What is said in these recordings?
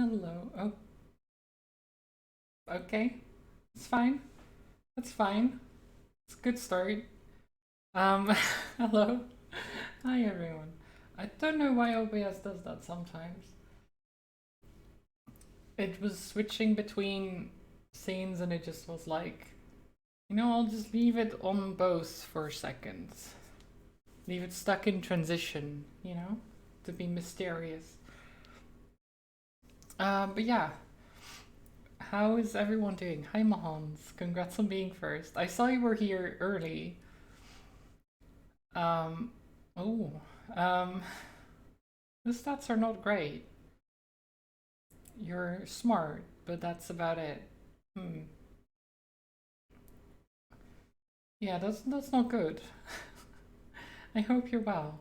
Hello. Oh, okay. It's fine. It's fine. It's a good start. Um, hello. Hi everyone. I don't know why OBS does that sometimes. It was switching between scenes and it just was like, I'll just leave it on both for a second. Leave it stuck in transition, to be mysterious. But yeah, how is everyone doing? Hi Mahans, congrats on being first. I saw you were here early. Um, oh, um, the stats are not great. You're smart, but that's about it. Hmm. Yeah, that's not good. I hope you're well.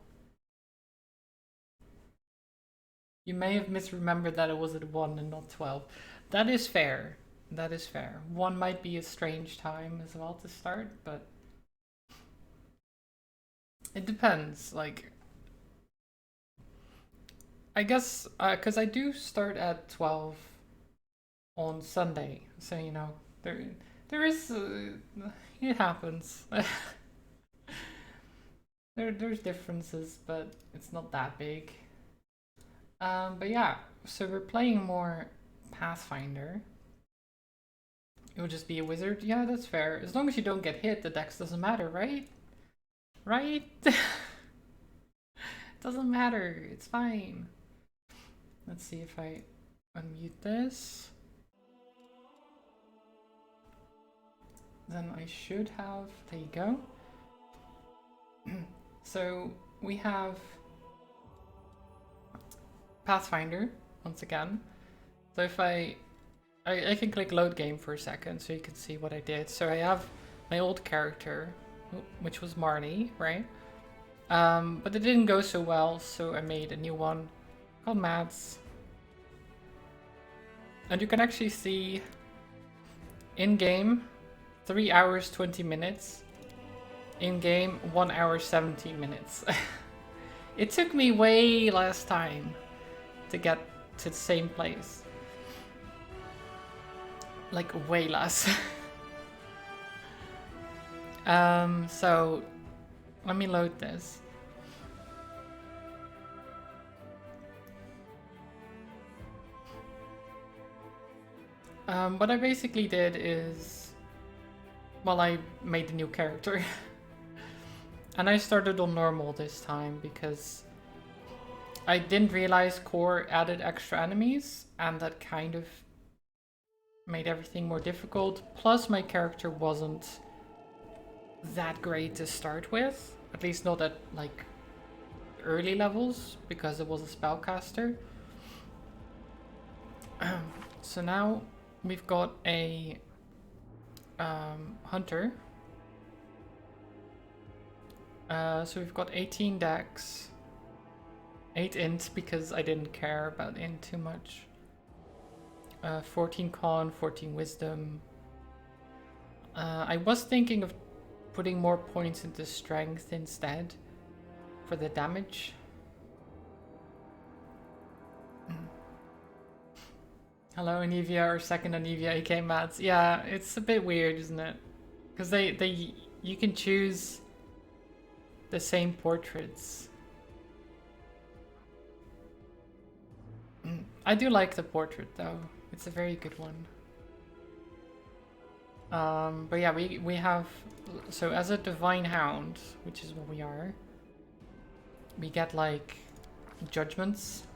You may have misremembered that it was at 1 and not 12. That is fair. That is fair. 1 might be a strange time as well to start, but it depends. Like, I guess, because I do start at 12 on Sunday, so there is it happens. There's differences, but it's not that big. But yeah, so we're playing more Pathfinder. It would just be a wizard. Yeah, that's fair. As long as you don't get hit, the dex doesn't matter, right? Right? Doesn't matter. It's fine. Let's see if I unmute this. Then I should have. There you go. So we have Pathfinder once again. So if I can click load game for a second so you can see what I did. So I have my old character, which was Marley, right? But it didn't go so well, so I made a new one called Mads. And you can actually see in game 3 hours 20 minutes. In game 1 hour 17 minutes. It took me way less time to get to the same place. Like way less. So let me load this. What I basically did is, well, I made a new character. And I started on normal this time because I didn't realize core added extra enemies, and that kind of made everything more difficult. Plus my character wasn't that great to start with, at least not at like early levels, because it was a spellcaster. So now we've got a hunter. So we've got 18 dex, 8 int because I didn't care about int too much. 14 con, 14 wisdom. I was thinking of putting more points into strength instead for the damage. Hello, Anivia, or second Anivia, AK Mats. Yeah, it's a bit weird, isn't it? Because you can choose the same portraits. I do like the portrait though. It's a very good one. But yeah, we have, so as a divine hound, which is what we are, we get like judgments.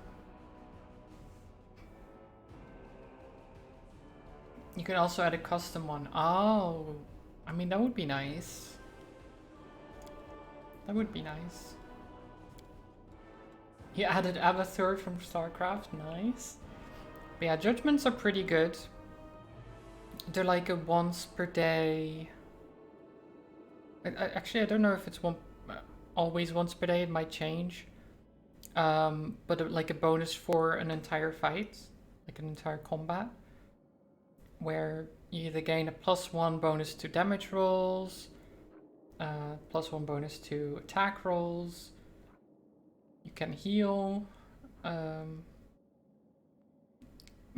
You can also add a custom one. Oh, I mean, that would be nice. That would be nice. He added Abathur from StarCraft. Nice. But yeah, judgments are pretty good. They're like a once per day. Actually, I don't know if it's always once per day. It might change. But like a bonus for an entire fight, like an entire combat, where you either gain a +1 bonus to damage rolls, +1 bonus to attack rolls. You can heal.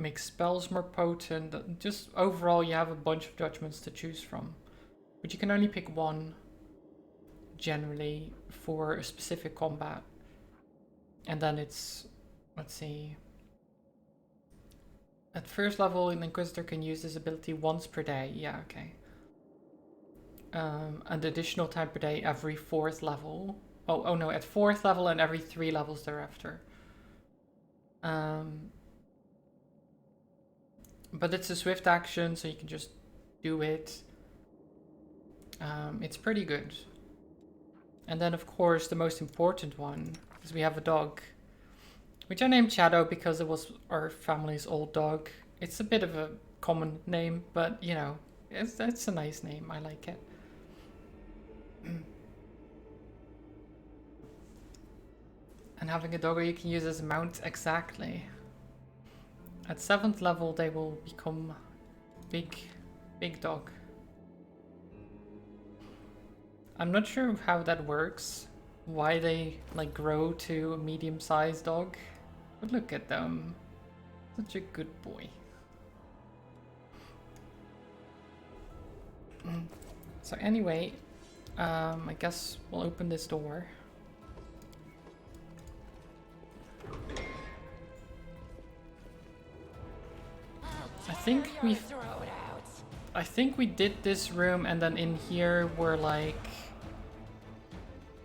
make spells more potent. Just overall, you have a bunch of judgments to choose from. But you can only pick one, generally, for a specific combat. And then it's, let's see. At first level, an Inquisitor can use this ability once per day. Yeah, okay. An additional time per day every 4th level. Oh no, at 4th level and every 3 levels thereafter. But it's a swift action, so you can just do it. It's pretty good. And then, of course, the most important one is we have a dog, which I named Shadow because it was our family's old dog. It's a bit of a common name, but, you know, it's a nice name. I like it. And having a doggo you can use as a mount, exactly. At 7th level, they will become big dog. I'm not sure how that works, why they like grow to a medium-sized dog, but look at them. Such a good boy. So anyway, I guess we'll open this door. I think we did this room, and then in here were like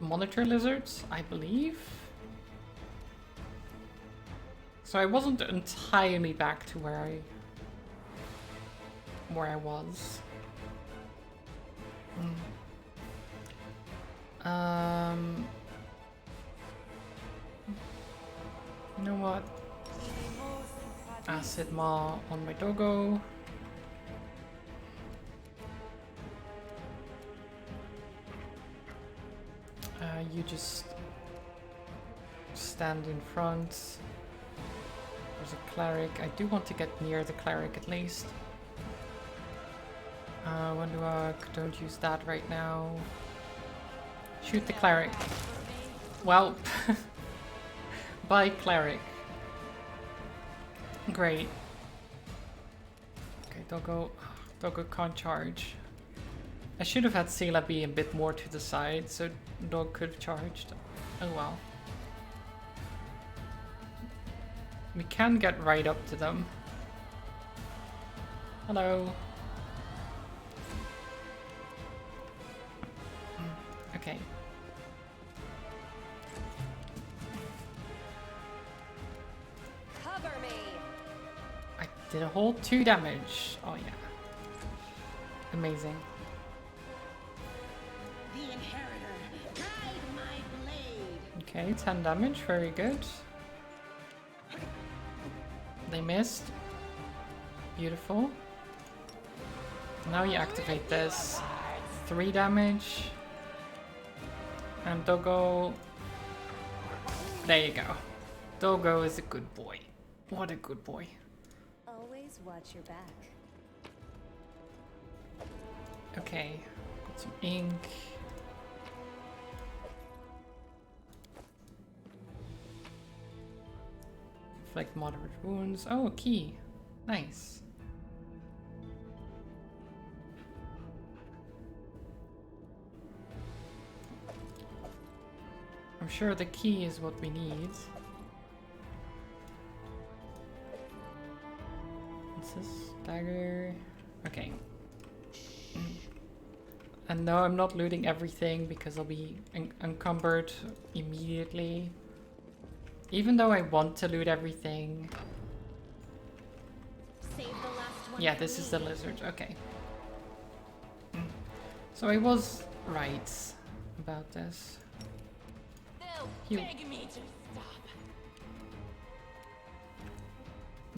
monitor lizards, I believe. So I wasn't entirely back to where I was. You know what? Acid Maw on my doggo. You just stand in front. There's a cleric. I do want to get near the cleric at least. Don't use that right now. Shoot the cleric. Well, bye cleric. Great. Okay, doggo can't charge. I should have had Sela be a bit more to the side so dog could have charged. Oh well. We can get right up to them. Hello. Okay. Cover me. I did a whole 2 damage. Oh yeah. Amazing. The inheritor, guide my blade. Okay, 10 damage, very good. They missed. Beautiful. Now you activate this. 3 damage. And doggo. There you go. Doggo is a good boy. What a good boy. Always watch your back. Okay, got some ink. Inflict moderate wounds. Oh, a key. Nice. I'm sure the key is what we need. What's this? Dagger. Okay. And no, I'm not looting everything because I'll be encumbered immediately. Even though I want to loot everything. Save the last one. Yeah, this is the lizard. Okay. So I was right about this. You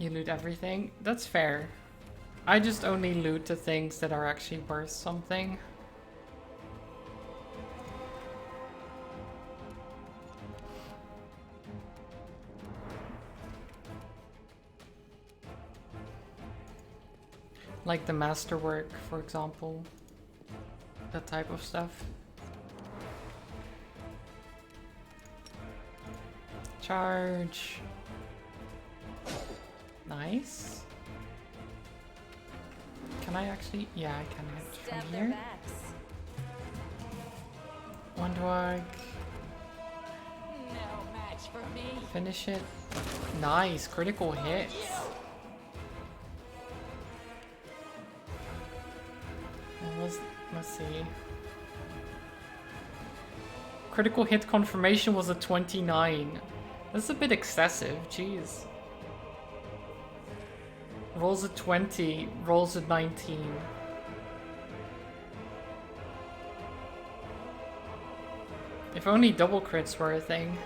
loot everything? That's fair. I just only loot the things that are actually worth something. Like the masterwork, for example. That type of stuff. Charge. Nice. Can I actually? Yeah, I can hit Stab from their here. backs. One dog. No match for me. Finish it. Nice. Critical hits. And let's see. Critical hit confirmation was a 29. That's a bit excessive. Jeez. Rolls a 20, rolls a 19. If only double crits were a thing.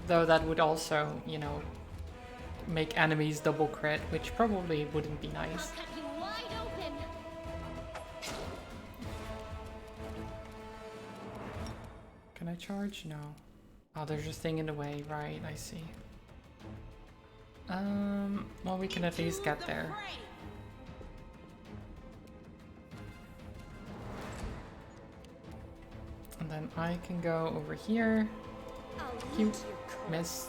Though that would also, you know, make enemies double crit, which probably wouldn't be nice. I'll cut you wide open. Can I charge? No. Oh, there's a thing in the way. Right, I see. Well, we can at least get there. And then I can go over here. I'll Cute. eat your Miss.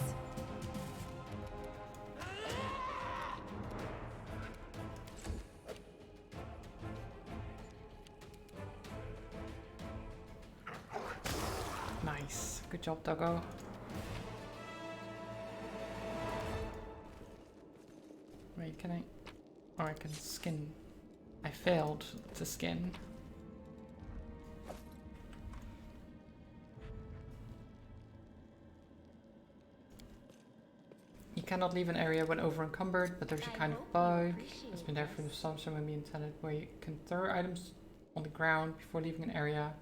Nice. Good job, doggo. Wait, can I? Oh, I can skin. I failed to skin. You cannot leave an area when over encumbered, but there's a kind of bug. It's been there for the some when we intended, where you can throw items on the ground before leaving an area.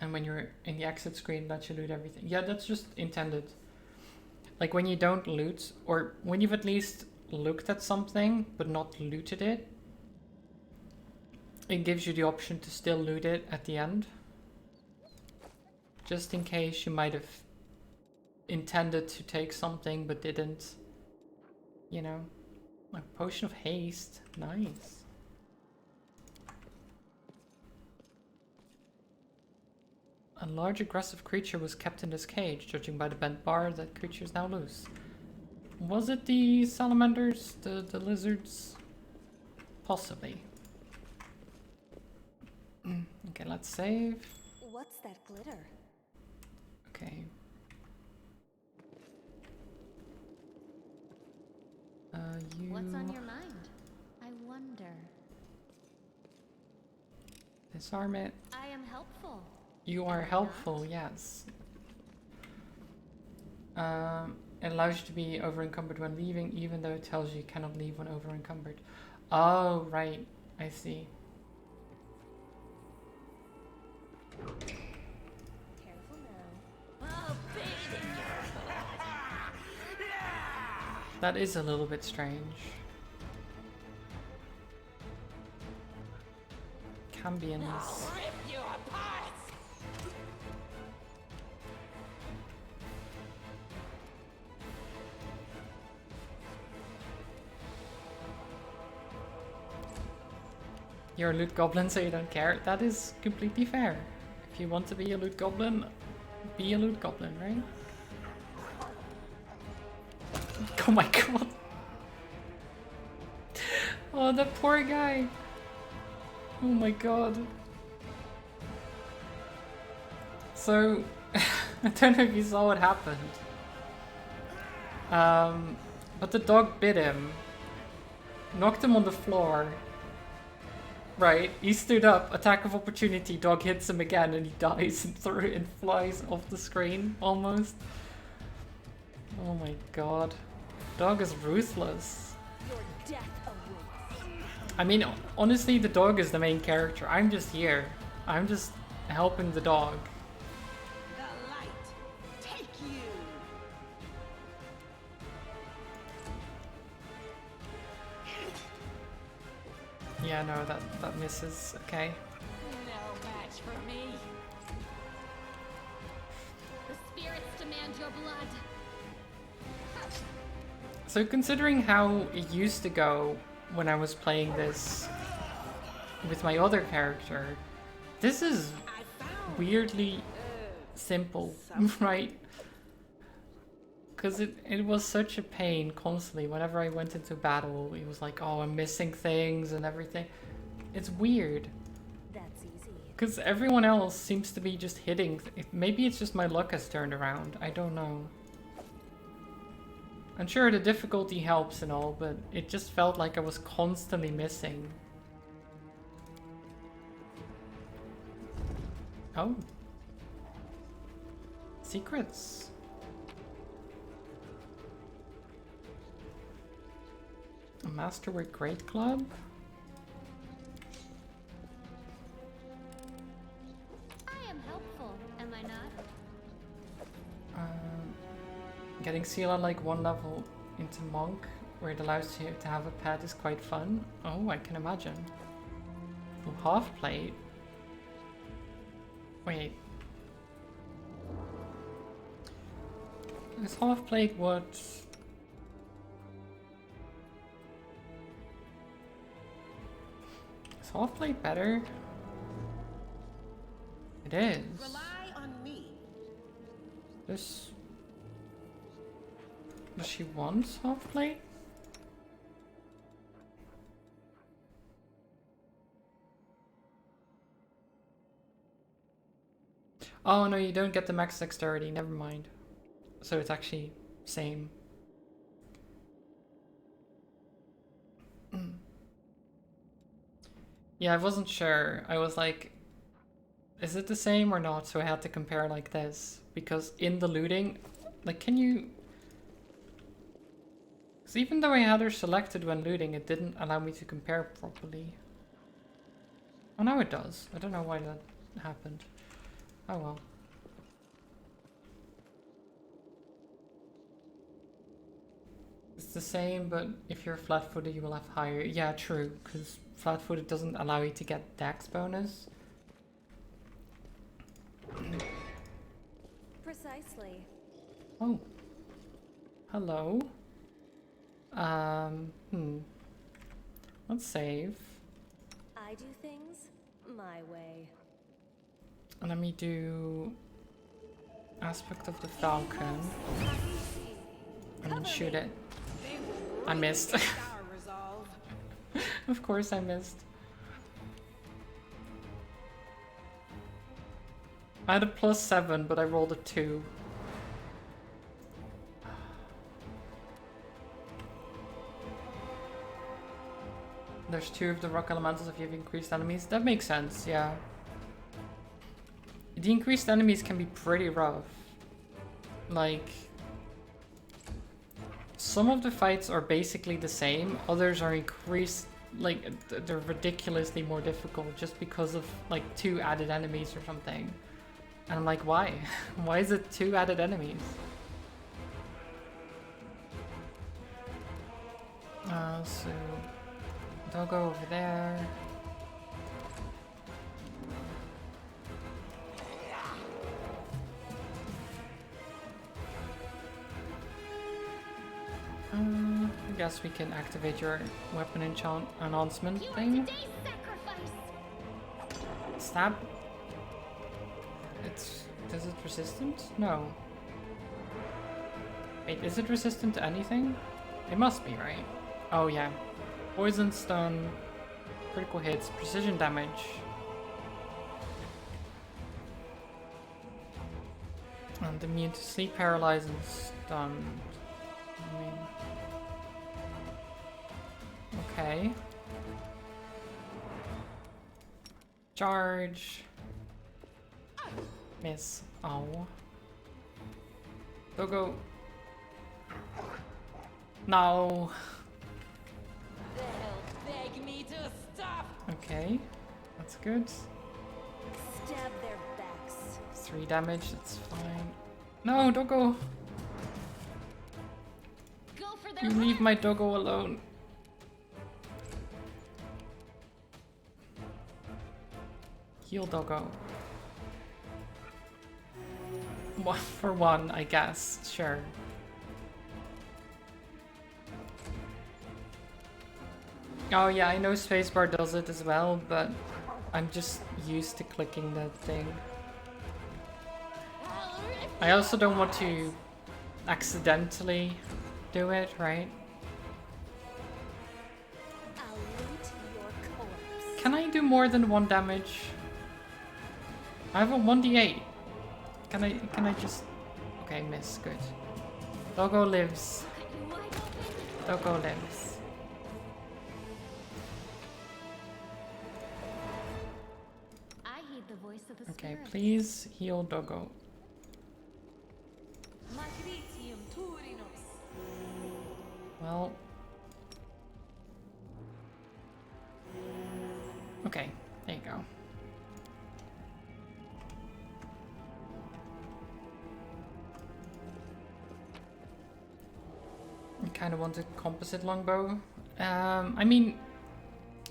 And when you're in the exit screen, that you loot everything. Yeah, that's just intended. Like when you don't loot, or when you've at least looked at something but not looted it, it gives you the option to still loot it at the end. Just in case you might have intended to take something but didn't. You know? Like potion of haste. Nice. A large aggressive creature was kept in this cage. Judging by the bent bar, that creature is now loose. Was it the salamanders? The lizards? Possibly. Okay, let's save. What's that glitter? Okay. You... What's on your mind? I wonder. Disarm it. I am helpful. You are helpful, yes. It allows you to be over encumbered when leaving, even though it tells you cannot leave when over encumbered. Oh, right. I see. Careful now. I'll bathe in your blood. That is a little bit strange. Cambians. I'll rip you apart. You're a loot goblin, so you don't care. That is completely fair. If you want to be a loot goblin, be a loot goblin, right? Oh my god. Oh, the poor guy. Oh my god. So, I don't know if you saw what happened. But the dog bit him. Knocked him on the floor. Right, he stood up, attack of opportunity, dog hits him again and he dies and flies off the screen, almost. Oh my god. Dog is ruthless. Your death awaits. I mean, honestly, the dog is the main character. I'm just here. I'm just helping the dog. The light, take you. Yeah, no, that misses. Okay. No match for me. The spirits demand your blood. So considering how it used to go when I was playing this with my other character, this is weirdly simple, right? Because it was such a pain constantly. Whenever I went into battle, it was like, oh, I'm missing things and everything. It's weird. That's easy. Because everyone else seems to be just hitting. Maybe it's just my luck has turned around. I don't know. I'm sure the difficulty helps and all, but it just felt like I was constantly missing. Oh. Secrets. A Masterwork Great Club? I am helpful, am I not? Getting Sela like 1 level into Monk, where it allows you to have a pet, is quite fun. Oh, I can imagine. Oh, half plate? Wait. Is half plate what? Is half plate better? It is. Rely on me. This. Does she want half plate? Oh no, you don't get the max dexterity, never mind. So it's actually same. Yeah, I wasn't sure. I was like, is it the same or not? So I had to compare like this. Because in the looting, like, can you... Because even though I had her selected when looting, it didn't allow me to compare properly. Oh, now it does. I don't know why that happened. Oh well. It's the same, but if you're flat-footed, you will have higher. Yeah, true, because flat-footed doesn't allow you to get dex bonus. Precisely. Oh. Hello. Let's save. I do things my way. And let me do aspect of the falcon and then shoot it. I missed. Our resolve. Of course I missed. I had a +7, but I rolled a 2. There's 2 of the rock elementals if you have increased enemies. That makes sense, yeah. The increased enemies can be pretty rough. Like, some of the fights are basically the same, others are increased, like, they're ridiculously more difficult just because of, like, 2 added enemies or something. And I'm like, why? Why is it 2 added enemies? So... doggo over there. I guess we can activate your weapon enhancement thing. Stab. Is it resistant? No. Wait, is it resistant to anything? It must be, right? Oh yeah. Poison, stun, critical hits, precision damage. And immune to sleep, paralyzed, and stunned. I mean... Okay. Charge. Miss. Oh. Doggo. No. They'll beg me to stop. Okay. That's good. Stab their backs. 3 damage, that's fine. No, Doggo! Go for You their leave my Doggo alone. Heal Doggo. One for one, I guess. Sure. Oh yeah, I know spacebar does it as well, but I'm just used to clicking that thing. I also don't want to accidentally do it, right? I'll loot your corpse. Can I do more than 1 damage? I have a 1d8. Can I just... Okay, miss, good. Doggo lives. Cut you wide open. Doggo lives. I heed the voice of the Okay, spirit. please heal Doggo. Matritium Turinos. Well... Okay, there you go. I kind of want a composite longbow. I mean,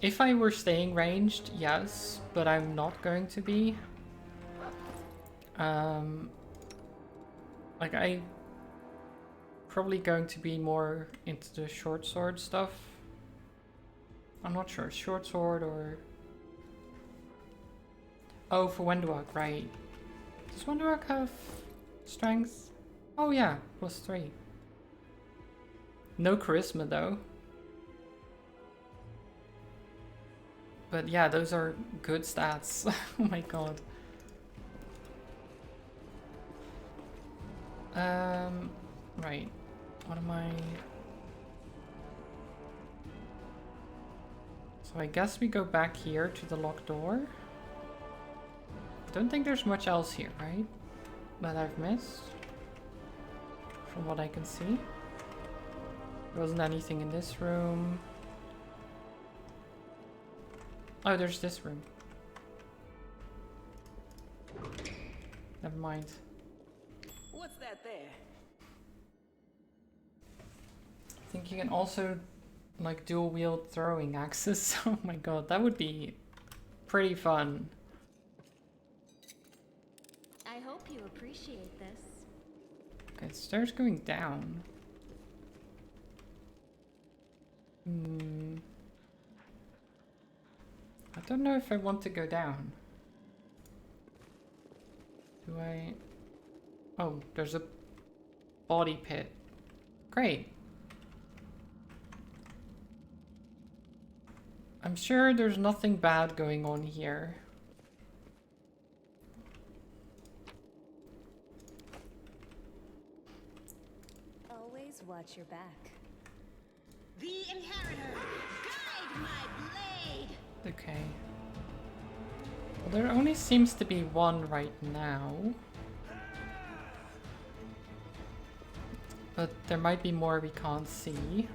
if I were staying ranged, yes, but I'm not going to be. Like I probably going to be more into the short sword stuff. I'm not sure, short sword or... Oh, for Wenduak, right. Does Wenduak have strength? Oh yeah, +3. No charisma though. But yeah, those are good stats. Oh my god. Right. What am I... So I guess we go back here to the locked door. Don't think there's much else here, right? That I've missed. From what I can see. There wasn't anything in this room. Oh, there's this room. Never mind. What's that there? I think you can also like dual wield throwing axes. Oh my god, that would be pretty fun. I hope you appreciate this. Okay, stairs going down. I don't know if I want to go down. Do I... Oh, there's a body pit. Great. I'm sure there's nothing bad going on here. Always watch your back. The Inheritor! Guide my blade! Okay. Well, there only seems to be one right now. But there might be more we can't see.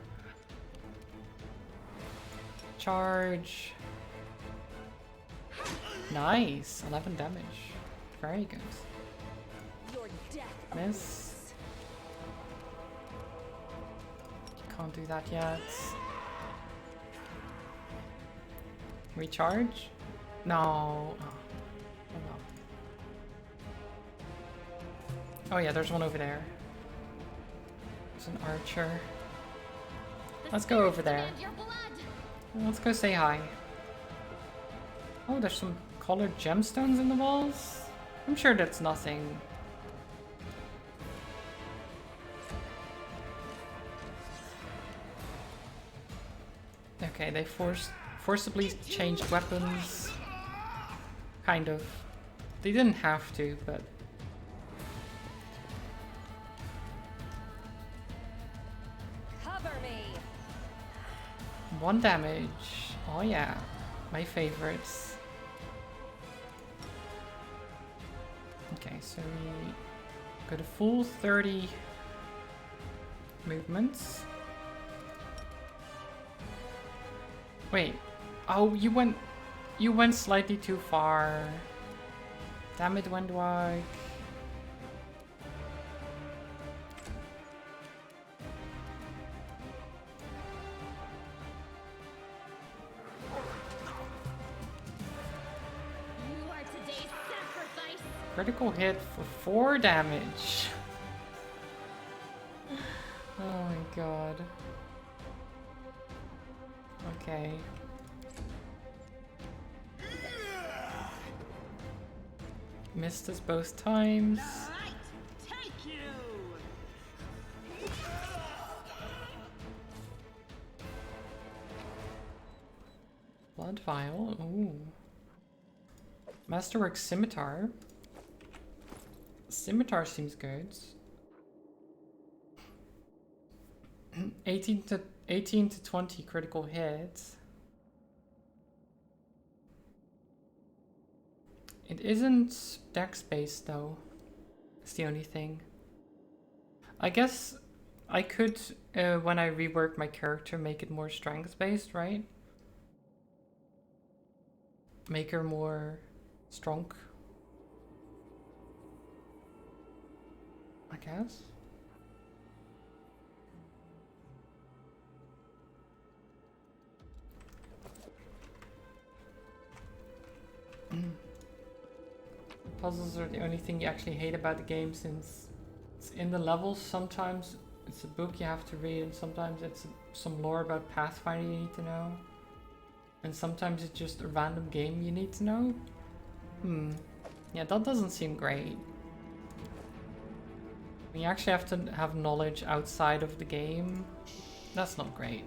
Charge. Nice. 11 damage. Very good. Your death Miss. Can't do that yet. Recharge? No. Oh. Oh well. Oh yeah, there's one over there. There's an archer. Let's go over there. your blood. Let's go say hi. Oh, there's some colored gemstones in the walls? I'm sure that's nothing. Okay, they forcibly changed weapons. Kind of. They didn't have to, but... Cover me. 1 damage. Oh yeah. My favorites. Okay, so we got a full 30 movements. Wait. Oh, you went slightly too far. Damn it, Wendwag. You are today's sacrifice. Critical hit for 4 damage. Oh my god. Okay. Missed us both times. Right! Blood vial. Ooh. Masterwork scimitar. Scimitar seems good. 18 to 20 critical hits. It isn't dex based though. It's the only thing. I guess I could, when I rework my character, make it more strength based, right? Make her more strong, I guess. Puzzles are the only thing you actually hate about the game, since it's in the levels. Sometimes it's a book you have to read, and sometimes it's some lore about Pathfinder you need to know. And sometimes it's just a random game you need to know. Yeah, that doesn't seem great. When you actually have to have knowledge outside of the game, that's not great.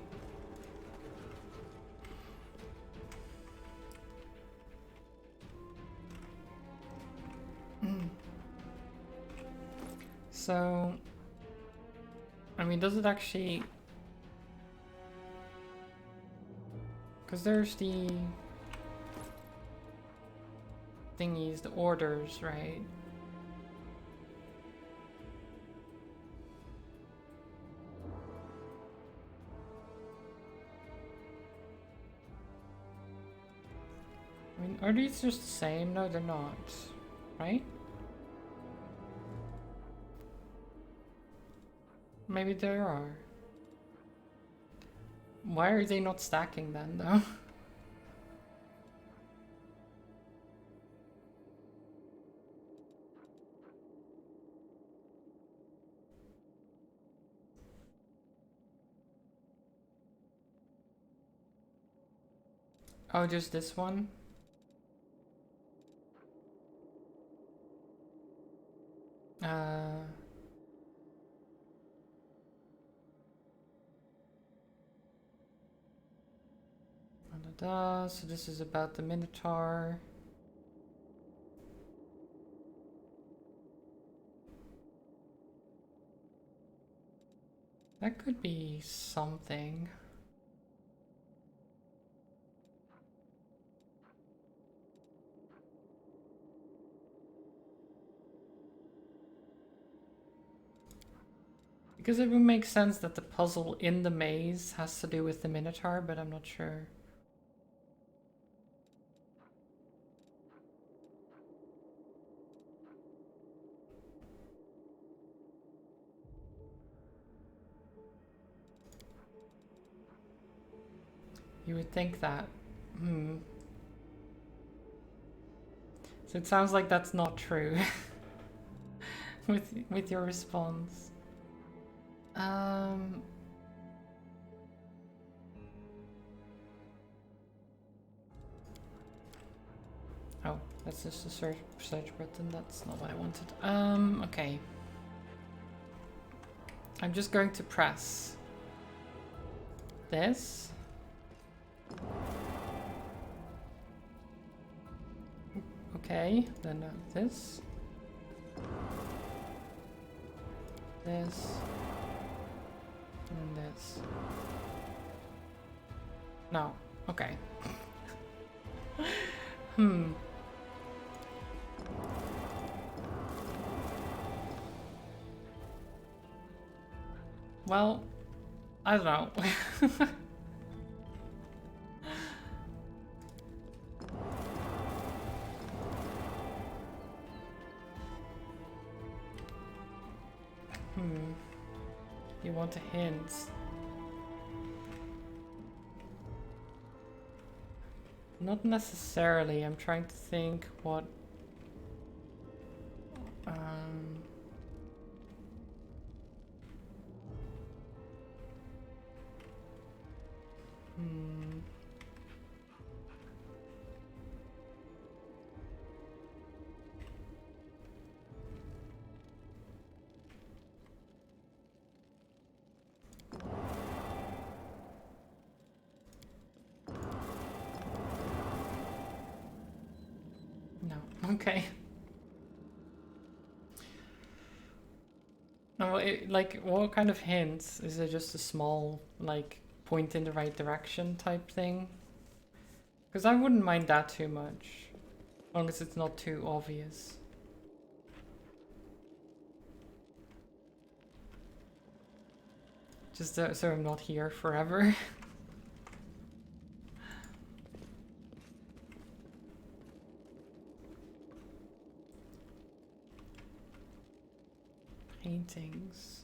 So, I mean, does it actually... Because there's the thingies, the orders, right? I mean, are these just the same? No, they're not, right? Maybe there are. Why are they not stacking then, though? Oh, just this one? So this is about the Minotaur. That could be something. Because it would make sense that the puzzle in the maze has to do with the Minotaur, but I'm not sure. You would think that. So it sounds like that's not true with your response. Oh, that's just a search button. That's not what I wanted. Okay. I'm just going to press this. Okay, then this. This. And this. No. Okay. Well, I don't know. You want a hint? Not necessarily. I'm trying to think what... Okay. No, like, what kind of hints? Is it just a small, like, point in the right direction type thing? Because I wouldn't mind that too much. As long as it's not too obvious. Just so I'm not here forever. Paintings.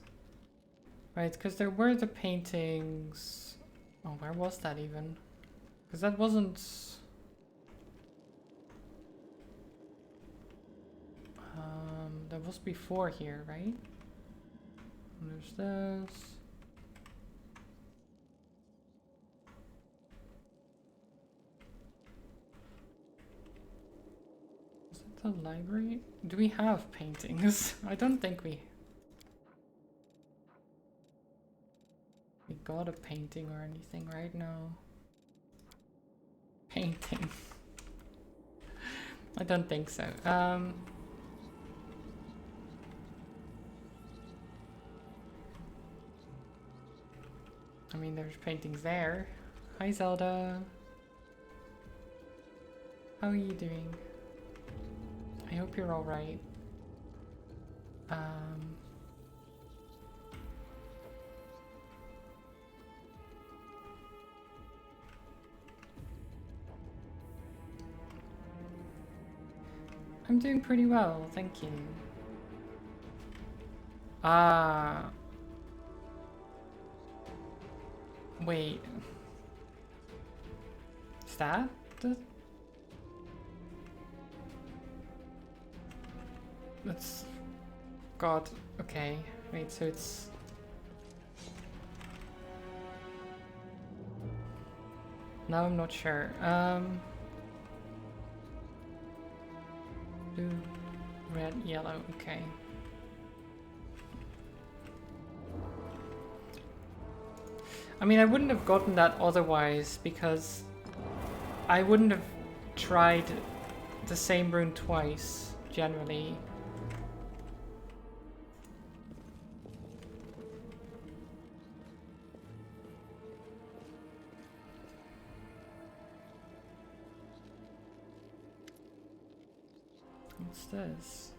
Right, because there were the paintings. Oh, where was that even? Because that wasn't... that was before here, right? And there's this. Is it the library? Do we have paintings? I don't think we got a painting or anything right now. Painting. I don't think so. I mean, there's paintings there. Hi, Zelda. How are you doing? I hope you're all right. I'm doing pretty well, thank you. Wait. Is that the... That's... God, okay. Wait, so it's... Now I'm not sure. Blue, red, yellow, okay. I mean, I wouldn't have gotten that otherwise because I wouldn't have tried the same rune twice, generally. What's this?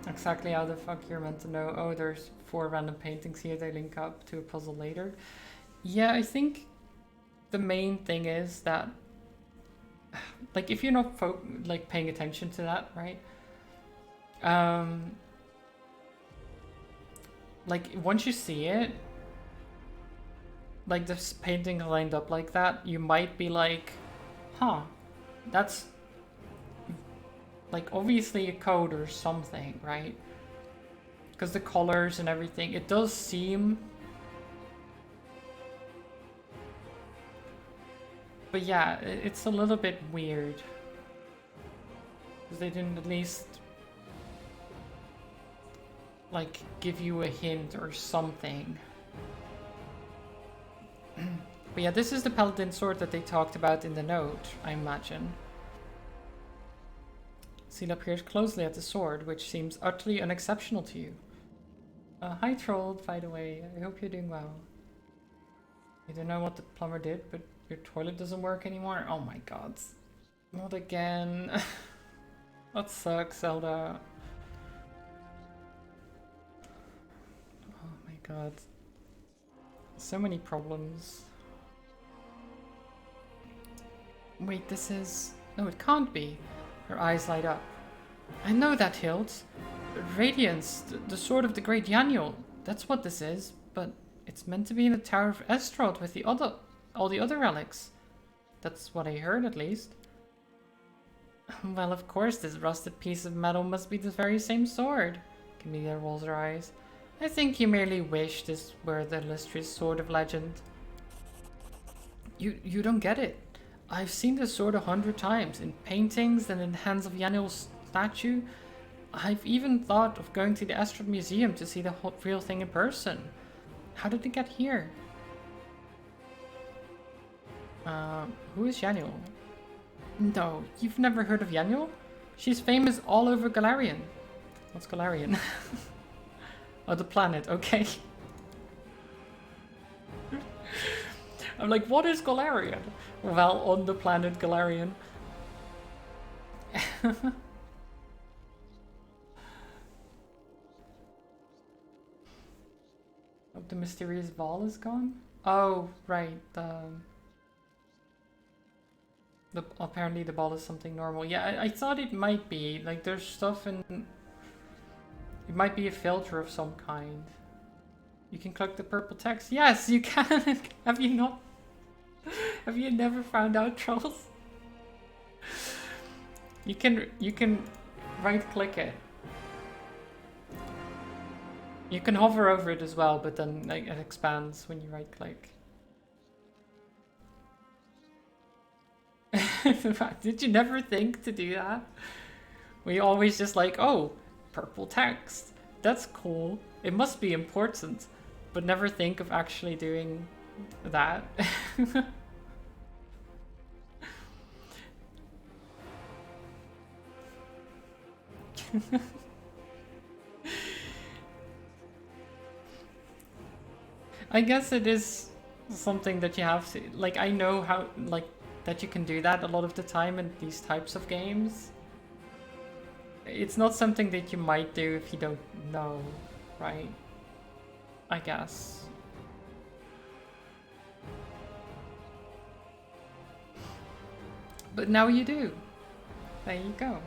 Exactly how the fuck you're meant to know. Oh, there's 4 random paintings here, they link up to a puzzle later. Yeah, I think the main thing is that, like, if you're not like paying attention to that, right? Like, once you see it, like this painting lined up like that, you might be like, huh, that's like obviously a code or something, right? Because the colors and everything, it does seem... But yeah, it's a little bit weird. Because they didn't at least like give you a hint or something. But yeah, this is the paladin sword that they talked about in the note, I imagine. Sela peers closely at the sword, which seems utterly unexceptional to you. Hi Troll, by the way, I hope you're doing well. You don't know what the plumber did, but your toilet doesn't work anymore? Oh my god. Not again. That sucks, Zelda. Oh my god. So many problems. Wait, this is... No, it can't be. Her eyes light up. I know that, Hilt. Radiance, the sword of the great Yaniel. That's what this is, but it's meant to be in the Tower of Estrod with all the other relics. That's what I heard, at least. Well, of course, this rusted piece of metal must be the very same sword. Camellia rolls her eyes. I think you merely wish this were the illustrious sword of legend. You don't get it. I've seen this sword 100 times, in paintings and in the hands of Yaniel's statue. I've even thought of going to the Estrod Museum to see the real thing in person. How did it get here? Who is Yaniel? No, you've never heard of Yaniel? She's famous all over Galarian. What's Galarian? Oh, the planet, okay. I'm like, what is Galarian? Well, on the planet Galarian. Oh, the mysterious ball is gone? Oh, right. Apparently the ball is something normal. Yeah, I thought it might be. Like, there's stuff in... It might be a filter of some kind. You can collect the purple text. Yes, you can! Have you not? Have you never found out, trolls? You can right-click it. You can hover over it as well, but then like, it expands when you right-click. Did you never think to do that? We always just like, oh, purple text. That's cool. It must be important. But never think of actually doing that. I guess it is something that you have to, like, I know how, like, that you can do that a lot of the time in these types of games. It's not something that you might do if you don't know, right? I guess. But now you do. There you go.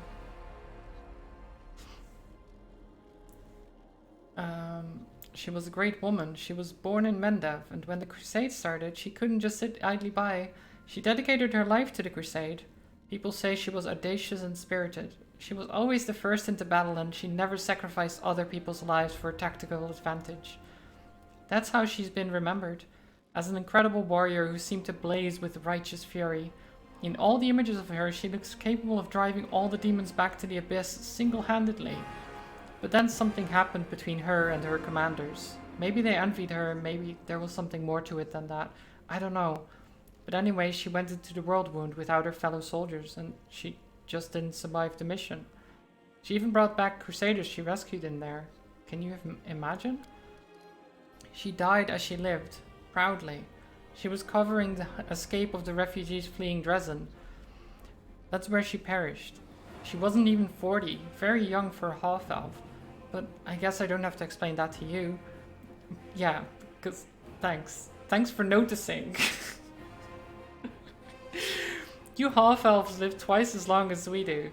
She was a great woman. She was born in Mendev, and when the crusade started, she couldn't just sit idly by. She dedicated her life to the crusade. People say she was audacious and spirited. She was always the first into battle, and she never sacrificed other people's lives for a tactical advantage. That's how she's been remembered, as an incredible warrior who seemed to blaze with righteous fury. In all the images of her, she looks capable of driving all the demons back to the abyss single-handedly. But then something happened between her and her commanders. Maybe they envied her, maybe there was something more to it than that. I don't know. But anyway, she went into the world wound without her fellow soldiers, and she just didn't survive the mission. She even brought back crusaders she rescued in there. Can you imagine? She died as she lived, proudly. She was covering the escape of the refugees fleeing Dresden. That's where she perished. She wasn't even 40, very young for a half-elf. But I guess I don't have to explain that to you. Yeah, because thanks. Thanks for noticing. You half-elves live twice as long as we do.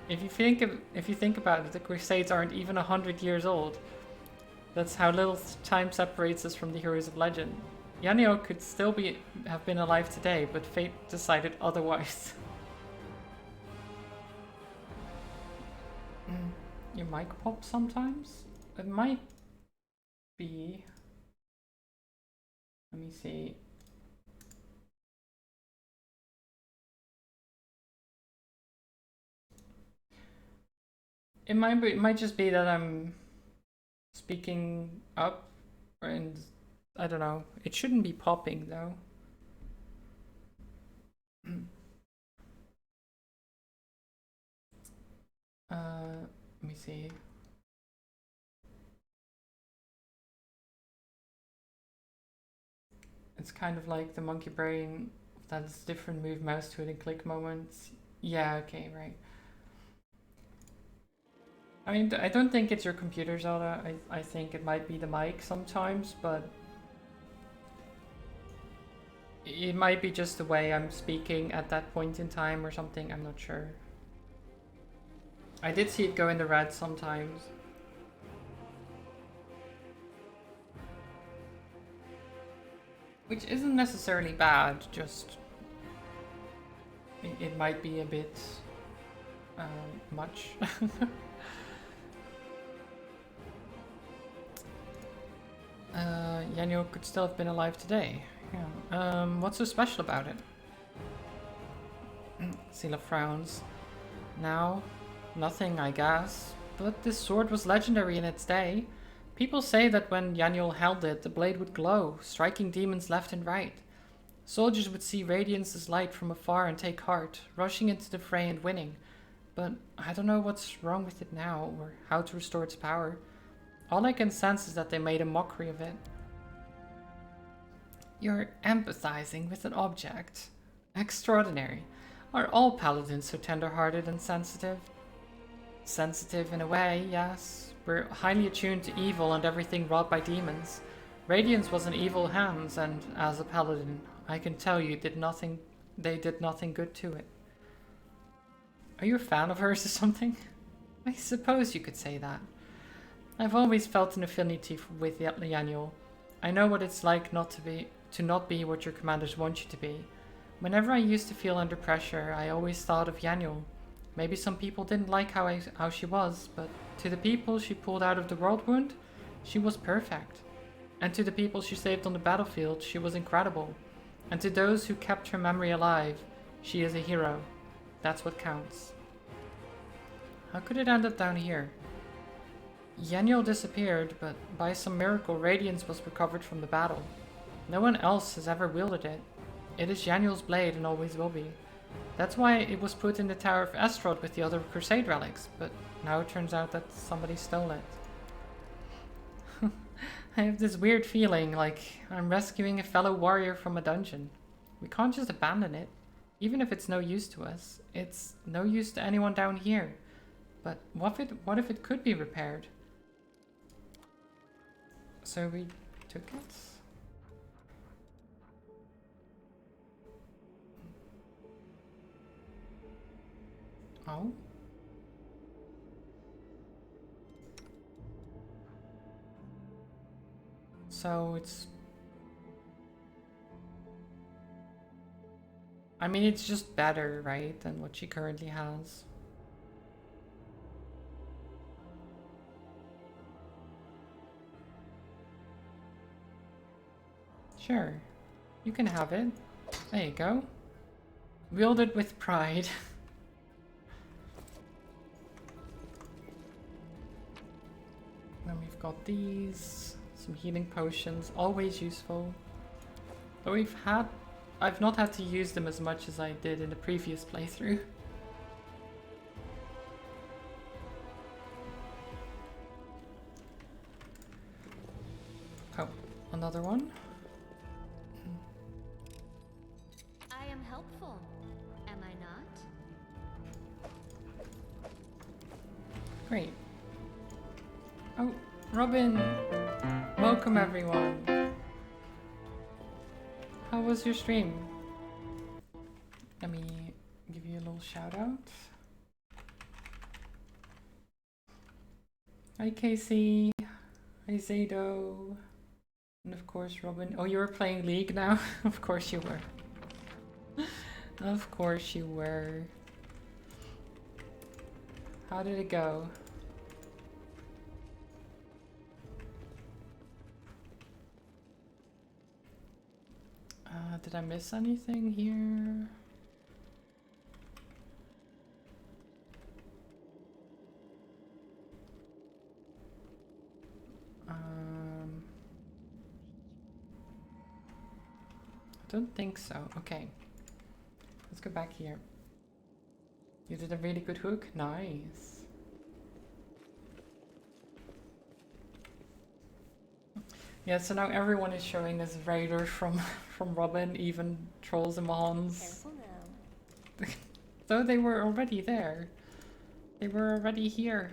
If you think about it, the Crusades aren't even 100 years old. That's how little time separates us from the heroes of legend. Yanio could still have been alive today, but fate decided otherwise. Your mic pops sometimes? It might be... Let me see. It might just be that I'm speaking up, and I don't know. It shouldn't be popping though. Let me see. It's kind of like the monkey brain that's different move mouse to it and click moments. Yeah, okay, right. I mean, I don't think it's your computer, Zelda. I think it might be the mic sometimes, but it might be just the way I'm speaking at that point in time or something. I'm not sure. I did see it go in the red sometimes. Which isn't necessarily bad, just it might be a bit much. Yanyo could still have been alive today. Yeah. What's so special about it? Sila frowns. Now, nothing, I guess. But this sword was legendary in its day. People say that when Yaniel held it, the blade would glow, striking demons left and right. Soldiers would see radiance as light from afar and take heart, rushing into the fray and winning. But I don't know what's wrong with it now, or how to restore its power. All I can sense is that they made a mockery of it. You're empathizing with an object. Extraordinary. Are all paladins so tender-hearted and sensitive? Sensitive in a way, yes. We're highly attuned to evil and everything wrought by demons. Radiance was in evil hands, and as a paladin, I can tell you they did nothing good to it. Are you a fan of hers or something? I suppose you could say that. I've always felt an affinity with Yaniel. I know what it's like to not be what your commanders want you to be. Whenever I used to feel under pressure, I always thought of Yaniel. Maybe some people didn't like how she was, but to the people she pulled out of the world wound, she was perfect. And to the people she saved on the battlefield, she was incredible. And to those who kept her memory alive, she is a hero. That's what counts. How could it end up down here? Yaniel disappeared, but by some miracle, Radiance was recovered from the battle. No one else has ever wielded it. It is Yaniel's blade and always will be. That's why it was put in the Tower of Estrod with the other Crusade relics, but now it turns out that somebody stole it. I have this weird feeling like I'm rescuing a fellow warrior from a dungeon. We can't just abandon it, even if it's no use to us. It's no use to anyone down here. But what if it could be repaired? So we took it. Oh. So it's... I mean, it's just better, right, than what she currently has. Sure. You can have it. There you go. Wield it with pride. Then we've got these. Some healing potions. Always useful. But I've not had to use them as much as I did in the previous playthrough. Oh, another one. I am helpful, am I not? Great. Oh, Robin! Welcome everyone! How was your stream? Let me give you a little shout out. Hi Casey! Hi Zado! And of course Robin. Oh, you were playing League now? Of course you were. Of course you were. How did it go? Did I miss anything here? I don't think so. Okay. Let's go back here. You did a really good hook. Nice. Yeah, so now everyone is showing us raiders from Robin, even trolls and mons. Careful now. Though they were already there. They were already here.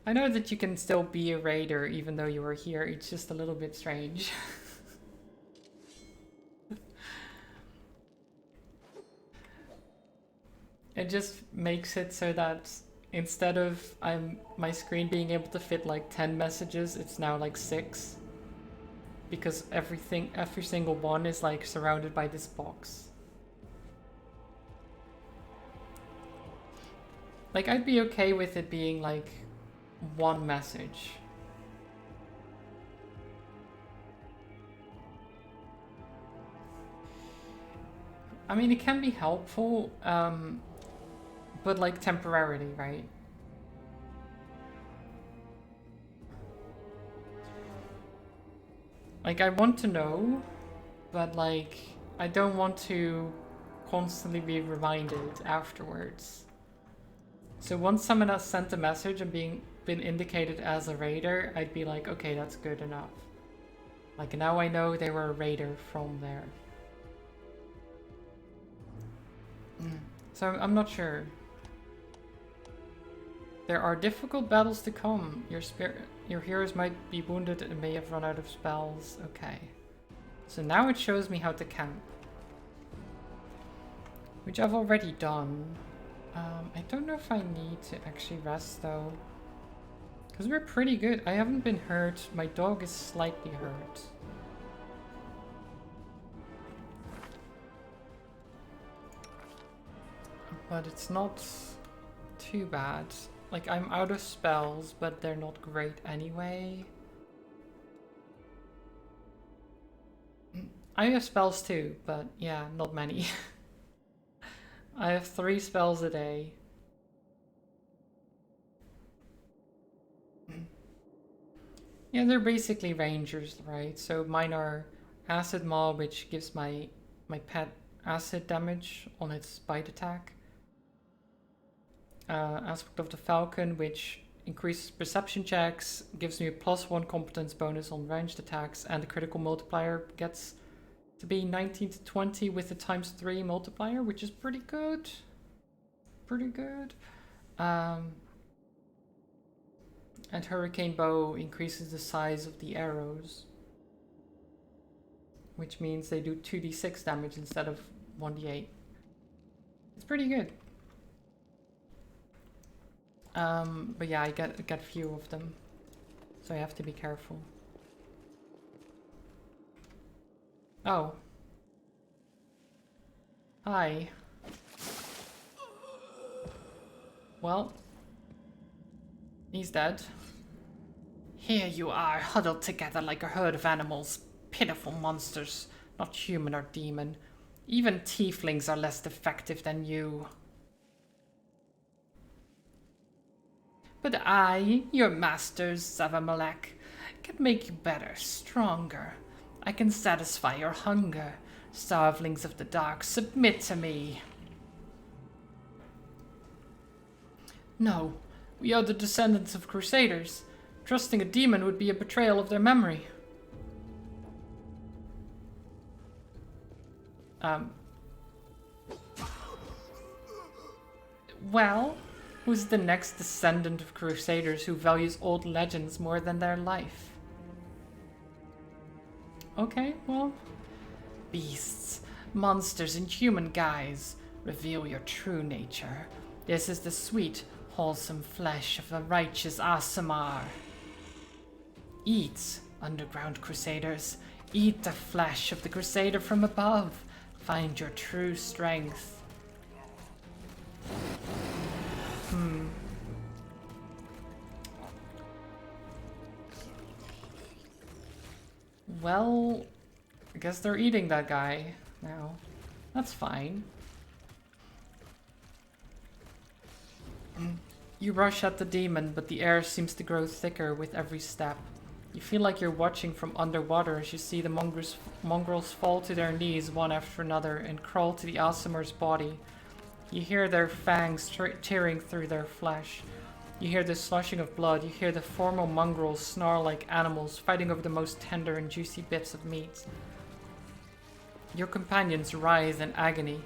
I know that you can still be a raider even though you were here, it's just a little bit strange. It just makes it so that instead of my screen being able to fit like 10 messages, it's now like 6. Because every single one is like surrounded by this box. Like I'd be okay with it being like one message. I mean, it can be helpful, but like temporarily, right? Like, I want to know, but like, I don't want to constantly be reminded afterwards. So once someone has sent a message and been indicated as a raider, I'd be like, okay, that's good enough. Like, now I know they were a raider from there. So I'm not sure. There are difficult battles to come. Your heroes might be wounded and may have run out of spells. Okay. So now it shows me how to camp. Which I've already done. I don't know if I need to actually rest though. Because we're pretty good. I haven't been hurt. My dog is slightly hurt. But it's not too bad. Like, I'm out of spells, but they're not great anyway. I have spells too, but yeah, not many. I have 3 spells a day. Yeah, they're basically rangers, right? So mine are Acid Maw, which gives my pet acid damage on its bite attack. Aspect of the Falcon, which increases perception checks, gives me a +1 competence bonus on ranged attacks, and the critical multiplier gets to be 19 to 20 with the ×3 multiplier, which is pretty good. Pretty good. And Hurricane Bow increases the size of the arrows, which means they do 2d6 damage instead of 1d8. It's pretty good. But yeah, I get few of them, so I have to be careful. Oh. Hi. Well, he's dead. Here you are, huddled together like a herd of animals. Pitiful monsters, not human or demon. Even tieflings are less effective than you. But I, your master, Zavamalek, can make you better, stronger. I can satisfy your hunger. Starvelings of the dark, submit to me. No, we are the descendants of crusaders. Trusting a demon would be a betrayal of their memory. Well, who's the next descendant of crusaders who values old legends more than their life? Okay, well... Beasts, monsters in human guise, reveal your true nature. This is the sweet, wholesome flesh of a righteous Aasimar. Eat, underground crusaders. Eat the flesh of the crusader from above. Find your true strength. Well, I guess they're eating that guy now. That's fine. You rush at the demon, but the air seems to grow thicker with every step. You feel like you're watching from underwater as you see the mongrels fall to their knees one after another and crawl to the Aasimar's body. You hear their fangs tearing through their flesh. You hear the sloshing of blood. You hear the formal mongrels snarl like animals, fighting over the most tender and juicy bits of meat. Your companions writhe in agony.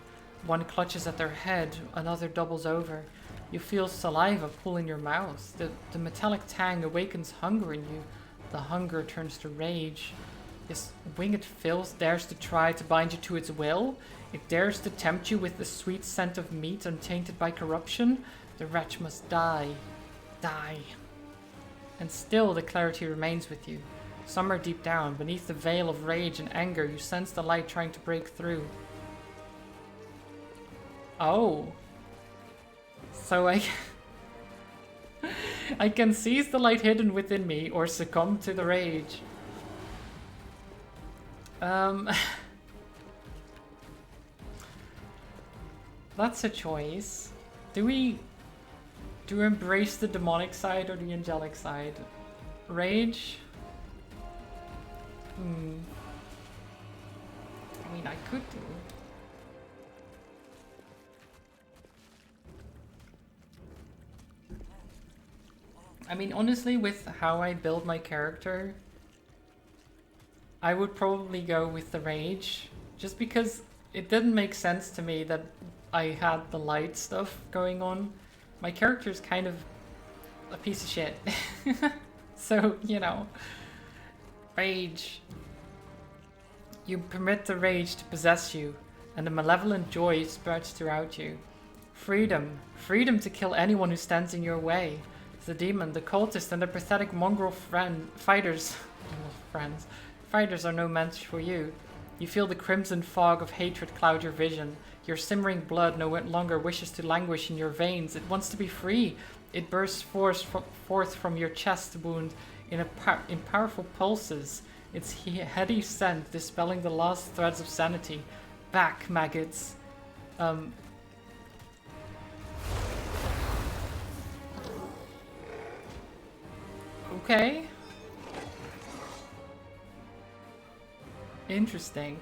One clutches at their head, another doubles over. You feel saliva pull in your mouth. The metallic tang awakens hunger in you. The hunger turns to rage. This winged filth dares to try to bind you to its will. It dares to tempt you with the sweet scent of meat untainted by corruption. The wretch must die. Die. And still the clarity remains with you. Somewhere deep down, beneath the veil of rage and anger, you sense the light trying to break through. Oh. So I can seize the light hidden within me or succumb to the rage. That's a choice. Do we embrace the demonic side or the angelic side? Rage? I mean, I could do. I mean, honestly, with how I build my character, I would probably go with the rage, just because it didn't make sense to me that I had the light stuff going on. My character's kind of a piece of shit. So, you know, rage. You permit the rage to possess you, and a malevolent joy spreads throughout you. Freedom. Freedom to kill anyone who stands in your way. The demon, the cultist, and the pathetic mongrel fighters are no match for you. You feel the crimson fog of hatred cloud your vision. Your simmering blood no longer wishes to languish in your veins. It wants to be free. It bursts forth from your chest wound in powerful pulses, its heady scent dispelling the last threads of sanity. Back, maggots. Okay. Interesting.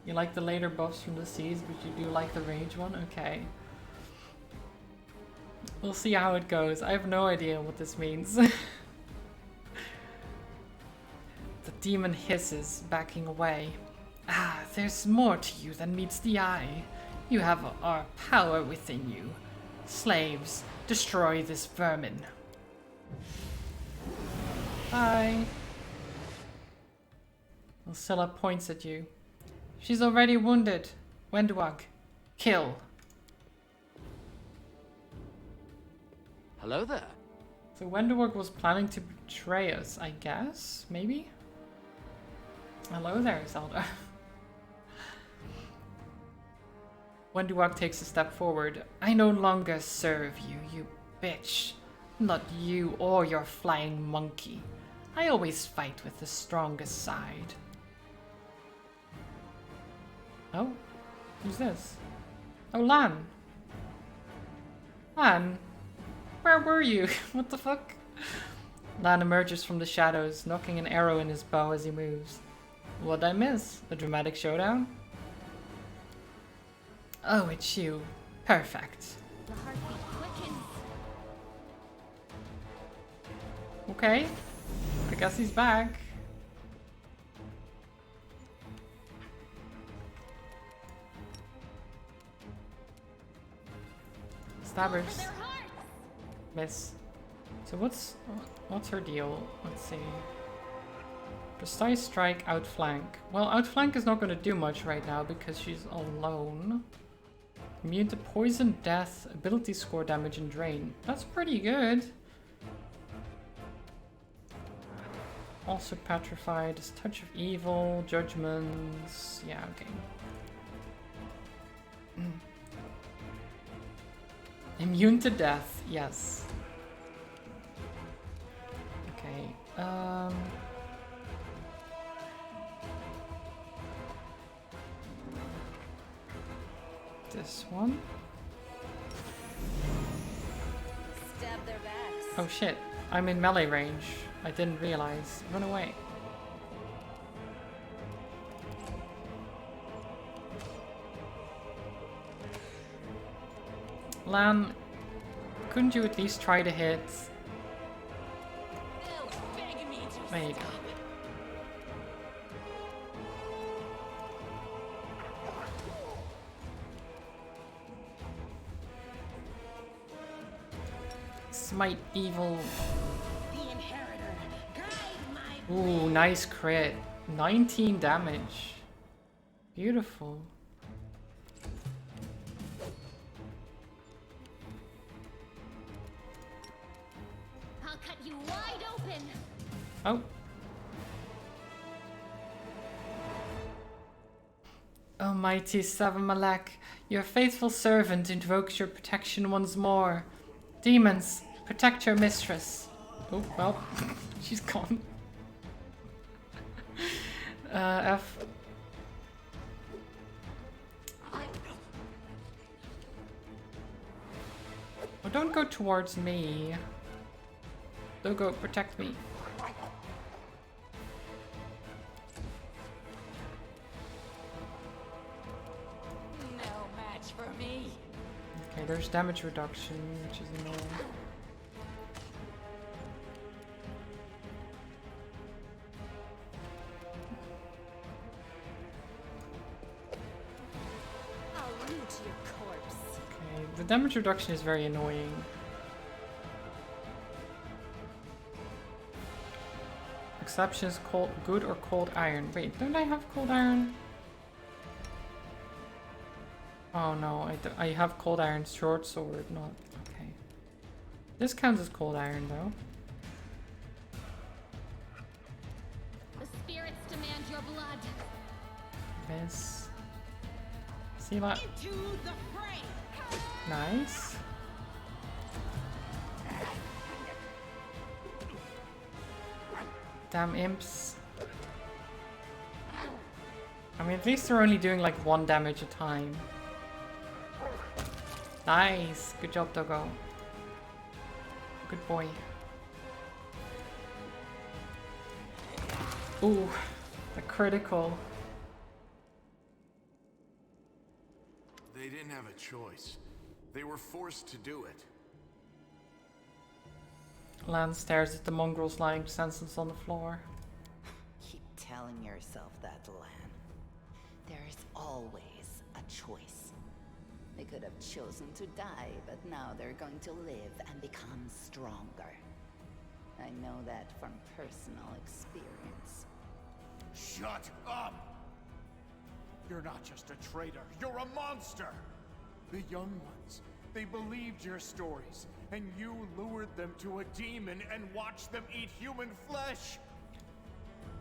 You like the later buffs from the seas, but you do like the rage one? Okay. We'll see how it goes. I have no idea what this means. The demon hisses, backing away. Ah, there's more to you than meets the eye. You have our power within you. Slaves, destroy this vermin. Bye. Scylla points at you. She's already wounded. Wenduag, kill. Hello there. So Wenduag was planning to betray us, I guess? Maybe? Hello there, Zelda. Wenduag takes a step forward. I no longer serve you, you bitch. Not you or your flying monkey. I always fight with the strongest side. Oh? Who's this? Oh, Lan. Lan? Where were you? What the fuck? Lan emerges from the shadows, knocking an arrow in his bow as he moves. What'd I miss? A dramatic showdown? Oh, it's you. Perfect. The heartbeat quickens. Okay. I guess he's back. Stabbers. Miss. So what's her deal? Let's see. Precise strike, outflank. Well, outflank is not going to do much right now because she's alone. Immune to poison, death, ability score damage, and drain. That's pretty good. Also petrified. Touch of evil, judgments. Yeah, okay. Immune to death, yes. Okay. This one. Stab their backs. Oh shit, I'm in melee range. I didn't realize. Run away. Lan, couldn't you at least try to hit? There you go. Smite evil. The inheritor, guide my Ooh, nice crit. 19 damage. Beautiful. I'll cut you wide open. Oh. Almighty Savamalek, your faithful servant invokes your protection once more. Demons, protect your mistress. Oh, well, she's gone. don't go towards me. Doggo, protect me. No match for me. Okay, there's damage reduction, which is annoying. I'll loot your corpse. Okay, the damage reduction is very annoying. Exceptions, cold, good or cold iron. Wait, don't I have cold iron? Oh no, I have cold iron short sword, not... Okay. This counts as cold iron though. The spirits demand your blood. This. See that? Into the fray. Nice. Damn imps. I mean, at least they're only doing like 1 damage a time. Nice. Good job, Doggo. Good boy. Ooh, a critical. They didn't have a choice. They were forced to do it. Lan stares at the mongrels lying senseless on the floor. Keep telling yourself that, Lan. There's always a choice. They could have chosen to die, but now they're going to live and become stronger. I know that from personal experience. Shut up! You're not just a traitor, you're a monster! The young ones, they believed your stories, and you lured them to a demon and watched them eat human flesh!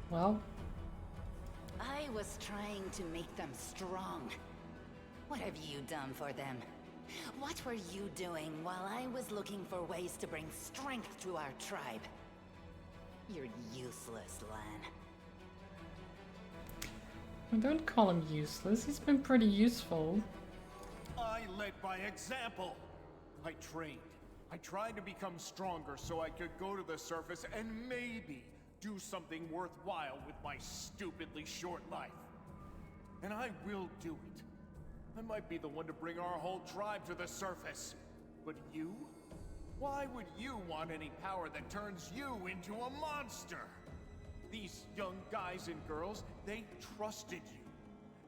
Well, I was trying to make them strong. What have you done for them? What were you doing while I was looking for ways to bring strength to our tribe? You're useless, Lan. don't call him useless. He's been pretty useful. I led by example. I trained. I tried to become stronger so I could go to the surface and maybe do something worthwhile with my stupidly short life. And I will do it. I might be the one to bring our whole tribe to the surface. But you? Why would you want any power that turns you into a monster? These young guys and girls, they trusted you.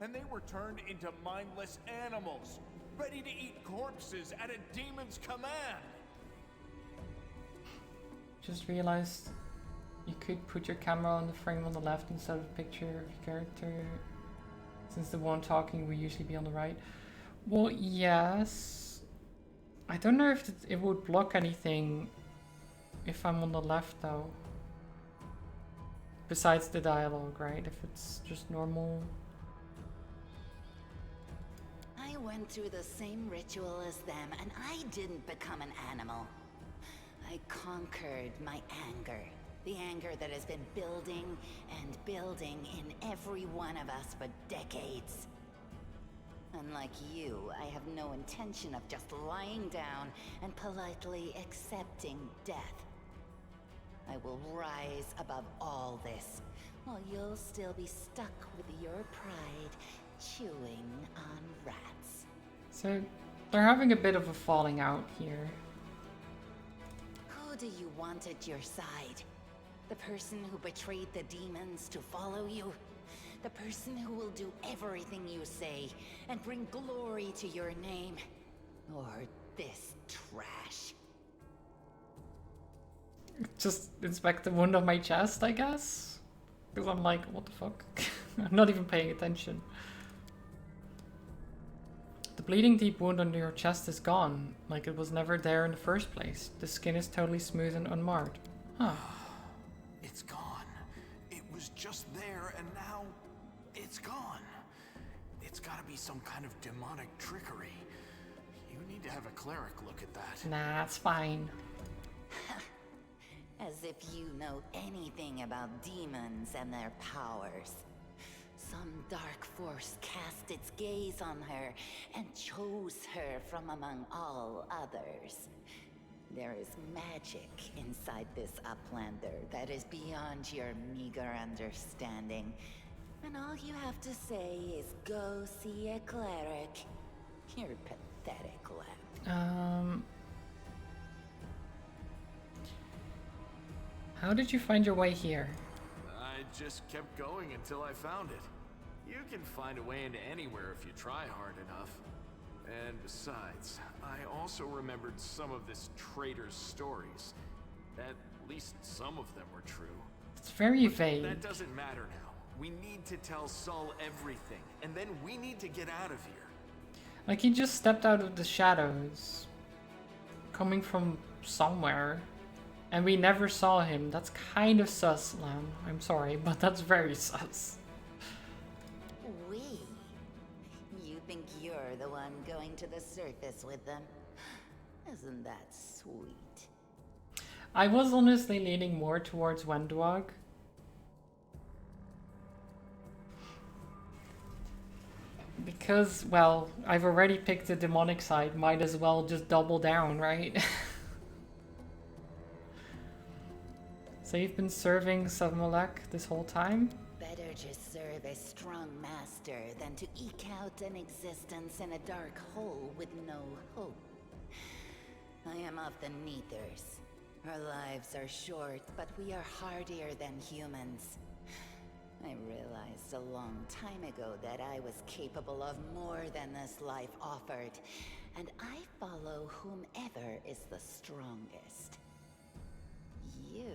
And they were turned into mindless animals, ready to eat corpses at a demon's command. Just realized you could put your camera on the frame on the left instead of a picture of your character, since the one talking will usually be on the right. Well, yes. I don't know if it would block anything if I'm on the left though. Besides the dialogue, right? If it's just normal. I went through the same ritual as them, and I didn't become an animal. I conquered my anger. The anger that has been building and building in every one of us for decades. Unlike you, I have no intention of just lying down and politely accepting death. I will rise above all this, while you'll still be stuck with your pride, chewing on rats. So they're having a bit of a falling out here. Who do you want at your side? The person who betrayed the demons to follow you? The person who will do everything you say and bring glory to your name? Or this trash? Just inspect the wound on my chest, I guess? Because I'm like, what the fuck? I'm not even paying attention. The bleeding deep wound under your chest is gone, like it was never there in the first place. The skin is totally smooth and unmarred. Huh. It's gone. It was just there and now it's gone. It's gotta be some kind of demonic trickery. You need to have a cleric look at that. Nah, it's fine. As if you know anything about demons and their powers. So Some dark force cast its gaze on her and chose her from among all others. There is magic inside this Uplander that is beyond your meager understanding. And all you have to say is go see a cleric. You're pathetic, lad. How did you find your way here? I just kept going until I found it. You can find a way into anywhere if you try hard enough. And besides, I also remembered some of this traitor's stories. At least some of them were true. It's very vague. That doesn't matter now. We need to tell Saul everything, and then we need to get out of here. Like, he just stepped out of the shadows. Coming from somewhere. And we never saw him. That's kind of sus, Lam. I'm sorry, but that's very sus. We? You think you're the one going to the surface with them? Isn't that sweet? I was honestly leaning more towards Wendwag. Because, well, I've already picked the demonic side. Might as well just double down, right? So you've been serving Savmalek this whole time? Better just serve a strong master than to eke out an existence in a dark hole with no hope. I am of the Neathers. Our lives are short, but we are hardier than humans. I realized a long time ago that I was capable of more than this life offered, and I follow whomever is the strongest. You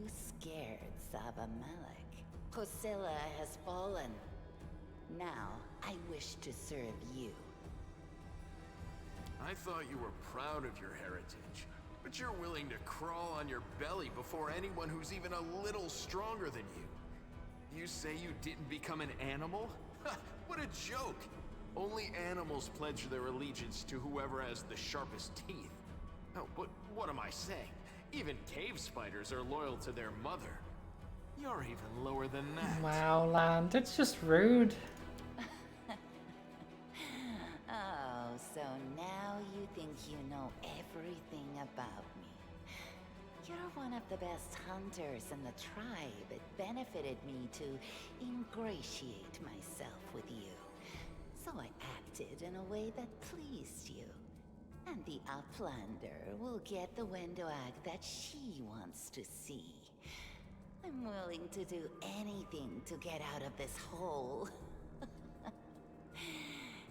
scared Savmalek. Posilla has fallen. Now, I wish to serve you. I thought you were proud of your heritage, but you're willing to crawl on your belly before anyone who's even a little stronger than you. You say you didn't become an animal? Ha! What a joke! Only animals pledge their allegiance to whoever has the sharpest teeth. Oh, what am I saying? Even cave spiders are loyal to their mother. You're even lower than that. Wow, Lam, that's just rude. Oh, so now you think you know everything about me. You're one of the best hunters in the tribe. It benefited me to ingratiate myself with you. So I acted in a way that pleased you. And the Uplander will get the Wendoag that she wants to see. I'm willing to do anything to get out of this hole.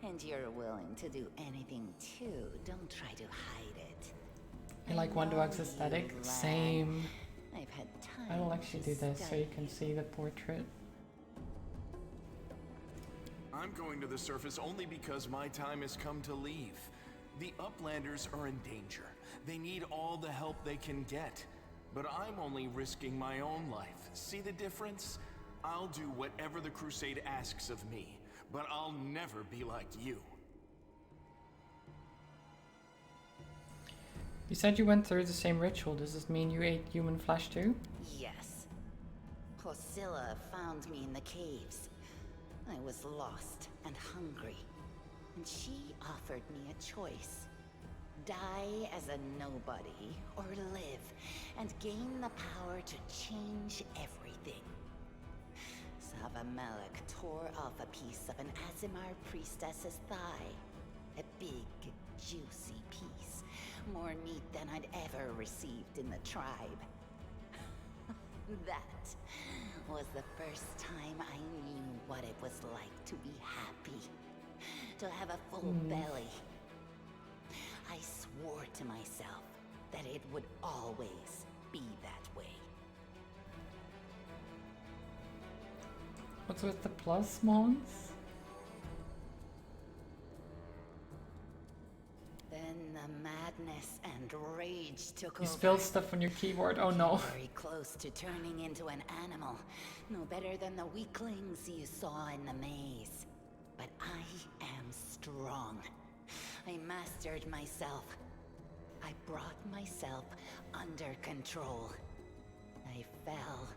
And you're willing to do anything too. Don't try to hide it. You like Wendwag's aesthetic? Same. I've had time. I will actually do this so you can see the portrait. I'm going to the surface only because my time has come to leave. The Uplanders are in danger. They need all the help they can get. But I'm only risking my own life. See the difference? I'll do whatever the Crusade asks of me, but I'll never be like you. You said you went through the same ritual. Does this mean you ate human flesh too? Yes. Posilla found me in the caves. I was lost and hungry. And she offered me a choice. Die as a nobody, or live, and gain the power to change everything. Savmalek tore off a piece of an Azimar priestess's thigh. A big, juicy piece. More meat than I'd ever received in the tribe. That was the first time I knew what it was like to be happy. To have a full belly. I swore to myself that it would always be that way. What's with the plus, Mons? Then the madness and rage took You over. spilled stuff on your keyboard. Oh no. Very close to turning into an animal. No better than the weaklings you saw in the maze. But I am strong. I mastered myself. I brought myself under control. I fell.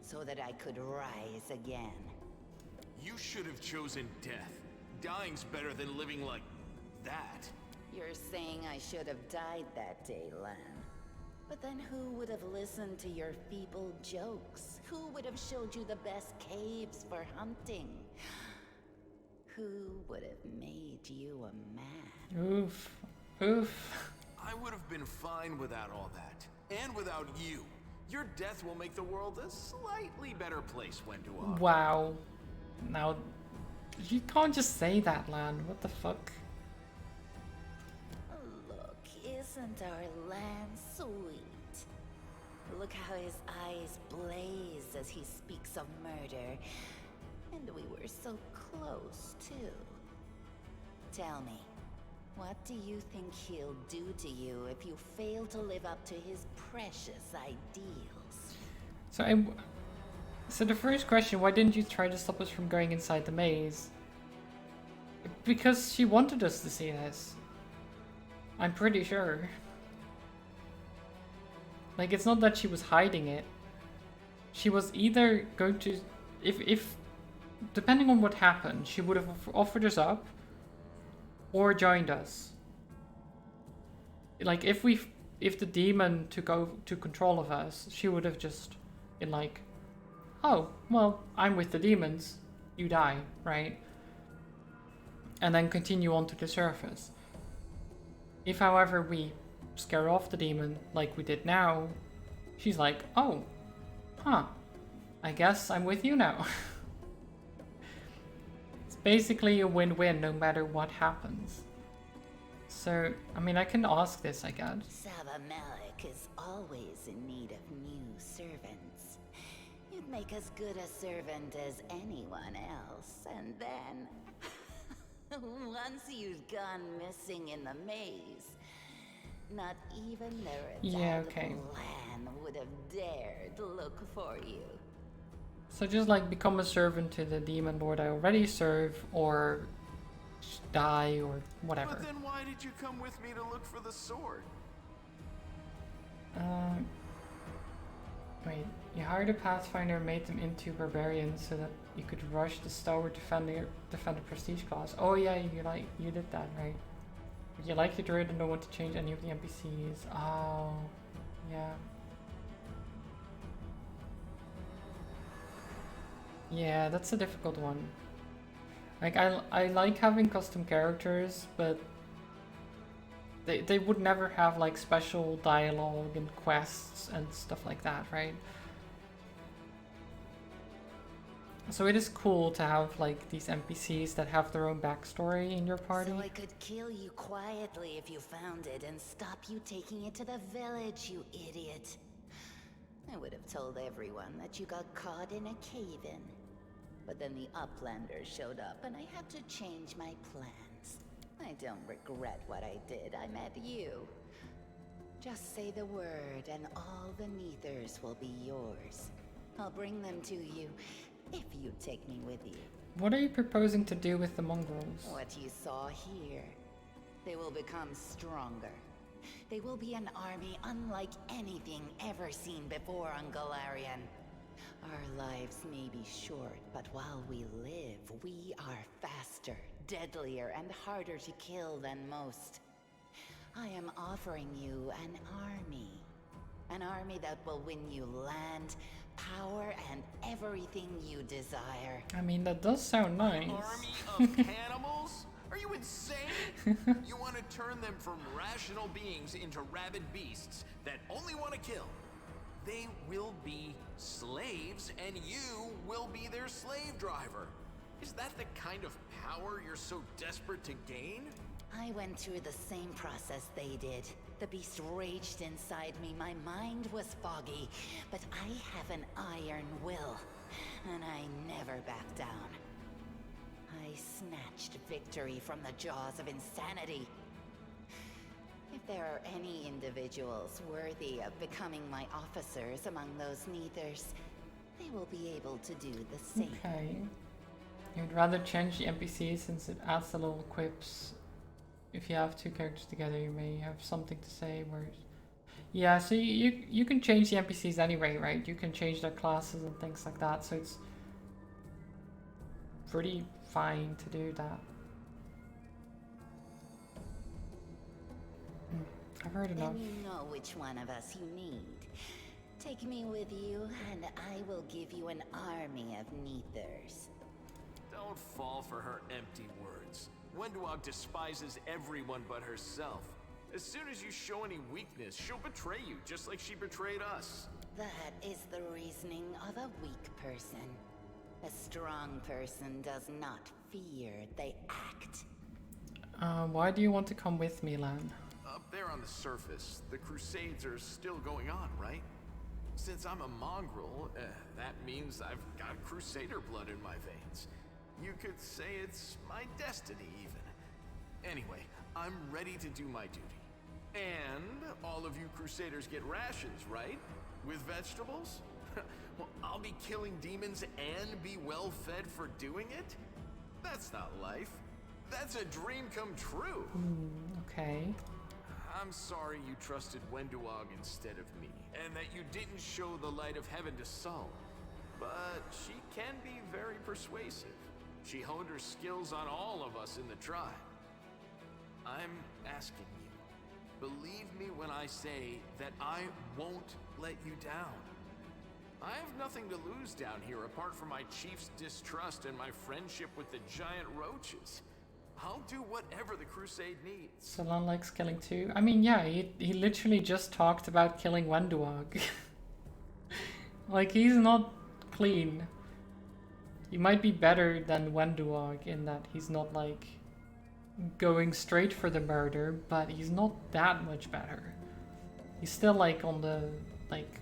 so that I could rise again. You should have chosen death. Dying's better than living like that. You're saying I should have died that day, Lan. But then who would have listened to your feeble jokes? Who would have showed you the best caves for hunting? Who would have made you a man? Oof. Oof. I would have been fine without all that. And without you. Your death will make the world a slightly better place, Wendua. Wow. Now, you can't just say that, Lan. What the fuck? Look, isn't our Lan sweet? Look how his eyes blaze as he speaks of murder. And we were so close, too. Tell me, what do you think he'll do to you if you fail to live up to his precious ideals? So the first question, why didn't you try to stop us from going inside the maze? Because she wanted us to see this. I'm pretty sure. Like, it's not that she was hiding it. She was either going to... If depending on what happened, she would have offered us up or joined us. Like, if the demon took control of us, she would have just been like, oh, well, I'm with the demons, you die, right? And then continue on to the surface. If, however, we scare off the demon like we did now, she's like, oh, huh, I guess I'm with you now. It's basically a win-win no matter what happens. So, I mean, I can ask this, I guess. Saba Malik is always in need of new servants. You'd make as good a servant as anyone else, and then... once you'd gone missing in the maze, not even the redoubtable Lan would have dared look for you. So just like become a servant to the demon lord I already serve, or die, or whatever. But then why did you come with me to look for the sword? Wait, you hired a Pathfinder and made them into barbarians so that you could rush the stalwart defend the prestige class. Oh yeah, you did that, right? You like the druid and don't want to change any of the NPCs. Oh, yeah. Yeah, that's a difficult one. Like, I like having custom characters, but they would never have like special dialogue and quests and stuff like that, right? So it is cool to have like these NPCs that have their own backstory in your party. So I could kill you quietly if you found it and stop you taking it to the village, you idiot. I would have told everyone that you got caught in a cave-in. But then the Uplanders showed up and I had to change my plans. I don't regret what I did. I met you. Just say the word and all the Neithers will be yours. I'll bring them to you if you take me with you. What are you proposing to do with the mongrels? What you saw here. They will become stronger. They will be an army unlike anything ever seen before on Galarian. Our lives may be short, but while we live, we are faster, deadlier, and harder to kill than most. I am offering you an army. An army that will win you land, power, and everything you desire. I mean, that does sound nice. Army of cannibals? Are you insane? You want to turn them from rational beings into rabid beasts that only want to kill. They will be slaves, and you will be their slave driver. Is that the kind of power you're so desperate to gain? I went through the same process they did. The beast raged inside me, my mind was foggy, but I have an iron will, and I never back down. I snatched victory from the jaws of insanity. If there are any individuals worthy of becoming my officers among those Neithers, they will be able to do the same. Okay. You'd rather change the NPCs since it adds the little quips. If you have two characters together, you may have something to say. Yeah, so you can change the NPCs anyway, right? You can change their classes and things like that, so it's pretty fine to do that. I've heard enough. Then you know which one of us you need. Take me with you, and I will give you an army of Neathers. Don't fall for her empty words. Wenduog despises everyone but herself. As soon as you show any weakness, she'll betray you, just like she betrayed us. That is the reasoning of a weak person. A strong person does not fear, they act. Why do you want to come with me, Lan? Up there on the surface, the Crusades are still going on, right? Since I'm a mongrel, that means I've got Crusader blood in my veins. You could say it's my destiny, even. Anyway, I'm ready to do my duty. And all of you Crusaders get rations, right? With vegetables? Well, I'll be killing demons and be well fed for doing it? That's not life. That's a dream come true. Okay. I'm sorry you trusted Wenduog instead of me, and that you didn't show the light of heaven to Sol. But she can be very persuasive. She honed her skills on all of us in the tribe. I'm asking you, believe me when I say that I won't let you down. I have nothing to lose down here apart from my chief's distrust and my friendship with the giant roaches. I'll do whatever the crusade needs. Salon likes killing too. I mean, yeah, he literally just talked about killing Wenduog. Like, he's not clean. He might be better than Wenduog in that he's not, like, going straight for the murder, but he's not that much better. He's still, like, on the, like,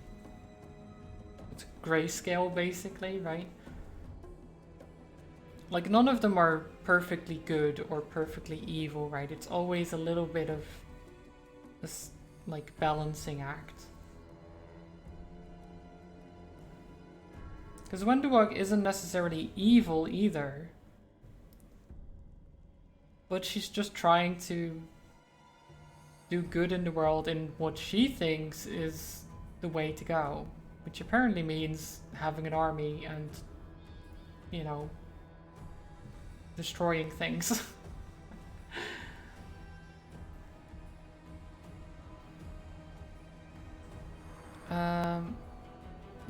it's grayscale, basically, right? Like, none of them are perfectly good or perfectly evil, right? It's always a little bit of this, like, balancing act. Because Wenduog isn't necessarily evil either. But she's just trying to do good in the world in what she thinks is the way to go. Which apparently means having an army and, you know, destroying things.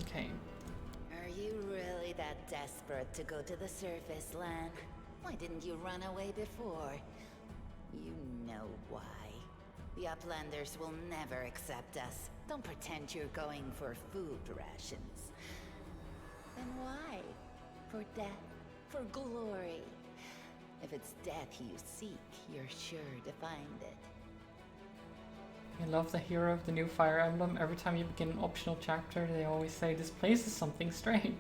Okay. Are you really that desperate to go to the surface, Lan? Why didn't you run away before? You know why. The Uplanders will never accept us. Don't pretend you're going for food rations. Then why? For death? For glory? If it's death you seek, you're sure to find it. I love the hero of the new Fire Emblem. Every time you begin an optional chapter, they always say, this place is something strange.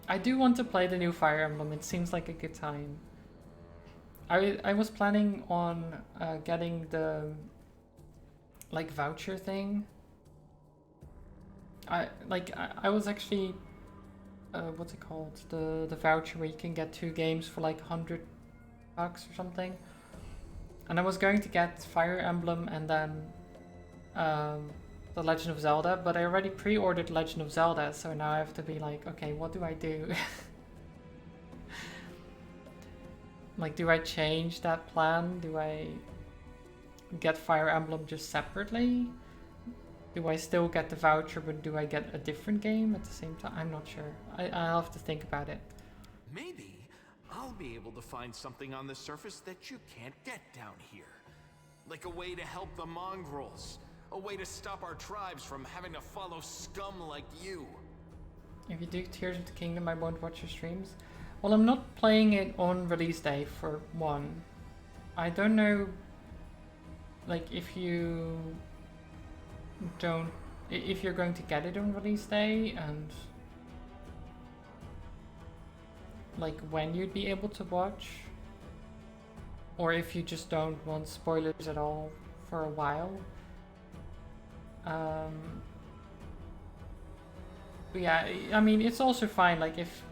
I do want to play the new Fire Emblem. It seems like a good time. I was planning on getting the, like, voucher thing. I was actually, what's it called? The voucher where you can get 2 games for like $100 or something. And I was going to get Fire Emblem and then The Legend of Zelda, but I already pre-ordered Legend of Zelda, so now I have to be like, okay, what do I do? Like, do I change that plan? Do I get Fire Emblem just separately? Do I still get the voucher, but do I get a different game at the same time? I'm not sure. I'll have to think about it. Maybe I'll be able to find something on the surface that you can't get down here. Like a way to help the mongrels. A way to stop our tribes from having to follow scum like you. If you do Tears of the Kingdom, I won't watch your streams. Well, I'm not playing it on release day, for one. I don't know, like, if you don't, if you're going to get it on release day, and like when you'd be able to watch, or if you just don't want spoilers at all for a while. But yeah, I mean, it's also fine, like, if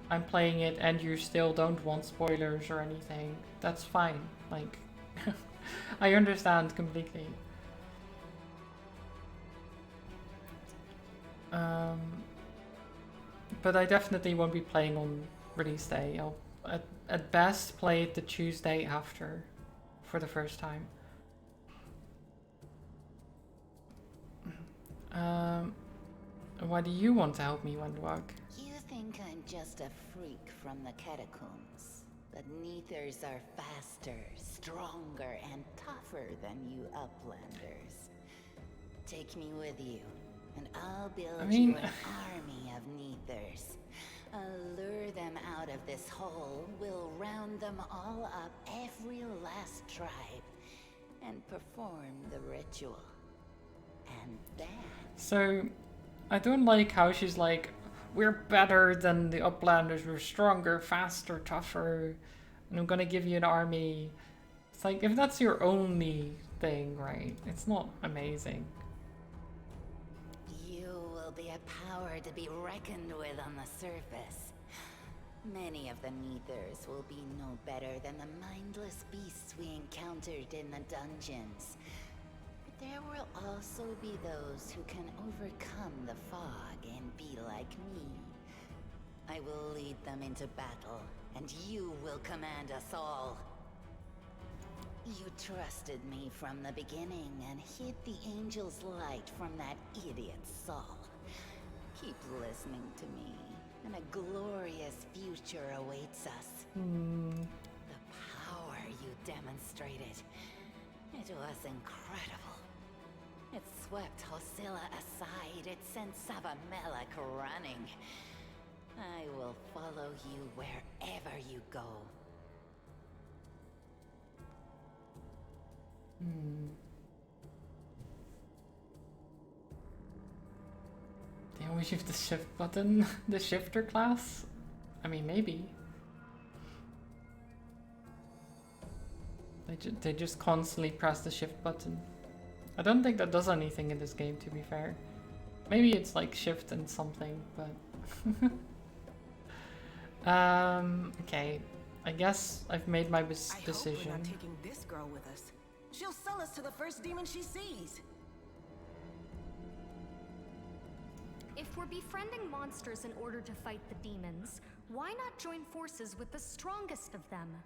I'm playing it and you still don't want spoilers or anything, that's fine. Like, I understand completely. But I definitely won't be playing on release day. I'll at best play it the Tuesday after for the first time. Why do you want to help me, Wendwag? You think I'm just a freak from the catacombs, but Neithers are faster, stronger, and tougher than you Uplanders. Take me with you, and I'll build you an army of Neithers. I'll lure them out of this hole, we'll round them all up, every last tribe, and perform the ritual. And then... So, I don't like how she's like, we're better than the Uplanders, we're stronger, faster, tougher, and I'm gonna give you an army. It's like, if that's your only thing, right, it's not amazing. You will be a power to be reckoned with on the surface. Many of the Neithers will be no better than the mindless beasts we encountered in the dungeons. But there will also be those who can overcome the fog and be like me. I will lead them into battle, and you will command us all. You trusted me from the beginning and hid the angel's light from that idiot Saul. Keep listening to me, and a glorious future awaits us. The power you demonstrated, it was incredible. It swept Hosilla aside, it sent Savamelek running. I will follow you wherever you go. They always use the shift button, the shifter class? I mean, maybe. They just constantly press the shift button. I don't think that does anything in this game, to be fair. Maybe it's like shift and something, but... okay. I guess I've made my decision. I hope we're not taking this girl with us. She'll sell us to the first demon she sees. If we're befriending monsters in order to fight the demons, why not join forces with the strongest of them?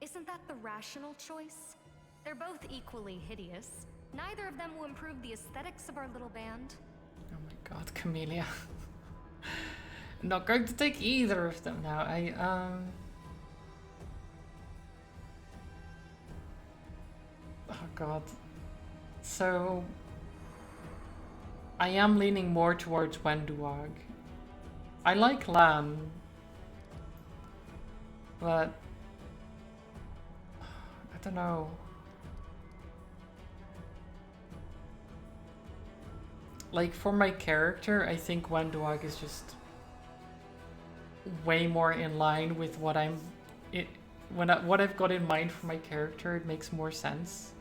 Isn't that the rational choice? They're both equally hideous. Neither of them will improve the aesthetics of our little band. Oh my god, Camellia. I'm not going to take either of them now. Oh god. So... I am leaning more towards Wenduag. I like Lan. But... I don't know. Like, for my character, I think Wenduag is just way more in line with what what I've got in mind for my character. It makes more sense.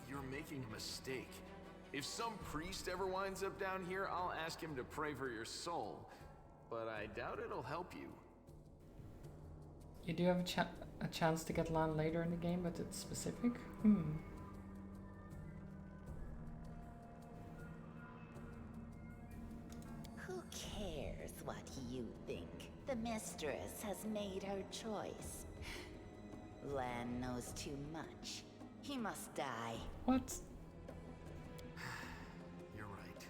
You're making a mistake. If some priest ever winds up down here, I'll ask him to pray for your soul. But I doubt it'll help you. You do have a chance to get Lan later in the game, but it's specific? Who cares what you think? The mistress has made her choice. Lan knows too much. He must die. What? You're right.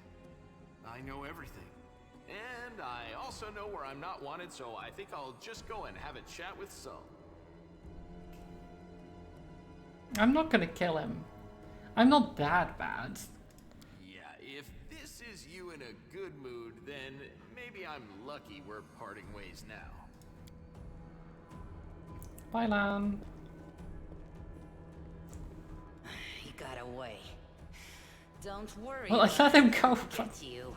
I know everything. And I also know where I'm not wanted, so I think I'll just go and have a chat with Sol. I'm not gonna kill him. I'm not that bad. Yeah, if this is you in a good mood, then maybe I'm lucky we're parting ways now. Bye, Lan. He got away. Don't worry. Well, I let him go. Get you.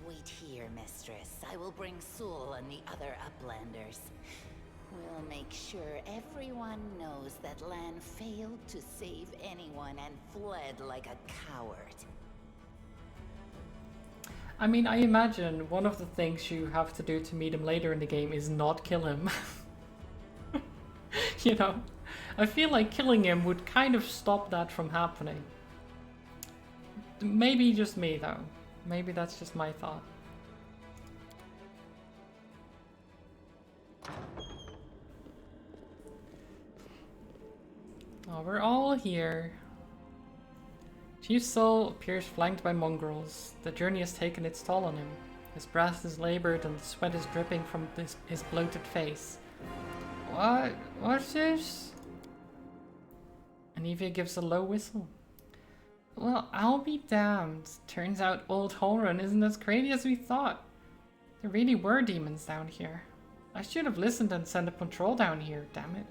Wait here, mistress. I will bring Sul and the other Uplanders. We'll make sure everyone knows that Lan failed to save anyone and fled like a coward. I mean, I imagine one of the things you have to do to meet him later in the game is not kill him. You know? I feel like killing him would kind of stop that from happening. Maybe just me though. Maybe that's just my thought. Oh, we're all here. Chief Soul appears flanked by mongrels. The journey has taken its toll on him. His breath is labored and the sweat is dripping from his bloated face. What's this? Anivia gives a low whistle. Well, I'll be damned. Turns out old Holrun isn't as crazy as we thought. There really were demons down here. I should have listened and sent a patrol down here, damn it.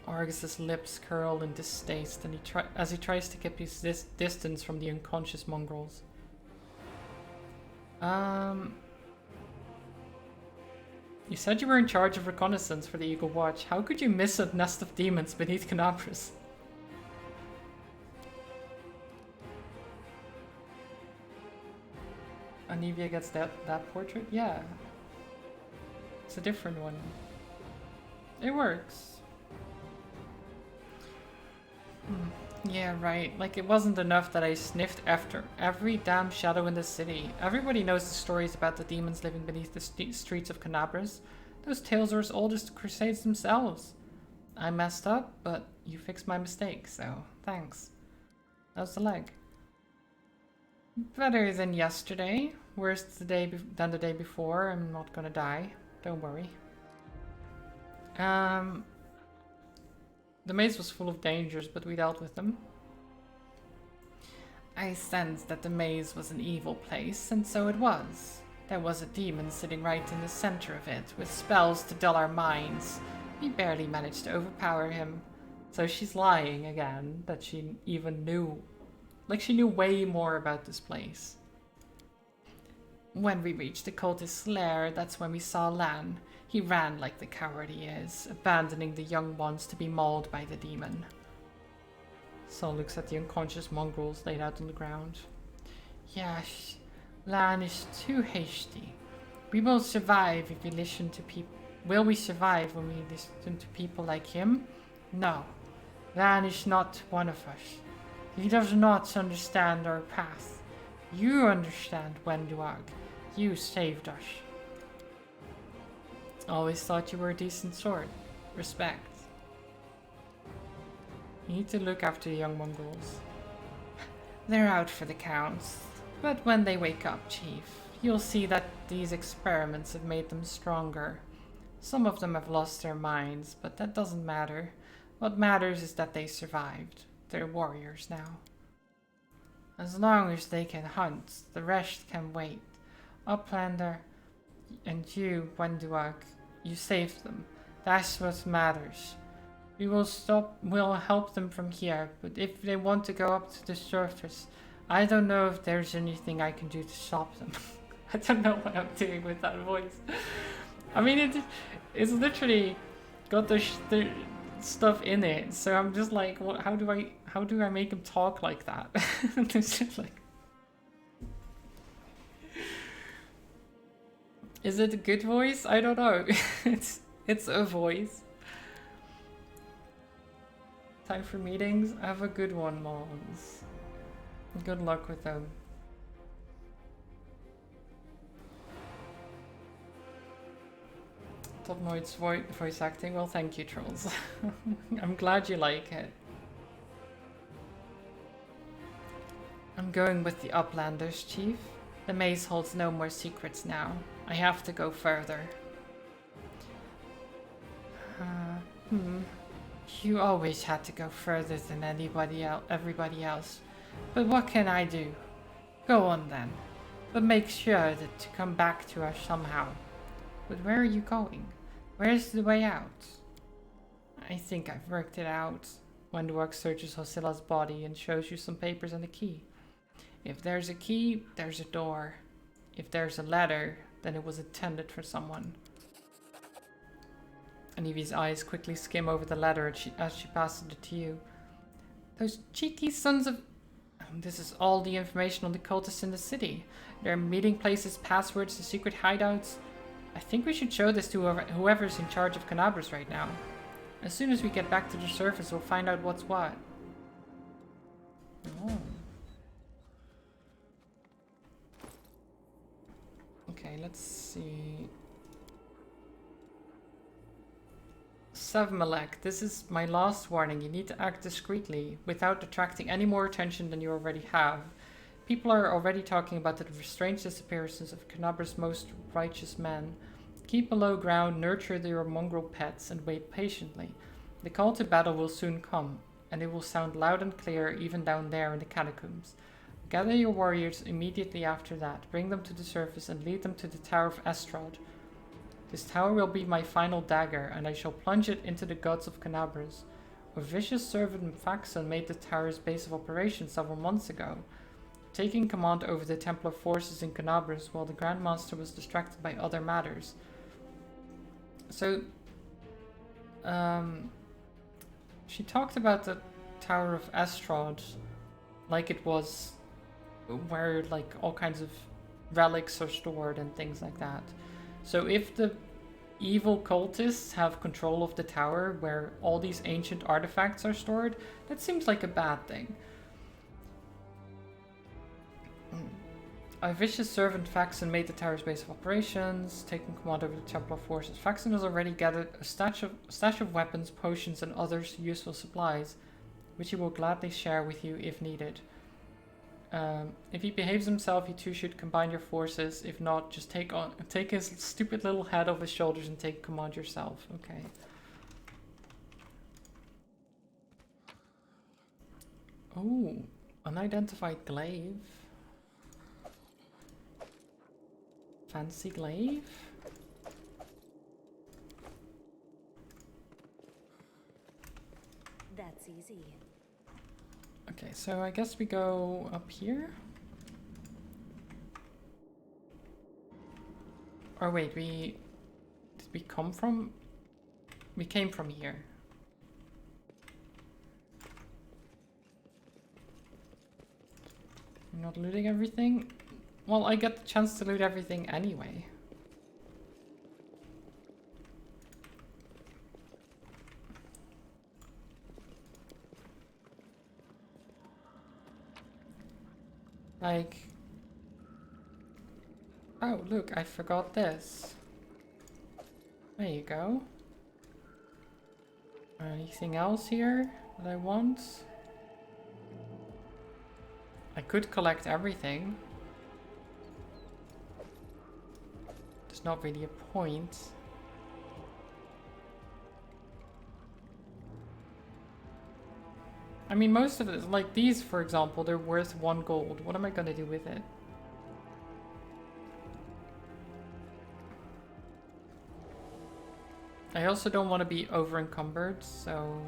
Argus's lips curl in distaste and as he tries to keep his distance from the unconscious mongrels. You said you were in charge of reconnaissance for the Eagle Watch. How could you miss a nest of demons beneath Canabras? Anivia gets that portrait? Yeah. It's a different one. It works. Yeah, right. Like, it wasn't enough that I sniffed after every damn shadow in the city. Everybody knows the stories about the demons living beneath the streets of Canabras. Those tales are as old as the Crusades themselves. I messed up, but you fixed my mistake, so thanks. How's the leg? Better than yesterday. Worse than the day before. I'm not gonna die. Don't worry. The maze was full of dangers, but we dealt with them. I sensed that the maze was an evil place, and so it was. There was a demon sitting right in the center of it, with spells to dull our minds. We barely managed to overpower him. So she's lying again, that she even knew. Like, she knew way more about this place. When we reached the cultist's lair, that's when we saw Lan. He ran like the coward he is, abandoning the young ones to be mauled by the demon. Sol looks at the unconscious mongrels laid out on the ground. Yes, Lan is too hasty. We will survive if we listen to people. Will we survive when we listen to people like him? No. Lan is not one of us. He does not understand our path. You understand, Wenduag. You saved us. Always thought you were a decent sort. Respect. You need to look after the young mongrels. They're out for the counts. But when they wake up, Chief, you'll see that these experiments have made them stronger. Some of them have lost their minds, but that doesn't matter. What matters is that they survived. They're warriors now. As long as they can hunt, the rest can wait. Uplander and you, Wenduag, you saved them. That's what matters. We'll help them from here, but if they want to go up to the surface, I don't know if there's anything I can do to stop them. I don't know what I'm doing with that voice. I mean, it's literally got the stuff in it, so I'm just like, what? How do I make him talk like that? It's just like, is it a good voice? I don't know. It's a voice. Time for meetings. Have a good one, Mons. Good luck with them. Top Noid's voice acting. Well, thank you, trolls. I'm glad you like it. I'm going with the Uplanders, Chief. The maze holds no more secrets now. I have to go further. You always had to go further than everybody else. But what can I do? Go on then. But make sure to come back to us somehow. But where are you going? Where's the way out? I think I've worked it out. Wenduag searches Hosilla's body and shows you some papers and a key. If there's a key, there's a door. If there's a letter, then it was intended for someone. Anivi's eyes quickly skim over the letter as she passes it to you. Those cheeky sons of... This is all the information on the cultists in the city. Their meeting places, passwords, the secret hideouts. I think we should show this to whoever's in charge of Canabras right now. As soon as we get back to the surface, we'll find out what's what. Oh. Okay, let's see. Savmalek, this is my last warning. You need to act discreetly, without attracting any more attention than you already have. People are already talking about the strange disappearances of Knabra's most righteous men. Keep below ground, nurture your mongrel pets, and wait patiently. The call to battle will soon come, and it will sound loud and clear even down there in the catacombs. Gather your warriors immediately after that, bring them to the surface, and lead them to the Tower of Estrad. This tower will be my final dagger, and I shall plunge it into the gods of Knabras. A vicious servant Faxon made the tower's base of operations several months ago, taking command over the Templar forces in Knabras while the Grand Master was distracted by other matters. So, she talked about the Tower of Estrad like it was where like all kinds of relics are stored and things like that. So if the evil cultists have control of the tower where all these ancient artifacts are stored, that seems like a bad thing. A vicious servant Faxon made the tower's base of operations, taking command over the Templar forces. Faxon has already gathered a stash of weapons, potions, and other useful supplies, which he will gladly share with you if needed. If he behaves himself, you two should combine your forces. If not, just take his stupid little head off his shoulders and take command yourself. Okay. Oh, unidentified glaive. Fancy glaive? That's easy. Okay, so I guess we go up here. Or wait, did we come from? We came from here. We're not looting everything? Well, I get the chance to loot everything anyway. Like... Oh, look, I forgot this. There you go. Anything else here that I want? I could collect everything. There's not really a point. I mean, most of it, like these, for example, they're worth 1 gold. What am I gonna do with it? I also don't want to be over encumbered, so...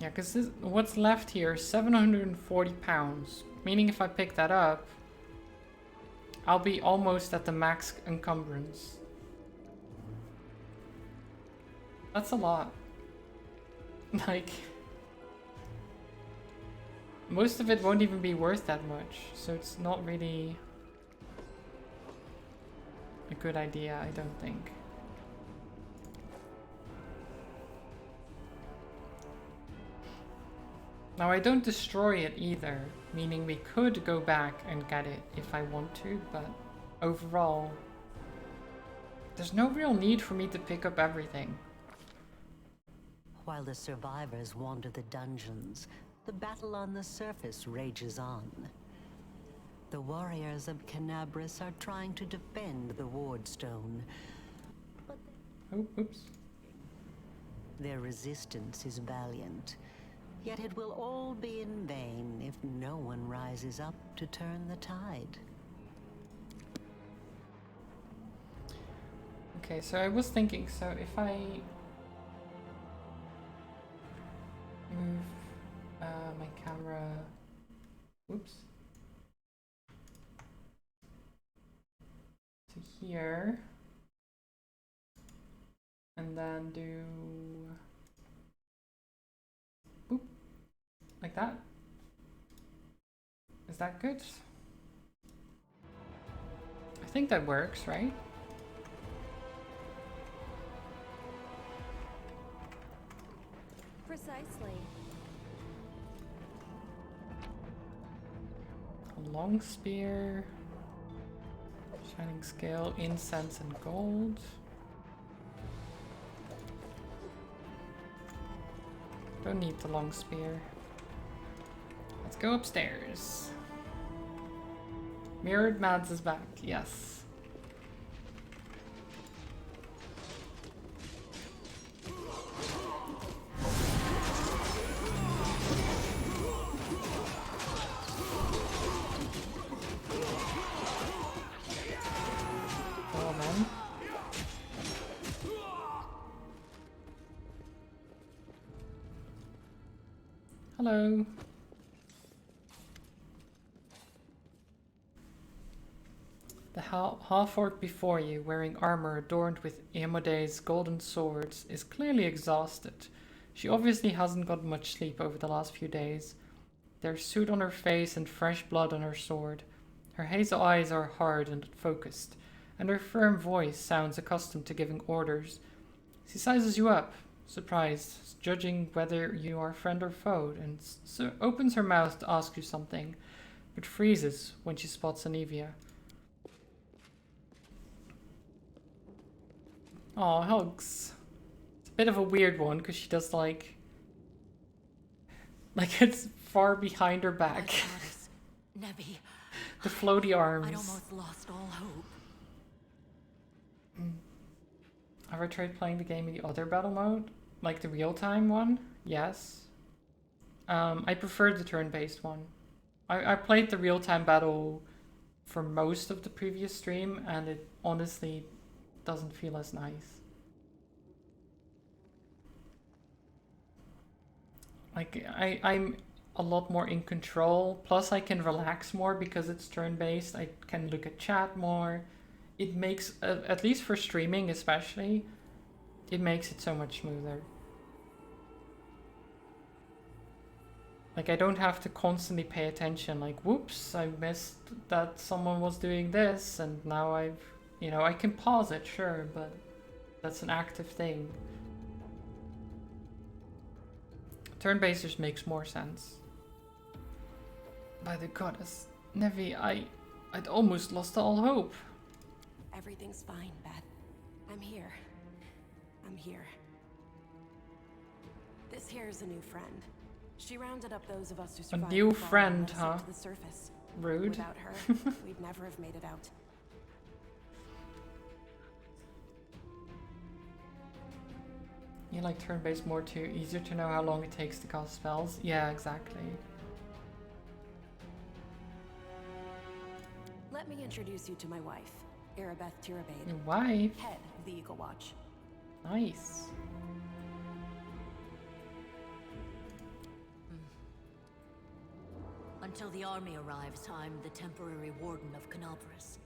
Yeah, because what's left here is 740 pounds. Meaning if I pick that up, I'll be almost at the max encumbrance. That's a lot. Like... Most of it won't even be worth that much, so it's not really a good idea, I don't think. Now I don't destroy it either, meaning we could go back and get it if I want to, but overall, there's no real need for me to pick up everything. While the survivors wander the dungeons, the battle on the surface rages on. The warriors of Knabras are trying to defend the wardstone, but oops. Their resistance is valiant. Yet it will all be in vain if no one rises up to turn the tide. Okay, so I was thinking, so if I move my camera, whoops, to here, and then do Like that? Is that good? I think that works, right? Precisely. A long spear. Shining scale, incense and gold. Don't need the long spear. Let's go upstairs. Mirrored Mads is back, yes. Oh man. Hello. The half-orc before you, wearing armor adorned with Eomode's golden swords, is clearly exhausted. She obviously hasn't got much sleep over the last few days. There's soot on her face and fresh blood on her sword. Her hazel eyes are hard and focused, and her firm voice sounds accustomed to giving orders. She sizes you up, surprised, judging whether you are friend or foe, and so opens her mouth to ask you something, but freezes when she spots Anivia. Aw, hugs. It's a bit of a weird one because she does like it's far behind her back. Nevi, The floaty arms. I'd almost lost all hope. Have I tried playing the game in the other battle mode? Like the real-time one? Yes. I prefer the turn-based one. I played the real-time battle for most of the previous stream and it honestly doesn't feel as nice. Like, I'm a lot more in control, plus I can relax more because it's turn-based. I can look at chat more. It makes, at least for streaming especially, it makes it so much smoother. Like, I don't have to constantly pay attention, like, whoops, I missed that someone was doing this, and now I've, you know, I can pause it, sure, but that's an active thing. Turn-based just makes more sense. By the goddess, Nevi, I'd almost lost all hope. Everything's fine, Beth. I'm here. I'm here. This here's a new friend. She rounded up those of us who survived. A new the fall and friend, let us up huh? to the surface. Rude. Without her, we'd never have made it out. You like turn-based more too? Easier to know how long it takes to cast spells? Yeah, exactly. Let me introduce you to my wife, Arabeth Tirabade, Your wife? head of the Eagle Watch. Nice. Until the army arrives, I'm the temporary warden of Canabras.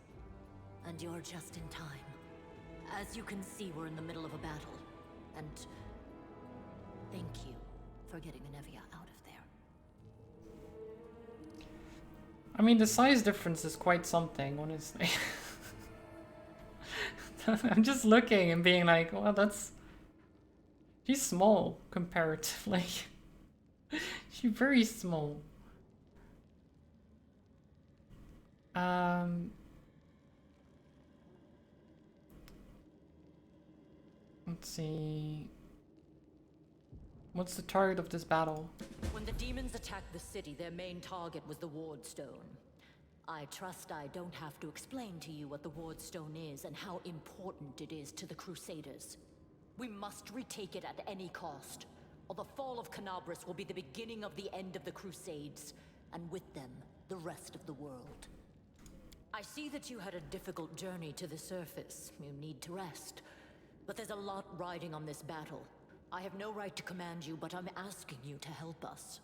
And you're just in time. As you can see, we're in the middle of a battle. And thank you for getting Anevia out of there. I mean, the size difference is quite something, honestly. I'm just looking and being like, well, that's... She's small, comparatively. She's very small. Let's see. What's the target of this battle? When the demons attacked the city, their main target was the Ward Stone. I trust I don't have to explain to you what the Ward Stone is and how important it is to the Crusaders. We must retake it at any cost, or the fall of Canabras will be the beginning of the end of the Crusades, and with them, the rest of the world. I see that you had a difficult journey to the surface. You need to rest. But there's a lot riding on this battle. I have no right to command you, but I'm asking you to help us.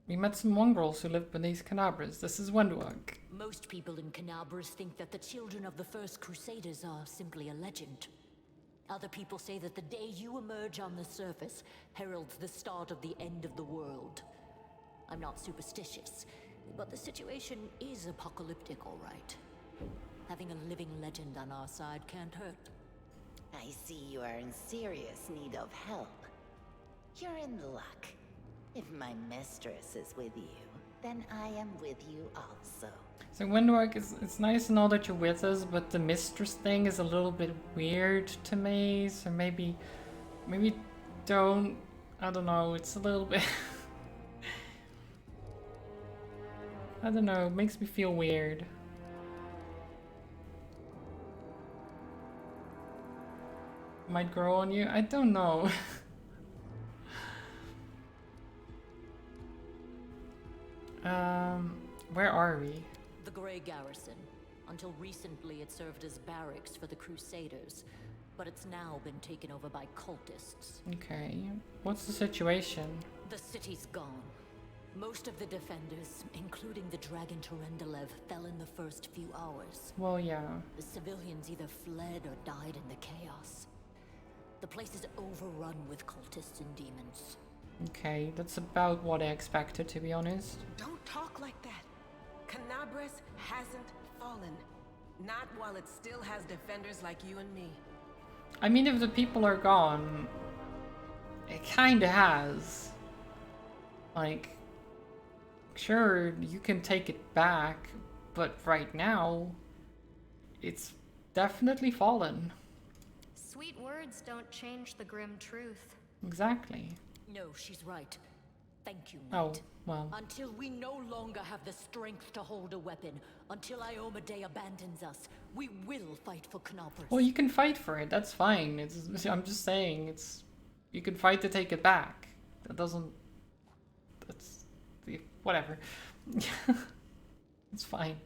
We met some mongrels who lived beneath Canabras. This is Wendwag. Most people in Canabras think that the children of the first Crusaders are simply a legend. Other people say that the day you emerge on the surface heralds the start of the end of the world. I'm not superstitious, but the situation is apocalyptic, all right. Having a living legend on our side can't hurt. I see you are in serious need of help. You're in luck. If my mistress is with you, then I am with you also. So Windwalk, it's nice and all that you're with us, but the mistress thing is a little bit weird to me. So maybe don't. I don't know. It's a little bit. I don't know. It makes me feel weird. Might grow on you. I don't know. Where are we? The Grey Garrison. Until recently it served as barracks for the Crusaders, but it's now been taken over by cultists. Okay. What's the situation? The city's gone. Most of the defenders, including the Dragon Terendelev, fell in the first few hours. Well, yeah. The civilians either fled or died in the chaos. The place is overrun with cultists and demons. Okay, that's about what I expected, to be honest. Don't talk like that. Canabras hasn't fallen. Not while it still has defenders like you and me. I mean, if the people are gone, it kinda has. Like, sure, you can take it back, but right now, it's definitely fallen. Sweet words don't change the grim truth. Exactly. No, she's right. Thank you, Oh, Knight. well. Until we no longer have the strength to hold a weapon, until Iomedae abandons us, we will fight for Canopus. Well, you can fight for it. That's fine. I'm just saying, you can fight to take it back. That doesn't. That's whatever. It's fine.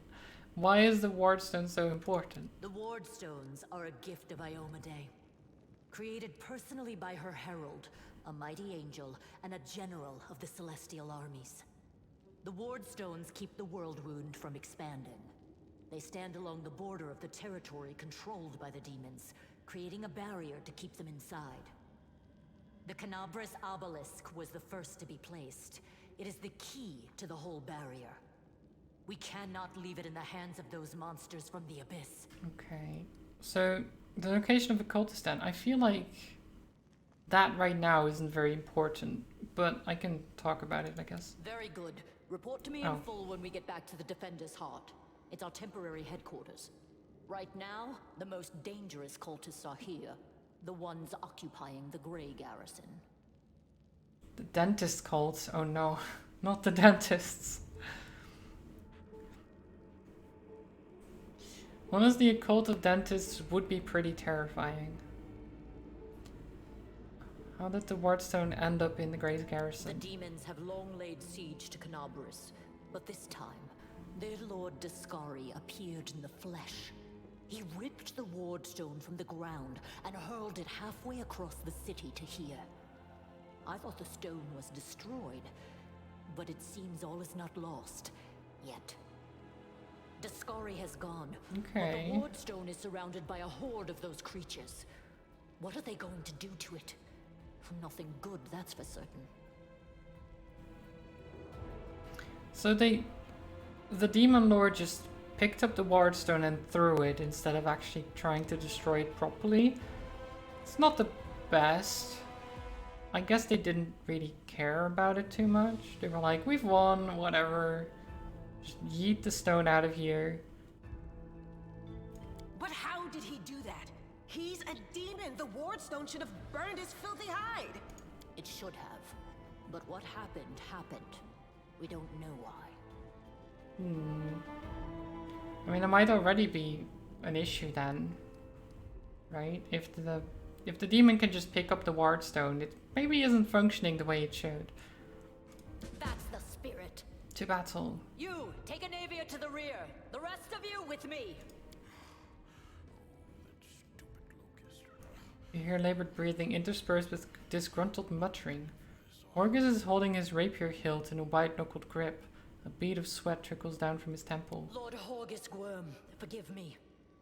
Why is the Wardstone so important? The Wardstones are a gift of Iomedae, created personally by her herald, a mighty angel and a general of the celestial armies. The Wardstones keep the world wound from expanding. They stand along the border of the territory controlled by the demons, creating a barrier to keep them inside. The Canabras obelisk was the first to be placed. It is the key to the whole barrier. We cannot leave it in the hands of those monsters from the abyss. Okay. So, the location of the cultist den. I feel like that right now isn't very important, but I can talk about it, I guess. Very good. Report to me in full when we get back to the Defender's Heart. It's our temporary headquarters. Right now, the most dangerous cultists are here. The ones occupying the Grey Garrison. The dentist cult? Oh no, not the dentists. Honestly, a cult of dentists would be pretty terrifying. How did the Wardstone end up in the Grey Garrison? The demons have long laid siege to Canabras, but this time, their lord Dascari appeared in the flesh. He ripped the Wardstone from the ground and hurled it halfway across the city to here. I thought the stone was destroyed, but it seems all is not lost yet. Dascari has gone, Okay. but the Wardstone is surrounded by a horde of those creatures. What are they going to do to it? Nothing good, that's for certain. So the Demon Lord just picked up the Wardstone and threw it instead of actually trying to destroy it properly. It's not the best. I guess they didn't really care about it too much. They were like, we've won, whatever. Just yeet the stone out of here. But how did he do that? He's a demon. The Wardstone should have burned his filthy hide. It should have. But what happened, happened. We don't know why. I mean, it might already be an issue then, right? If the demon can just pick up the Wardstone, it maybe isn't functioning the way it should. That's the spirit. To battle. You, take a Navia to the rear. The rest of you with me. You hear labored breathing interspersed with disgruntled muttering. Orgus is holding his rapier hilt in a white-knuckled grip. A bead of sweat trickles down from his temple. Lord Horgus Gwyrm, forgive me.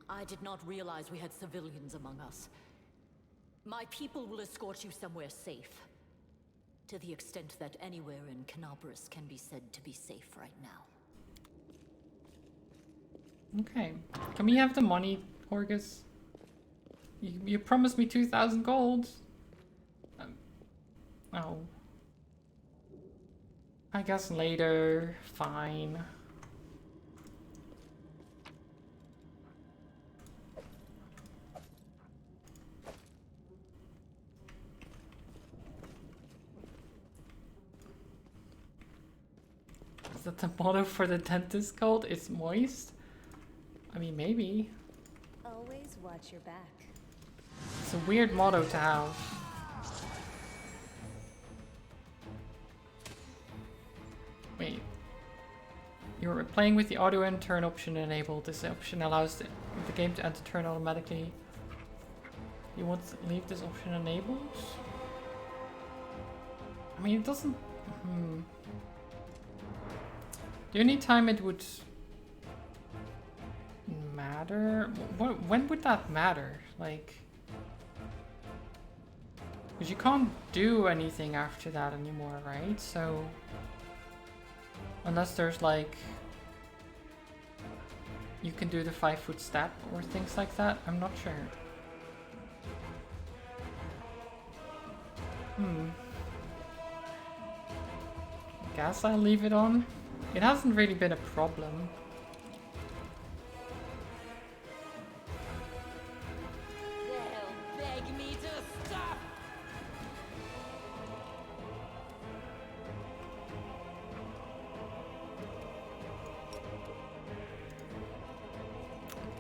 I did not realize we had civilians among us. My people will escort you somewhere safe. To the extent that anywhere in Canabras can be said to be safe right now. Okay. Can we have the money, Horgus? You promised me 2,000 gold. Oh. I guess later. Fine. Is that the motto for the dentist called? It's moist? I mean, maybe. Always watch your back. It's a weird motto to have. Wait. You're playing with the auto end turn option enabled. This option allows the game to end the turn automatically. You want to leave this option enabled? I mean, it doesn't... The only time it would matter? When would that matter? Like... Because you can't do anything after that anymore, right? So... Unless there's like... You can do the 5-foot step or things like that. I'm not sure. Guess I'll leave it on. It hasn't really been a problem. They'll beg me to stop.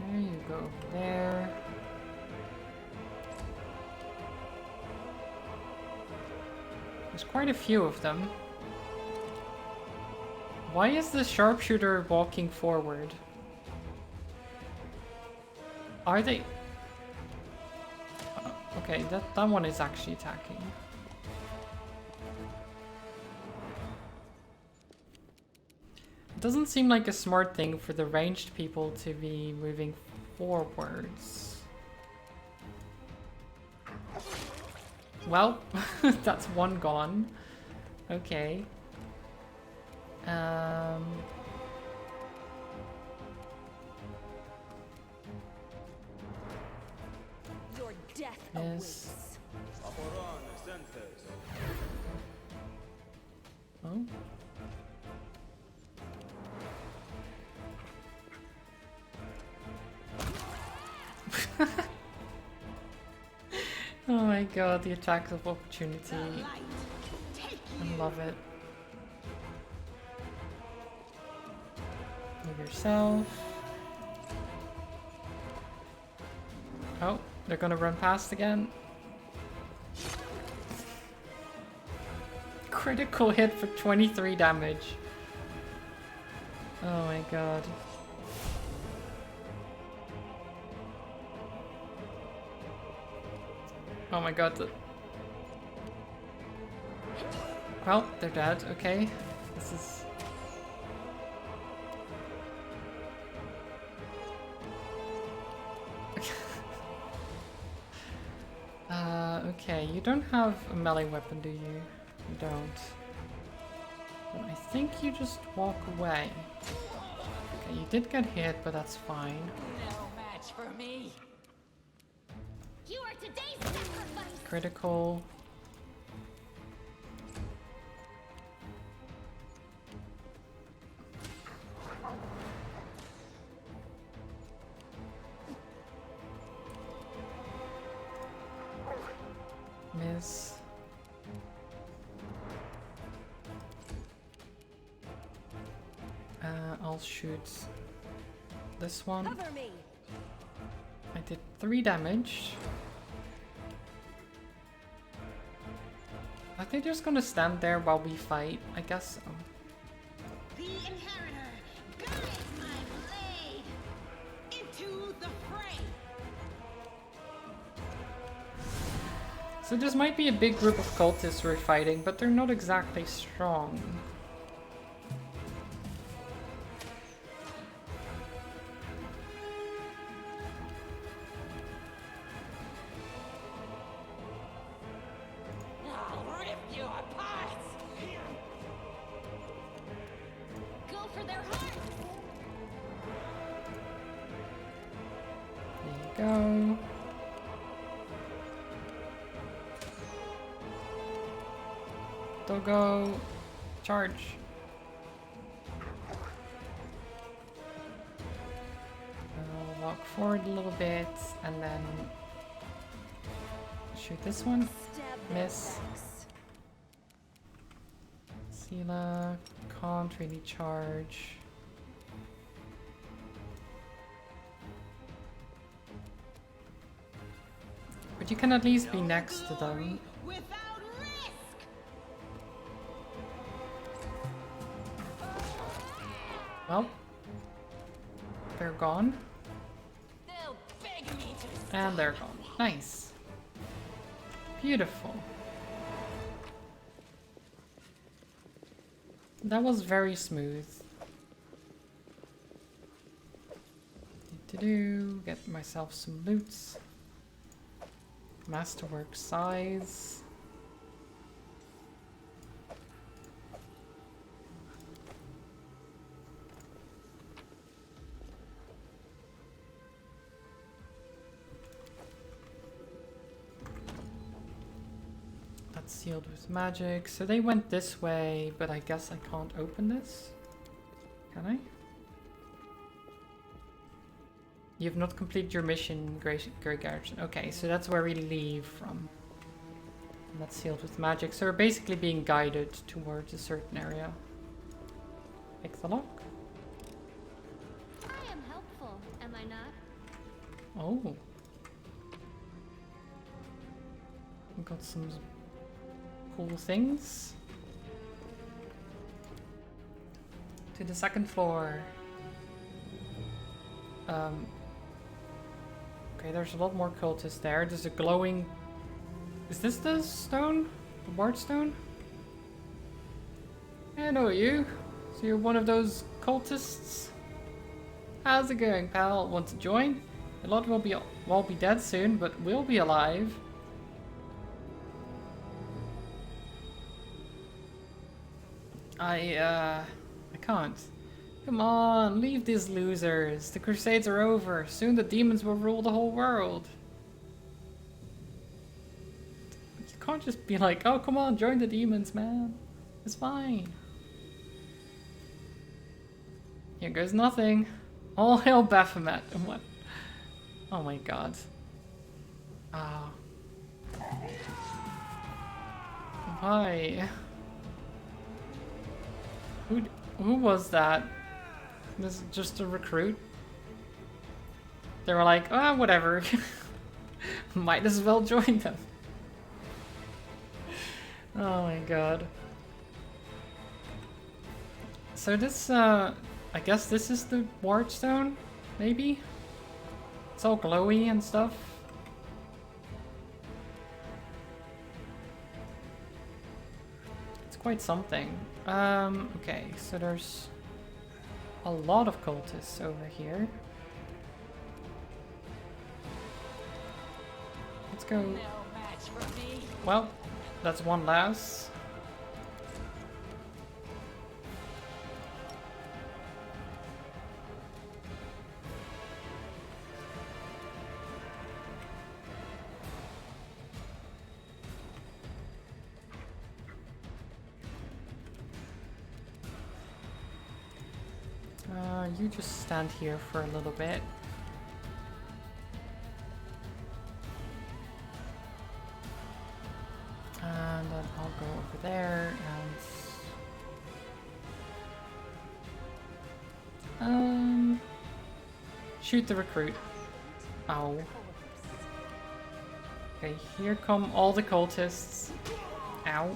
There you go. There. There's quite a few of them. Why is the sharpshooter walking forward? Are they... okay, that one is actually attacking. It doesn't seem like a smart thing for the ranged people to be moving forwards. Well, that's one gone. Okay. Your death Yes. Oh. Oh my god, the attacks of opportunity. I love it. Move yourself. Oh, they're gonna run past again. Critical hit for 23 damage. Oh my god. Oh my god. Well, they're dead. Okay. This is... okay, you don't have a melee weapon, do you? You don't. But I think you just walk away. Okay, you did get hit, but that's fine. No match for me. You are today's sacrifice! Critical. Miss. I'll shoot this one. Cover me. I did 3 damage. Are they just gonna stand there while we fight? I guess so. The Inheritor guides my blade into the fray. So this might be a big group of cultists we're fighting, but they're not exactly strong. fall for their hearts. There you go. Doggo, charge. I'll walk forward a little bit and then shoot this one. Miss. Sela can't really charge. But you can at least be next to them. Well, they're gone. And they're gone. Nice. Beautiful. That was very smooth. Get myself some loots. Masterwork size. That's sealed with magic. So they went this way, but I guess I can't open this. Can I? You've not completed your mission, Grey Garrison. Okay, so that's where we leave from. And that's sealed with magic. So we're basically being guided towards a certain area. Pick the lock. I am helpful, am I not? Oh. We got some cool things. To the second floor. Okay, there's a lot more cultists there. There's a glowing... Is this the stone? The ward stone? I know you. So you're one of those cultists? How's it going, pal? Want to join? A lot will be dead soon, but we'll be alive. I can't. Come on, leave these losers. The Crusades are over. Soon the demons will rule the whole world. You can't just be like, oh, come on, join the demons, man. It's fine. Here goes nothing. All hail Baphomet. And what? Oh my god. Ah. Hi. Who was that? This is just a recruit? They were like, ah, whatever. Might as well join them. Oh my god. So this, I guess this is the ward stone? Maybe? It's all glowy and stuff. It's quite something. Okay, so there's a lot of cultists over here. Let's go. Well, that's one less. You just stand here for a little bit. And then I'll go over there and... shoot the recruit. Ow. Okay, here come all the cultists. Ow.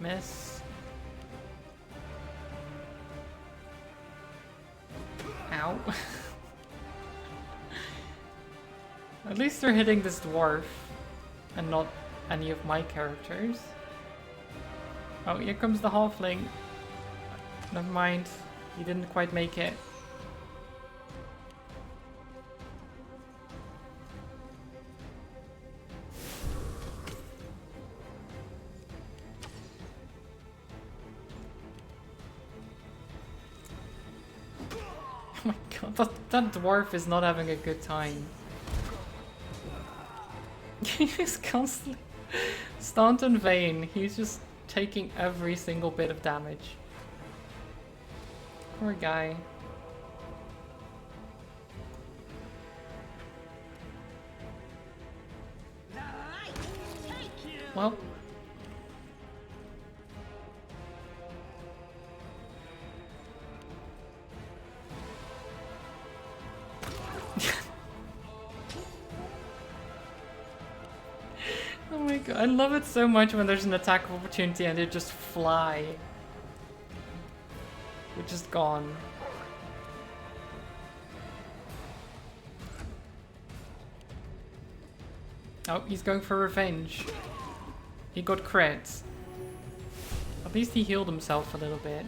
Miss. Ow. At least they're hitting this dwarf and not any of my characters. Oh, here comes the halfling. Never mind, he didn't quite make it. my god, that dwarf is not having a good time. He's constantly... Staunton Vane, he's just taking every single bit of damage. Poor guy. Well. Oh my god, I love it so much when there's an attack of opportunity and they just fly. We're just gone. Oh, he's going for revenge. He got crits. At least he healed himself a little bit.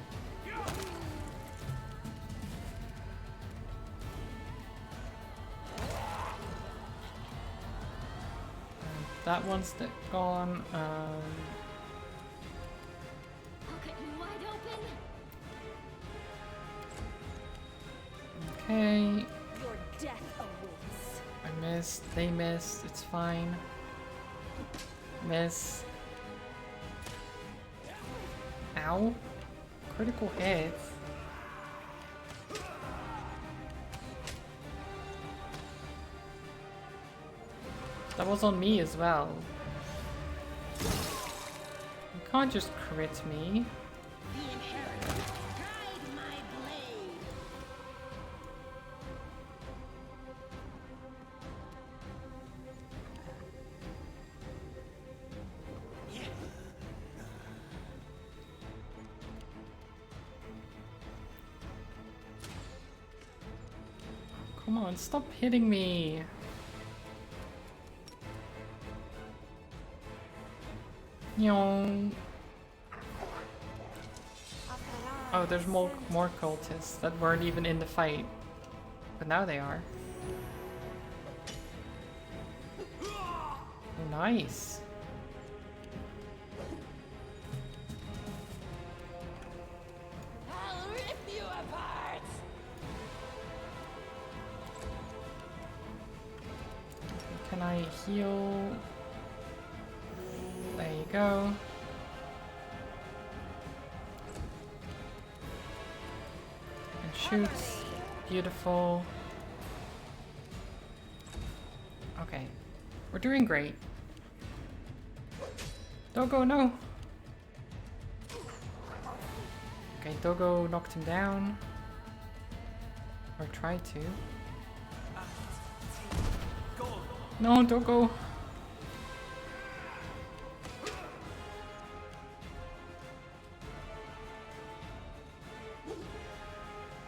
That one's gone. I'll cut you wide open. Okay. Your death awaits. I missed. They missed. It's fine. Miss. Ow. Critical hit. That was on me as well. You can't just crit me. The inheritor, guide my blade. Come on, stop hitting me. Yong. Oh, there's more cultists that weren't even in the fight. But now they are. Oh, nice. I'll rip you apart. Can I heal? There you go. And shoots. Beautiful. Okay. We're doing great. Doggo, no! Okay, Doggo knocked him down. Or tried to. No, Doggo!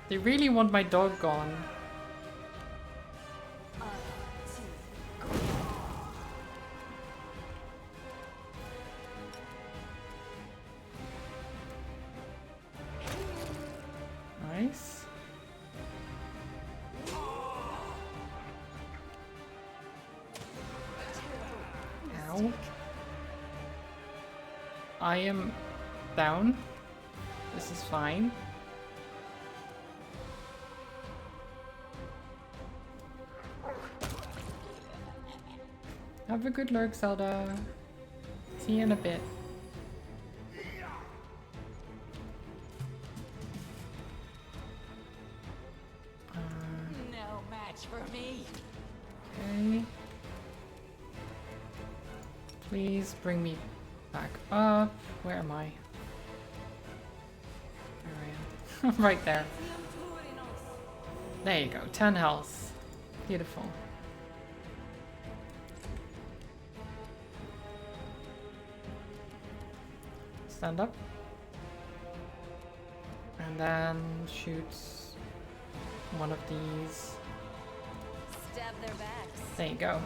They really want my dog gone. Nice. Ow. I am down. This is fine. Have a good lurk, Zelda. See you in a bit. No match for me. Okay. Please bring me back up. Where am I? There I am. Right there. There you go. 10 health. Beautiful. Stand up. And then shoots one of these. Stab their backs. There you go.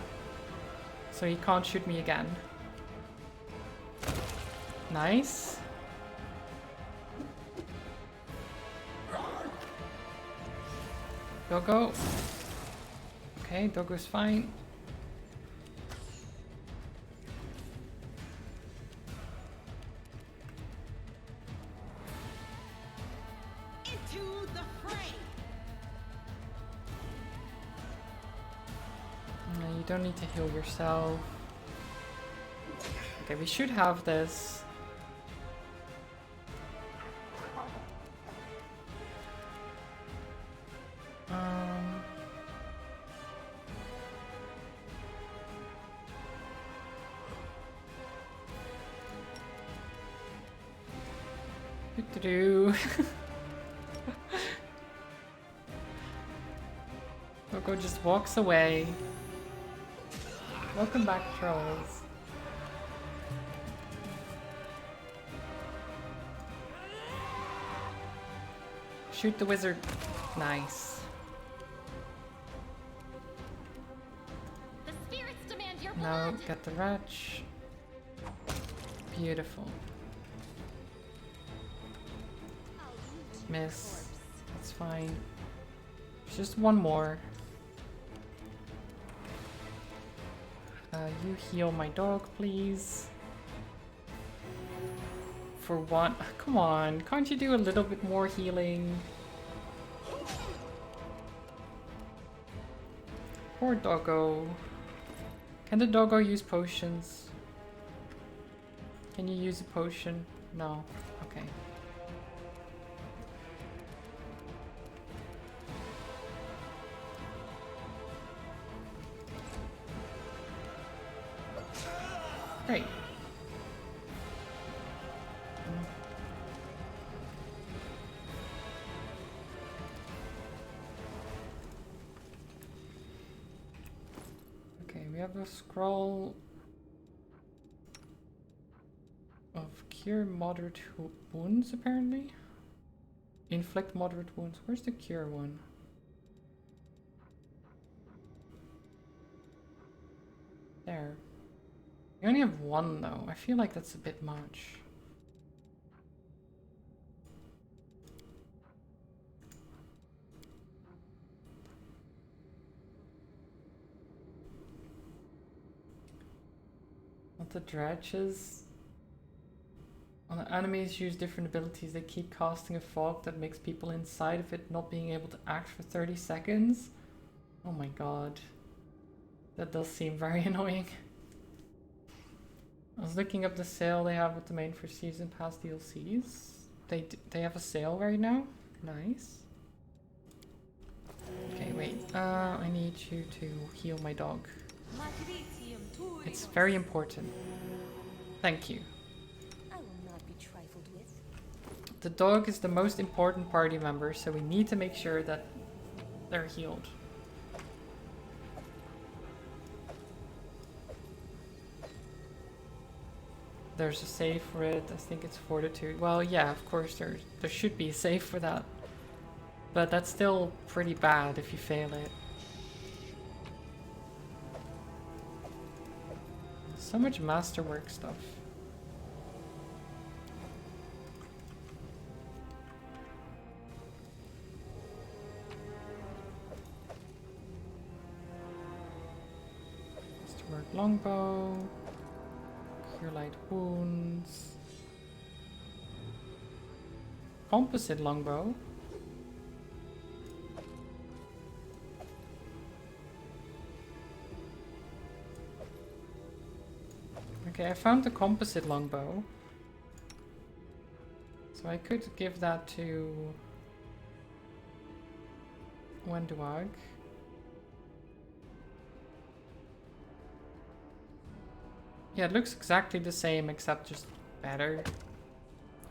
So he can't shoot me again. Nice. Doggo. Okay, Doggo's fine. Into the fray. don't need to heal yourself. Okay, we should have this. Do Doggo just walks away. Welcome back, trolls. Shoot the wizard. Nice. The spirits demand your Now blood. get the wretch. Beautiful. Miss. That's fine. There's just one more. You heal my dog, please. For one. Come on, can't you do a little bit more healing? Poor doggo. Can the doggo use potions? Can you use a potion? No. Okay. Great. Okay, we have a scroll of cure moderate wounds, apparently. Inflict moderate wounds. Where's the cure one? There. You only have one though. I feel like that's a bit much. Not the dredges. When the enemies use different abilities, they keep casting a fog that makes people inside of it not being able to act for 30 seconds. Oh my god. That does seem very annoying. I was looking up the sale they have with the main for season pass DLCs. They have a sale right now. Nice. Okay, wait. I need you to heal my dog. It's very important. Thank you. I will not be trifled with. The dog is the most important party member, so we need to make sure that they're healed. There's a save for it. I think it's fortitude. Well, yeah, of course there should be a save for that. But that's still pretty bad if you fail it. So much masterwork stuff. Masterwork longbow. Cure light wounds. Composite longbow. Okay, I found the composite longbow. So I could give that to Wenduag. Yeah, it looks exactly the same except just better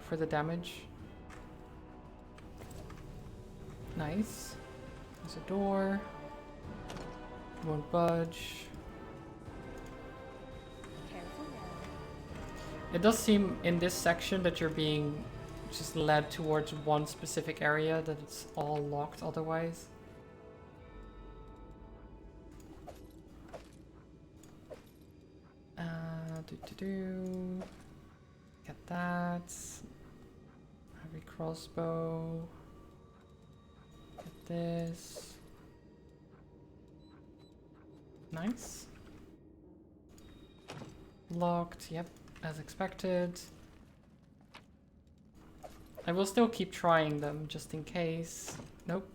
for the damage. Nice. There's a door. Won't budge. Careful now. It does seem in this section that you're being just led towards one specific area, that it's all locked otherwise. Get that. Heavy crossbow. Get this. Nice. Locked, yep, as expected. I will still keep trying them just in case. Nope.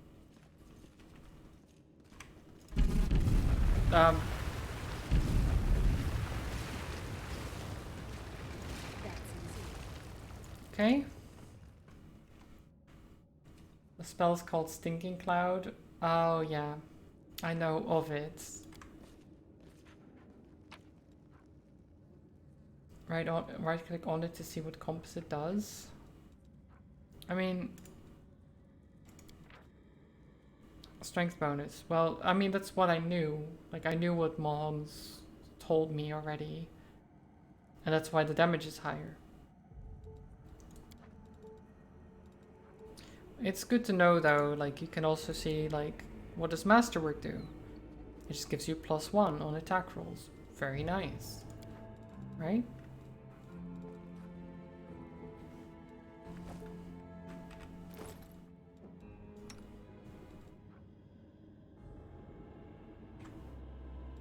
Okay. The spell's called Stinking Cloud. Oh yeah, I know of it. Right click on it to see what composite does. I mean, strength bonus. Well, I mean that's what I knew. Like I knew what Mons told me already, and that's why the damage is higher. It's good to know though, like you can also see like what does Masterwork do? It just gives you +1 on attack rolls. Very nice. Right?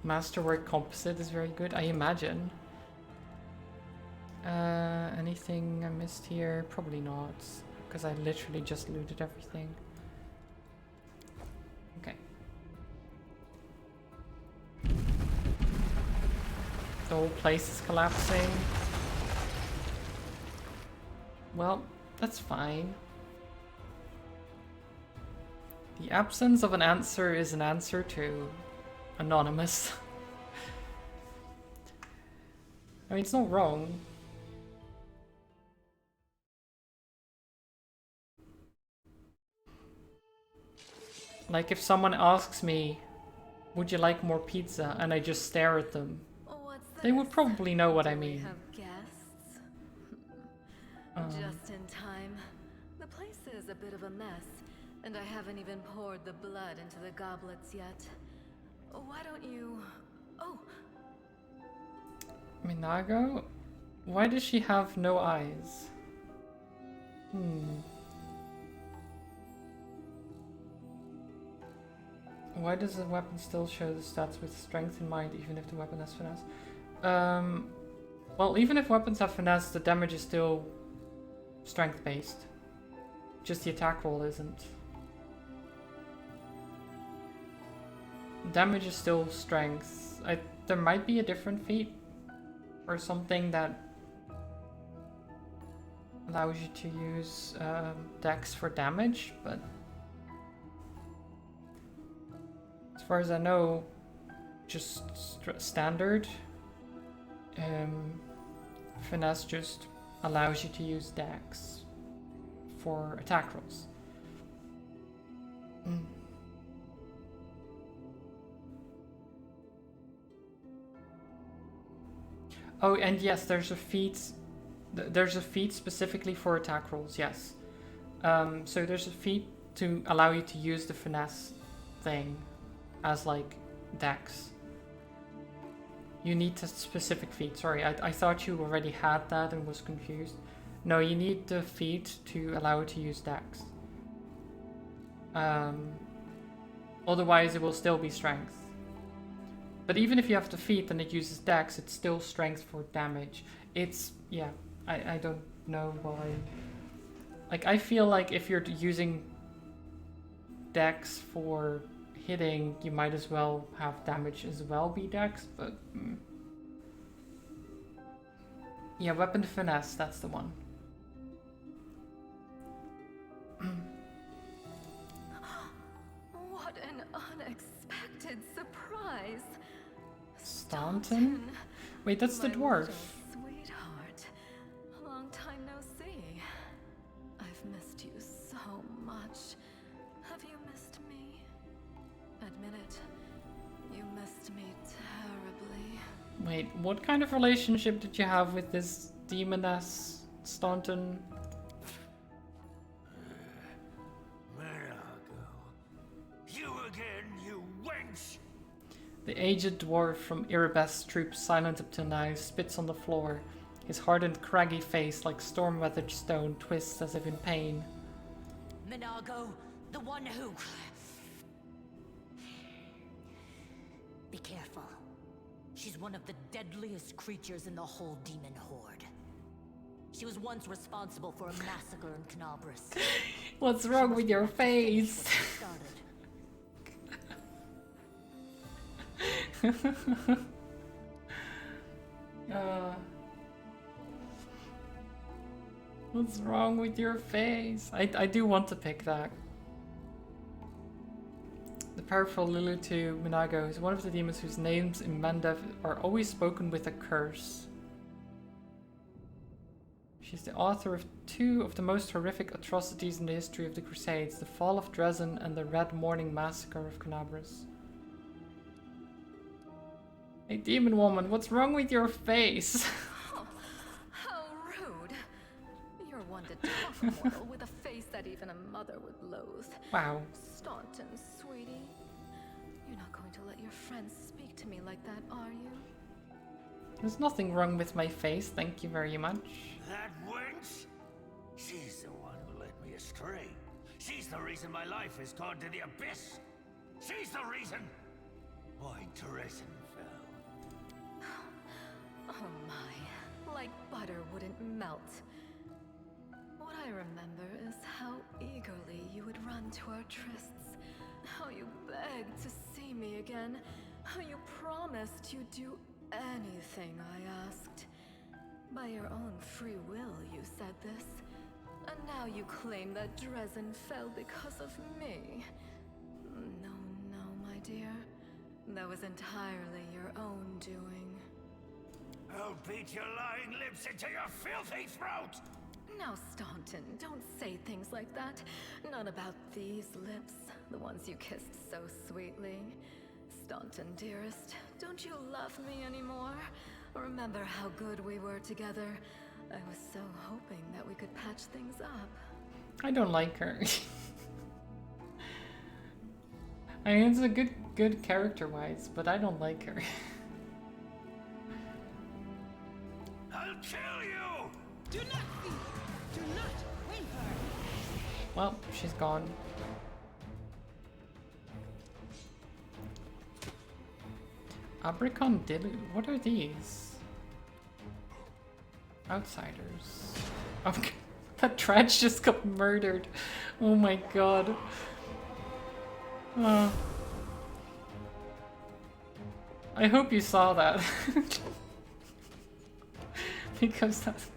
Masterwork composite is very good, I imagine. Anything I missed here? Probably not. Because I literally just looted everything. Okay. The whole place is collapsing. Well, that's fine. The absence of an answer is an answer too. Anonymous. I mean, it's not wrong. Like if someone asks me, would you like more pizza? And I just stare at them. They would probably know what I mean. We have guests. Just in time. The place is a bit of a mess, and I haven't even poured the blood into the goblets yet. Why don't you... Oh! Minago? Why does she have no eyes? Why does the weapon still show the stats with strength in mind even if the weapon has finesse? Well, even if weapons have finesse, the damage is still strength based. Just the attack roll isn't. Damage is still strength. There might be a different feat or something that allows you to use dex for damage, but as far as I know, just standard finesse just allows you to use dex for attack rolls. Oh, and yes, there's a feat. There's a feat specifically for attack rolls. Yes. So there's a feat to allow you to use the finesse thing as like dex. You need a specific feat. Sorry, I thought you already had that and was confused. No, you need the feat to allow it to use dex. Otherwise, it will still be strength. But even if you have the feat and it uses dex, it's still strength for damage. It's, yeah, I don't know why. Like, I feel like if you're using dex for hitting, you might as well have damage as well be dex, but... Yeah, weapon finesse, that's the one. What an unexpected surprise! Staunton? Wait, that's the dwarf. Sweetheart, long time no see. I've missed you so much. Have you missed me? Admit it, you missed me terribly. Wait, what kind of relationship did you have with this demoness, Staunton? You again, you wench! The aged dwarf from Erebus troop, silent up till now, spits on the floor. His hardened, craggy face, like storm-weathered stone, twists as if in pain. Minago, the one who... Be careful. She's one of the deadliest creatures in the whole demon horde. She was once responsible for a massacre in Canabris. What's wrong with your face? What's wrong with your face? I do want to pick that. The powerful Lilitu Minago is one of the demons whose names in Mandev are always spoken with a curse. She's the author of 2 of the most horrific atrocities in the history of the Crusades, the Fall of Dresden and the Red Morning Massacre of Canabris. Hey demon woman, what's wrong with your face? Oh, how rude. You're one to talk, mortal, with a face that even a mother would loathe. Wow. Staunton, sweetie. You're not going to let your friends speak to me like that, are you? There's nothing wrong with my face, thank you very much. That wench? She's the one who led me astray. She's the reason my life has gone to the abyss. She's the reason why Dresden fell. Oh my, like butter wouldn't melt. What I remember is how eagerly you would run to our trysts, how you begged to see me again, how you promised you'd do anything I asked. By your own free will, you said this. And now you claim that Dresden fell because of me. No, my dear. That was entirely your own doing. I'll beat your lying lips into your filthy throat! Now, Staunton, don't say things like that. Not about these lips, the ones you kissed so sweetly. Staunton, dearest, don't you love me anymore? Remember how good we were together? I was so hoping that we could patch things up. I don't like her. I mean, it's a good character-wise, but I don't like her. I'll kill you! Do not fear. Do not waver. Well, she's gone. Abricon Dilu, what are these? Outsiders. Okay. That Dredge just got murdered. Oh my god. I hope you saw that. Because that's...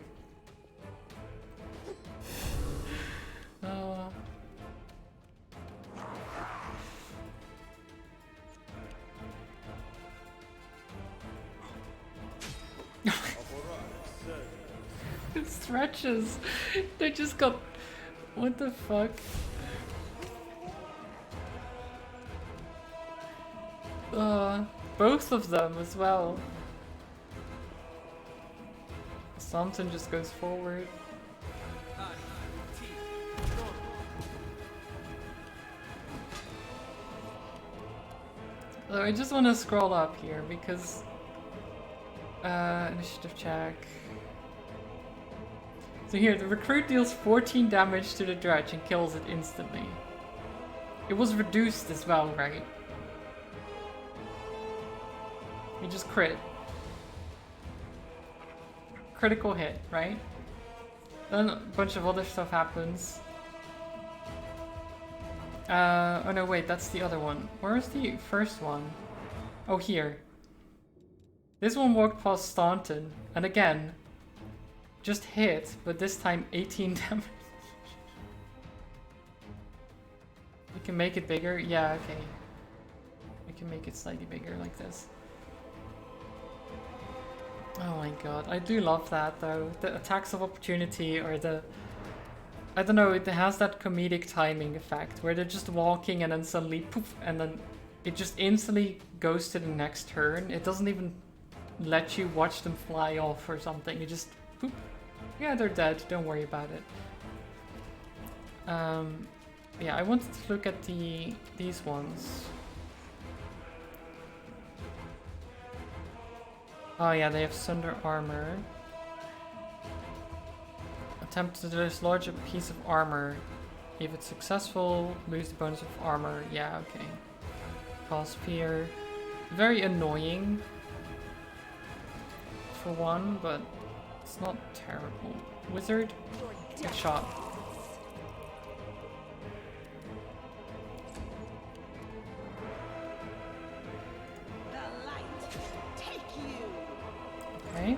It stretches. They just got... What the fuck? Both of them as well. Something just goes forward. So I just want to scroll up here because initiative check. So here, the recruit deals 14 damage to the dredge and kills it instantly. It was reduced as well, right? You just crit. Critical hit, right? Then a bunch of other stuff happens. Oh no, wait, that's the other one. Where's the first one? Oh, here. This one walked past Staunton, and again, just hit, but this time 18 damage. We can make it bigger? Yeah, okay. We can make it slightly bigger like this. Oh my god, I do love that though. The attacks of opportunity or the... I don't know, it has that comedic timing effect where they're just walking and then suddenly poof, and then it just instantly goes to the next turn. It doesn't even let you watch them fly off or something. You just poop. Yeah, they're dead. Don't worry about it. Yeah, I wanted to look at these ones. Oh yeah, they have Sunder Armor. Attempt to dislodge a piece of armor. If it's successful, lose the bonus of armor. Yeah, okay. Cause fear. Very annoying. For one, but it's not terrible. Wizard, good shot. Okay.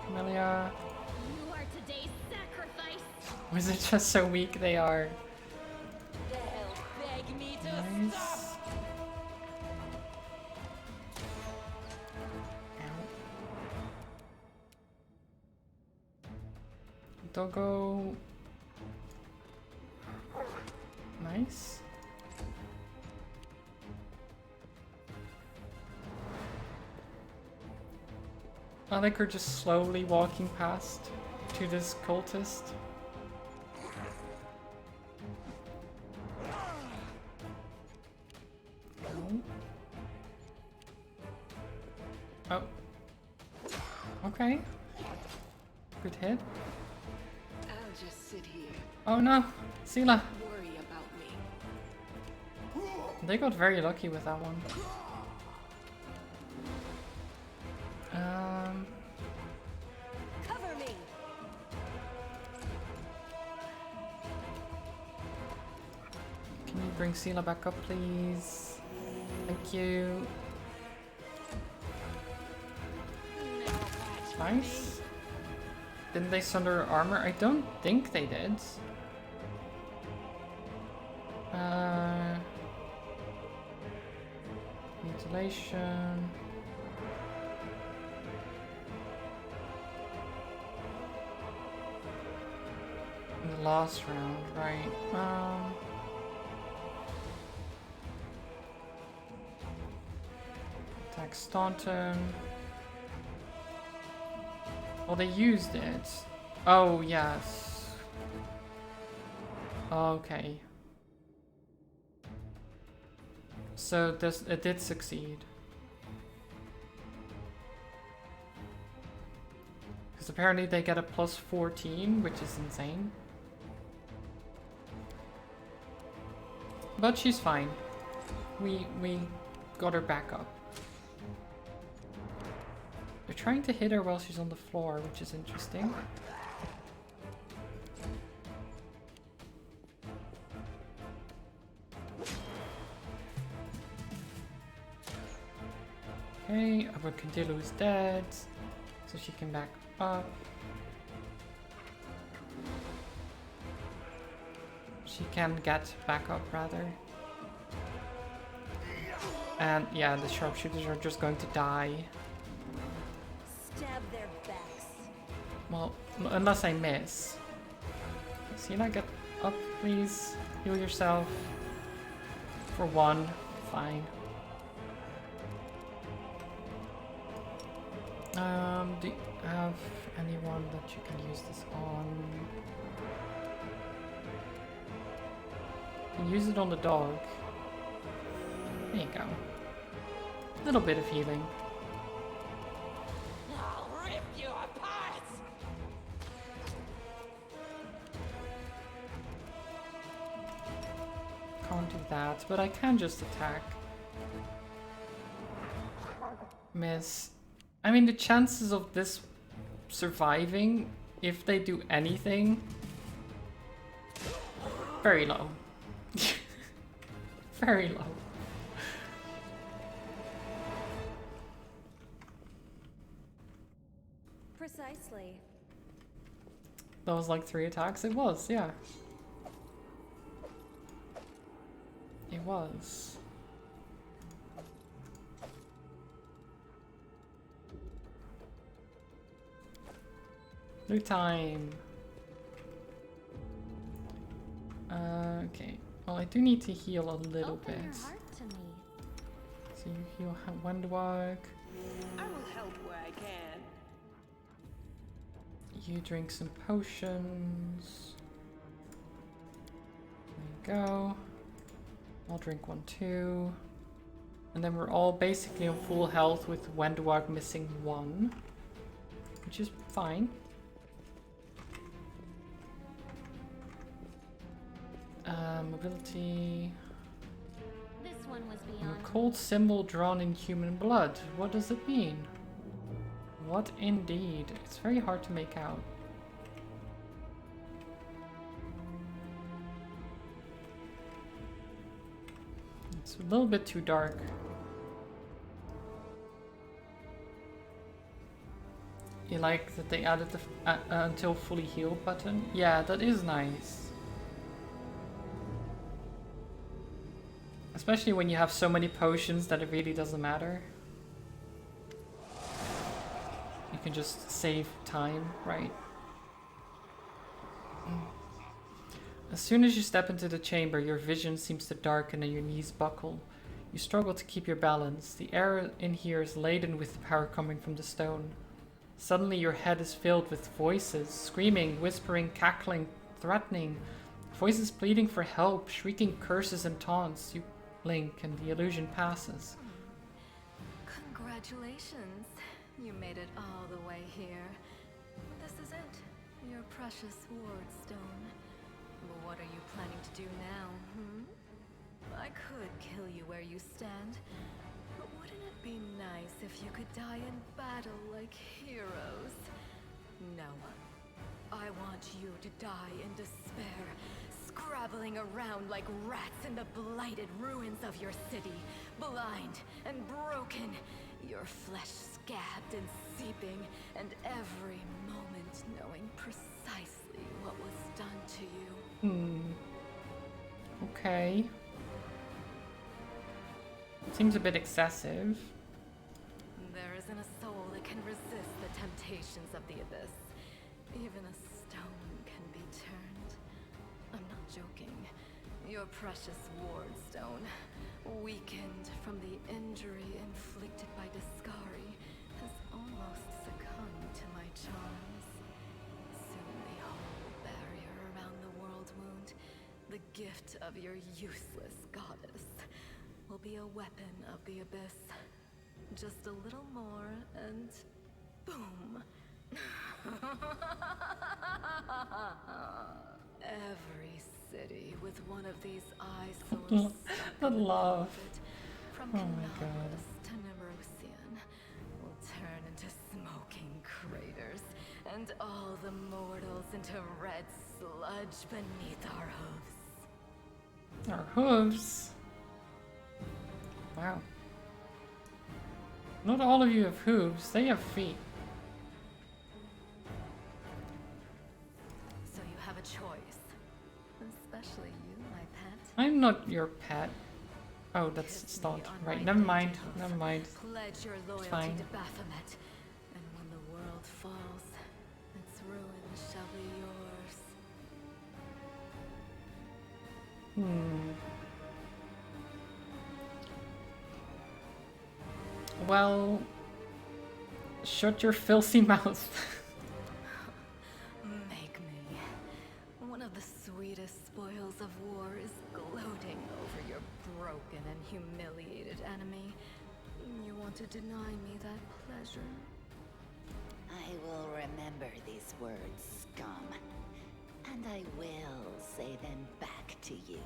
Camellia. You are today's sacrifice. Was it just so weak they are? They'll beg me to Nice. stop. Doggo. Nice. I like her just slowly walking past to this cultist. No. Oh. Okay. Good hit. I'll just sit here, Oh no, Sela. worry about me. They got very lucky with that one. Cover me. Can you bring Sela back up, please? Thank you. Nice. Didn't they sunder armor? I don't think they did. Mutilation. In the last round, right? Attack Staunton. Well, they used it. Oh, yes. Okay. So this, it did succeed. Because apparently they get a plus 14, which is insane. But she's fine. We got her back up. They're trying to hit her while she's on the floor, which is interesting. Okay, our Candilo is dead, so she can back up. She can get back up, rather. And yeah, the sharpshooters are just going to die. Stab their backs. Well, unless I miss. Sela, get up, please. Heal yourself. For one. Fine. Do you have anyone that you can use this on? You can use it on the dog. There you go. A little bit of healing. I'll rip you apart. Can't do that, but I can just attack. Miss. I mean, the chances of this surviving, if they do anything, very low. Very low. Precisely. That was like 3 attacks? It was, yeah. It was. Loot time. Okay. Well, I do need to heal a little Open bit. your heart to me. So you heal Wendwag. I will help where I can. You drink some potions. There you go. I'll drink one too. And then we're all basically on full health with Wendwag missing 1. Which is fine. Mobility. This one was A beyond. cold symbol drawn in human blood. What does it mean? What indeed? It's very hard to make out. It's a little bit too dark. You like that they added the until fully healed button? Yeah, that is nice. Especially when you have so many potions that it really doesn't matter. You can just save time, right? As soon as you step into the chamber, your vision seems to darken and your knees buckle. You struggle to keep your balance. The air in here is laden with the power coming from the stone. Suddenly your head is filled with voices, screaming, whispering, cackling, threatening. Voices pleading for help, shrieking curses and taunts. You blink and the illusion passes. Congratulations. You made it all the way here. This is it. Your precious ward stone. But what are you planning to do now, I could kill you where you stand. But wouldn't it be nice if you could die in battle like heroes? No. I want you to die in despair, scrabbling around like rats in the blighted ruins of your city, blind and broken, your flesh scabbed and seeping, and every moment knowing precisely what was done to you. Okay. Seems a bit excessive. There isn't a soul that can resist the temptations of the abyss. Even a stone can be turned. I'm not joking. Your precious ward stone, weakened from the injury inflicted by Discari, has almost succumbed to my charms. Soon the whole barrier around the world wound, the gift of your useless goddess, will be a weapon of the abyss. Just a little more and boom. Every city with one of these eyesores The love. from Oh my god. to Neurosian will turn into smoking craters, and all the mortals into red sludge beneath our hooves. Our hooves? Wow. Not all of you have hooves, they have feet. So you have a choice. Especially you, my pet. I'm not your pet. Oh, that's Kiss stalled. me on Right, my never mind. dainty hoof. Never mind. Pledge your loyalty fine. to Baphomet, and when the world falls, its ruin shall be yours. Well, shut your filthy mouth. Make me. One of the sweetest spoils of war is gloating over your broken and humiliated enemy. You want to deny me that pleasure? I will remember these words, scum. And I will say them back to you.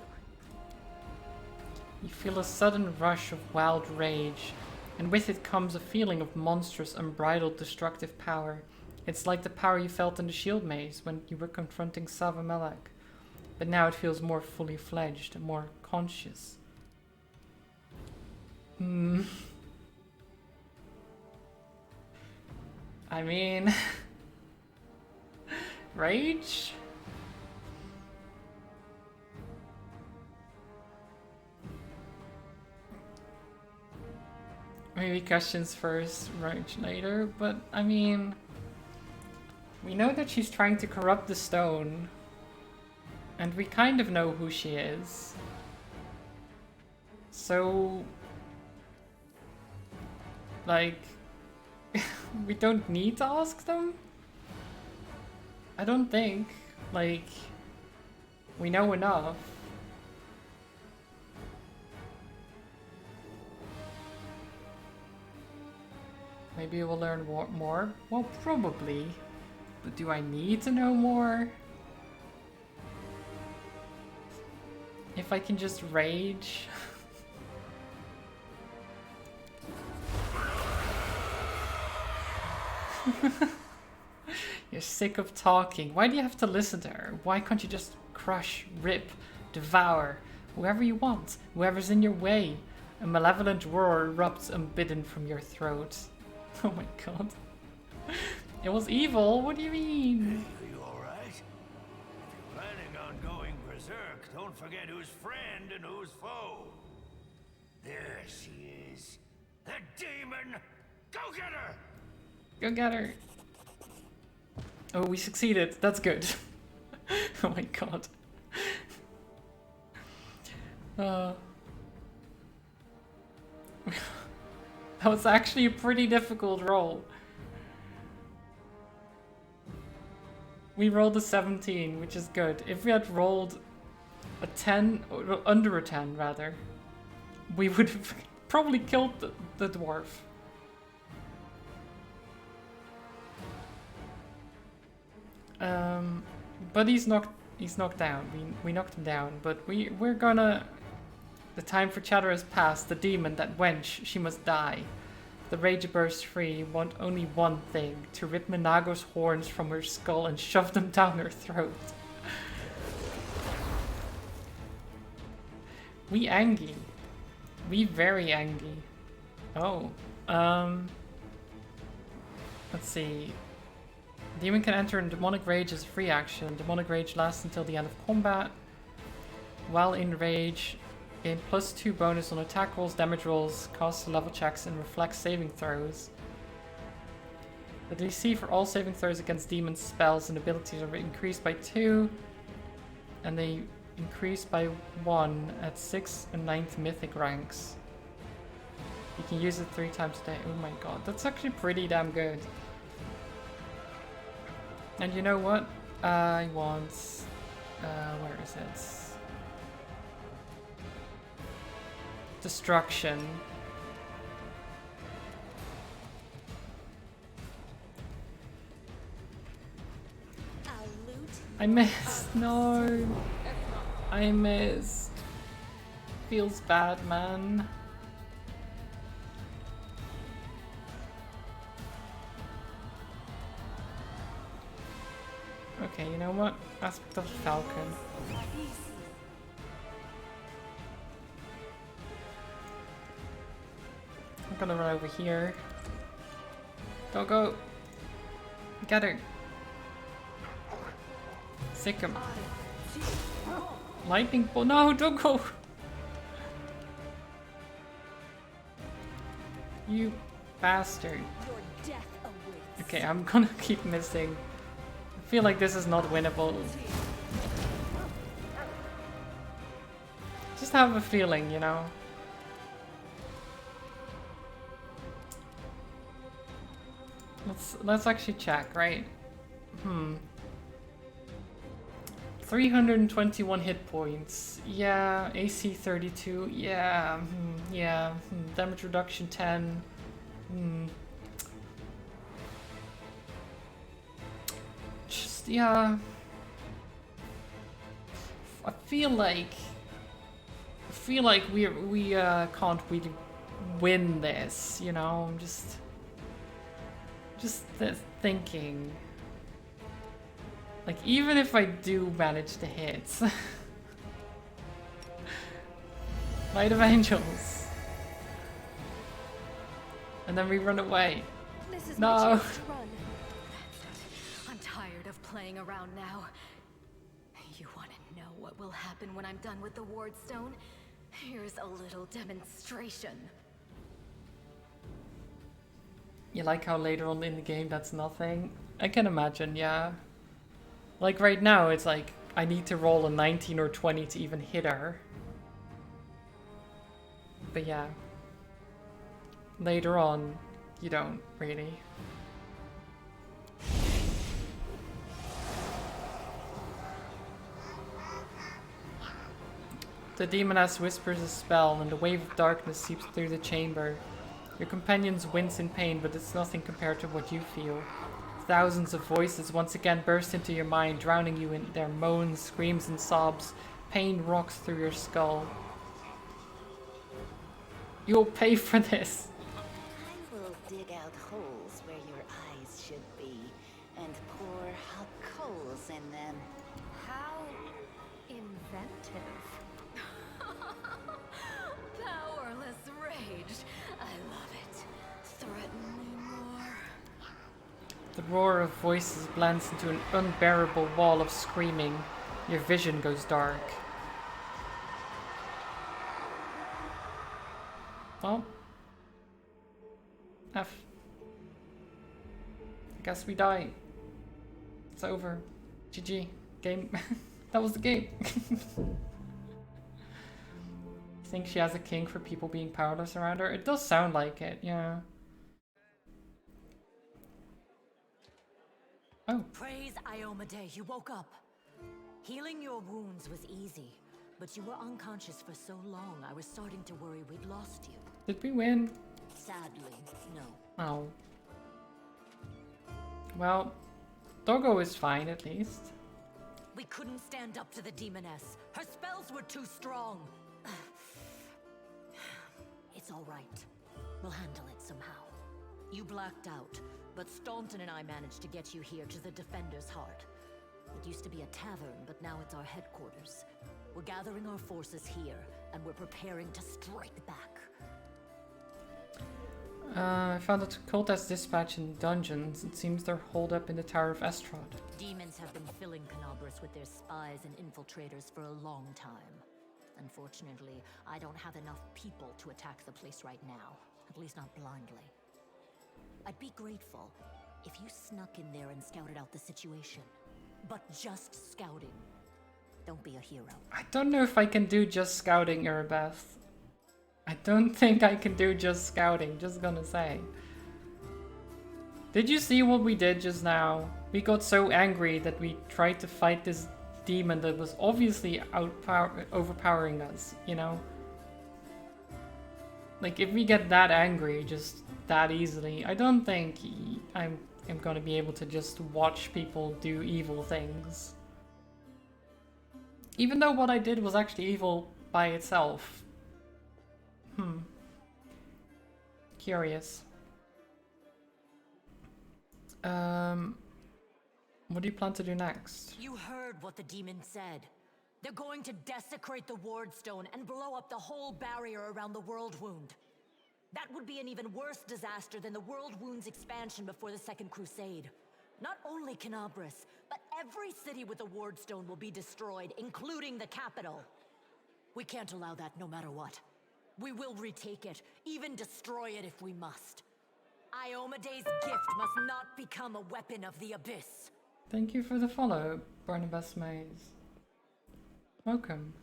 You feel a sudden rush of wild rage, and with it comes a feeling of monstrous, unbridled, destructive power. It's like the power you felt in the shield maze when you were confronting Savamelek. But now it feels more fully fledged, more conscious. I mean... rage? Maybe questions first, rage later, but I mean... we know that she's trying to corrupt the stone. And we kind of know who she is. So... like... we don't need to ask them? I don't think. Like... we know enough. Maybe we'll learn more? Well, probably. But do I need to know more? If I can just rage? You're sick of talking. Why do you have to listen to her? Why can't you just crush, rip, devour whoever you want, whoever's in your way? A malevolent roar erupts unbidden from your throat. Oh my god. It was evil? What do you mean? Are you alright? If you're planning on going berserk, don't forget who's friend and who's foe. There she is. The demon! Go get her! Go get her. Oh, we succeeded. That's good. Oh my god. That was actually a pretty difficult roll. We rolled a 17, which is good. If we had rolled a 10, or under a 10 rather, we would have probably killed the dwarf. But he's knocked down. We knocked him down, but we're gonna... The time for chatter has passed. The demon, that wench, she must die. The rage bursts free, want only one thing, to rip Minago's horns from her skull and shove them down her throat. We angry. We very angry. Oh, let's see. Demon can enter in Demonic Rage as a free action. Demonic Rage lasts until the end of combat. While in Rage, gain +2 bonus on attack rolls, damage rolls, cost level checks, and reflex saving throws. The DC for all saving throws against demon spells and abilities are increased by 2, and they increase by 1 at 6th and 9th mythic ranks. You can use it 3 times a day. Oh my god, that's actually pretty damn good. And you know what? I want... where is it? Destruction. I missed. No. I missed. Feels bad, man. Okay, you know what? Aspect of the Falcon. I'm gonna run over here. Doggo! Get her! Sick him. Lightning bolt. No, Doggo! You bastard. Okay, I'm gonna keep missing. I feel like this is not winnable. Just have a feeling, you know? Let's actually check, right? 321 hit points. Yeah, AC 32. Yeah, yeah. Damage reduction 10. Just, yeah. I feel like we can't really win this, you know? I'm just thinking. Like, even if I do manage to hit. Light of Angels. And then we run away. This is no. my chance to run. I'm tired of playing around now. You want to know what will happen when I'm done with the Ward Stone? Here's a little demonstration. You like how later on in the game that's nothing? I can imagine, yeah. Like right now, it's like, I need to roll a 19 or 20 to even hit her. But yeah. Later on, you don't, really. The demoness whispers a spell, and a wave of darkness seeps through the chamber. Your companions wince in pain, but it's nothing compared to what you feel. Thousands of voices once again burst into your mind, drowning you in their moans, screams, and sobs. Pain rocks through your skull. You'll pay for this. I will dig out holes where your eyes should be, and pour hot coals in them. How inventive. Powerless rage. I love it. Threaten me more. The roar of voices blends into an unbearable wall of screaming. Your vision goes dark. Well, F. I guess we die. It's over. GG. Game. That was the game. Think she has a kink for people being powerless around her? It does sound like it, yeah. Oh. Praise Iomade, you woke up. Healing your wounds was easy, but you were unconscious for so long, I was starting to worry we'd lost you. Did we win? Sadly, no. Oh. Well, Doggo is fine at least. We couldn't stand up to the demoness. Her spells were too strong. It's all right. We'll handle it somehow. You blacked out, but Staunton and I managed to get you here to the Defender's Heart. It used to be a tavern, but now it's our headquarters. We're gathering our forces here, and we're preparing to strike back. I found a cult as dispatch in dungeons. It seems they're holed up in the Tower of Estrad. Demons have been filling Canabras with their spies and infiltrators for a long time. Unfortunately, I don't have enough people to attack the place right now. At least not blindly. I'd be grateful if you snuck in there and scouted out the situation. But just scouting. Don't be a hero. I don't know if I can do just scouting, Erebeth. I don't think I can do just scouting, just gonna say. Did you see what we did just now? We got so angry that we tried to fight this demon that was obviously overpowering us, you know? Like, if we get that angry just that easily, I don't think I'm gonna be able to just watch people do evil things. Even though what I did was actually evil by itself. Curious. What do you plan to do next? You heard what the demon said. They're going to desecrate the Wardstone and blow up the whole barrier around the World Wound. That would be an even worse disaster than the World Wound's expansion before the Second Crusade. Not only Canabras, but every city with a Wardstone will be destroyed, including the capital. We can't allow that no matter what. We will retake it, even destroy it if we must. Iomede's gift must not become a weapon of the Abyss. Thank you for the follow, Barnabas Mays. Welcome.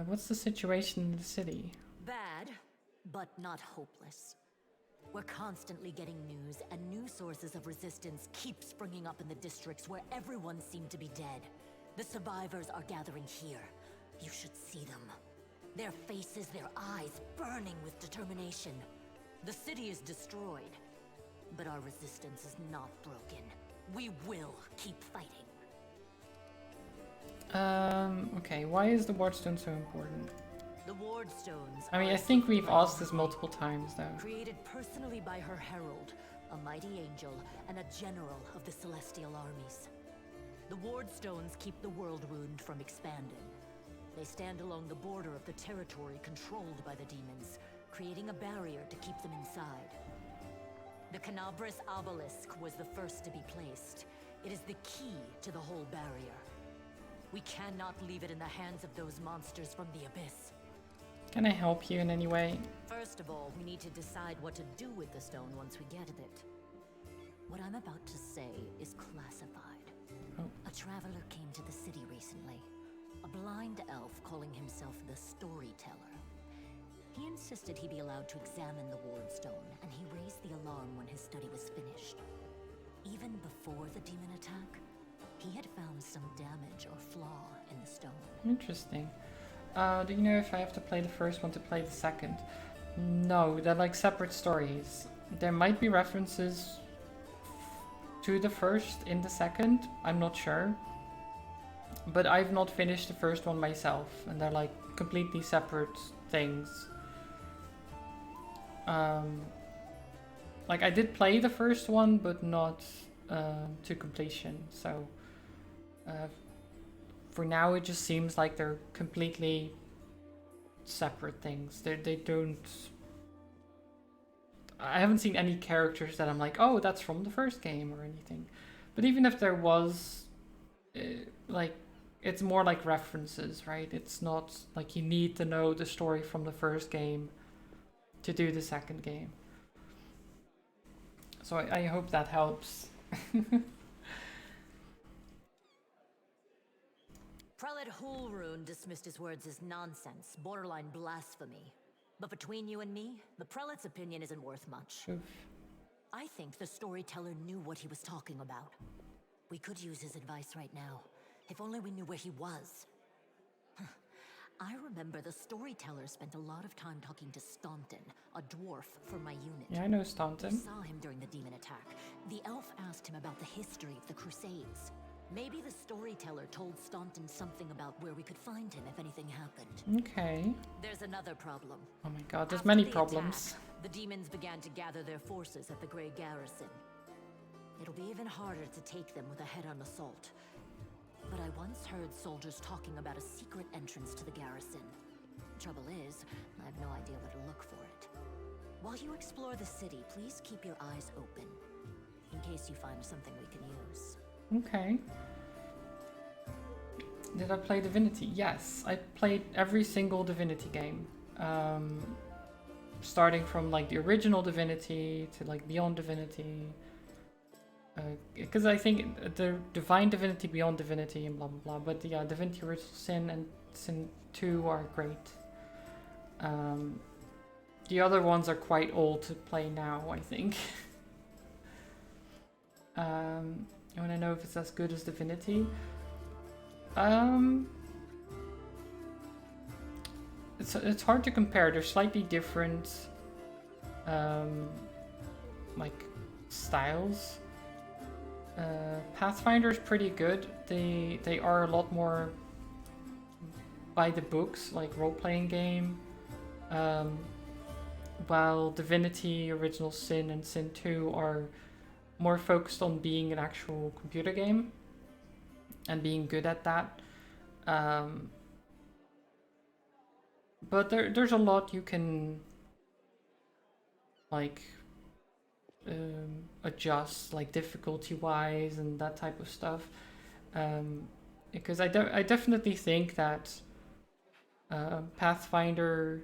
What's the situation in the city? Bad, but not hopeless. We're constantly getting news, and new sources of resistance keep springing up in the districts where everyone seemed to be dead. The survivors are gathering here. You should see them. Their faces, their eyes burning with determination. The city is destroyed, but our resistance is not broken. We will keep fighting. Okay, why is the Wardstone so important? The Wardstones. I mean, I think we've asked this multiple times, though. Created personally by her herald, a mighty angel, and a general of the Celestial armies. The Wardstones keep the World Wound from expanding. They stand along the border of the territory controlled by the demons, creating a barrier to keep them inside. The Canabras Obelisk was the first to be placed. It is the key to the whole barrier. We cannot leave it in the hands of those monsters from the Abyss. Can I help you in any way? First of all, we need to decide what to do with the stone once we get it. What I'm about to say is classified. Oh. A traveler came to the city recently. A blind elf calling himself the Storyteller. He insisted he be allowed to examine the Wardstone, and he raised the alarm when his study was finished. Even before the demon attack, he had found some damage or flaw in the stone. Interesting. Do you know if I have to play the first one to play the second? No, they're like separate stories. There might be references to the first in the second, I'm not sure. But I've not finished the first one myself, and they're like completely separate things. Like I did play the first one, but not to completion, so for now it just seems like they're completely separate things. They don't... I haven't seen any characters that I'm like, oh, that's from the first game or anything. But even if there was, like, it's more like references, right? It's not like you need to know the story from the first game to do the second game. So I hope that helps. Prelate Hulrune dismissed his words as nonsense, borderline blasphemy. But between you and me, the prelate's opinion isn't worth much. Oof. I think the storyteller knew what he was talking about. We could use his advice right now, if only we knew where he was. I remember the storyteller spent a lot of time talking to Staunton, a dwarf from my unit. Yeah, I know We Staunton. saw him during the demon attack. The elf asked him about the history of the Crusades. Maybe the storyteller told Staunton something about where we could find him if anything happened. Okay. There's another problem. Oh my god, there's After many the problems. attack, the demons began to gather their forces at the Grey Garrison. It'll be even harder to take them with a head-on assault. But I once heard soldiers talking about a secret entrance to the garrison. Trouble is, I have no idea where to look for it. While you explore the city, please keep your eyes open, in case you find something we can use. Okay. Did I play Divinity? Yes, I played every single Divinity game. Starting from like the original Divinity to like Beyond Divinity. Because I think the Divine Divinity, Beyond Divinity, and blah blah blah. But yeah, Divinity Original Sin and Sin 2 are great. The other ones are quite old to play now, I think. I want to know if it's as good as Divinity. It's hard to compare. They're slightly different, like styles. Pathfinder is pretty good. They are a lot more by the books, like role-playing game. While Divinity, Original Sin, and Sin 2 are more focused on being an actual computer game and being good at that. But there's a lot you can like adjust, like difficulty wise and that type of stuff, because I definitely think that Pathfinder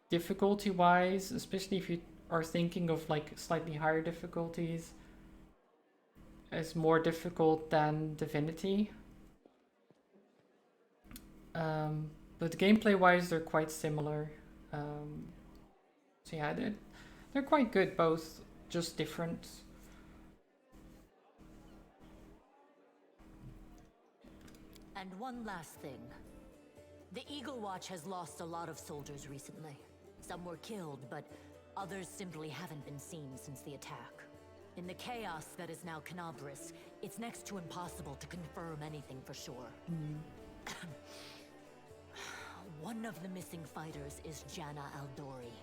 difficulty wise, especially if you are thinking of like slightly higher difficulties, is more difficult than Divinity. But gameplay wise they're quite similar. So yeah, they're quite good, both, just different. And one last thing. The Eagle Watch has lost a lot of soldiers recently. Some were killed, but others simply haven't been seen since the attack. In the chaos that is now Canabris, it's next to impossible to confirm anything for sure. One of the missing fighters is Janna Aldori,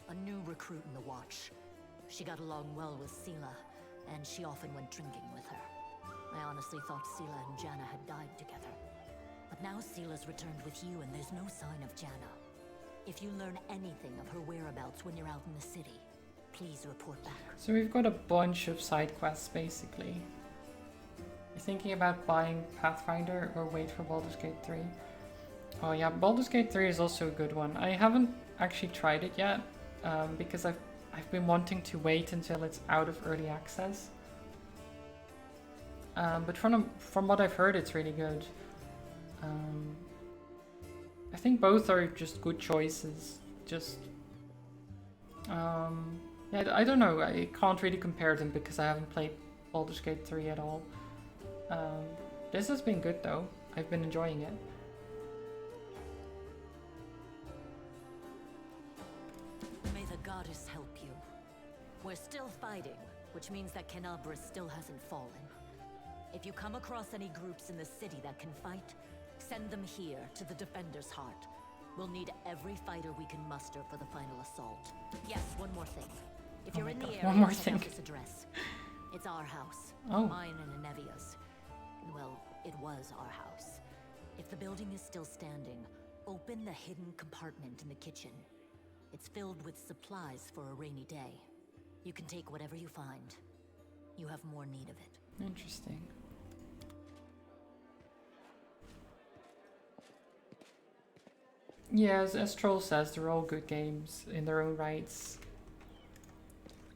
a new recruit in the Watch. She got along well with Sela, and she often went drinking with her. I honestly thought Sela and Janna had died together. But now Sela's returned with you, and there's no sign of Janna. If you learn anything of her whereabouts when you're out in the city, please report back. So we've got a bunch of side quests, basically. You're thinking about buying Pathfinder or wait for Baldur's Gate 3? Oh yeah, Baldur's Gate 3 is also a good one. I haven't actually tried it yet, because I've been wanting to wait until it's out of early access. But from what I've heard, it's really good. I think both are just good choices. Just yeah, I don't know. I can't really compare them because I haven't played Baldur's Gate 3 at all. This has been good though. I've been enjoying it. May the goddess help you. We're still fighting, which means that Canabris still hasn't fallen. If you come across any groups in the city that can fight, send them here to the Defender's Heart. We'll need every fighter we can muster for the final assault. Yes, one more thing. If you're in the area, one more check thing. out this address. It's our house. Oh. Mine and Anevia's. Well, it was our house. If the building is still standing, open the hidden compartment in the kitchen. It's filled with supplies for a rainy day. You can take whatever you find. You have more need of it. Interesting. Yeah, as Troll says, they're all good games in their own rights.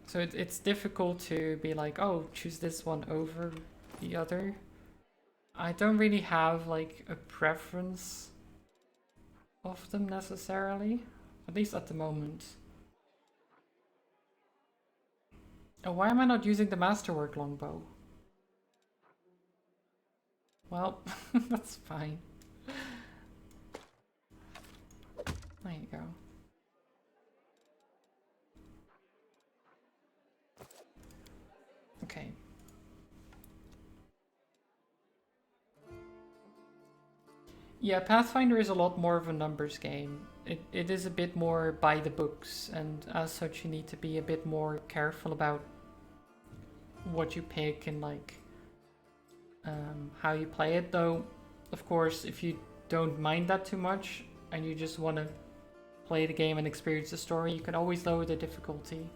So it's difficult to be like, oh, choose this one over the other. I don't really have like a preference of them necessarily, at least at the moment. Oh, why am I not using the Masterwork longbow? Well, that's fine. There you go. Okay. Yeah, Pathfinder is a lot more of a numbers game. It is a bit more by the books, and as such you need to be a bit more careful about what you pick and like how you play it. Though, of course, if you don't mind that too much and you just want to play the game and experience the story, you can always lower the difficulty.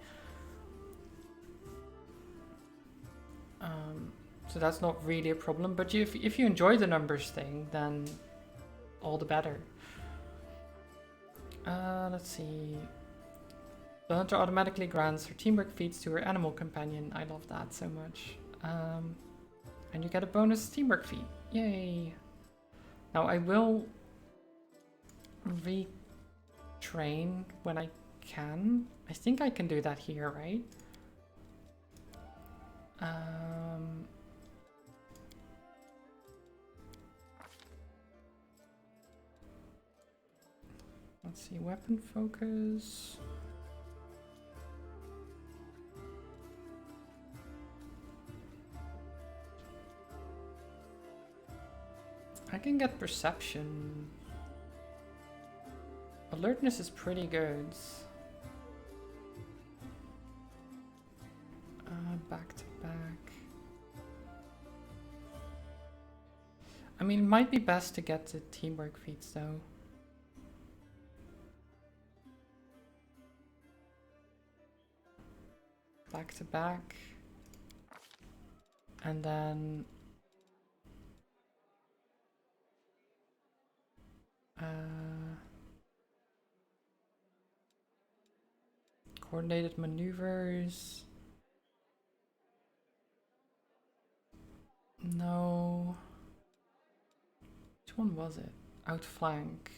So that's not really a problem. But if you enjoy the numbers thing, then all the better. Let's see. The hunter automatically grants her teamwork feats to her animal companion. I love that so much. And you get a bonus teamwork feat. Yay! Now I will retrain when I can. I think I can do that here, right? Let's see, weapon focus. I can get perception. Alertness is pretty good. Back to back. I mean, it might be best to get the teamwork feats though. Back to back. And then coordinated maneuvers. No. Which one was it? Outflank.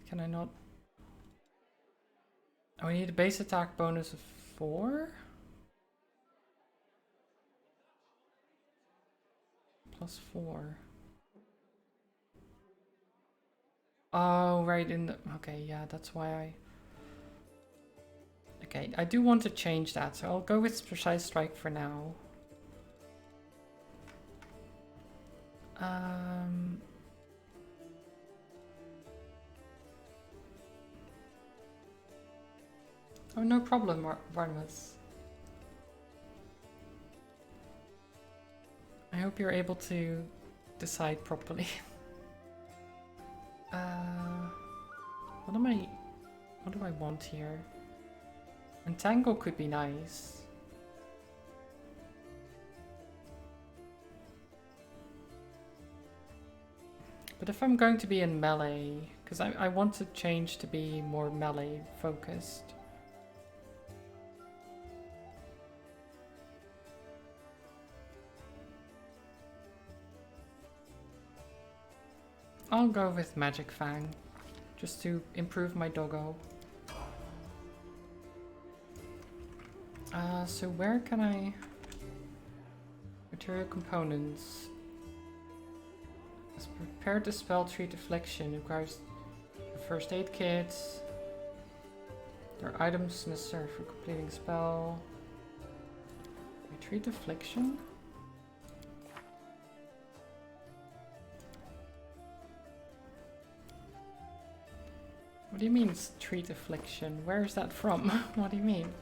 Can I not? Oh, we need a base attack bonus of 4? Plus 4. Oh, right, in the... Okay, yeah, that's why I... Okay, I do want to change that, so I'll go with Precise Strike for now. Oh, no problem, Varmus. I hope you're able to decide properly. What do I want here? Entangle could be nice. But if I'm going to be in melee, because I want to change to be more melee focused. I'll go with Magic Fang, just to improve my doggo. So where can I... Material components. Prepare the spell Treat Affliction. It requires a first aid kit. There are items necessary for completing spell. Treat Affliction? What do you mean, Treat Affliction? Where is that from? What do you mean?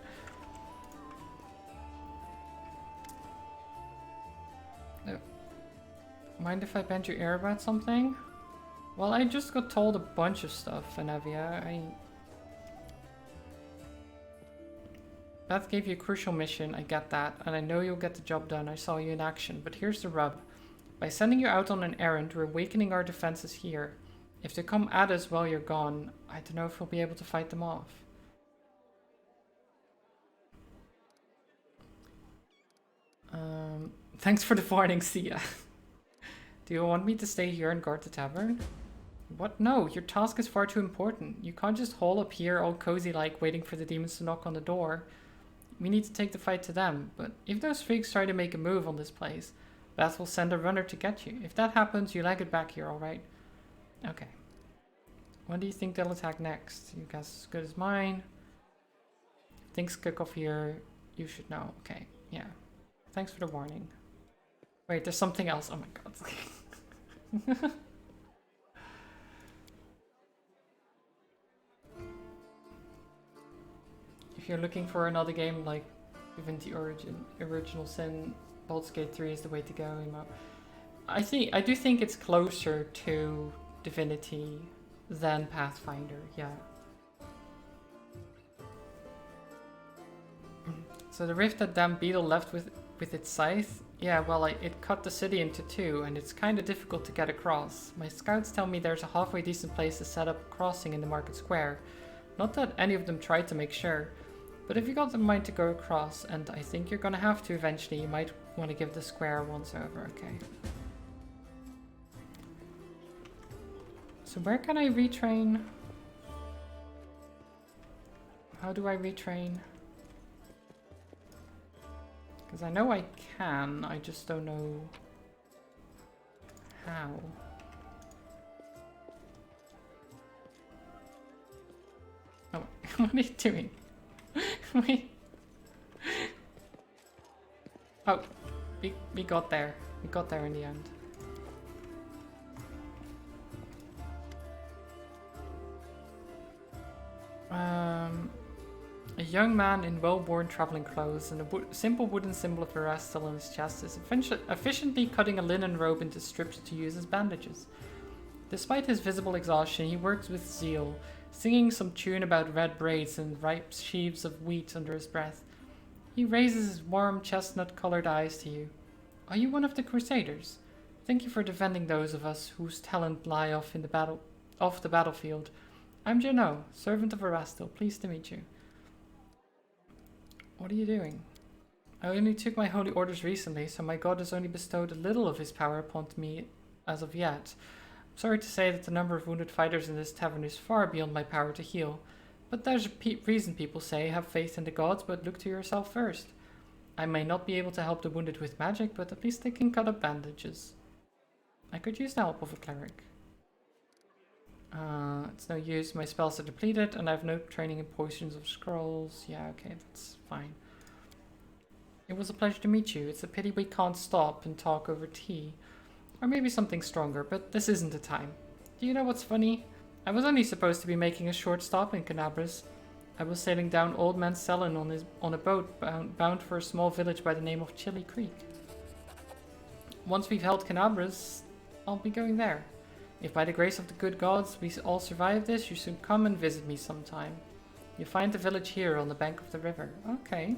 No. Mind if I bend your ear about something? Well, I just got told a bunch of stuff, Anavia. Beth gave you a crucial mission, I get that, and I know you'll get the job done. I saw you in action, but here's the rub. By sending you out on an errand, we're weakening our defenses here. If they come at us while you're gone, I don't know if we'll be able to fight them off. Thanks for the warning, see ya. Do you want me to stay here and guard the tavern? What? No, your task is far too important. You can't just hole up here all cozy like waiting for the demons to knock on the door. We need to take the fight to them, but if those freaks try to make a move on this place, Beth will send a runner to get you. If that happens, you leg it back here, alright? Okay. When do you think they'll attack next? Your guess is as good as mine. If things kick off here, you should know. Okay, yeah. Thanks for the warning. Wait, there's something else. Oh my god. If you're looking for another game like Divinity Original Sin, Baldur's Gate 3 is the way to go. I do think it's closer to Divinity than Pathfinder, yeah. So the rift that damn beetle left with its scythe, yeah, well, it cut the city into two, and it's kind of difficult to get across. My scouts tell me there's a halfway decent place to set up a crossing in the market square. Not that any of them tried to make sure, but if you got the mind to go across, and I think you're gonna have to eventually, you might want to give the square once over, okay. So where can I retrain? How do I retrain? Because I know I can, I just don't know how. Oh, what are you doing? Wait. Oh, we got there. We got there in the end. A young man in well-worn traveling clothes and a simple wooden symbol of arrest still on his chest is efficiently cutting a linen robe into strips to use as bandages. Despite his visible exhaustion, he works with zeal, singing some tune about red braids and ripe sheaves of wheat under his breath. He raises his warm chestnut-colored eyes to you. Are you one of the Crusaders? Thank you for defending those of us whose talent lie off the battlefield. I'm Jano, servant of Erastil. Pleased to meet you. What are you doing? I only took my holy orders recently, so my god has only bestowed a little of his power upon me as of yet. I'm sorry to say that the number of wounded fighters in this tavern is far beyond my power to heal. But there's a reason people say have faith in the gods, but look to yourself first. I may not be able to help the wounded with magic, but at least they can cut up bandages. I could use the help of a cleric. It's no use, my spells are depleted, and I have no training in potions of scrolls. Yeah, okay, that's fine. It was a pleasure to meet you. It's a pity we can't stop and talk over tea. Or maybe something stronger, but this isn't the time. Do you know what's funny? I was only supposed to be making a short stop in Canabras. I was sailing down Old Man Sellen on a boat bound for a small village by the name of Chili Creek. Once we've held Canabras, I'll be going there. If by the grace of the good gods we all survive this, you should come and visit me sometime. You'll find the village here on the bank of the river. Okay.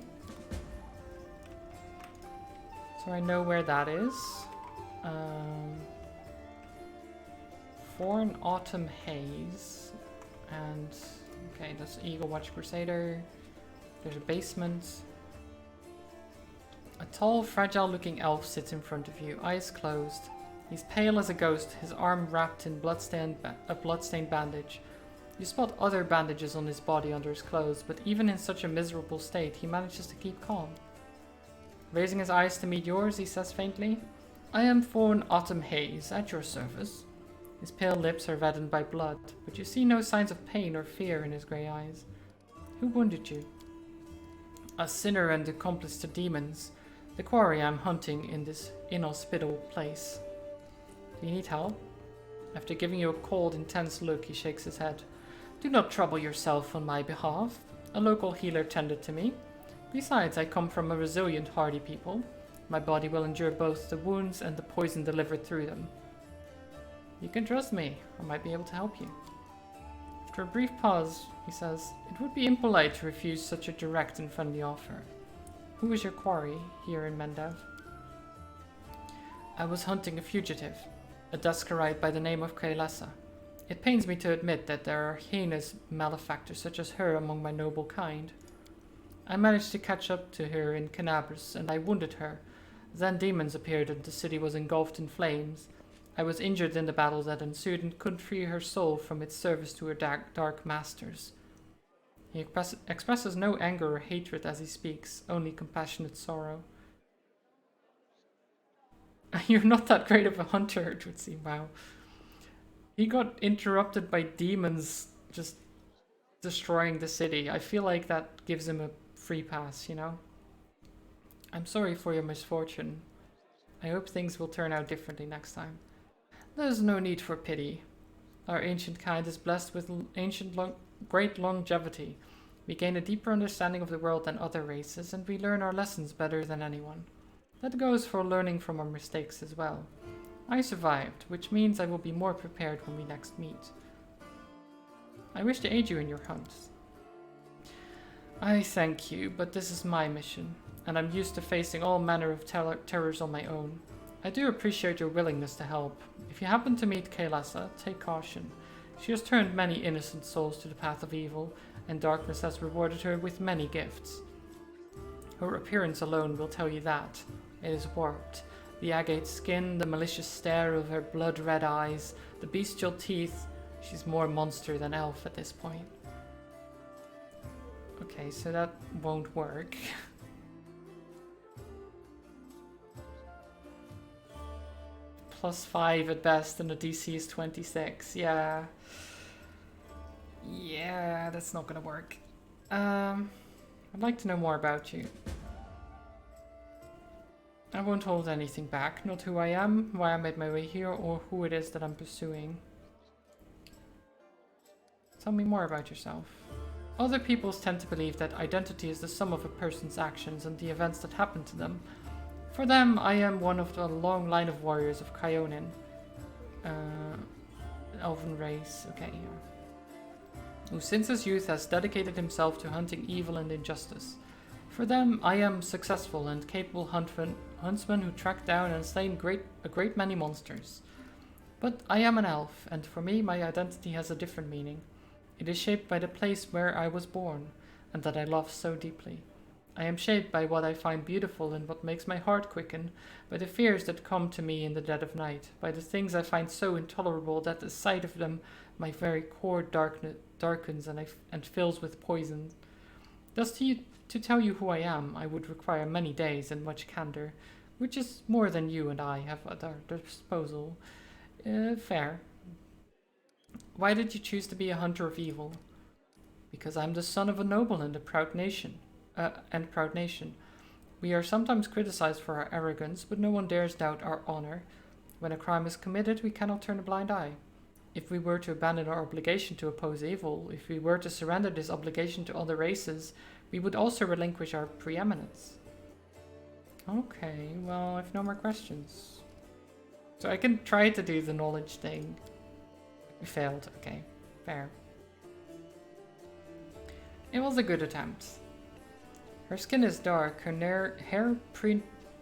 So I know where that is. For an autumn haze. And okay, that's Eagle Watch Crusader. There's a basement. A tall, fragile looking elf sits in front of you, eyes closed. He's pale as a ghost, his arm wrapped in a bloodstained bandage. You spot other bandages on his body under his clothes, but even in such a miserable state, he manages to keep calm. Raising his eyes to meet yours, he says faintly, I am Fawn Autumn Haze, at your service. His pale lips are reddened by blood, but you see no signs of pain or fear in his grey eyes. Who wounded you? A sinner and accomplice to demons. The quarry I'm hunting in this inhospitable place. Do you need help? After giving you a cold, intense look, he shakes his head. Do not trouble yourself on my behalf. A local healer tended to me. Besides, I come from a resilient, hardy people. My body will endure both the wounds and the poison delivered through them. You can trust me. I might be able to help you. After a brief pause, he says, it would be impolite to refuse such a direct and friendly offer. Who is your quarry here in Mendev? I was hunting a fugitive, a Duskarite by the name of Kaelessa. It pains me to admit that there are heinous malefactors such as her among my noble kind. I managed to catch up to her in Canabras, and I wounded her. Then demons appeared and the city was engulfed in flames. I was injured in the battle that ensued and couldn't free her soul from its service to her dark masters. He expresses no anger or hatred as he speaks, only compassionate sorrow. You're not that great of a hunter, it would seem. Wow. He got interrupted by demons just destroying the city. I feel like that gives him a free pass, you know? I'm sorry for your misfortune. I hope things will turn out differently next time. There's no need for pity. Our ancient kind is blessed with great longevity. We gain a deeper understanding of the world than other races, and we learn our lessons better than anyone. That goes for learning from our mistakes as well. I survived, which means I will be more prepared when we next meet. I wish to aid you in your hunts. I thank you, but this is my mission, and I'm used to facing all manner of terrors on my own. I do appreciate your willingness to help. If you happen to meet Kaelessa, take caution. She has turned many innocent souls to the path of evil, and darkness has rewarded her with many gifts. Her appearance alone will tell you that. It is warped. The agate skin, the malicious stare of her blood-red eyes, the bestial teeth. She's more monster than elf at this point. Okay, so that won't work. +5 at best, and the DC is 26. Yeah. Yeah, that's not gonna work. I'd like to know more about you. I won't hold anything back. Not who I am, why I made my way here, or who it is that I'm pursuing. Tell me more about yourself. Other peoples tend to believe that identity is the sum of a person's actions and the events that happen to them. For them, I am one of the long line of warriors of Kyonin. Elven race, okay, yeah. Who since his youth has dedicated himself to hunting evil and injustice. For them, I am successful and capable huntsman who tracked down and slain a great many monsters. But I am an elf, and for me, my identity has a different meaning. It is shaped by the place where I was born, and that I love so deeply. I am shaped by what I find beautiful and what makes my heart quicken, by the fears that come to me in the dead of night, by the things I find so intolerable that the sight of them my very core darkens and fills with poison. Thus to tell you who I am, I would require many days and much candor, which is more than you and I have at our disposal. Fair. Why did you choose to be a hunter of evil? Because I'm the son of a noble and a proud nation. We are sometimes criticized for our arrogance, but no one dares doubt our honor. When a crime is committed, we cannot turn a blind eye. If we were to abandon our obligation to oppose evil, if we were to surrender this obligation to other races, we would also relinquish our preeminence. Okay, well, I have no more questions. So I can try to do the knowledge thing. We failed, okay, fair. It was a good attempt. Her skin is dark, her hair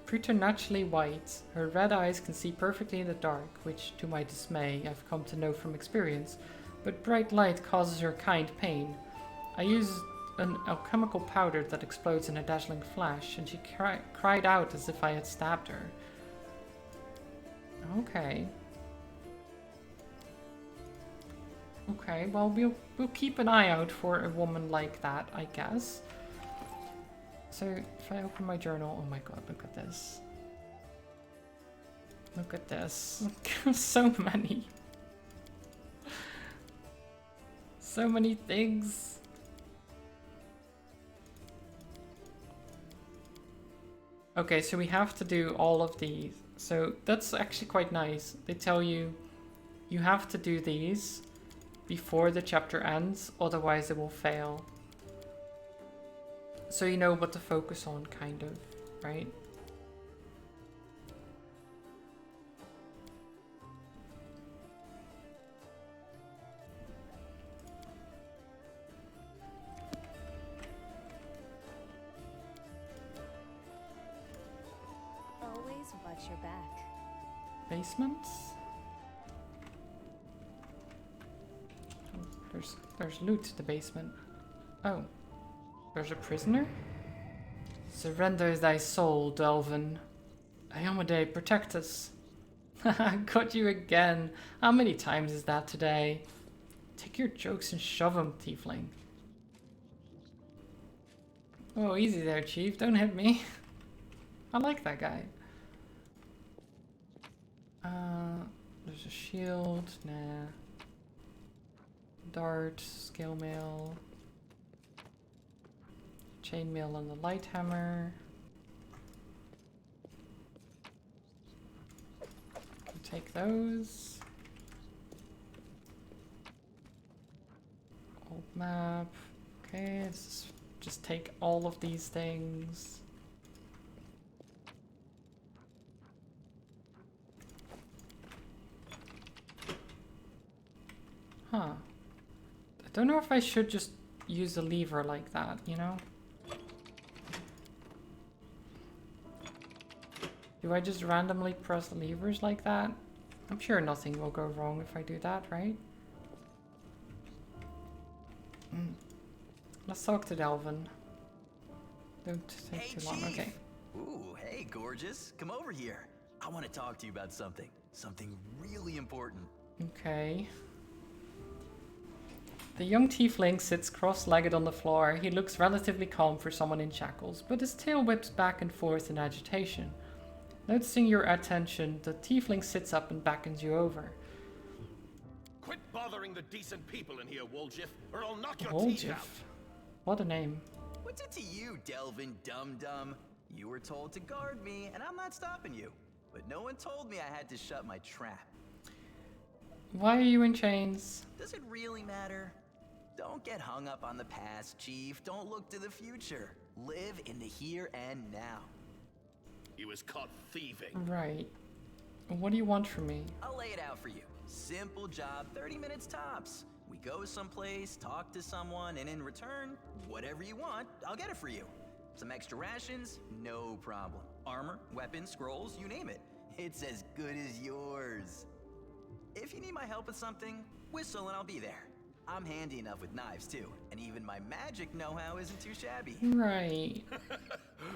preternaturally white, her red eyes can see perfectly in the dark, which, to my dismay, I've come to know from experience, but bright light causes her kind pain. I used an alchemical powder that explodes in a dazzling flash, and she cried out as if I had stabbed her. Okay. Okay, well, we'll keep an eye out for a woman like that, I guess. So, if I open my journal, oh my god, look at this. Look at this. So many. So many things. Okay, so we have to do all of these. So that's actually quite nice. They tell you, you have to do these before the chapter ends, otherwise it will fail. So you know what to focus on, kind of, right? Basements? Oh, there's loot in the basement. Oh. There's a prisoner? Surrender thy soul, Delvin. Ayomade, protect us. Got you again. How many times is that today? Take your jokes and shove 'em, tiefling. Oh, easy there, Chief. Don't hit me. I like that guy. There's a shield. Nah. Dart, scale mail. Chainmail and the light hammer. Take those. Old map. Okay, let's just take all of these things. Huh. I don't know if I should just use a lever like that, you know? Do I just randomly press the levers like that? I'm sure nothing will go wrong if I do that, right? Let's talk to Delvin. Don't take too long, okay. Ooh, hey, gorgeous. Come over here. I want to talk to you about something. Something really important. Okay. The young tiefling sits cross-legged on the floor. He looks relatively calm for someone in shackles, but his tail whips back and forth in agitation. Noticing your attention, the tiefling sits up and beckons you over. Quit bothering the decent people in here, Woljif, or I'll knock your Woljif? teeth out. What a name. What's it to you, Delvin Dum-Dum? You were told to guard me, and I'm not stopping you. But no one told me I had to shut my trap. Why are you in chains? Does it really matter? Don't get hung up on the past, Chief. Don't look to the future. Live in the here and now. He was caught thieving. Right. What do you want from me? I'll lay it out for you. Simple job, 30 minutes tops. We go someplace, talk to someone, and in return, whatever you want, I'll get it for you. Some extra rations? No problem. Armor, weapons, scrolls, you name it. It's as good as yours. If you need my help with something, whistle and I'll be there. I'm handy enough with knives too, and even my magic know-how isn't too shabby. Right.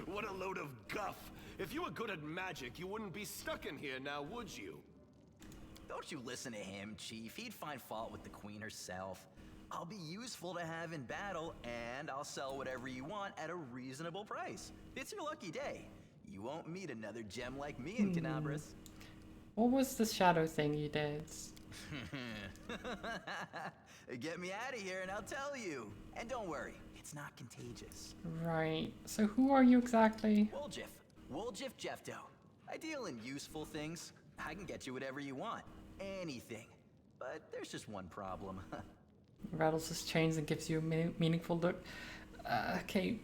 What a load of guff. If you were good at magic, you wouldn't be stuck in here now, would you? Don't you listen to him, Chief. He'd find fault with the Queen herself. I'll be useful to have in battle, and I'll sell whatever you want at a reasonable price. It's your lucky day. You won't meet another gem like me in Canabras. What was the shadow thing you did? Get me out of here and I'll tell you. And don't worry, it's not contagious. Right. So who are you exactly? Woljif. Woljif Jefto. I deal in useful things. I can get you whatever you want. Anything. But there's just one problem. Rattles his chains and gives you a meaningful look. Okay.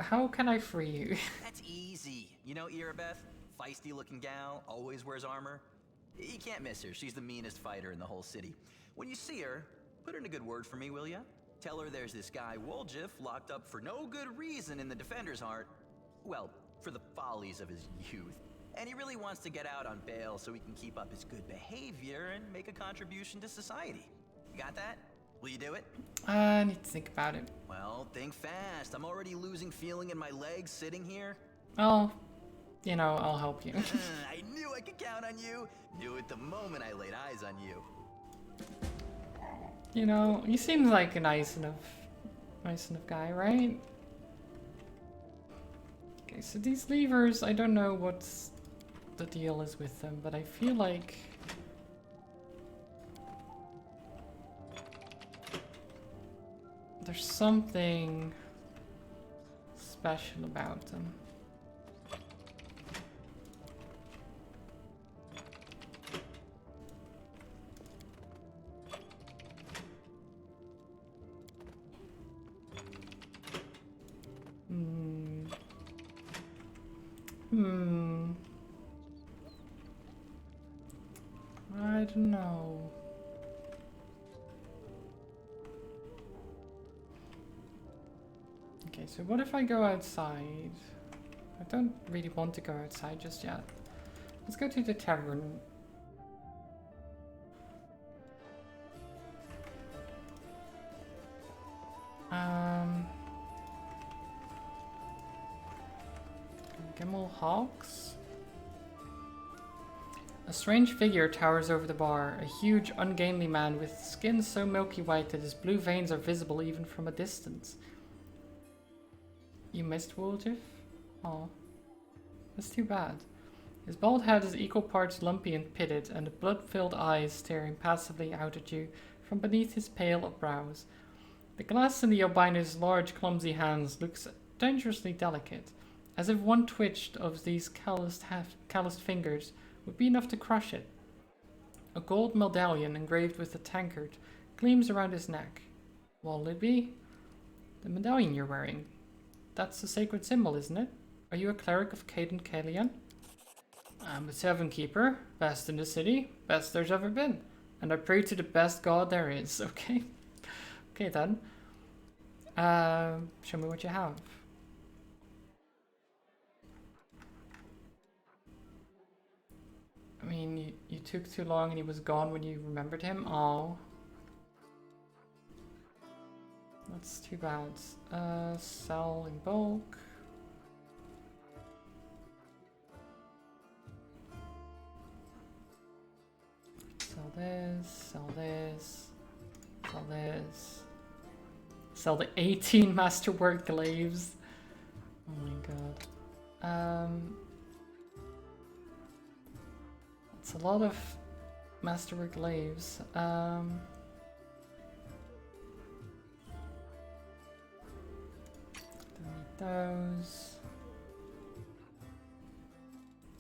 How can I free you? That's easy. You know Irabeth? Feisty looking gal, always wears armor. You can't miss her. She's the meanest fighter in the whole city. When you see her, put in a good word for me, will ya? Tell her there's this guy, Woljif, locked up for no good reason in the Defender's Heart. Well, for the follies of his youth. And he really wants to get out on bail so he can keep up his good behavior and make a contribution to society. You got that? Will you do it? I need to think about it. Well, think fast. I'm already losing feeling in my legs sitting here. Oh, you know, I'll help you. I knew I could count on you. Knew it the moment I laid eyes on you. You know, he seems like a nice enough guy, right? Okay, so these levers, I don't know what the deal is with them, but I feel like there's something special about them. I don't know. Okay, so what if I go outside? I don't really want to go outside just yet. Let's go to the tavern Gimel Hawks? A strange figure towers over the bar, a huge, ungainly man with skin so milky white that his blue veins are visible even from a distance. You missed Woljif? Aw. That's too bad. His bald head is equal parts lumpy and pitted, and the blood-filled eyes staring passively out at you from beneath his pale brows. The glass in the albino's large, clumsy hands looks dangerously delicate, as if one twitch of these calloused fingers would be enough to crush it. A gold medallion engraved with a tankard gleams around his neck. What'll it be? The medallion you're wearing. That's the sacred symbol, isn't it? Are you a cleric of Caden Kalian? I'm a Seven Keeper, best in the city, best there's ever been. And I pray to the best god there is, okay? Okay then. Show me what you have. I mean, you took too long and he was gone when you remembered him? Oh. That's too bad. Sell in bulk. Sell this, sell this, sell this. Sell the 18 masterwork glaives. Oh my god. It's a lot of masterwork glaives. Don't need those.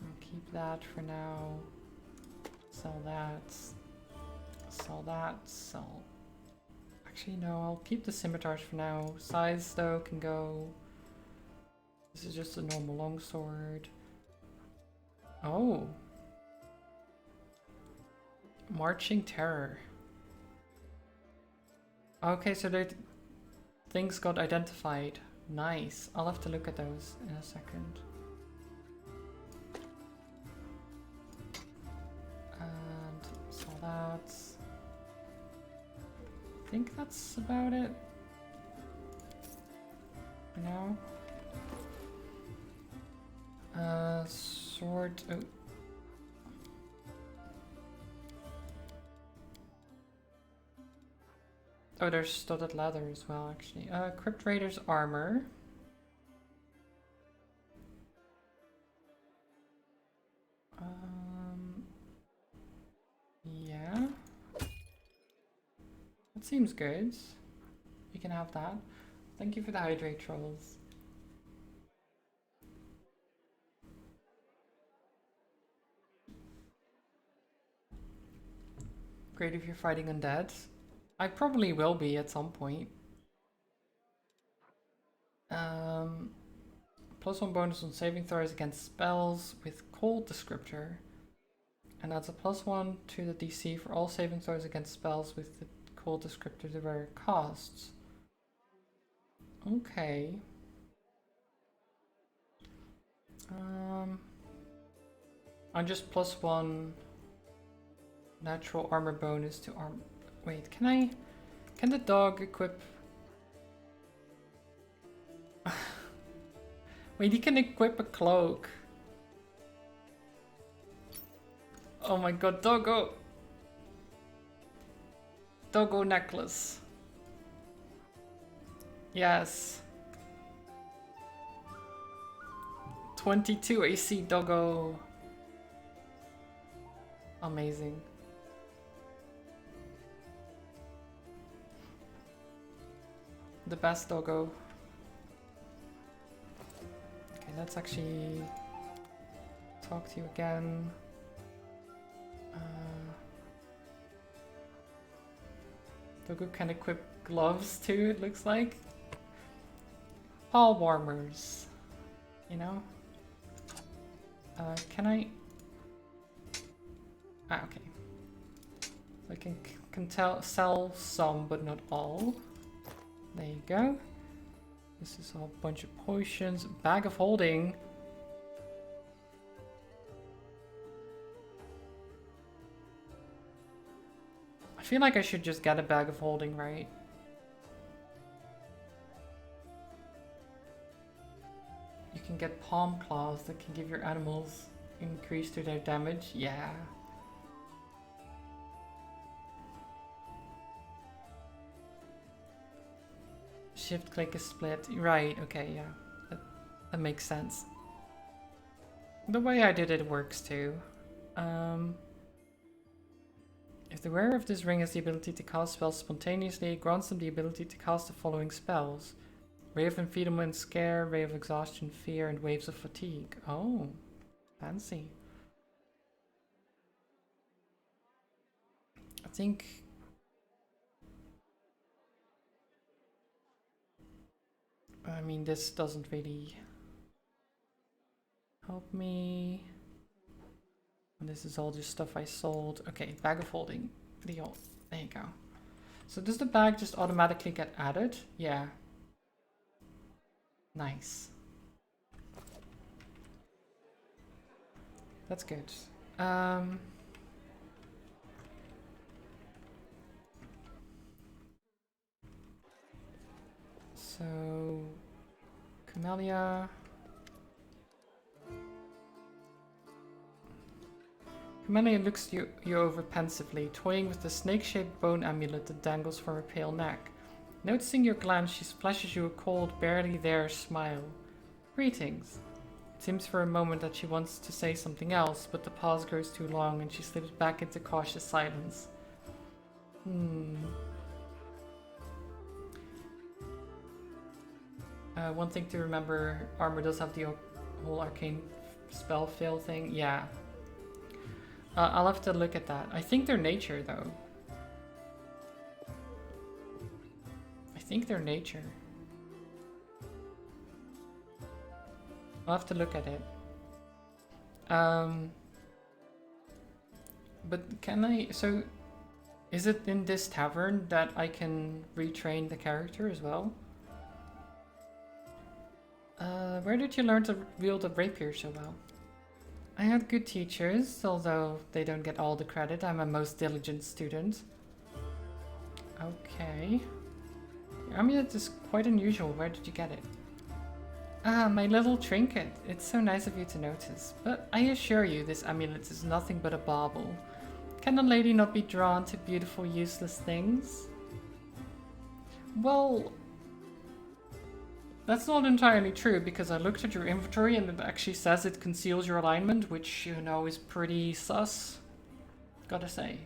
I'll keep that for now. Sell that. Sell that. Sell. Actually, no, I'll keep the scimitars for now. Size, though, can go. This is just a normal longsword. Oh. Marching Terror. Okay, so things got identified. Nice. I'll have to look at those in a second. And sell that. I think that's about it. For now. Sword. Oh. Oh, there's studded leather as well, actually. Crypt Raider's armor. Yeah. That seems good. You can have that. Thank you for the hydrate trolls. Great if you're fighting undead. I probably will be at some point. +1 bonus on saving throws against spells with Cold Descriptor. And adds a +1 to the DC for all saving throws against spells with the Cold Descriptor to where it costs. Okay. I'm just +1 natural armor bonus to arm. Wait, can the dog equip? Wait, he can equip a cloak. Oh my god, doggo! Doggo necklace. Yes. 22 AC doggo. Amazing. The best doggo. Okay, let's actually talk to you again. Doggo can equip gloves too, it looks like. Paw warmers. You know? Can I... Ah, okay. So I can sell some, but not all. There you go. This is a whole bunch of potions. Bag of holding. I feel like I should just get a bag of holding, right? You can get palm claws that can give your animals increase to their damage. Yeah. Shift click is split. Right, okay, yeah. That makes sense. The way I did it works too. If the wearer of this ring has the ability to cast spells spontaneously, it grants them the ability to cast the following spells. Ray of Enfeeblement, Scare, Ray of Exhaustion, Fear, and Waves of Fatigue. Oh, fancy. I think... I mean, this doesn't really help me. This is all just stuff I sold. Okay, bag of holding. There you go. So does the bag just automatically get added? Yeah. Nice. That's good. So Camellia. Camellia looks you over pensively, toying with the snake-shaped bone amulet that dangles from her pale neck. Noticing your glance, she flashes you a cold, barely there smile. Greetings. It seems for a moment that she wants to say something else, but the pause grows too long and she slips back into cautious silence. One thing to remember, armor does have the whole arcane spell fail thing. Yeah. I'll have to look at that. I think they're nature, though. I think they're nature. I'll have to look at it. But can I... So, is it in this tavern that I can retrain the character as well? Where did you learn to wield a rapier so well? I had good teachers, although they don't get all the credit. I'm a most diligent student. Okay. Your amulet is quite unusual. Where did you get it? Ah, my little trinket. It's so nice of you to notice. But I assure you, this amulet is nothing but a bauble. Can a lady not be drawn to beautiful, useless things? Well... That's not entirely true, because I looked at your inventory and it actually says it conceals your alignment, which, you know, is pretty sus. Gotta say.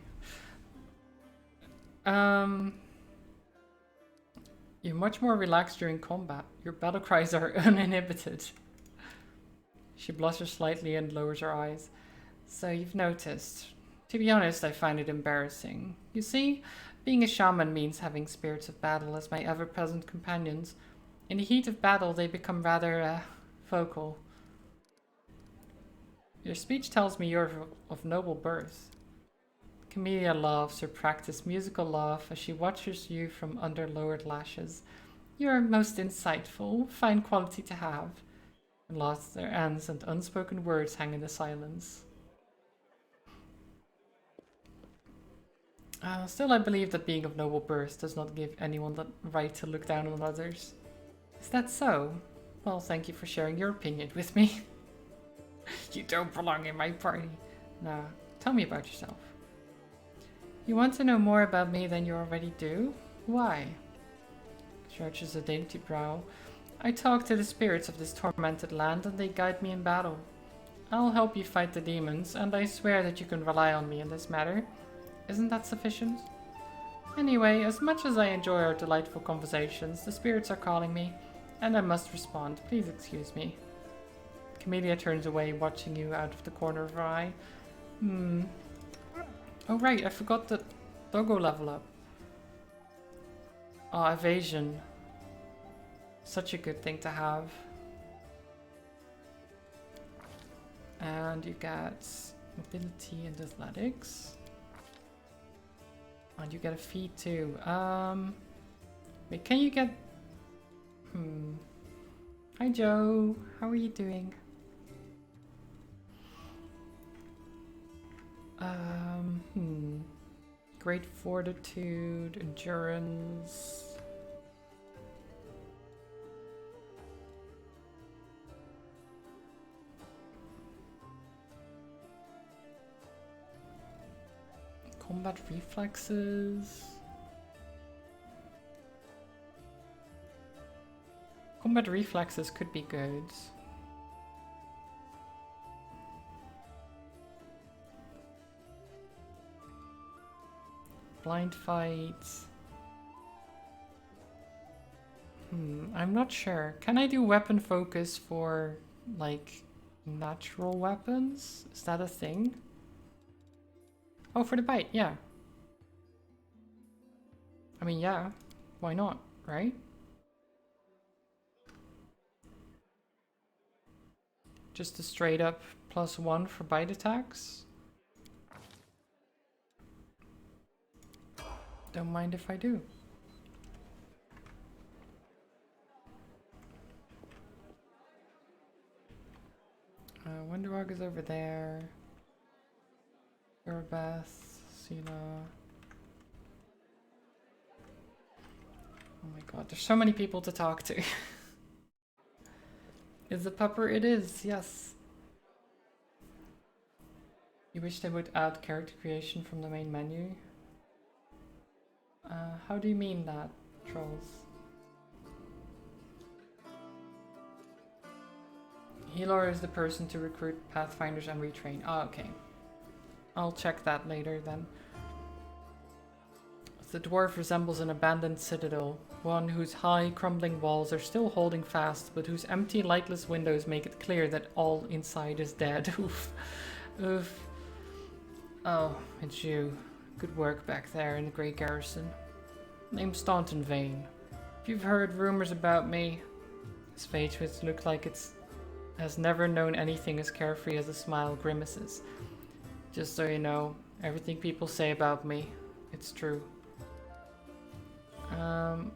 You're much more relaxed during combat. Your battle cries are uninhibited. She blushes slightly and lowers her eyes. So you've noticed. To be honest, I find it embarrassing. You see, being a shaman means having spirits of battle as my ever-present companions. In the heat of battle, they become rather, vocal. Your speech tells me you're of noble birth. Camellia laughs, her practiced musical laugh, as she watches you from under lowered lashes. You're most insightful, fine quality to have. And laughter ends and unspoken words hang in the silence. Still, I believe that being of noble birth does not give anyone the right to look down on others. Is that so? Well, thank you for sharing your opinion with me. You don't belong in my party. Now, tell me about yourself. You want to know more about me than you already do? Why? Stretches a dainty brow. I talk to the spirits of this tormented land and they guide me in battle. I'll help you fight the demons, and I swear that you can rely on me in this matter. Isn't that sufficient? Anyway, as much as I enjoy our delightful conversations, the spirits are calling me, and I must respond. Please excuse me. Camellia turns away, watching you out of the corner of her eye. Oh right, I forgot the doggo level up. Oh, evasion. Such a good thing to have. And you get mobility and athletics. And you get a feat too. Wait, can you get... Hi Joe, how are you doing? Great fortitude, endurance. Combat reflexes. Combat reflexes could be good. Blind fights. I'm not sure. Can I do weapon focus for, like, natural weapons? Is that a thing? Oh, for the bite, yeah. I mean, yeah. Why not, right? Just a straight up +1 for bite attacks. Don't mind if I do. Windrog is over there. Urabeth, Sina. Oh my god, there's so many people to talk to. Is the pupper? It is, yes. You wish they would add character creation from the main menu? How do you mean that, trolls? Healer is the person to recruit Pathfinders and retrain. Ah, okay. I'll check that later then. The dwarf resembles an abandoned citadel, one whose high, crumbling walls are still holding fast, but whose empty, lightless windows make it clear that all inside is dead. Oof. Oof. Oh, it's you. Good work back there in the Grey Garrison. Name's Staunton Vane. If you've heard rumors about me, his face, which looks like it's has never known anything as carefree as a smile grimaces. Just so you know, everything people say about me, it's true.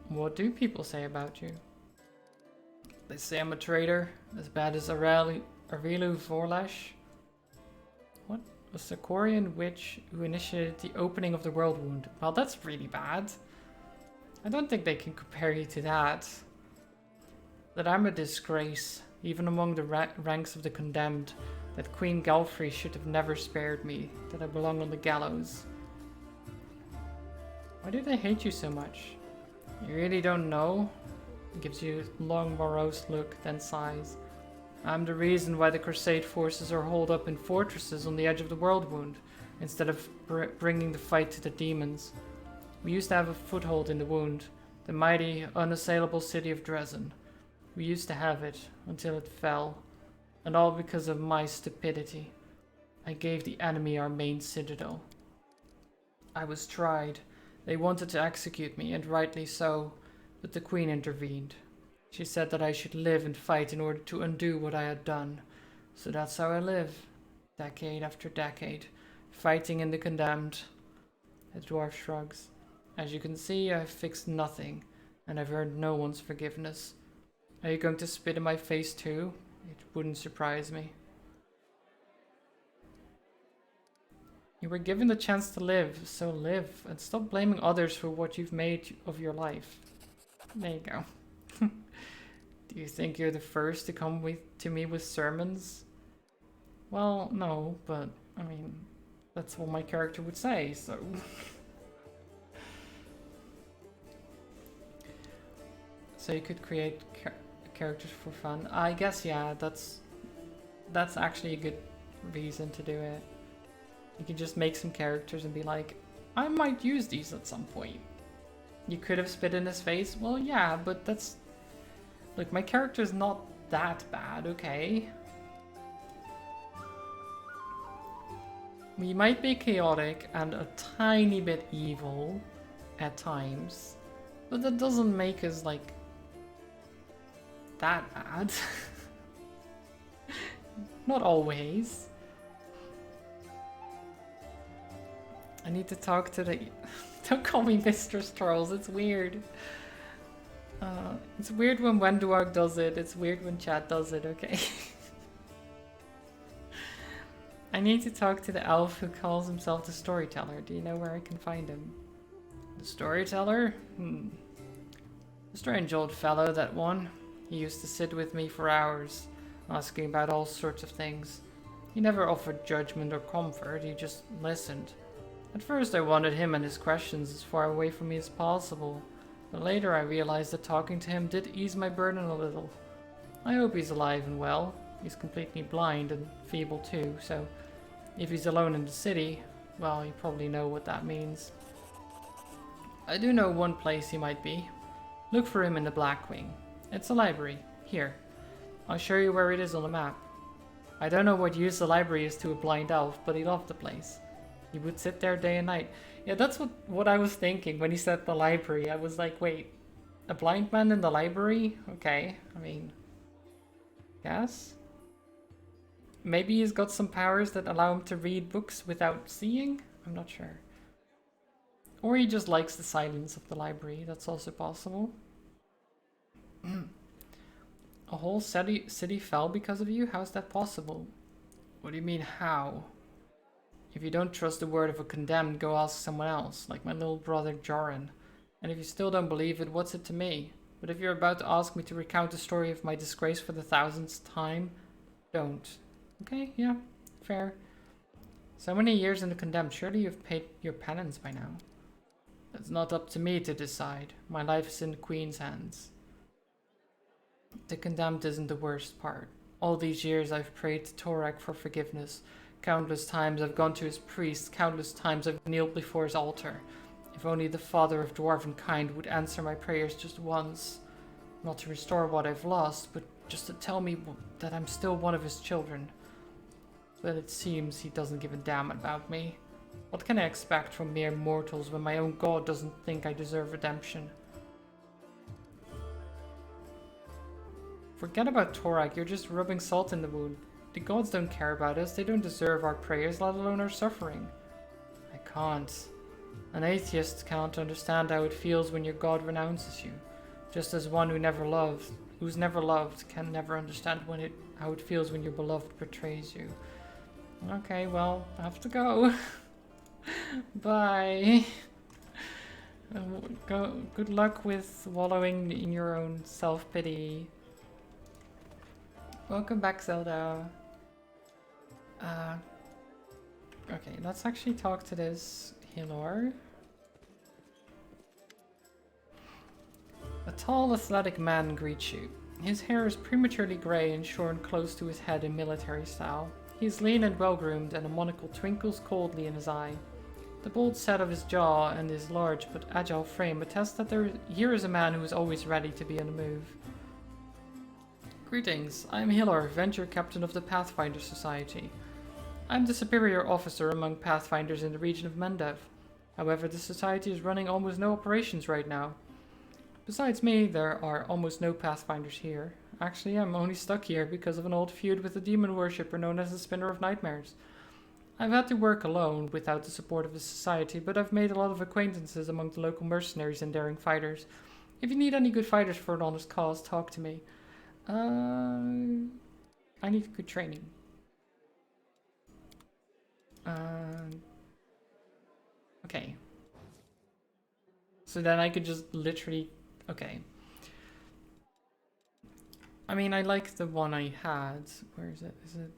What do people say about you? They say I'm a traitor, as bad as Aurelu Vorlash. What? A Sakorian witch who initiated the opening of the world wound. Well, that's really bad. I don't think they can compare you to that. That I'm a disgrace, even among the ranks of the condemned. That Queen Galfrey should have never spared me. That I belong on the gallows. Why do they hate you so much? You really don't know? He gives you a long, morose look, then sighs. I'm the reason why the Crusade forces are holed up in fortresses on the edge of the world wound, instead of bringing the fight to the demons. We used to have a foothold in the wound, the mighty, unassailable city of Dresden. We used to have it, until it fell. And all because of my stupidity. I gave the enemy our main citadel. I was tried. They wanted to execute me, and rightly so, but the Queen intervened. She said that I should live and fight in order to undo what I had done. So that's how I live, decade after decade, fighting in the condemned. The dwarf shrugs. As you can see, I've fixed nothing, and I've earned no one's forgiveness. Are you going to spit in my face too? It wouldn't surprise me. You were given the chance to live, so live, and stop blaming others for what you've made of your life. There you go. Do you think you're the first to come to me with sermons? Well, no, but, I mean, that's what my character would say, so... So you could create characters for fun. I guess, yeah, that's actually a good reason to do it. You can just make some characters and be like, I might use these at some point. You could have spit in his face. Well, yeah, but that's... Look, my character's not that bad, okay? We might be chaotic and a tiny bit evil at times, but that doesn't make us, like, that bad. Not always. I need to talk to the... Don't call me Mistress Charles, it's weird. It's weird when Wenduag does it, it's weird when chat does it, okay? I need to talk to the elf who calls himself the Storyteller. Do you know where I can find him? The Storyteller? A strange old fellow, that one. He used to sit with me for hours, asking about all sorts of things. He never offered judgment or comfort, he just listened. At first I wanted him and his questions as far away from me as possible, but later I realized that talking to him did ease my burden a little. I hope he's alive and well. He's completely blind and feeble too, so if he's alone in the city, well, you probably know what that means. I do know one place he might be. Look for him in the Black Wing. It's a library. Here. I'll show you where it is on the map. I don't know what use the library is to a blind elf, but he loved the place. He would sit there day and night. Yeah, that's what I was thinking when he said the library. I was like, wait, a blind man in the library? Okay, I mean, yes. Maybe he's got some powers that allow him to read books without seeing? I'm not sure. Or he just likes the silence of the library. That's also possible. A whole city fell because of you? How's that possible? What do you mean, how? If you don't trust the word of a condemned, go ask someone else, like my little brother Joran. And if you still don't believe it, what's it to me? But if you're about to ask me to recount the story of my disgrace for the 1000th time, don't. Okay, yeah, fair. So many years in the condemned, surely you've paid your penance by now. It's not up to me to decide. My life is in the Queen's hands. The condemned isn't the worst part. All these years I've prayed to Torak for forgiveness. Countless times I've gone to his priest. Countless times I've kneeled before his altar. If only the father of dwarven kind would answer my prayers just once. Not to restore what I've lost, but just to tell me that I'm still one of his children. But it seems he doesn't give a damn about me. What can I expect from mere mortals when my own god doesn't think I deserve redemption? Forget about Torak, you're just rubbing salt in the wound. The gods don't care about us, they don't deserve our prayers, let alone our suffering. I can't. An atheist can't understand how it feels when your god renounces you. Just as one who's never loved can never understand how it feels when your beloved betrays you. Okay, well, I have to go. Bye. Good luck with wallowing in your own self-pity. Welcome back, Zelda. Okay, let's actually talk to this healer. A tall, athletic man greets you. His hair is prematurely grey and shorn close to his head in military style. He is lean and well-groomed, and a monocle twinkles coldly in his eye. The bold set of his jaw and his large but agile frame attest that here is a man who is always ready to be on the move. Greetings, I am Hilar, Venture Captain of the Pathfinder Society. I am the superior officer among Pathfinders in the region of Mendev. However, the Society is running almost no operations right now. Besides me, there are almost no Pathfinders here. Actually, I'm only stuck here because of an old feud with a demon worshipper known as the Spinner of Nightmares. I've had to work alone without the support of the Society, but I've made a lot of acquaintances among the local mercenaries and daring fighters. If you need any good fighters for an honest cause, talk to me. I need good training. Okay. So then I could just literally... Okay. I mean, I like the one I had. Where is it? Is it...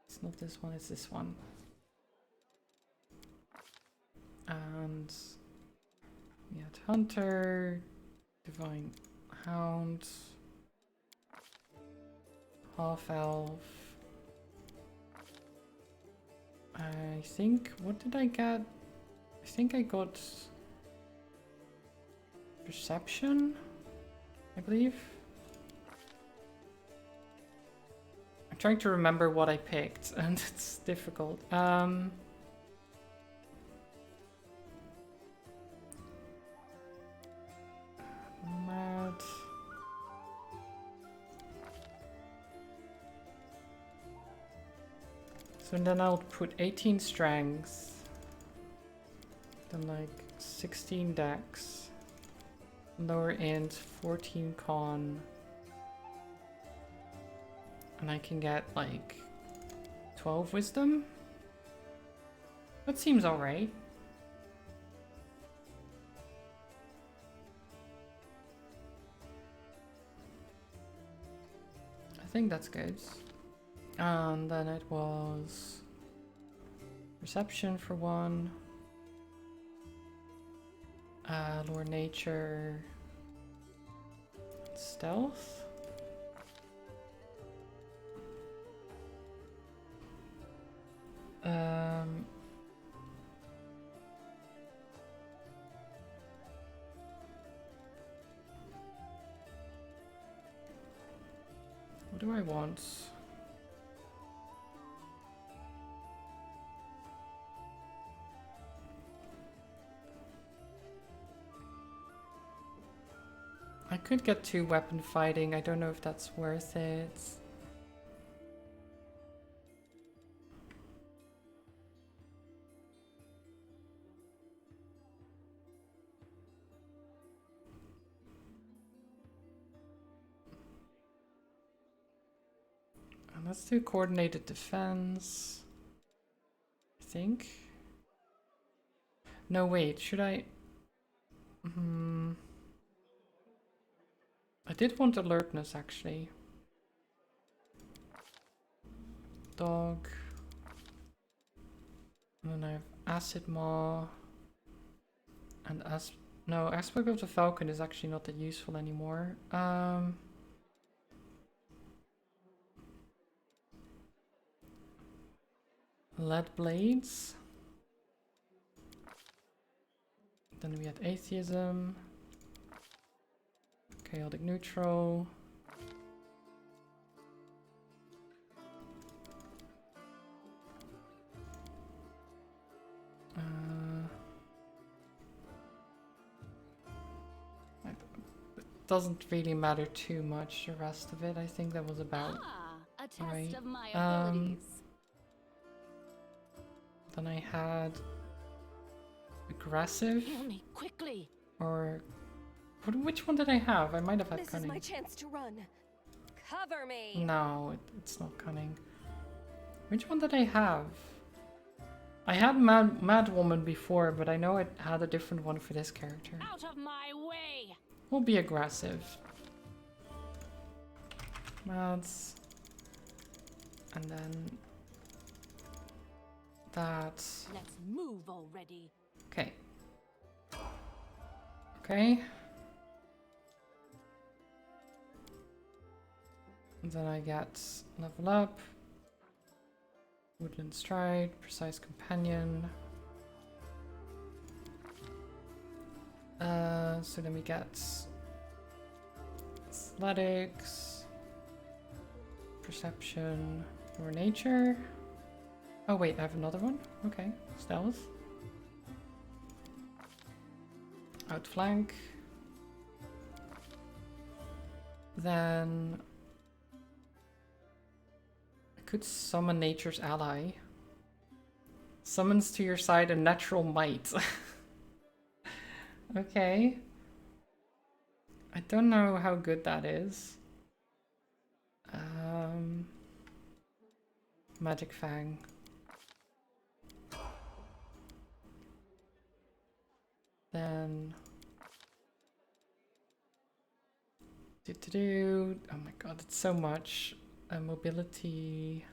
It's not this one, it's this one. And... we had Hunter, Divine Hound, Half-Elf. I think... What did I get? I think I got... Perception? I believe? I'm trying to remember what I picked, and it's difficult. Mad. So then I'll put 18 strength, then like 16 dex, lower int, 14 con, and I can get like 12 wisdom. That seems alright. I think that's good. And then it was perception for 1, Lore nature. Stealth. What do I want? I could get 2 weapon fighting. I don't know if that's worth it. And let's do coordinated defense. I think. No, wait, should I? I did want alertness actually. Dog. And then I have acid maw. And no, aspect of the falcon is actually not that useful anymore. Lead blades. Then we had atheism. Chaotic neutral. It doesn't really matter too much, the rest of it. I think that was about a test right. of my abilities. Then I had aggressive. Heal me quickly. Or which one did I have? I might have had This cunning. is my chance to run. Cover me. No, it's not cunning. Which one did I have? I had Mad Woman before, but I know I had a different one for this character. Out of my way. We'll be aggressive. Mads. And then that. Let's move already. Okay. Okay. And then I get level up. Woodland Stride, Precise Companion. So then we get Athletics, Perception, or Nature. Oh wait, I have another one? Okay, Stealth. Outflank. Then I could summon Nature's Ally. Summons to your side a natural might. Okay. I don't know how good that is. Magic Fang. Then oh my god, it's so much. Mobility.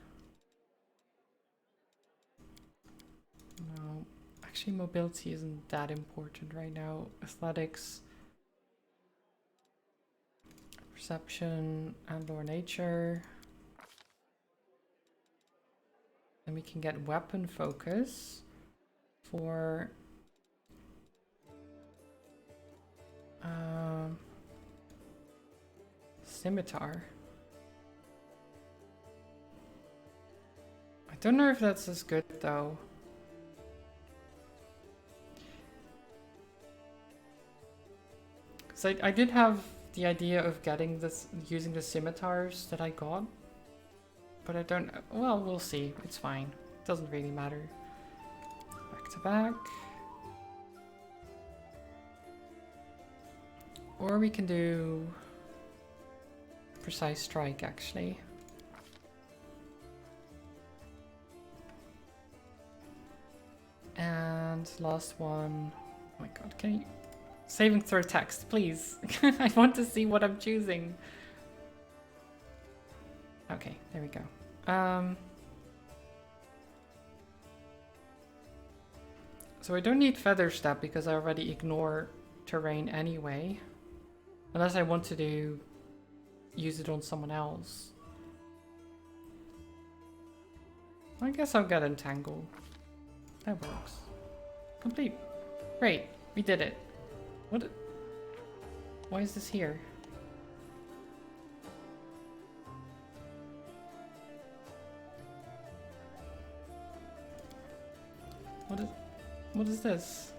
No, actually mobility isn't that important right now. Athletics, perception, and lore nature. Then we can get weapon focus for scimitar. I don't know if that's as good though. So I did have the idea of getting this, using the scimitars that I got, but I don't, well, we'll see. It's fine. It doesn't really matter. Back to back. Or we can do Precise Strike, actually. And last one. Oh my god, can you... Saving throw text, please. I want to see what I'm choosing. Okay, there we go. So I don't need Feather Step because I already ignore terrain anyway. Unless I want to use it on someone else. I guess I'll get entangled. That works. Complete. Great. We did it. What? Why is this here? What is this?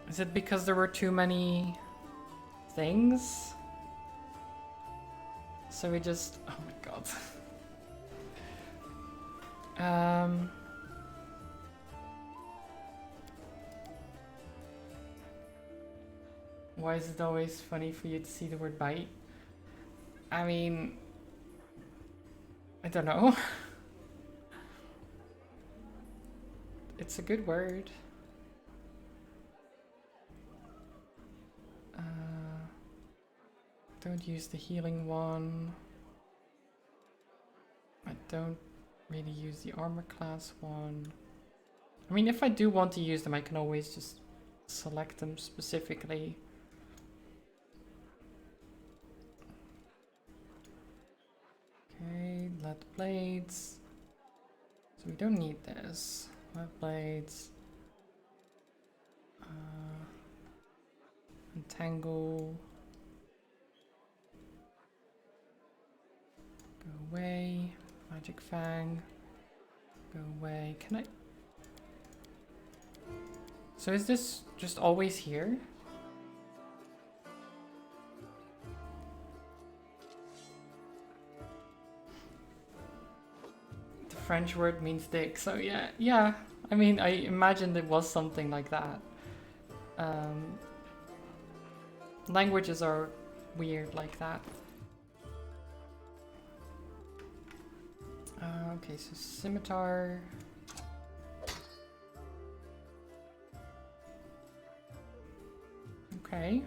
Is it because there were too many things? So we just... Oh my god. Why is it always funny for you to see the word bite? I mean... I don't know. It's a good word. Don't use the healing one. I don't really use the armor class one. I mean, if I do want to use them, I can always just select them specifically. Okay, lead blades. So we don't need this. Lead blades. Entangle. Go away. Magic Fang. Go away. Can I... So is this just always here? The French word means dick, so yeah. I mean, I imagined it was something like that. Languages are weird like that. Okay, so scimitar. Okay.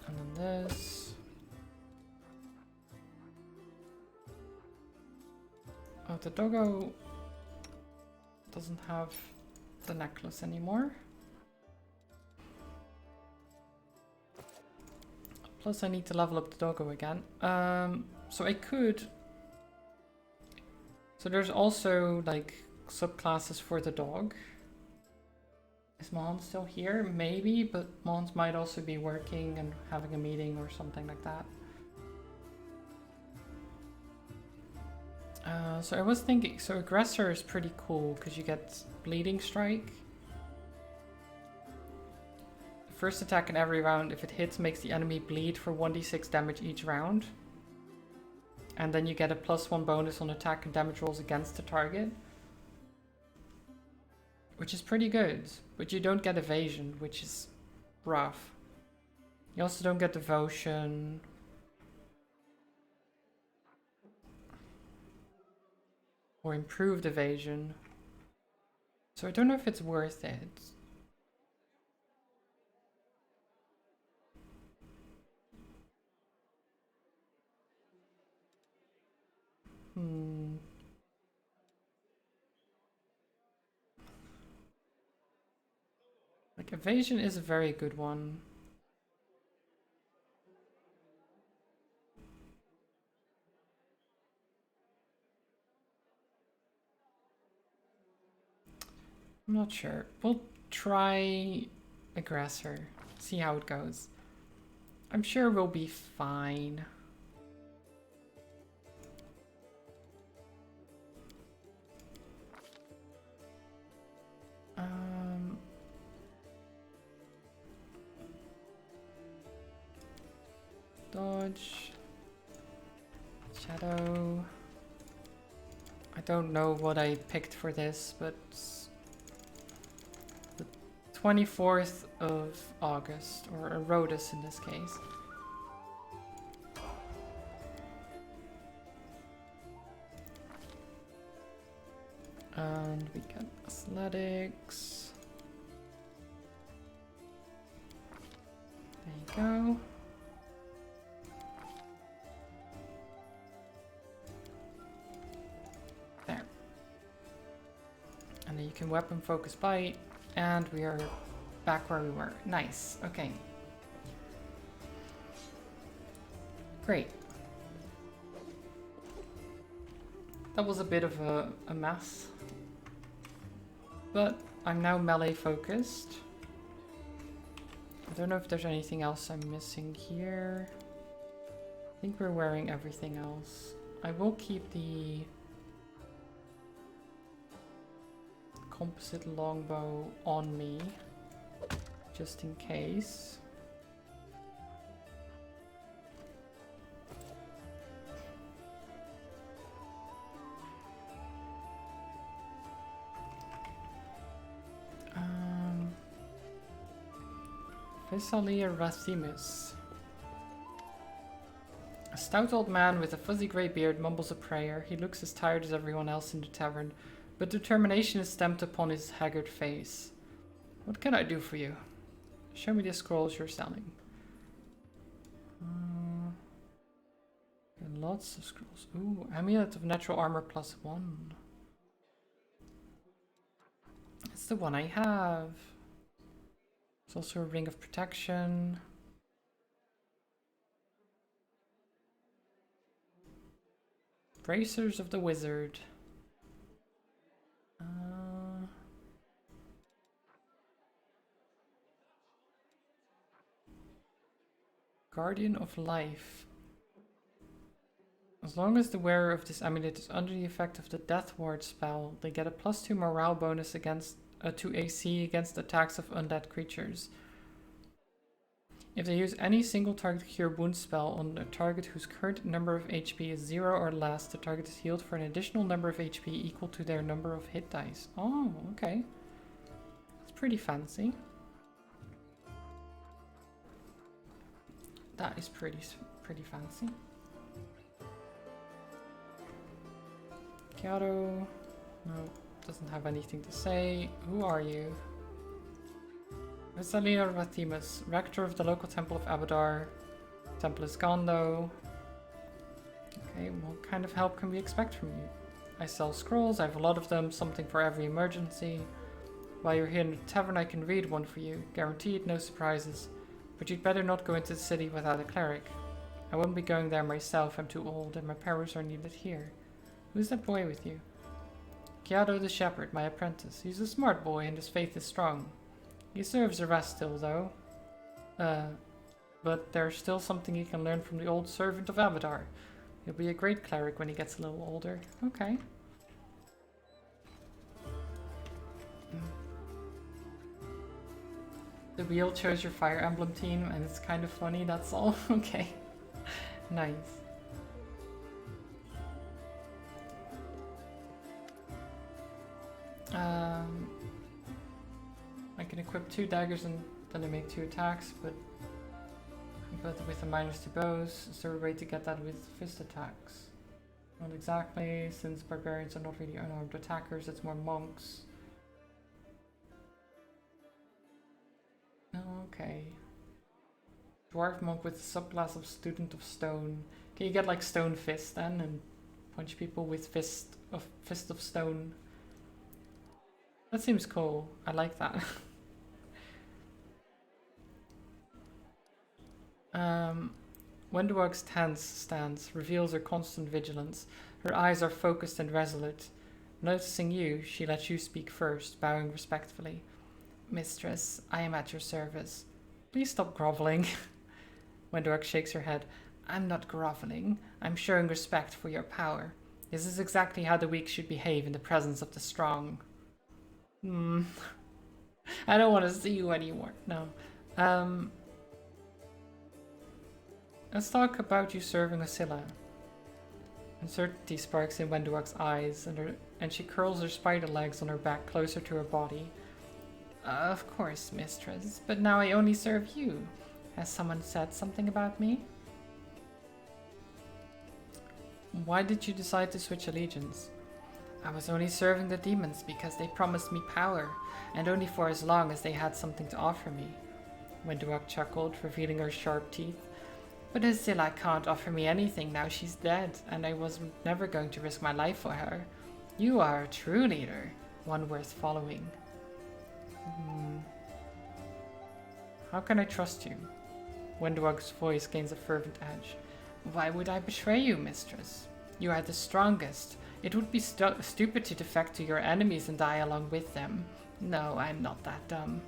And then this. Oh, the doggo doesn't have the necklace anymore. Plus I need to level up the doggo again. So I could... So there's also like subclasses for the dog. Is Mon still here? Maybe, but Mons might also be working and having a meeting or something like that. So I was thinking, so Aggressor is pretty cool because you get Bleeding Strike. First attack in every round, if it hits, makes the enemy bleed for 1d6 damage each round. And then you get a +1 bonus on attack and damage rolls against the target. Which is pretty good, but you don't get evasion, which is rough. You also don't get devotion. Or improved evasion. So I don't know if it's worth it. Like, evasion is a very good one. I'm not sure. We'll try Aggressor. See how it goes. I'm sure we'll be fine. Dodge. Shadow. I don't know what I picked for this, but the 24th of August, or Erodus in this case. And we got athletics. There you go. There. And then you can weapon focus bite, and we are back where we were. Nice. Okay. Great. That was a bit of a mess. But I'm now melee focused. I don't know if there's anything else I'm missing here. I think we're wearing everything else. I will keep the composite longbow on me, just in case. Thessalia Rathimus. A stout old man with a fuzzy grey beard mumbles a prayer. He looks as tired as everyone else in the tavern, but determination is stamped upon his haggard face. What can I do for you? Show me the scrolls you're selling. Lots of scrolls. Ooh, amulet of natural armor +1. It's the one I have. There's also a ring of protection. Bracers of the Wizard. Guardian of Life. As long as the wearer of this amulet is under the effect of the Death Ward spell, they get a +2 morale bonus against to AC against attacks of undead creatures. If they use any single target cure wound spell on a target whose current number of HP is 0 or less, the target is healed for an additional number of HP equal to their number of hit dice. Oh, okay. It's pretty fancy. That is pretty fancy. Kiaro. No, doesn't have anything to say. Who are you? Thessalia Rathimus, rector of the local temple of Abadar. Temple is gone though. Okay, what kind of help can we expect from you? I sell scrolls, I have a lot of them, something for every emergency. While you're here in the tavern, I can read one for you. Guaranteed, no surprises. But you'd better not go into the city without a cleric. I won't be going there myself, I'm too old, and my powers are needed here. Who's that boy with you? Kiado the shepherd, my apprentice. He's a smart boy and his faith is strong. He serves the rest still, though. But there's still something he can learn from the old servant of Abadar. He'll be a great cleric when he gets a little older. Okay. The wheel chose your Fire Emblem team and it's kind of funny, that's all. Okay. Nice. I can equip 2 daggers and then I make 2 attacks, but with a minus to bows. Is there a way to get that with fist attacks? Not exactly, since barbarians are not really unarmed attackers, it's more monks. Okay. Dwarf monk with a subclass of student of stone. Can you get like stone fist then and punch people with fist of stone? That seems cool. I like that. Wenduog's tense stance reveals her constant vigilance. Her eyes are focused and resolute. Noticing you, she lets you speak first, bowing respectfully. Mistress, I am at your service. Please stop groveling. Wenduog shakes her head. I'm not groveling. I'm showing respect for your power. This is exactly how the weak should behave in the presence of the strong. I don't want to see you anymore. No. Let's talk about you serving Oscilla. Uncertainty sparks in Wenduog's eyes, and she curls her spider legs on her back closer to her body. Of course, mistress, but now I only serve you. Has someone said something about me? Why did you decide to switch allegiance? I was only serving the demons because they promised me power, and only for as long as they had something to offer me. Wenduog chuckled, revealing her sharp teeth. But Azilla can't offer me anything now she's dead, and I was never going to risk my life for her. You are a true leader. one worth following. How can I trust you? Windrug's voice gains a fervent edge. Why would I betray you, mistress? You are the strongest. It would be stupid to defect to your enemies and die along with them. No, I'm not that dumb.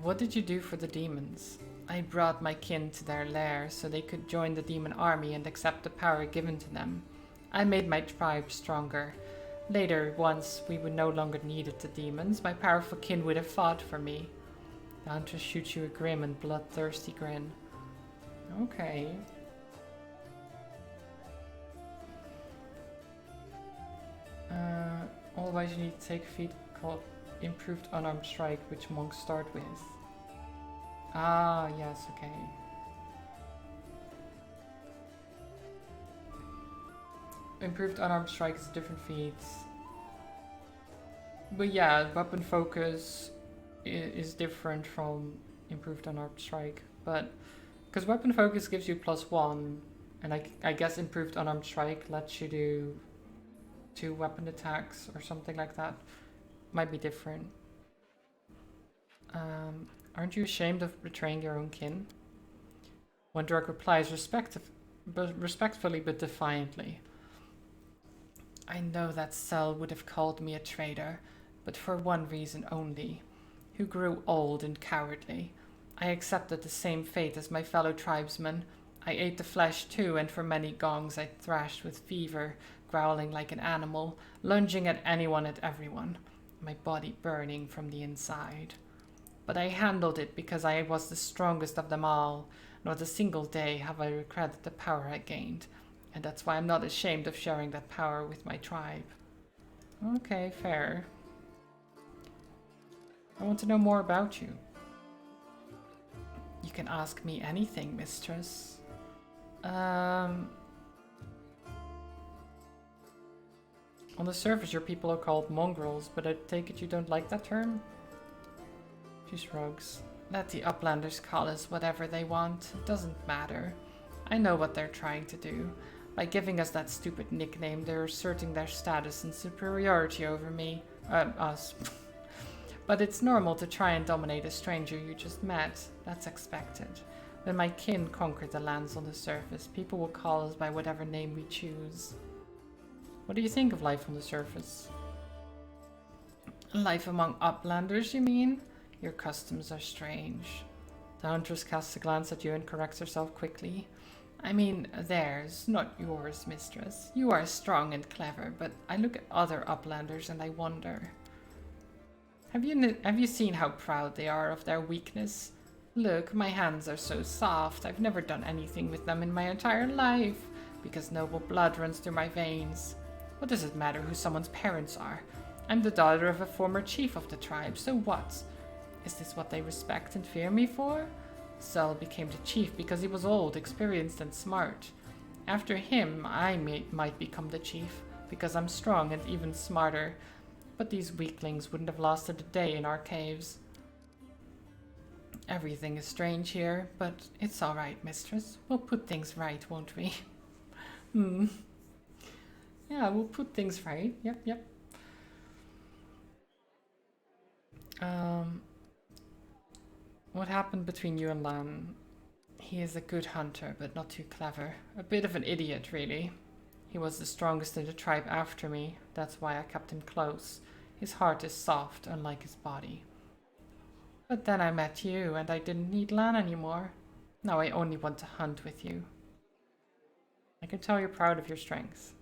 What did you do for the demons? I brought my kin to their lair so they could join the demon army and accept the power given to them. I made my tribe stronger. Later, once we would no longer needed the demons, my powerful kin would have fought for me. The hunter shoots you a grim and bloodthirsty grin. Okay. Otherwise you need to take a feat called Improved Unarmed Strike, which monks start with. Ah, yes, okay. Improved Unarmed Strike is a different feat. But yeah, Weapon Focus is different from Improved Unarmed Strike. But, because Weapon Focus gives you +1, and I guess Improved Unarmed Strike lets you do 2 weapon attacks or something like that. Might be different. Aren't you ashamed of betraying your own kin? Wondruk replies respectfully but defiantly. I know that Cell would have called me a traitor, but for one reason only. Who grew old and cowardly. I accepted the same fate as my fellow tribesmen. I ate the flesh too, and for many gongs I thrashed with fever, growling like an animal, lunging at anyone and everyone, my body burning from the inside. But I handled it because I was the strongest of them all. Not a single day have I regretted the power I gained, and that's why I'm not ashamed of sharing that power with my tribe. Okay, fair. I want to know more about you. You can ask me anything, mistress. On the surface, your people are called mongrels, but I take it you don't like that term? She shrugs. Let the Uplanders call us whatever they want. It doesn't matter. I know what they're trying to do. By giving us that stupid nickname, they're asserting their status and superiority over me. Us. But it's normal to try and dominate a stranger you just met. That's expected. When my kin conquered the lands on the surface, people will call us by whatever name we choose. What do you think of life on the surface? Life among Uplanders, you mean? Your customs are strange. The huntress casts a glance at you and corrects herself quickly. I mean, theirs, not yours, mistress. You are strong and clever, but I look at other Uplanders and I wonder. Have you seen how proud they are of their weakness? Look, my hands are so soft. I've never done anything with them in my entire life, because noble blood runs through my veins. What does it matter who someone's parents are? I'm the daughter of a former chief of the tribe, so what? Is this what they respect and fear me for? Cell became the chief because he was old, experienced, and smart. After him, I might become the chief, because I'm strong and even smarter. But these weaklings wouldn't have lasted a day in our caves. Everything is strange here, but it's all right, mistress. We'll put things right, won't we? Yeah, we'll put things right. Yep. What happened between you and Lan? He is a good hunter, but not too clever. A bit of an idiot, really. He was the strongest in the tribe after me. That's why I kept him close. His heart is soft, unlike his body. But then I met you, and I didn't need Lan anymore. Now I only want to hunt with you. I can tell you're proud of your strength.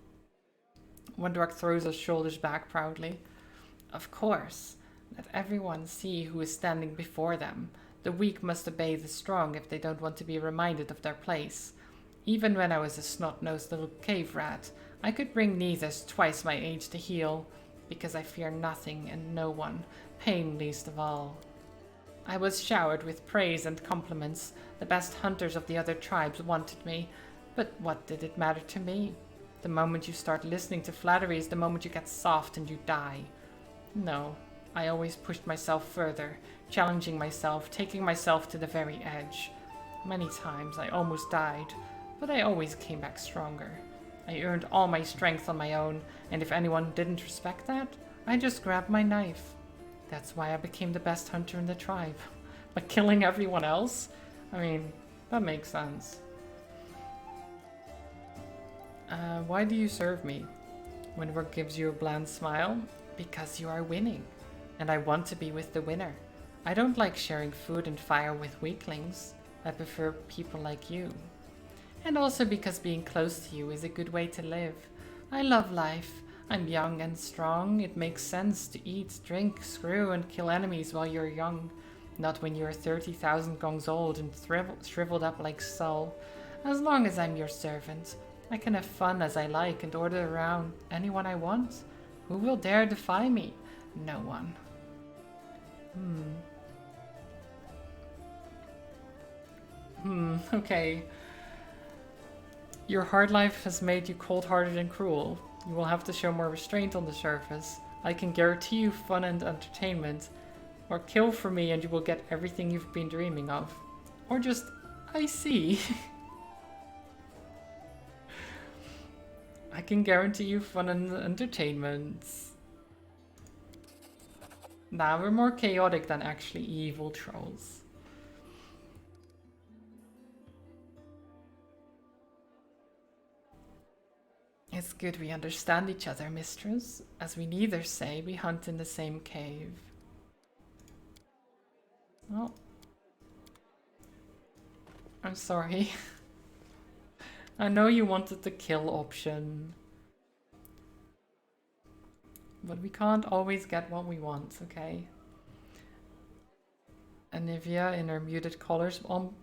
Wondruk throws his shoulders back proudly. Of course. Let everyone see who is standing before them. The weak must obey the strong if they don't want to be reminded of their place. Even when I was a snot-nosed little cave rat, I could bring neithers twice my age to heal, because I fear nothing and no one, pain least of all. I was showered with praise and compliments. The best hunters of the other tribes wanted me, but what did it matter to me? The moment you start listening to flattery is the moment you get soft and you die. No, I always pushed myself further, challenging myself, taking myself to the very edge. Many times I almost died, but I always came back stronger. I earned all my strength on my own, and if anyone didn't respect that, I just grabbed my knife. That's why I became the best hunter in the tribe. By killing everyone else? I mean, that makes sense. Why do you serve me? Windward gives you a bland smile. Because you are winning, and I want to be with the winner. I don't like sharing food and fire with weaklings. I prefer people like you. And also because being close to you is a good way to live. I love life. I'm young and strong. It makes sense to eat, drink, screw, and kill enemies while you're young. Not when you're 30,000 gongs old and shriveled up like Sol. As long as I'm your servant, I can have fun as I like and order around anyone I want. Who will dare defy me? No one. Okay. Your hard life has made you cold-hearted and cruel. You will have to show more restraint on the surface. I can guarantee you fun and entertainment. Or kill for me and you will get everything you've been dreaming of. Or just, I see. I can guarantee you fun and entertainment. Nah, we're more chaotic than actually evil trolls. It's good we understand each other, mistress, as we neither say we hunt in the same cave. Oh. I'm sorry. I know you wanted the kill option. But we can't always get what we want, okay? Anivia, in her muted colors,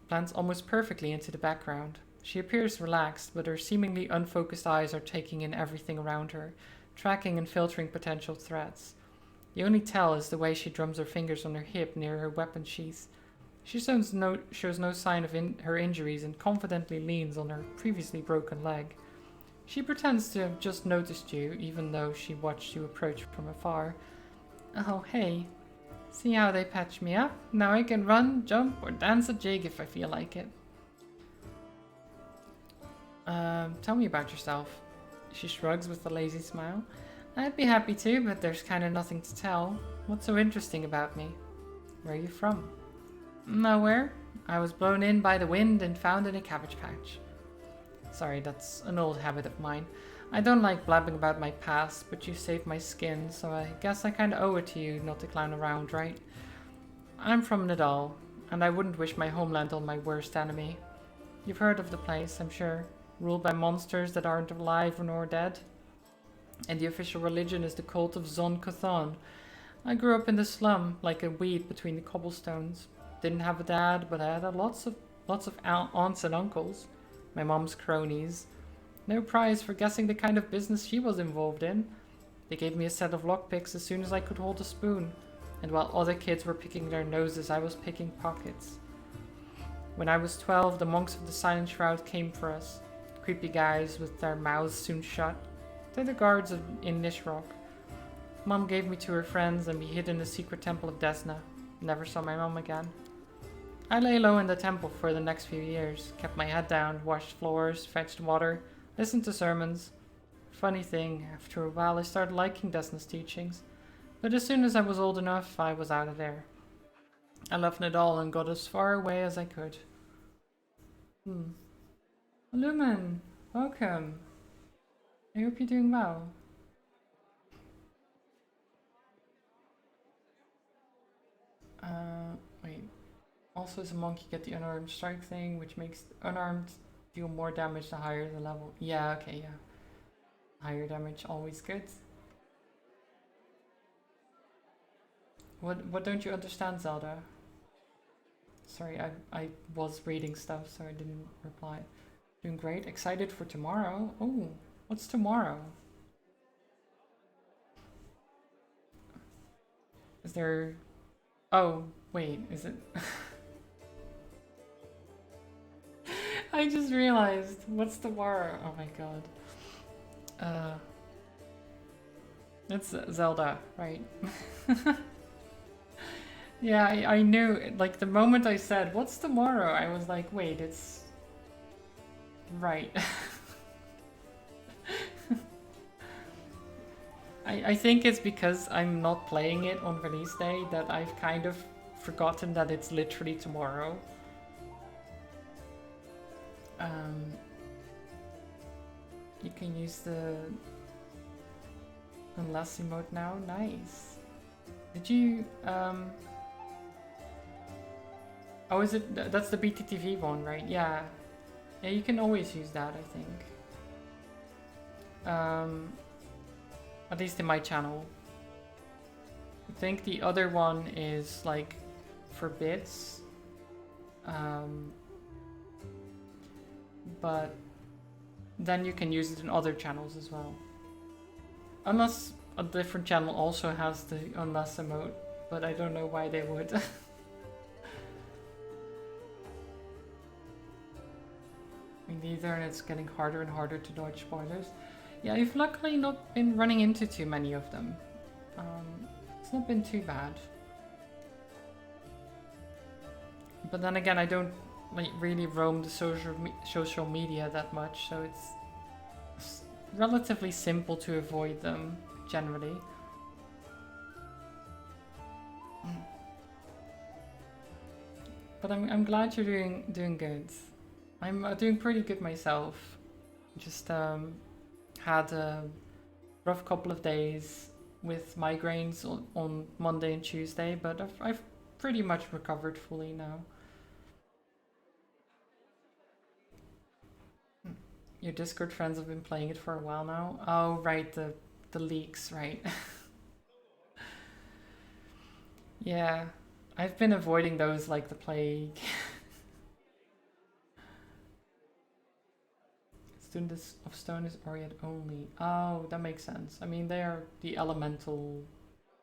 blends almost perfectly into the background. She appears relaxed, but her seemingly unfocused eyes are taking in everything around her, tracking and filtering potential threats. The only tell is the way she drums her fingers on her hip near her weapon sheath. She shows no sign of her injuries and confidently leans on her previously broken leg. She pretends to have just noticed you, even though she watched you approach from afar. Oh, hey. See how they patch me up? Now I can run, jump, or dance a jig if I feel like it. Tell me about yourself. She shrugs with a lazy smile. I'd be happy to, but there's kinda nothing to tell. What's so interesting about me? Where are you from? Nowhere. I was blown in by the wind and found in a cabbage patch. Sorry, that's an old habit of mine. I don't like blabbing about my past, but you saved my skin, so I guess I kinda owe it to you not to clown around, right? I'm from Nadal, and I wouldn't wish my homeland on my worst enemy. You've heard of the place, I'm sure. Ruled by monsters that aren't alive nor dead. And the official religion is the cult of Zon Kuthon. I grew up in the slum, like a weed between the cobblestones. Didn't have a dad, but I had lots of aunts and uncles. My mom's cronies. No prize for guessing the kind of business she was involved in. They gave me a set of lockpicks as soon as I could hold a spoon. And while other kids were picking their noses, I was picking pockets. When I was 12, the monks of the Silent Shroud came for us. Creepy guys with their mouths sewn shut. They're the guards in Nishrock. Mom gave me to her friends and we hid in the secret temple of Desna. Never saw my mom again. I lay low in the temple for the next few years. Kept my head down, washed floors, fetched water, listened to sermons. Funny thing, after a while I started liking Desna's teachings. But as soon as I was old enough, I was out of there. I left Nadal and got as far away as I could. Lumen, welcome. I hope you're doing well. Wait. Also as a monk you get the unarmed strike thing, which makes unarmed deal more damage the higher the level. Yeah, okay, yeah. Higher damage, always good. What don't you understand, Zelda? Sorry, I was reading stuff, so I didn't reply. Doing great. Excited for tomorrow. Oh, what's tomorrow? Is there... Oh, wait, is it... I just realized. What's tomorrow? Oh my god. It's Zelda, right? Yeah, I knew, like, the moment I said, what's tomorrow? I was like, wait, it's... Right. I think it's because I'm not playing it on release day that I've kind of forgotten that it's literally tomorrow. You can use the unless emote now. Nice. Did you oh, is it that's the BTTV one, right? Yeah. Yeah, you can always use that, I think. At least in my channel. I think the other one is like for bits. But then you can use it in other channels as well. Unless a different channel also has the unless emote, but I don't know why they would. I mean, the internet's getting harder and harder to dodge spoilers. Yeah, I've luckily not been running into too many of them. It's not been too bad. But then again, I don't like really roam the social media that much, so it's relatively simple to avoid them generally. But I'm glad you're doing good. I'm doing pretty good myself. Just had a rough couple of days with migraines on Monday and Tuesday, but I've pretty much recovered fully now. Your Discord friends have been playing it for a while now. Oh, right, the leaks, right. Yeah, I've been avoiding those like the plague. Student of Stone is Oriad only. Oh, that makes sense. I mean, they are the elemental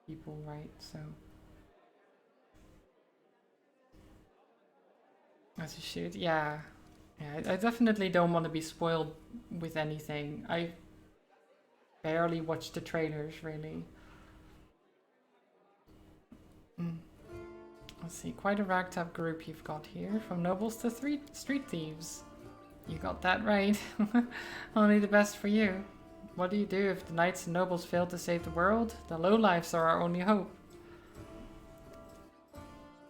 people, right? So as you should, yeah. Yeah, I definitely don't want to be spoiled with anything. I barely watched the trailers, really. Let's see, quite a ragtag group you've got here. From nobles to street thieves. You got that right. Only the best for you. What do you do if the knights and nobles fail to save the world? The lowlifes are our only hope.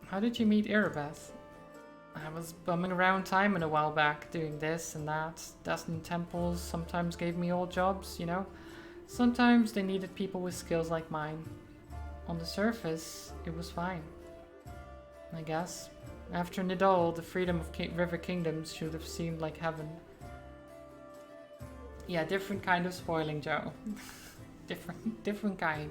How did you meet Erebeth? I was bumming around Timon a while back, doing this and that. Destin temples sometimes gave me old jobs, you know? Sometimes they needed people with skills like mine. On the surface, it was fine. I guess. After Nidal, the freedom of River Kingdoms should have seemed like heaven. Yeah, different kind of spoiling, Joe. different kind.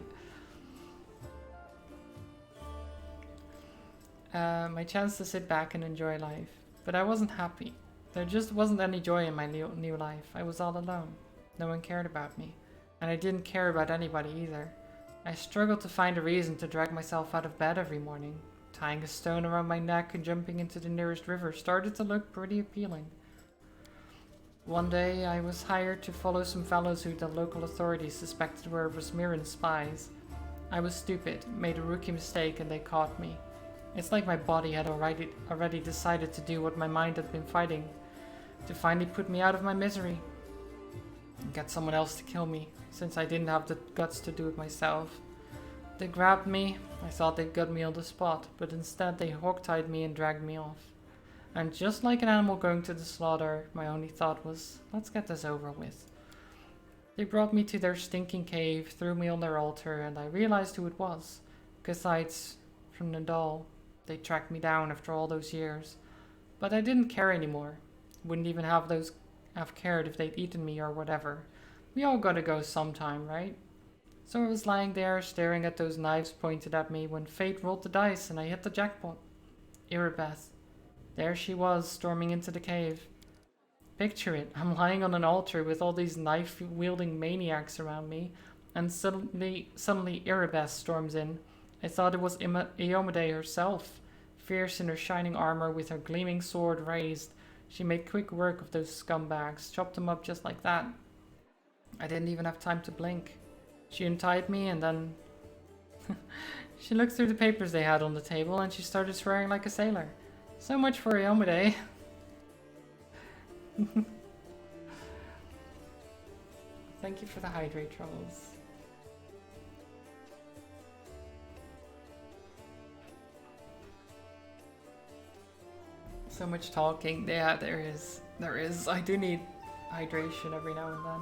My chance to sit back and enjoy life. But I wasn't happy. There just wasn't any joy in my new life. I was all alone. No one cared about me. And I didn't care about anybody either. I struggled to find a reason to drag myself out of bed every morning. Tying a stone around my neck and jumping into the nearest river started to look pretty appealing. One day, I was hired to follow some fellows who the local authorities suspected were Rosmiran spies. I was stupid, made a rookie mistake, and they caught me. It's like my body had already decided to do what my mind had been fighting, to finally put me out of my misery. And get someone else to kill me, since I didn't have the guts to do it myself. They grabbed me. I thought they'd got me on the spot, but instead they hogtied me and dragged me off. And just like an animal going to the slaughter, my only thought was, let's get this over with. They brought me to their stinking cave, threw me on their altar, and I realized who it was. Guthites from Nidal. They tracked me down after all those years. But I didn't care anymore. Wouldn't even have cared if they'd eaten me or whatever. We all gotta go sometime, right? So I was lying there, staring at those knives pointed at me, when fate rolled the dice and I hit the jackpot. Erebeth. There she was, storming into the cave. Picture it, I'm lying on an altar with all these knife-wielding maniacs around me, and suddenly Erebeth storms in. I thought it was Iomade herself, fierce in her shining armor with her gleaming sword raised. She made quick work of those scumbags, chopped them up just like that. I didn't even have time to blink. She untied me and then... She looked through the papers they had on the table and she started swearing like a sailor. So much for Iomade. Thank you for the hydrate, trolls. So much talking. Yeah, there is. There is. I do need hydration every now and then.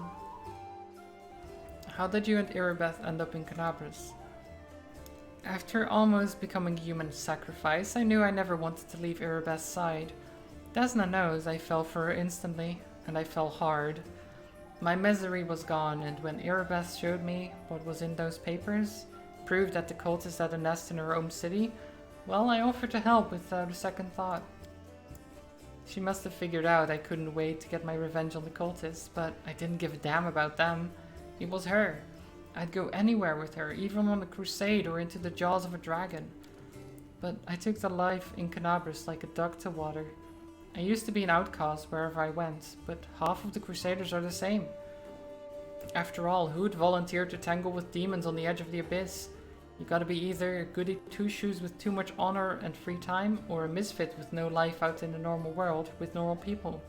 How did you and Irabeth end up in Canabras? After almost becoming a human sacrifice, I knew I never wanted to leave Irabeth's side. Desna knows I fell for her instantly, and I fell hard. My misery was gone, and when Irabeth showed me what was in those papers, proved that the cultist had a nest in her own city, well, I offered to help without a second thought. She must have figured out I couldn't wait to get my revenge on the cultists, but I didn't give a damn about them. It was her. I'd go anywhere with her, even on a crusade or into the jaws of a dragon. But I took the life in Canabras like a duck to water. I used to be an outcast wherever I went, but half of the crusaders are the same. After all, who'd volunteer to tangle with demons on the edge of the abyss? You gotta be either a goody two-shoes with too much honor and free time, or a misfit with no life out in the normal world with normal people.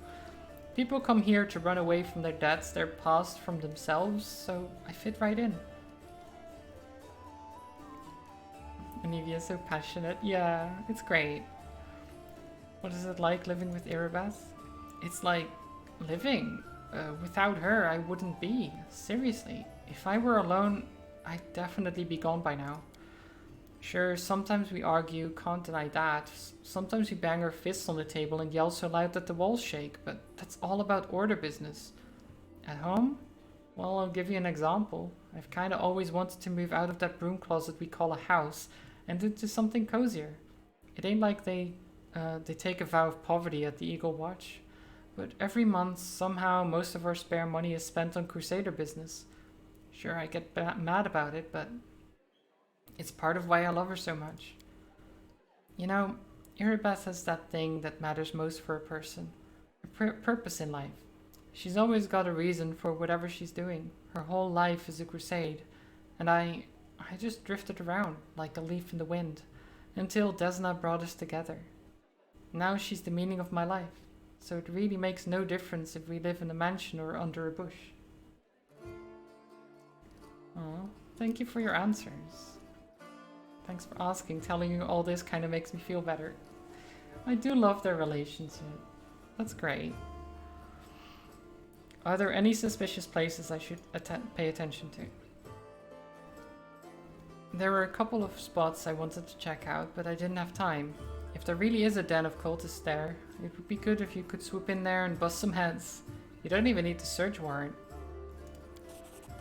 People come here to run away from their debts, their past, from themselves, so I fit right in. Anivia is so passionate. Yeah, it's great. What is it like living with Irabeth? It's like living. Without her, I wouldn't be. Seriously. If I were alone, I'd definitely be gone by now. Sure, sometimes we argue, can't deny that. Sometimes we bang our fists on the table and yell so loud that the walls shake, but that's all about order business. At home? Well, I'll give you an example. I've kinda always wanted to move out of that broom closet we call a house and into something cozier. It ain't like they take a vow of poverty at the Eagle Watch. But every month, somehow, most of our spare money is spent on Crusader business. Sure, I get mad about it, but it's part of why I love her so much. You know, Irabeth has that thing that matters most for a person. A purpose in life. She's always got a reason for whatever she's doing. Her whole life is a crusade. And I just drifted around like a leaf in the wind until Desna brought us together. Now she's the meaning of my life. So it really makes no difference if we live in a mansion or under a bush. Oh, thank you for your answers. Thanks for asking. Telling you all this kind of makes me feel better. I do love their relationship. That's great. Are there any suspicious places I should pay attention to? There were a couple of spots I wanted to check out, but I didn't have time. If there really is a den of cultists there, it would be good if you could swoop in there and bust some heads. You don't even need the search warrant.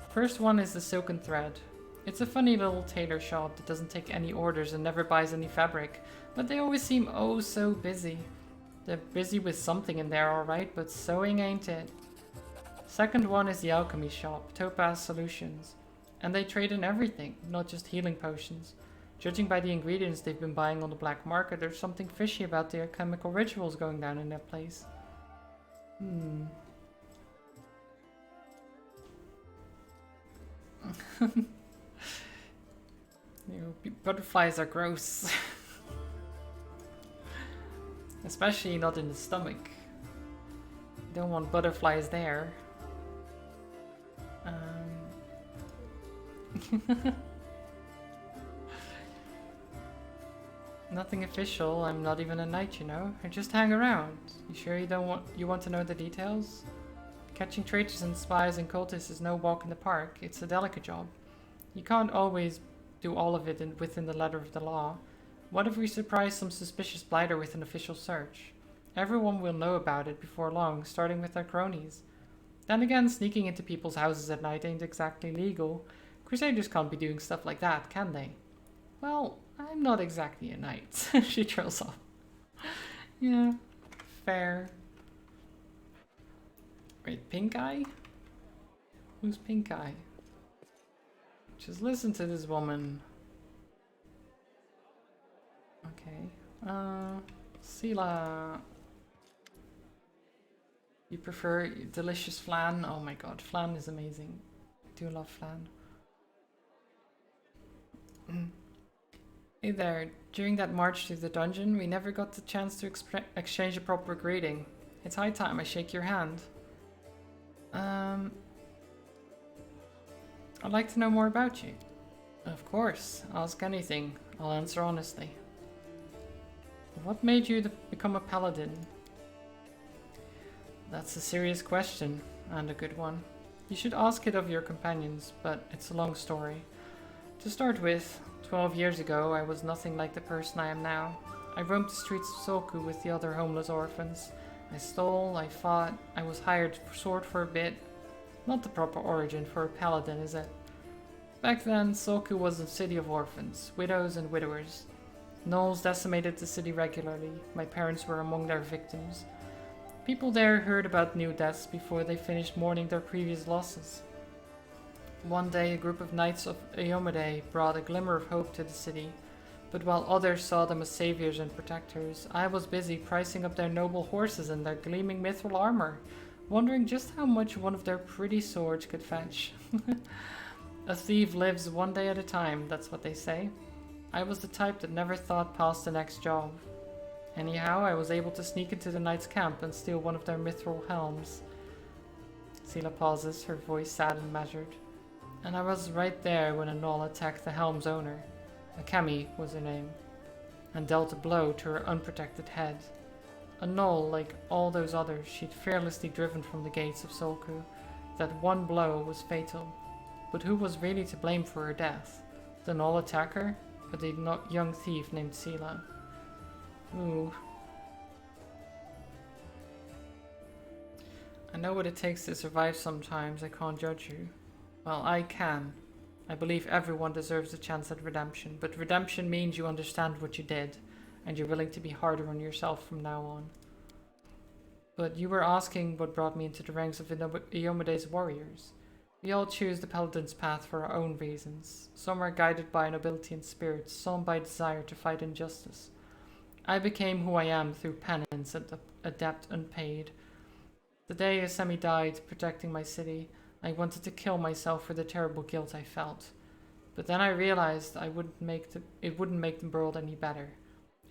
First one is the Silken Thread. It's a funny little tailor shop that doesn't take any orders and never buys any fabric, but they always seem oh so busy. They're busy with something in there alright, but sewing ain't it. Second one is the alchemy shop, Topaz Solutions. And they trade in everything, not just healing potions. Judging by the ingredients they've been buying on the black market, there's something fishy about their chemical rituals going down in that place. Butterflies are gross. Especially not in the stomach. Don't want butterflies there. Nothing official. I'm not even a knight, you know. I just hang around. You sure you want to know the details? Catching traitors and spies and cultists is no walk in the park. It's a delicate job. You can't always do all of it within the letter of the law. What if we surprise some suspicious blighter with an official search? Everyone will know about it before long, starting with our cronies. Then again, sneaking into people's houses at night ain't exactly legal. Crusaders can't be doing stuff like that, can they? Well, I'm not exactly a knight. She trails off. Yeah, fair. Wait, Pink Eye? Who's Pink Eye? Just listen to this woman. Okay. Sela. You prefer delicious flan? Oh my god, flan is amazing. I do love flan. Hey there, during that march through the dungeon, we never got the chance to exchange a proper greeting. It's high time I shake your hand. I'd like to know more about you. Of course, ask anything. I'll answer honestly. What made you become a paladin? That's a serious question, and a good one. You should ask it of your companions, but it's a long story. To start with, 12 years ago I was nothing like the person I am now. I roamed the streets of Sulku with the other homeless orphans. I stole, I fought, I was hired sword for a bit. Not the proper origin for a paladin, is it? Back then, Sulku was a city of orphans, widows and widowers. Gnolls decimated the city regularly. My parents were among their victims. People there heard about new deaths before they finished mourning their previous losses. One day, a group of knights of Eomade brought a glimmer of hope to the city, but while others saw them as saviors and protectors, I was busy pricing up their noble horses and their gleaming mithril armor, wondering just how much one of their pretty swords could fetch. A thief lives one day at a time, that's what they say. I was the type that never thought past the next job. Anyhow, I was able to sneak into the knight's camp and steal one of their mithril helms. Sela pauses, her voice sad and measured. And I was right there when a gnoll attacked the helm's owner. Akemi was her name, and dealt a blow to her unprotected head. A gnoll, like all those others, she'd fearlessly driven from the gates of Sulku. That one blow was fatal. But who was really to blame for her death? The gnoll attacker, or the young thief named Sela? Ooh. I know what it takes to survive sometimes, I can't judge you. Well, I can. I believe everyone deserves a chance at redemption, but redemption means you understand what you did, and you're willing to be harder on yourself from now on. But you were asking what brought me into the ranks of Iomade's warriors. We all choose the paladin's path for our own reasons. Some are guided by nobility and spirit, some by desire to fight injustice. I became who I am through penance and a debt unpaid. The day Asemi died, protecting my city, I wanted to kill myself for the terrible guilt I felt. But then I realized it wouldn't make the world any better,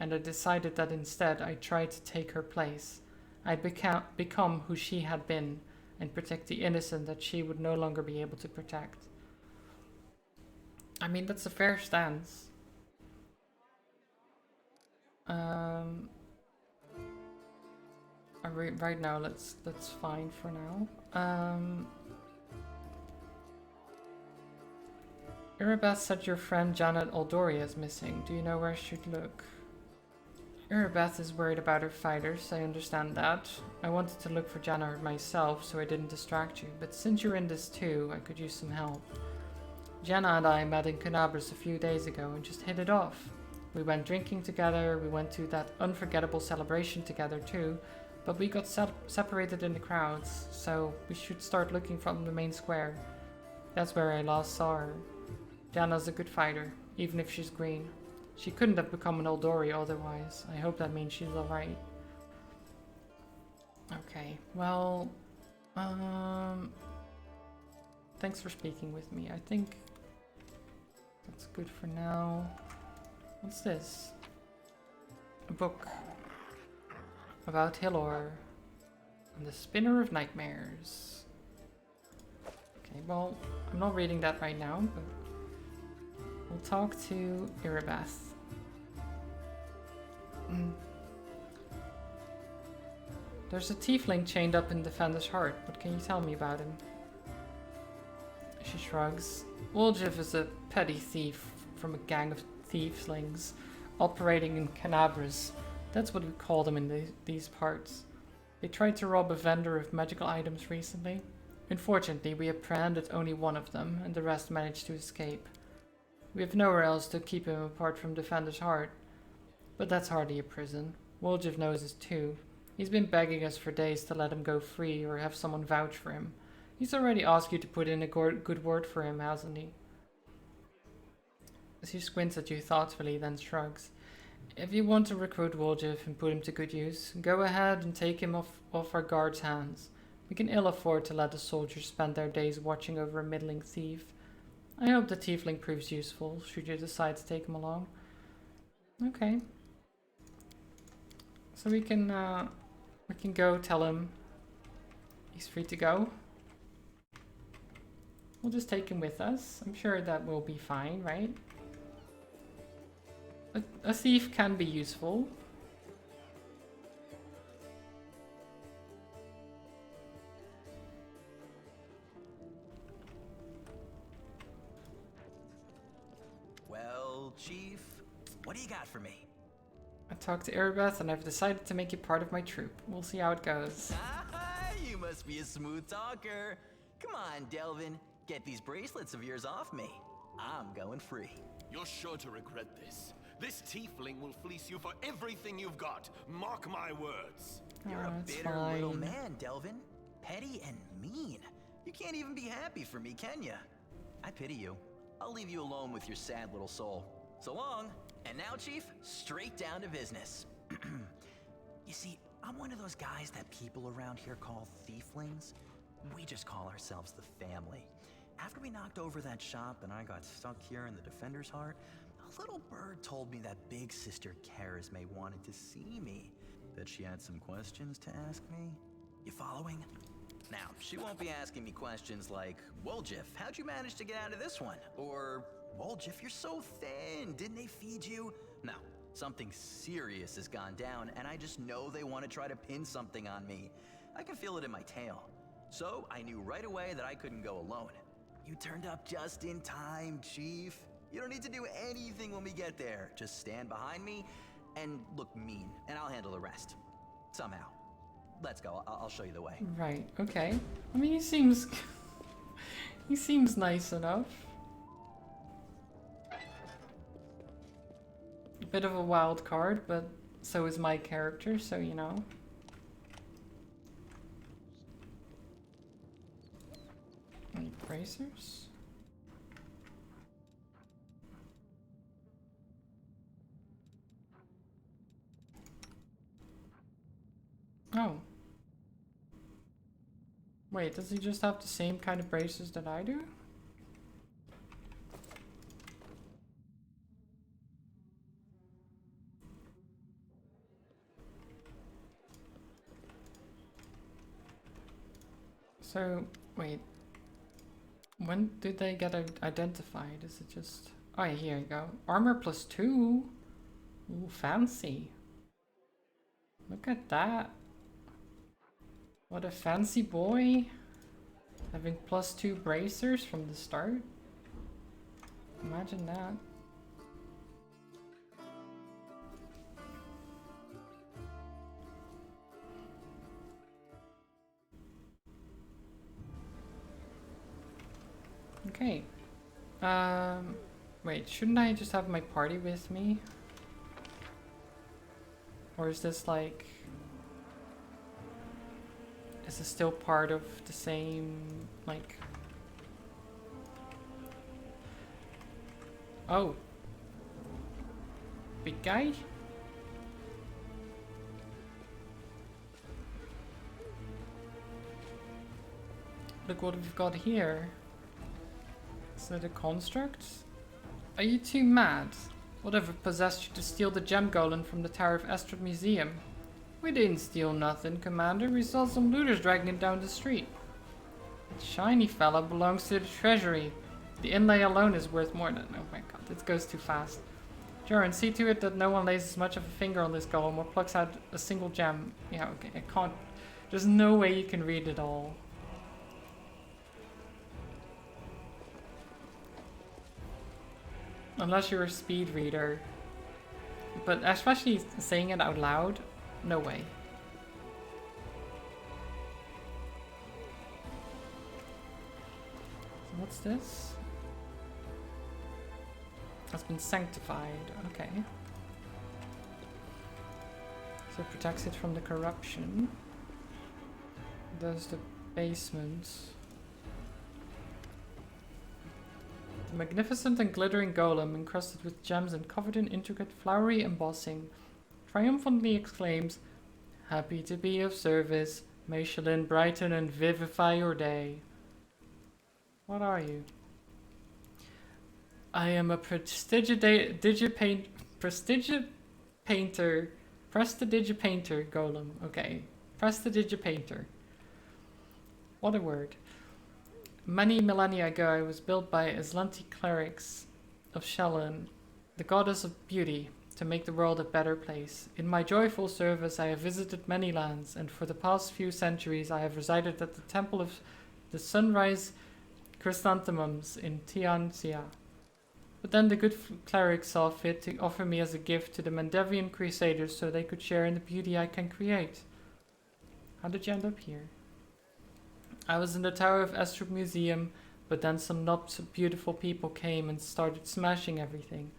and I decided that instead I'd try to take her place. I'd become who she had been, and protect the innocent that she would no longer be able to protect. I mean, that's a fair stance. Right now, that's fine for now. Irabeth said your friend Janet Aldoria is missing. Do you know where I should look? Irabeth is worried about her fighters, I understand that. I wanted to look for Janet myself, so I didn't distract you, but since you're in this too, I could use some help. Jenna and I met in Canabras a few days ago and just hit it off. We went drinking together, we went to that unforgettable celebration together too, but we got separated in the crowds, so we should start looking from the main square. That's where I last saw her. Janna's a good fighter, even if she's green. She couldn't have become an Eldori otherwise. I hope that means she's alright. Okay, well... thanks for speaking with me. I think that's good for now. What's this? A book about Hilor and the Spinner of Nightmares. Okay, well, I'm not reading that right now, but we'll talk to Irabeth. There's a tiefling chained up in Defender's Heart. What can you tell me about him? She shrugs. Woljiv is a petty thief from a gang of thieveslings operating in Canabras. That's what we call them in these parts. They tried to rob a vendor of magical items recently. Unfortunately, we apprehended only one of them, and the rest managed to escape. We have nowhere else to keep him apart from Defender's Heart. But that's hardly a prison. Woljiv knows this too. He's been begging us for days to let him go free or have someone vouch for him. He's already asked you to put in a good word for him, hasn't he? She squints at you thoughtfully, then shrugs. If you want to recruit Woljiv and put him to good use, go ahead and take him off our guards' hands. We can ill afford to let the soldiers spend their days watching over a middling thief. I hope the tiefling proves useful, should you decide to take him along. Okay. So we can go tell him he's free to go. We'll just take him with us. I'm sure that will be fine, right? A thief can be useful. Chief, what do you got for me? I talked to Erebeth and I've decided to make you part of my troop. We'll see how it goes. You must be a smooth talker. Come on, Delvin. Get these bracelets of yours off me. I'm going free. You're sure to regret this. This tiefling will fleece you for everything you've got. Mark my words. You're a it's bitter little fine. man, Delvin. Petty and mean. You can't even be happy for me, can ya? I pity you. I'll leave you alone with your sad little soul. So long. And now, Chief, straight down to business. You see, I'm one of those guys that people around here call thieflings. We just call ourselves the family. After we knocked over that shop and I got stuck here in the Defender's Heart, a little bird told me that Big Sister Charisme wanted to see me. That she had some questions to ask me. You following? Now, she won't be asking me questions like, Woljif, how'd you manage to get out of this one? Or, Woljif, you're so thin, didn't they feed you? No, something serious has gone down, and I just know they want to try to pin something on me. I can feel it in my tail. So, I knew right away that I couldn't go alone. You turned up just in time, Chief. You don't need to do anything when we get there. Just stand behind me and look mean, and I'll handle the rest. Somehow. Let's go. I'll show you the way. Right, okay. I mean, he seems... he seems nice enough. A bit of a wild card, but so is my character, so you know. Any bracers? Oh. Wait, does he just have the same kind of braces that I do? So, wait. When did they get identified? Is it just... Oh, yeah, here you go. Armor +2. Ooh, fancy. Look at that. What a fancy boy. Having +2 bracers from the start. Imagine that. Okay. Wait, shouldn't I just have my party with me? Or is this like... Is this still part of the same, like... Oh. Big guy? Look what we've got here. Is that a construct? Are you too mad? Whatever possessed you to steal the gem golem from the Tower of Estrad Museum? We didn't steal nothing, Commander. We saw some looters dragging it down the street. That shiny fella belongs to the treasury. The inlay alone is worth more than... Oh my god, this goes too fast. Joran, see to it that no one lays as much of a finger on this golem or plucks out a single gem. Yeah, okay, I can't... There's no way you can read it all. Unless you're a speed reader. But especially saying it out loud, no way. So what's this? Has been sanctified, okay. So it protects it from the corruption. There's the basement. The magnificent and glittering golem, encrusted with gems and covered in intricate flowery embossing, triumphantly exclaims, "Happy to be of service. May Shalyn brighten and vivify your day." What are you? I am a prestidigitator golem. Okay. Prestidigitator. What a word. Many millennia ago, I was built by Aslanti clerics of Shalyn, the goddess of beauty, to make the world a better place. In my joyful service, I have visited many lands, and for the past few centuries, I have resided at the Temple of the Sunrise Chrysanthemums in Tianxia. But then the good cleric saw fit to offer me as a gift to the Mandevian Crusaders so they could share in the beauty I can create. How did you end up here? I was in the Tower of Estrup Museum, but then some not so beautiful people came and started smashing everything.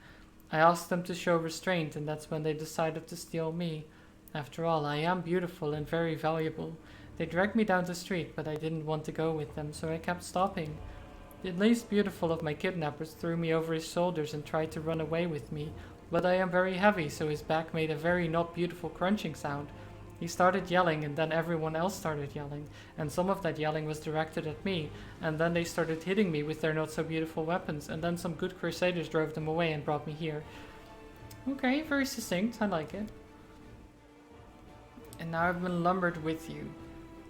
I asked them to show restraint, and that's when they decided to steal me. After all, I am beautiful and very valuable. They dragged me down the street, but I didn't want to go with them, so I kept stopping. The least beautiful of my kidnappers threw me over his shoulders and tried to run away with me, but I am very heavy, so his back made a very not beautiful crunching sound. He started yelling, and then everyone else started yelling, and some of that yelling was directed at me, and then they started hitting me with their not so beautiful weapons, and then some good crusaders drove them away and brought me here. Okay, very succinct, I like it. And now I've been lumbered with you.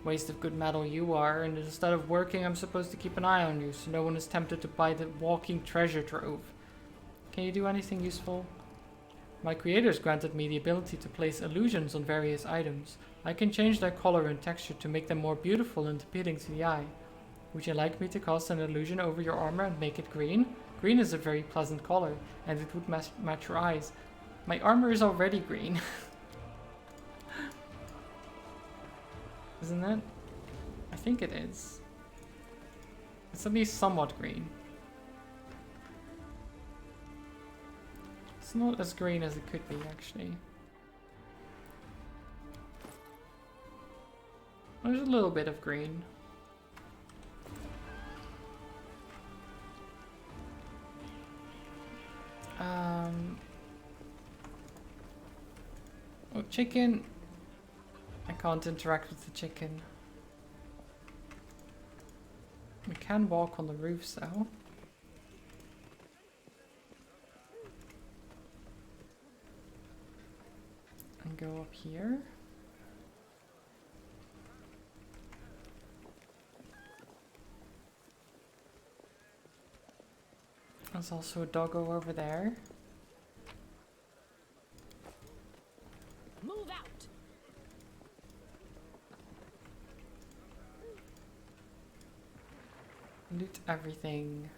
Waste of good metal you are, and instead of working I'm supposed to keep an eye on you, so no one is tempted to buy the walking treasure trove. Can you do anything useful? My creators granted me the ability to place illusions on various items. I can change their color and texture to make them more beautiful and appealing to the eye. Would you like me to cast an illusion over your armor and make it green? Green is a very pleasant color, and it would match your eyes. My armor is already green. Isn't it? I think it is. It's at least somewhat green. It's not as green as it could be, actually. There's a little bit of green. Oh, chicken. I can't interact with the chicken. We can walk on the roofs though. And go up here. There's also a doggo over there. Move out. Loot everything.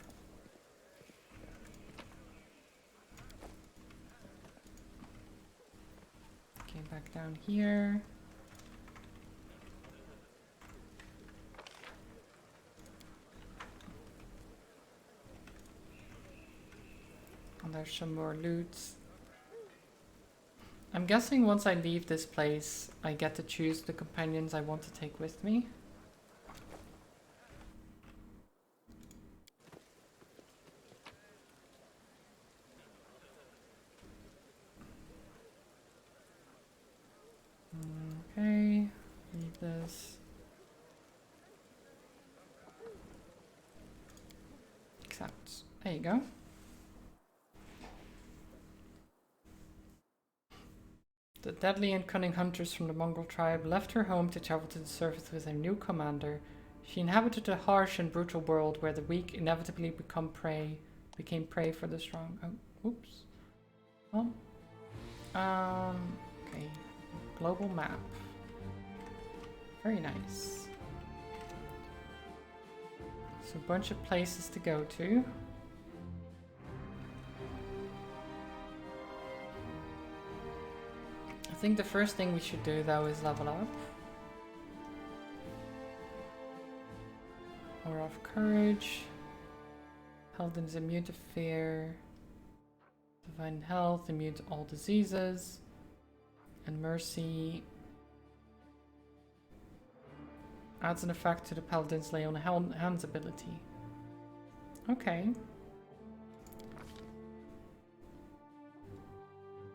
Okay, back down here. And there's some more loot. I'm guessing once I leave this place, I get to choose the companions I want to take with me. Okay, leave this. Accept. There you go. The deadly and cunning hunters from the Mongol tribe left her home to travel to the surface with her new commander. She inhabited a harsh and brutal world where the weak inevitably became prey for the strong. Oh, oops. Well, okay. Global map. Very nice. So a bunch of places to go to. I think the first thing we should do though is level up. Aura of Courage. Paladin is immune to fear. Divine Health, immune to all diseases. And Mercy adds an effect to the Paladin's Lay on Hands ability. Okay.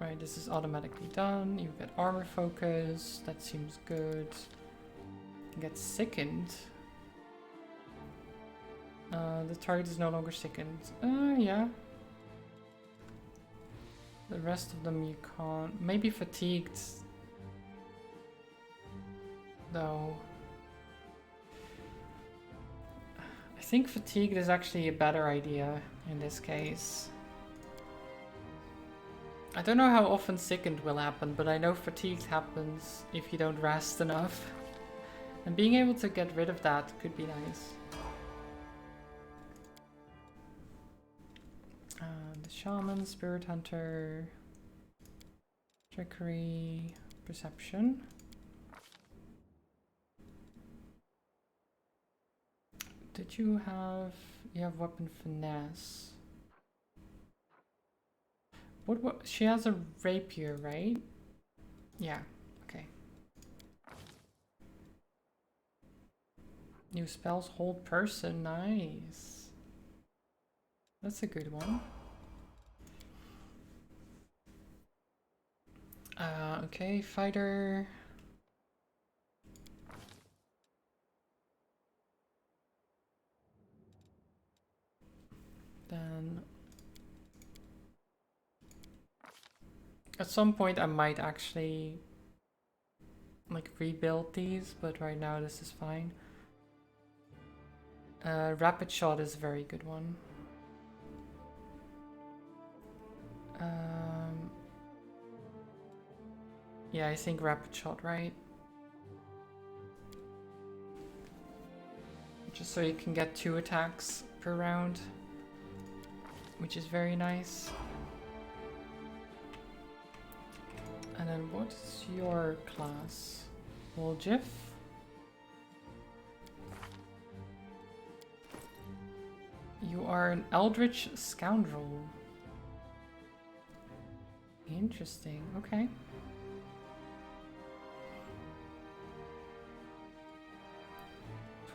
Right, this is automatically done. You get armor focus. That seems good. You get sickened. The target is no longer sickened. Yeah. The rest of them you can't. Maybe fatigued. Though. I think fatigued is actually a better idea in this case. I don't know how often sickened will happen, but I know fatigued happens if you don't rest enough. And being able to get rid of that could be nice. the shaman, spirit hunter, trickery, perception. Did you have weapon finesse? What she has a rapier, right? Yeah, okay. New spells, hold person, nice. That's a good one. Okay, fighter. Then at some point I might actually like rebuild these, but right now this is fine. Rapid shot is a very good one. Yeah, I think rapid shot, right? Just so you can get 2 attacks per round, which is very nice. And then what's your class? Woljif? You are an eldritch scoundrel. Interesting, okay.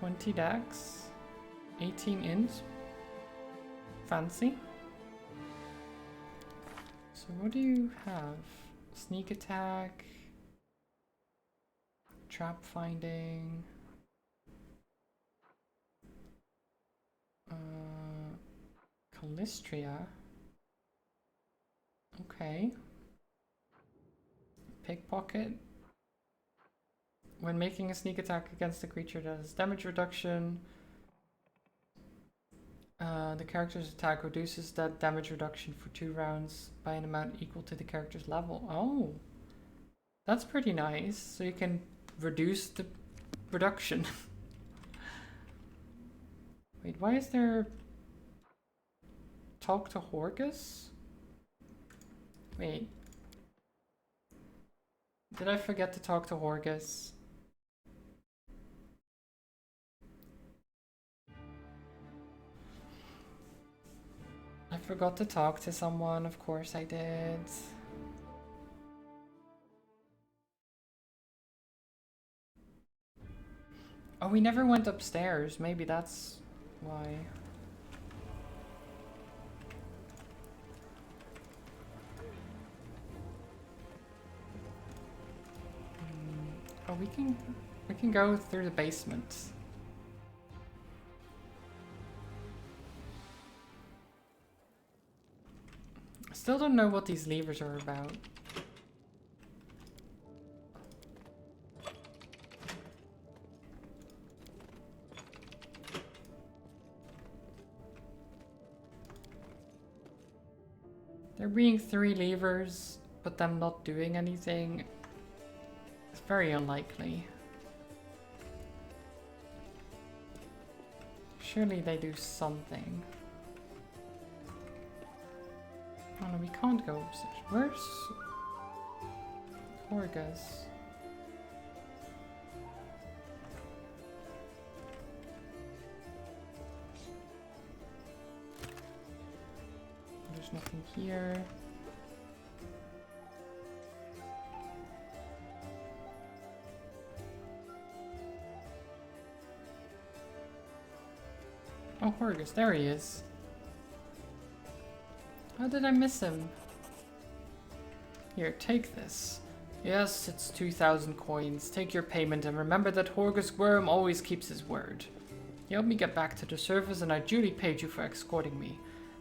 $20 dex, 18 int. Fancy. So what do you have? Sneak attack, trap finding, Callistria. Okay. Pickpocket. When making a sneak attack against a creature that has damage reduction, the character's attack reduces that damage reduction for 2 rounds by an amount equal to the character's level. Oh, that's pretty nice. So you can reduce the reduction. Wait, why is there talk to Horgus? Wait. Did I forget to talk to Horgus? I forgot to talk to someone, of course I did. Oh, we never went upstairs. Maybe that's why. Oh, we can go through the basement. I still don't know what these levers are about. There being 3 levers, but them not doing anything, it's very unlikely. Surely they do something. Oh no, we can't go upstairs. Where's Horgus? There's nothing here. Oh, Horgus, there he is. How did I miss him? Here, take this. Yes, it's 2,000 coins. Take your payment and remember that Horgus Worm always keeps his word. You helped me get back to the surface and I duly paid you for escorting me.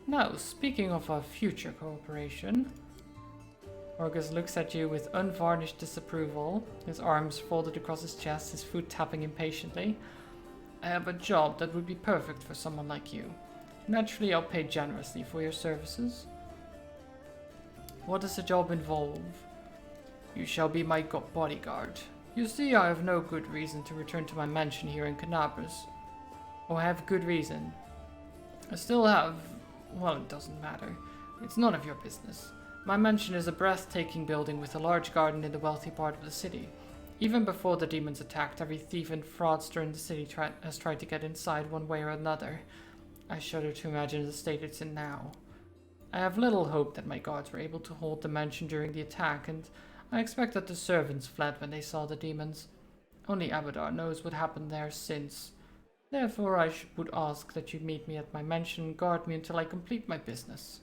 Now, speaking of our future cooperation... Horgus looks at you with unvarnished disapproval, his arms folded across his chest, his foot tapping impatiently. I have a job that would be perfect for someone like you. Naturally, I'll pay generously for your services. What does the job involve? You shall be my bodyguard. You see, I have no good reason to return to my mansion here in Canabras. Oh, I have good reason. I still have... well, it doesn't matter. It's none of your business. My mansion is a breathtaking building with a large garden in the wealthy part of the city. Even before the demons attacked, every thief and fraudster in the city has tried to get inside one way or another. I shudder to imagine the state it's in now. I have little hope that my guards were able to hold the mansion during the attack, and I expect that the servants fled when they saw the demons. Only Abadar knows what happened there since. Therefore, I would ask that you meet me at my mansion and guard me until I complete my business.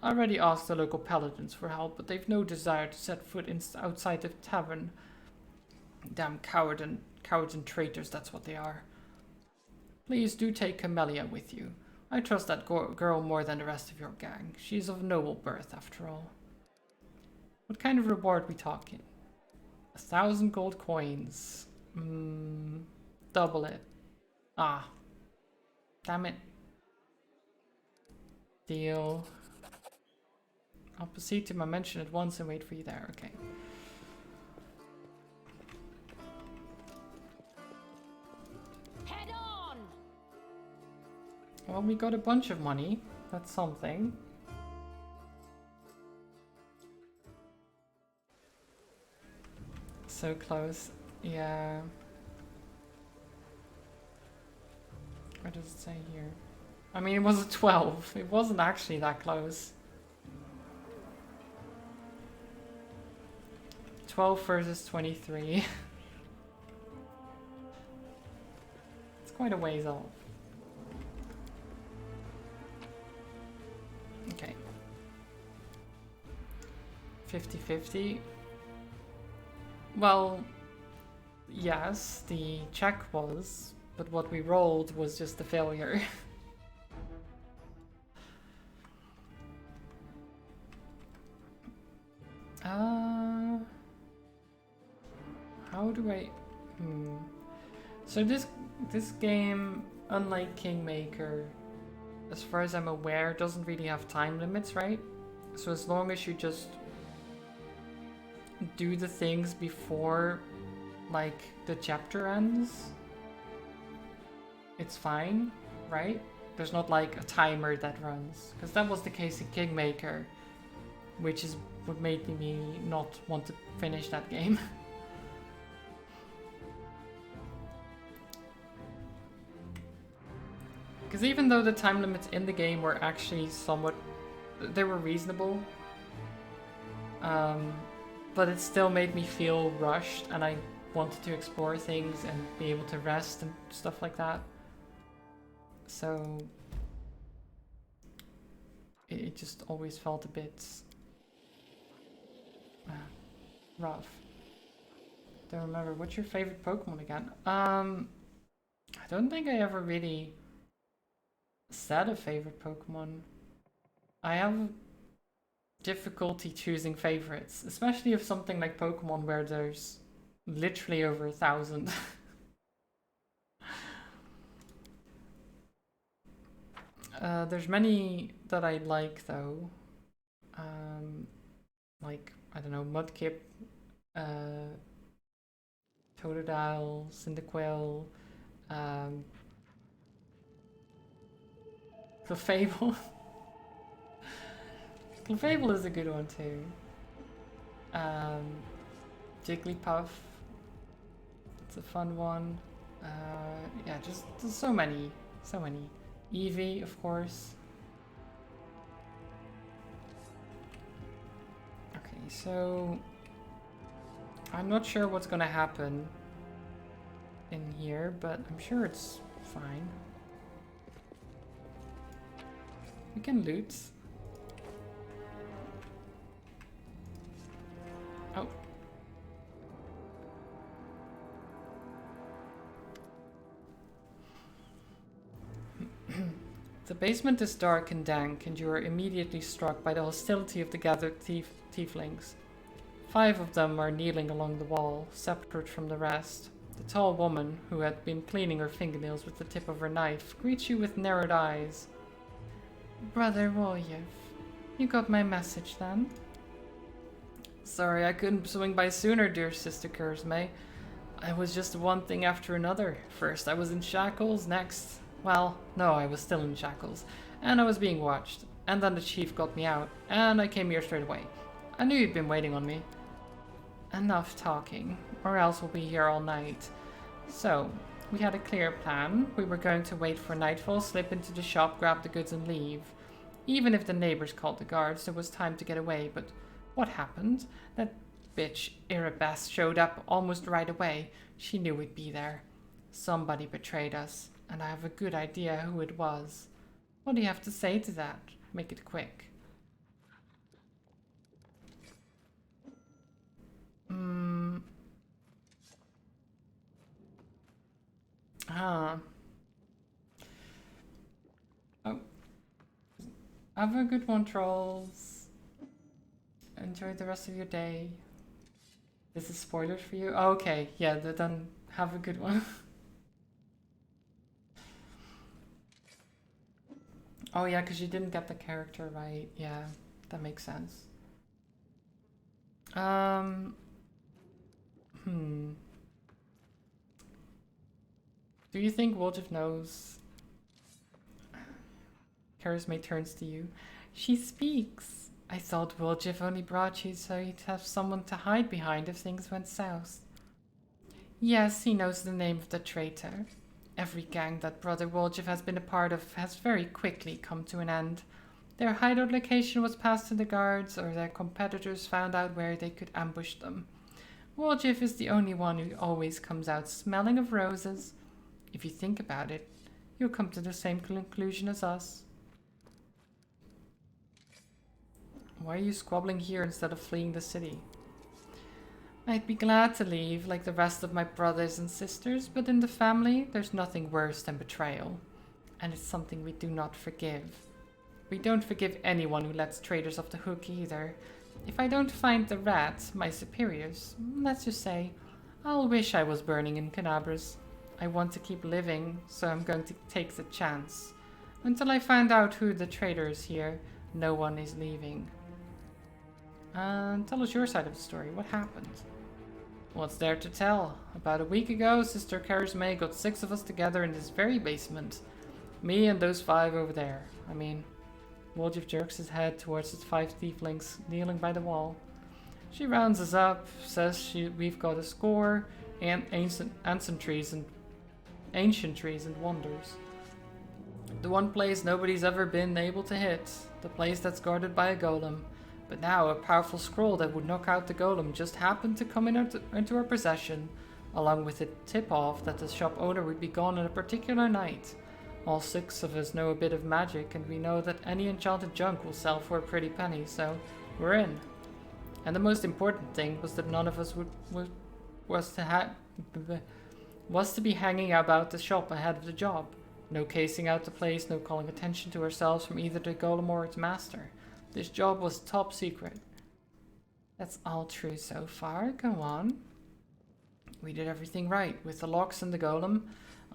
I already asked the local paladins for help, but they've no desire to set foot outside the tavern. Damn cowards and traitors, that's what they are. Please do take Camellia with you. I trust that girl more than the rest of your gang. She's of noble birth, after all. What kind of reward we talking? 1,000 gold coins. Double it. Ah. Damn it. Deal. I'll proceed to my mansion at once and wait for you there. Okay. Head on! Well, we got a bunch of money. That's something. So close. Yeah. What does it say here? I mean, it was a 12. It wasn't actually that close. 12 versus 23. It's quite a ways off. Okay. 50-50. Well, yes, the check was, but what we rolled was just a failure. How do I... So this game, unlike Kingmaker, as far as I'm aware, doesn't really have time limits, right? So as long as you just do the things before, like, the chapter ends, it's fine, right? There's not like a timer that runs, because that was the case in Kingmaker, which is what made me not want to finish that game. Because even though the time limits in the game were actually somewhat, they were reasonable, but it still made me feel rushed, and I wanted to explore things and be able to rest and stuff like that. So it just always felt a bit rough. Don't remember. What's your favorite Pokemon again? I don't think I ever really said a favorite Pokemon. I have difficulty choosing favorites, especially if something like Pokemon where there's literally over 1,000. There's many that I like though. Like, I don't know, Mudkip, Totodile, Cyndaquil, Clefable. Clefable is a good one too. Jigglypuff. It's a fun one. Yeah, just so many. So many. Eevee, of course. Okay, so I'm not sure what's gonna happen in here, but I'm sure it's fine. We can loot. Oh. The basement is dark and dank, and you are immediately struck by the hostility of the gathered tieflings. 5 of them are kneeling along the wall, separate from the rest. The tall woman, who had been cleaning her fingernails with the tip of her knife, greets you with narrowed eyes. Brother Royev, you got my message then? Sorry I couldn't swing by sooner, dear Sister Kurzme. I was just one thing after another. First I was in shackles, next... Well, no, I was still in shackles, and I was being watched. And then the chief got me out, and I came here straight away. I knew you'd been waiting on me. Enough talking, or else we'll be here all night. So, we had a clear plan. We were going to wait for nightfall, slip into the shop, grab the goods and leave. Even if the neighbors called the guards, there was time to get away, but what happened? That bitch Erebeth showed up almost right away. She knew we'd be there. Somebody betrayed us, and I have a good idea who it was. What do you have to say to that? Make it quick. Oh. Have a good one, trolls. Enjoy the rest of your day. This is spoilers for you? Oh, okay, yeah, then have a good one. Oh yeah, because you didn't get the character right. Yeah, that makes sense. Do you think Woljif knows? Charisma turns to you. She speaks. I thought Woljif only brought you so you'd have someone to hide behind if things went south. Yes, he knows the name of the traitor. Every gang that Brother Woljif has been a part of has very quickly come to an end. Their hideout location was passed to the guards, or their competitors found out where they could ambush them. Woljif is the only one who always comes out smelling of roses. If you think about it, you'll come to the same conclusion as us. Why are you squabbling here instead of fleeing the city? I'd be glad to leave, like the rest of my brothers and sisters, but in the family, there's nothing worse than betrayal. And it's something we do not forgive. We don't forgive anyone who lets traitors off the hook either. If I don't find the rat, my superiors, let's just say, I'll wish I was burning in Canabras. I want to keep living, so I'm going to take the chance. Until I find out who the traitor is here, no one is leaving. And tell us your side of the story. What happened? What's there to tell? About a week ago, Sister Charisma got 6 of us together in this very basement. Me and those 5 over there. I mean, Woljif jerks his head towards the 5 tieflings kneeling by the wall. She rounds us up, says we've got a score, and ancient trees and wonders. The one place nobody's ever been able to hit, the place that's guarded by a golem. But now a powerful scroll that would knock out the golem just happened to come into our possession, along with a tip-off that the shop owner would be gone on a particular night. All 6 of us know a bit of magic, and we know that any enchanted junk will sell for a pretty penny, so we're in. And the most important thing was that none of us was to be hanging about the shop ahead of the job. No casing out the place, no calling attention to ourselves from either the golem or its master. This job was top secret. That's all true so far. Go on. We did everything right. With the locks and the golem,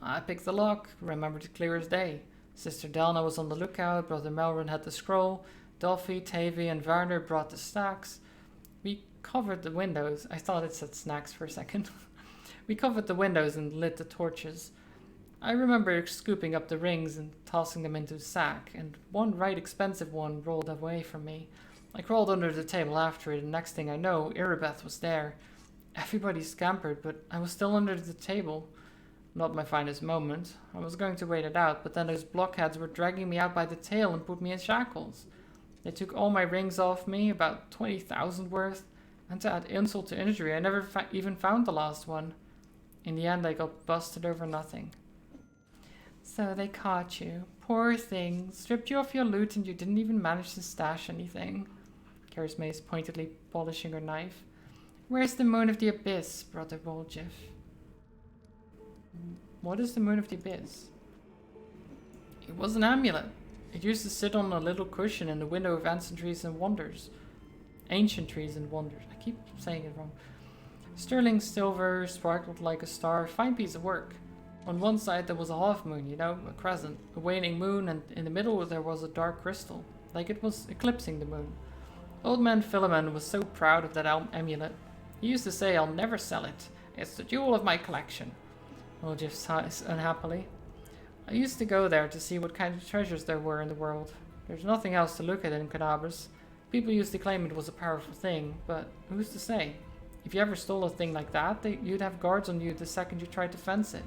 I picked the lock. Remembered it clear as day. Sister Delna was on the lookout. Brother Melrin had the scroll. Dolphy, Tavy, and Varner brought the stacks. We covered the windows. I thought it said snacks for a second. We covered the windows and lit the torches. I remember scooping up the rings and tossing them into a sack, and one right expensive one rolled away from me. I crawled under the table after it, and next thing I know, Erebeth was there. Everybody scampered, but I was still under the table. Not my finest moment. I was going to wait it out, but then those blockheads were dragging me out by the tail and put me in shackles. They took all my rings off me, about 20,000 worth, and to add insult to injury, I never even found the last one. In the end, I got busted over nothing. So they caught you. Poor thing. Stripped you of your loot and you didn't even manage to stash anything. Charisma is pointedly polishing her knife. Where's the Moon of the Abyss, Brother Woljif? What is the Moon of the Abyss? It was an amulet. It used to sit on a little cushion in the window of Ancient Trees and Wonders. Ancient Trees and Wonders. I keep saying it wrong. Sterling silver sparkled like a star. Fine piece of work. On one side there was a half moon, you know, a crescent, a waning moon, and in the middle there was a dark crystal, like it was eclipsing the moon. Old man Philemon was so proud of that amulet. He used to say, I'll never sell it. It's the jewel of my collection. Woljif sighs unhappily. I used to go there to see what kind of treasures there were in the world. There's nothing else to look at in Cadabras. People used to claim it was a powerful thing, but who's to say? If you ever stole a thing like that, you'd have guards on you the second you tried to fence it.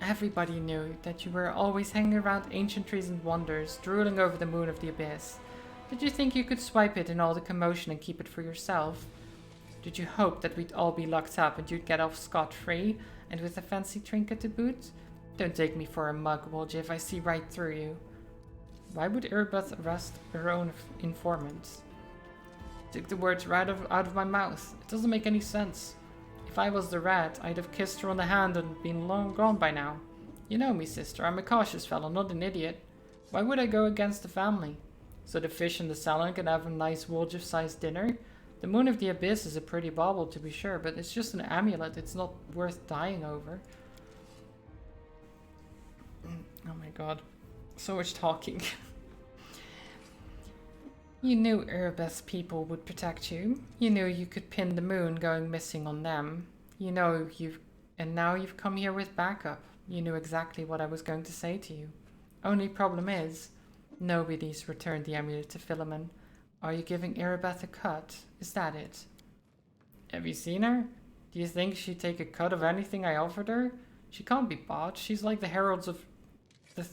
Everybody knew that you were always hanging around ancient trees and wonders, drooling over the moon of the abyss. Did you think you could swipe it in all the commotion and keep it for yourself? Did you hope that we'd all be locked up and you'd get off scot-free, and with a fancy trinket to boot? Don't take me for a mug, Woljif, I see right through you. Why would Irbeth arrest her own informant? Took the words right out of my mouth. It doesn't make any sense. If I was the rat, I'd have kissed her on the hand and been long gone by now. You know me, sister. I'm a cautious fellow, not an idiot. Why would I go against the family? So the fish in the salon can have a nice Woljif-sized dinner? The moon of the abyss is a pretty bauble, to be sure, but it's just an amulet. It's not worth dying over. Oh my god. So much talking. You knew Erebeth's people would protect you. You knew you could pin the moon going missing on them. You know and now you've come here with backup. You knew exactly what I was going to say to you. Only problem is, nobody's returned the amulet to Philemon. Are you giving Erebeth a cut? Is that it? Have you seen her? Do you think she'd take a cut of anything I offered her? She can't be bought. She's like the heralds of...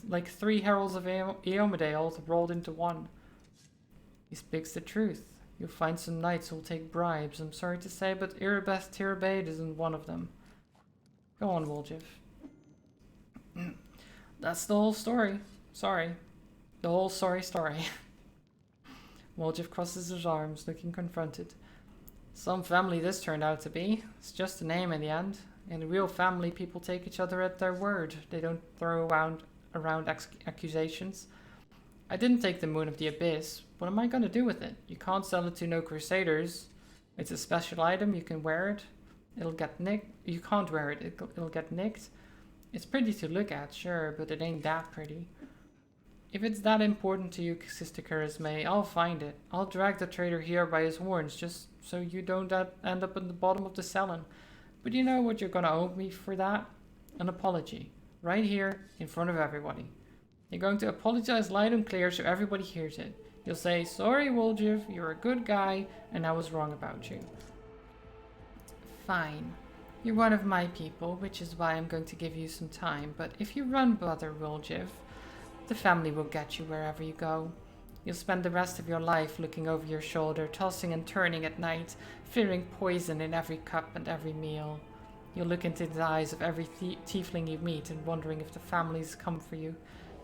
like 3 heralds of Eomade all rolled into one. He speaks the truth. You'll find some knights who'll take bribes. I'm sorry to say, but Erebeth Tirabade isn't one of them. Go on, Woljif. That's the whole story. Sorry. The whole sorry story. Woljif crosses his arms, looking confronted. Some family this turned out to be. It's just a name in the end. In a real family, people take each other at their word. They don't throw around accusations. I didn't take the Moon of the Abyss. What am I going to do with it? You can't sell it to no Crusaders. It's a special item. You can wear it. It'll get nicked. You can't wear it. It'll get nicked. It's pretty to look at, sure, but it ain't that pretty. If it's that important to you, Sister Charisme, I'll find it. I'll drag the traitor here by his horns, just so you don't end up in the bottom of the Cellin. But you know what you're gonna owe me for that? An apology. Right here, in front of everybody. You're going to apologize loud and clear so everybody hears it. You'll say, sorry, Woljif, you're a good guy, and I was wrong about you. Fine. You're one of my people, which is why I'm going to give you some time. But if you run, Brother Woljif, the family will get you wherever you go. You'll spend the rest of your life looking over your shoulder, tossing and turning at night, fearing poison in every cup and every meal. You'll look into the eyes of every tiefling you meet and wondering if the family's come for you.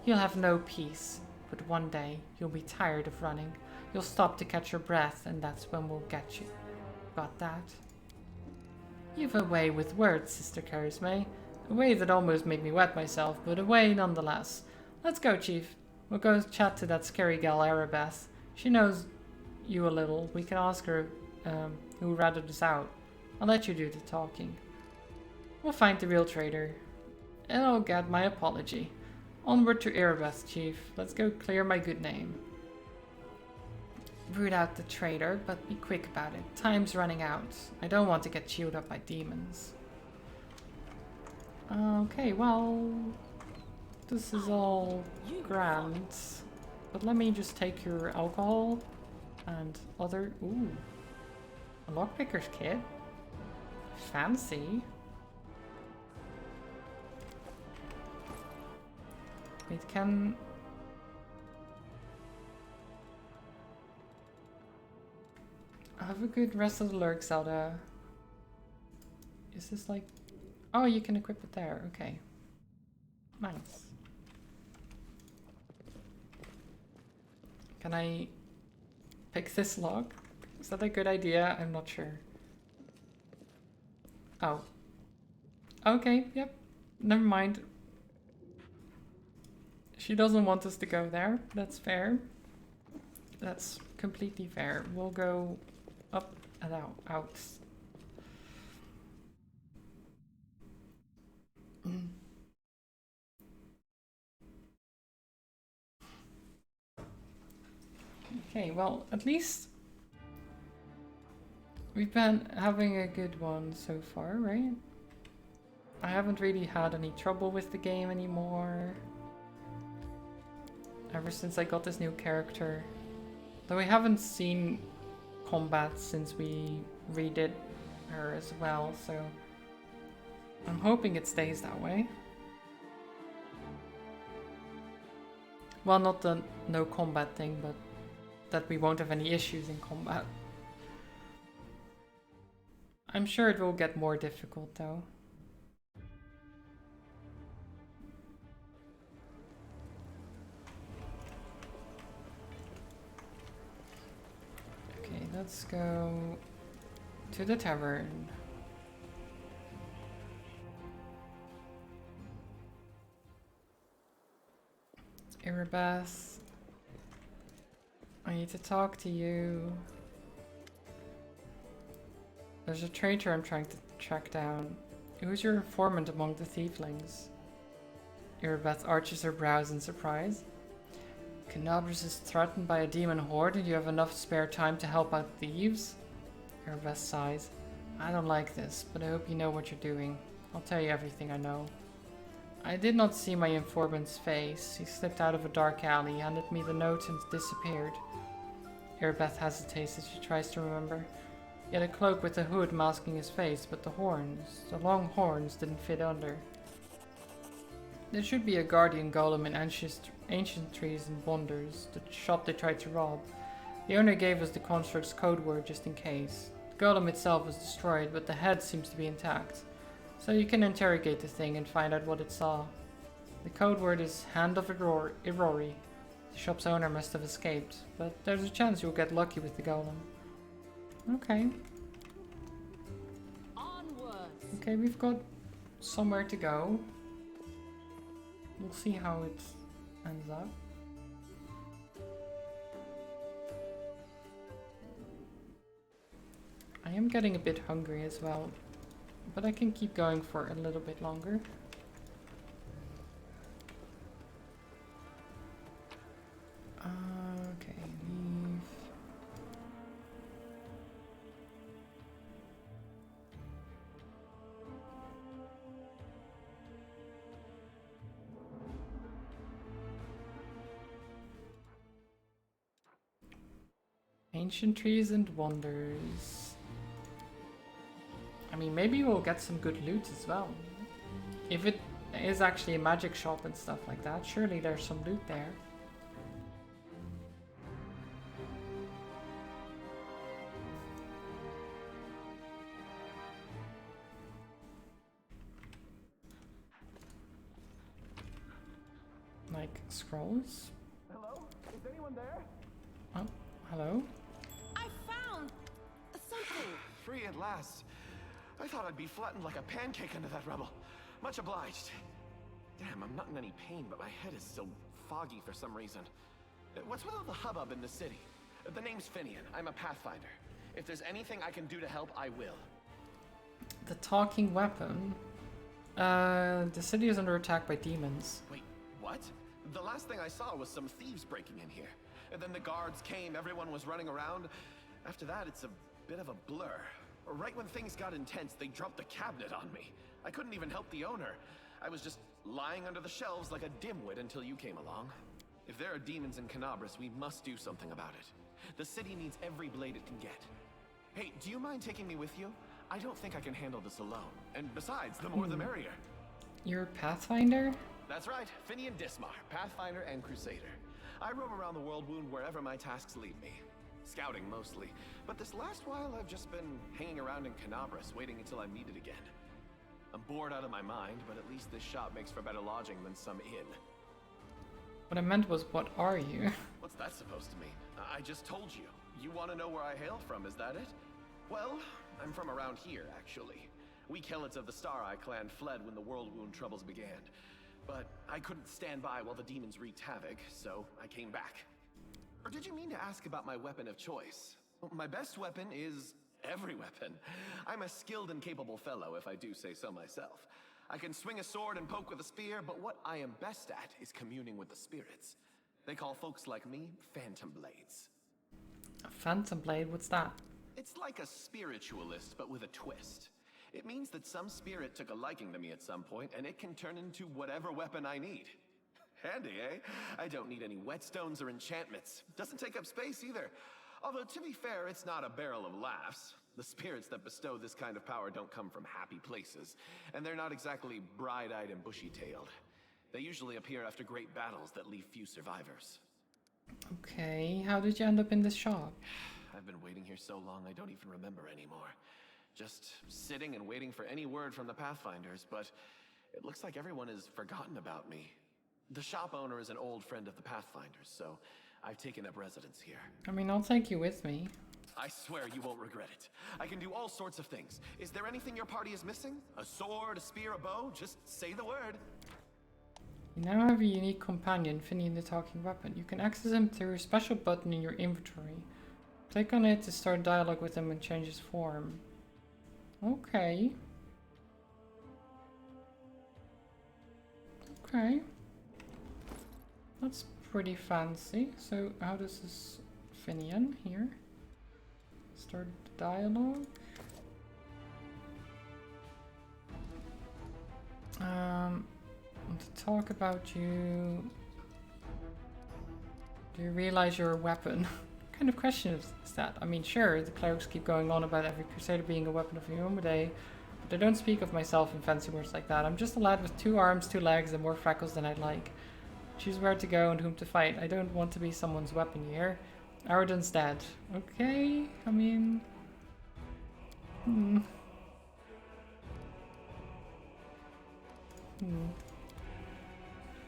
You'll have no peace, but one day you'll be tired of running. You'll stop to catch your breath, and that's when we'll get you. Got that? You've a way with words, Sister Charisme. A way that almost made me wet myself, but a way nonetheless. Let's go, Chief. We'll go chat to that scary gal Erebeth. She knows you a little. We can ask her who ratted us out. I'll let you do the talking. We'll find the real traitor. And I'll get my apology. Onward to Erebeth, Chief. Let's go clear my good name. Root out the traitor, but be quick about it. Time's running out. I don't want to get chewed up by demons. Okay, well... this is all grand. But let me just take your alcohol and other... ooh. A lockpicker's kit. Fancy. Wait, can... have a good rest of the lurk, Zelda. Is this like... oh, you can equip it there. Okay. Nice. Can I pick this lock? Is that a good idea? I'm not sure. Oh. Okay, yep. Never mind. She doesn't want us to go there. That's fair. That's completely fair. We'll go up and out. Okay, well, at least we've been having a good one so far, right? I haven't really had any trouble with the game anymore. ever since I got this new character. Though we haven't seen combat since we redid her as well, so I'm hoping it stays that way. Well, not the no combat thing, but that we won't have any issues in combat. I'm sure it will get more difficult though. Okay, let's go to the tavern. Erebeth, I need to talk to you. There's a traitor I'm trying to track down. Who's your informant among the thieflings? Erebeth arches her brows in surprise. Canabras is threatened by a demon horde and you have enough spare time to help out thieves? Erebeth sighs. I don't like this, but I hope you know what you're doing. I'll tell you everything I know. I did not see my informant's face. He slipped out of a dark alley, handed me the note and disappeared. Erebeth hesitates as she tries to remember. He had a cloak with a hood masking his face, but the long horns didn't fit under. There should be a guardian golem in Ancient Trees and Wonders, the shop they tried to rob. The owner gave us the construct's code word just in case. The golem itself was destroyed, but the head seems to be intact. So you can interrogate the thing and find out what it saw. The code word is Hand of Irori. The shop's owner must have escaped, but there's a chance you'll get lucky with the golem. Okay. Onwards. Okay, we've got somewhere to go. We'll see how it ends up. I am getting a bit hungry as well, but I can keep going for a little bit longer. Okay, leave. Ancient Trees and Wonders. I mean, maybe we'll get some good loot as well. If it is actually a magic shop and stuff like that, surely there's some loot there. Like scrolls? Hello? Is anyone there? Oh, hello? I found something. Free at last. I thought I'd be flattened like a pancake under that rubble. Much obliged. Damn, I'm not in any pain, but my head is still foggy for some reason. What's with all the hubbub in the city? The name's Finian. I'm a Pathfinder. If there's anything I can do to help, I will. The talking weapon? The city is under attack by demons. Wait, what? The last thing I saw was some thieves breaking in here. And then the guards came, everyone was running around. After that, it's a bit of a blur. Right when things got intense, they dropped the cabinet on me. I couldn't even help the owner. I was just lying under the shelves like a dimwit until you came along. If there are demons in Canabras, we must do something about it. The city needs every blade it can get. Hey, do you mind taking me with you? I don't think I can handle this alone. And besides, the more the merrier. You're a Pathfinder? That's right, Finian Dismar, Pathfinder and Crusader. I roam around the world wound wherever my tasks lead me. Scouting mostly, but this last while I've just been hanging around in Canabras, waiting until I'm needed again. I'm bored out of my mind, but at least this shop makes for better lodging than some inn. What I meant was, what are you? What's that supposed to mean? I just told you. You want to know where I hail from, is that it? Well, I'm from around here, actually. We Kelets of the Star Eye clan fled when the World Wound troubles began. But I couldn't stand by while the demons wreaked havoc, so I came back. Or did you mean to ask about my weapon of choice? Well, my best weapon is every weapon. I'm a skilled and capable fellow, if I do say so myself. I can swing a sword and poke with a spear, but what I am best at is communing with the spirits. They call folks like me Phantom Blades. A Phantom Blade? What's that? It's like a spiritualist, but with a twist. It means that some spirit took a liking to me at some point, and it can turn into whatever weapon I need. Handy, eh? I don't need any whetstones or enchantments. Doesn't take up space either. Although, to be fair, it's not a barrel of laughs. The spirits that bestow this kind of power don't come from happy places, and they're not exactly bright-eyed and bushy-tailed. They usually appear after great battles that leave few survivors. Okay, how did you end up in this shop? I've been waiting here so long I don't even remember anymore. Just sitting and waiting for any word from the Pathfinders, but it looks like everyone has forgotten about me. The shop owner is an old friend of the Pathfinders, so I've taken up residence here. I mean, I'll take you with me. I swear you won't regret it. I can do all sorts of things. Is there anything your party is missing? A sword, a spear, a bow? Just say the word. You now have a unique companion, Finian the Talking Weapon. You can access him through a special button in your inventory. Click on it to start dialogue with him and change his form. Okay. Okay. That's pretty fancy. So how does this Finian here? Start the dialogue. To talk about you. Do you realize you're a weapon? What kind of question is that? I mean, sure, the clerics keep going on about every crusader being a weapon of Yomade, but I don't speak of myself in fancy words like that. I'm just a lad with 2 arms, 2 legs, and more freckles than I'd like. Choose where to go and whom to fight. I don't want to be someone's weapon here. Arrogance dead. Okay, I mean...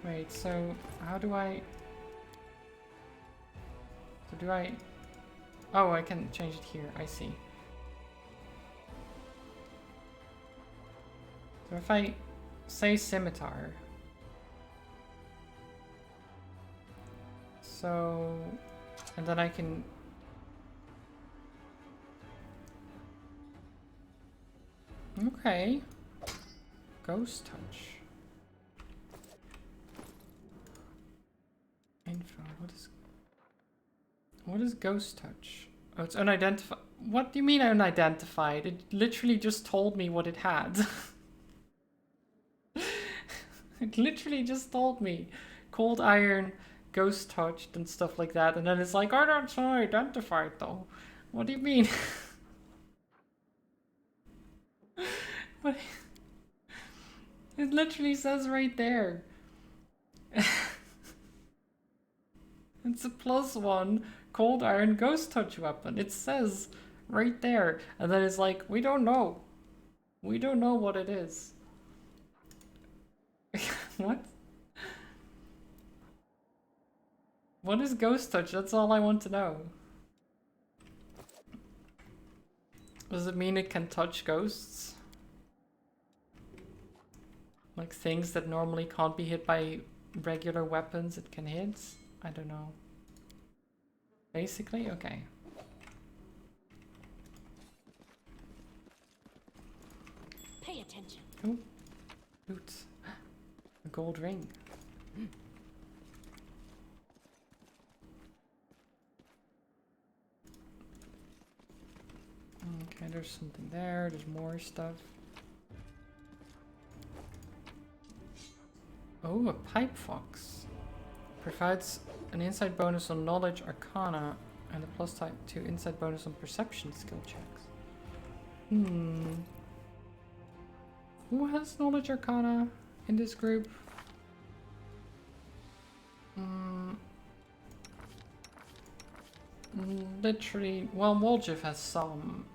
Wait, so how do I... So do I... Oh, I can change it here, I see. So if I say scimitar... So... And then I can... Okay. Ghost touch. Info. What is ghost touch? Oh, it's unidentified. What do you mean unidentified? It literally just told me what it had. It literally just told me cold iron, ghost touched, and stuff like that, and then it's like, oh, that's unidentified though. What do you mean? What? It literally says right there. It's a +1 cold iron ghost touch weapon. It says right there. And then it's like, we don't know. We don't know what it is. What? What is ghost touch? That's all I want to know. Does it mean it can touch ghosts? Like things that normally can't be hit by regular weapons it can hit? I don't know. Basically, okay. Pay attention. Oh, loot. A gold ring. Okay, there's something there. There's more stuff. Oh, a pipe fox. Provides an insight bonus on knowledge arcana and a +2 insight bonus on perception skill checks. Who has knowledge arcana in this group? Literally, well, Woljif has some.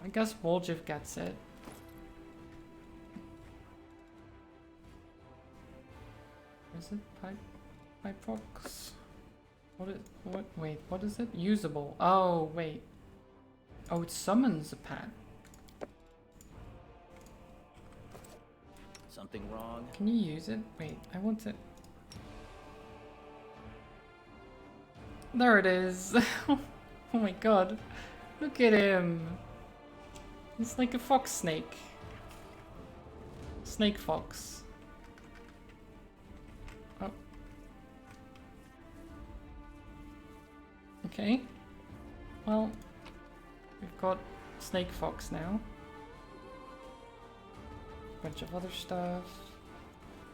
I guess Woljif gets it. Is it pipe fox? Wait, what is it? Usable. Oh, wait. Oh, it summons a pet. Something wrong? Can you use it? Wait, I want it. There it is. Oh my god. Look at him. He's like a fox snake. Snake fox. Oh. Okay. Well, we've got snake fox now. Bunch of other stuff.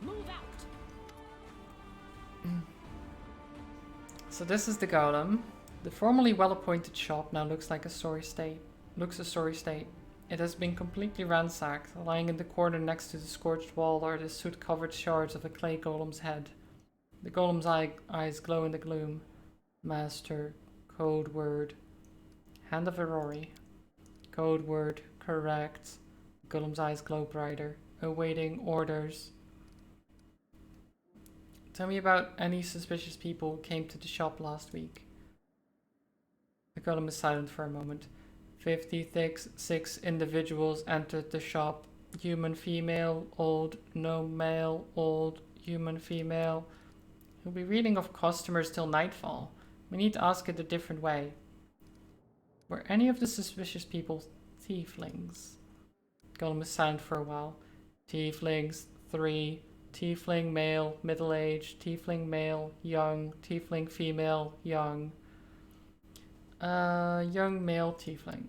Move out. So this is the golem. The formerly well-appointed shop now looks like a sorry state. It has been completely ransacked. Lying in the corner next to the scorched wall are the soot-covered shards of a clay golem's head. The golem's eyes glow in the gloom. Master. Code word. Hand of Aurori. Code word. Correct. Golem's eyes glow brighter. Awaiting orders. Tell me about any suspicious people who came to the shop last week. The golem is silent for a moment. 56 individuals entered the shop. Human female, old, no male, old, human female. He'll be reading off customers till nightfall. We need to ask it a different way. Were any of the suspicious people tieflings? Golem is silent for a while. Tieflings, 3. Tiefling male, middle-aged. Tiefling male, young. Tiefling female, young. Young male tiefling.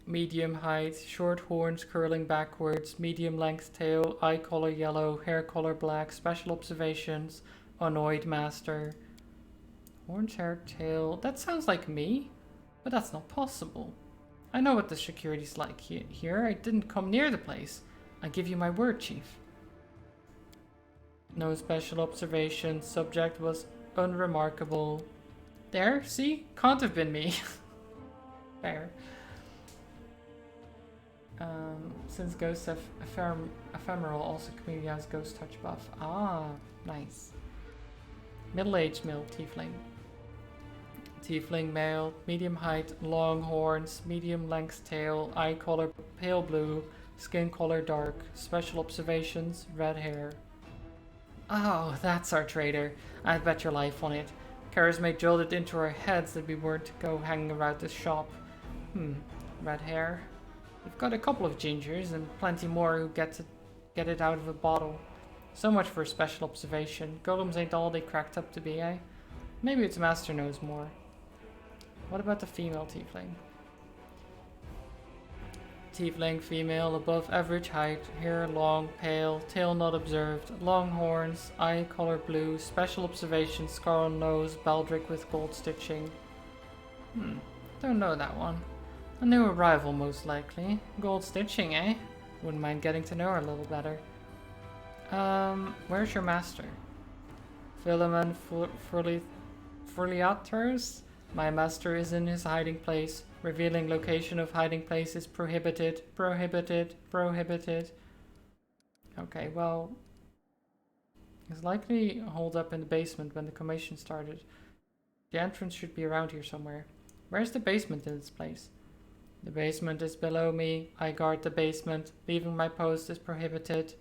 Medium height, short horns curling backwards, medium length tail, eye color yellow, hair color black, special observations, annoyed master. Horns, hair, tail. That sounds like me, but that's not possible. I know what the security's like here. I didn't come near the place. I give you my word, chief. No special observations. Subject was unremarkable. There, see? Can't have been me. Fair. Since ghosts have ephemeral, also community has ghost touch buff. Ah, nice. Middle-aged male tiefling. Tiefling male, medium height, long horns, medium length tail, eye color pale blue, skin color dark, special observations, red hair. Oh, that's our trader. I'd bet your life on it. Charisma drilled it into our heads that we weren't to go hanging around this shop. Red hair. We've got a couple of gingers and plenty more who get it out of a bottle. So much for special observation. Golems ain't all they cracked up to be, eh? Maybe its master knows more. What about the female tiefling? Tiefling female, above average height, hair long, pale, tail not observed, long horns, eye color blue, special observation, scar on nose, baldric with gold stitching. Don't know that one. A new arrival, most likely. Gold stitching, eh? Wouldn't mind getting to know her a little better. Where's your master? Philemon Furliaters? My master is in his hiding place. Revealing location of hiding place is prohibited. Prohibited. Prohibited. Okay, well... He's likely holed up in the basement when the commotion started. The entrance should be around here somewhere. Where's the basement in this place? The basement is below me. I guard the basement. Leaving my post is prohibited.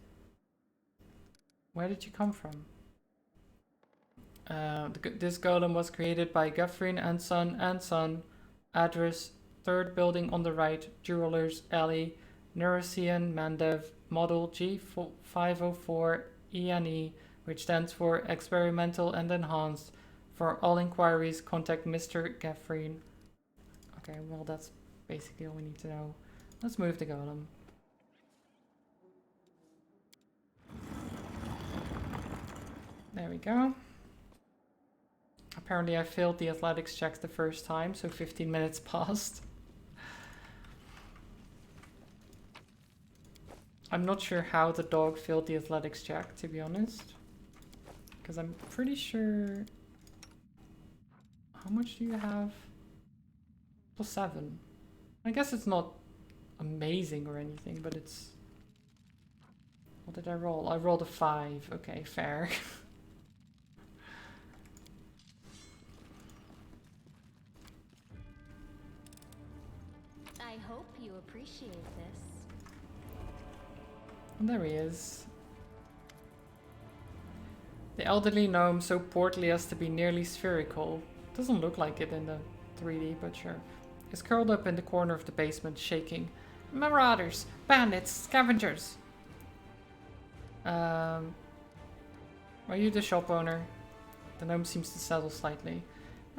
Where did you come from? This golem was created by Guthrin and Son. Address, 3rd building on the right, Jewelers Alley, Neurosian Mandev, model G504 ENE, which stands for Experimental and Enhanced. For all inquiries, contact Mr. Guthrin. Okay, well that's basically all we need to know. Let's move the golem. There we go. Apparently I failed the athletics check the first time, so 15 minutes passed. I'm not sure how the dog failed the athletics check, to be honest. Because I'm pretty sure... How much do you have? +7. I guess it's not amazing or anything, but it's... What did I roll? I rolled a 5. Okay, fair. I hope you appreciate this. And there he is. The elderly gnome, so portly as to be nearly spherical. Doesn't look like it in the 3D, but sure. Is curled up in the corner of the basement, shaking. Marauders! Bandits! Scavengers! Are you the shop owner? The gnome seems to settle slightly.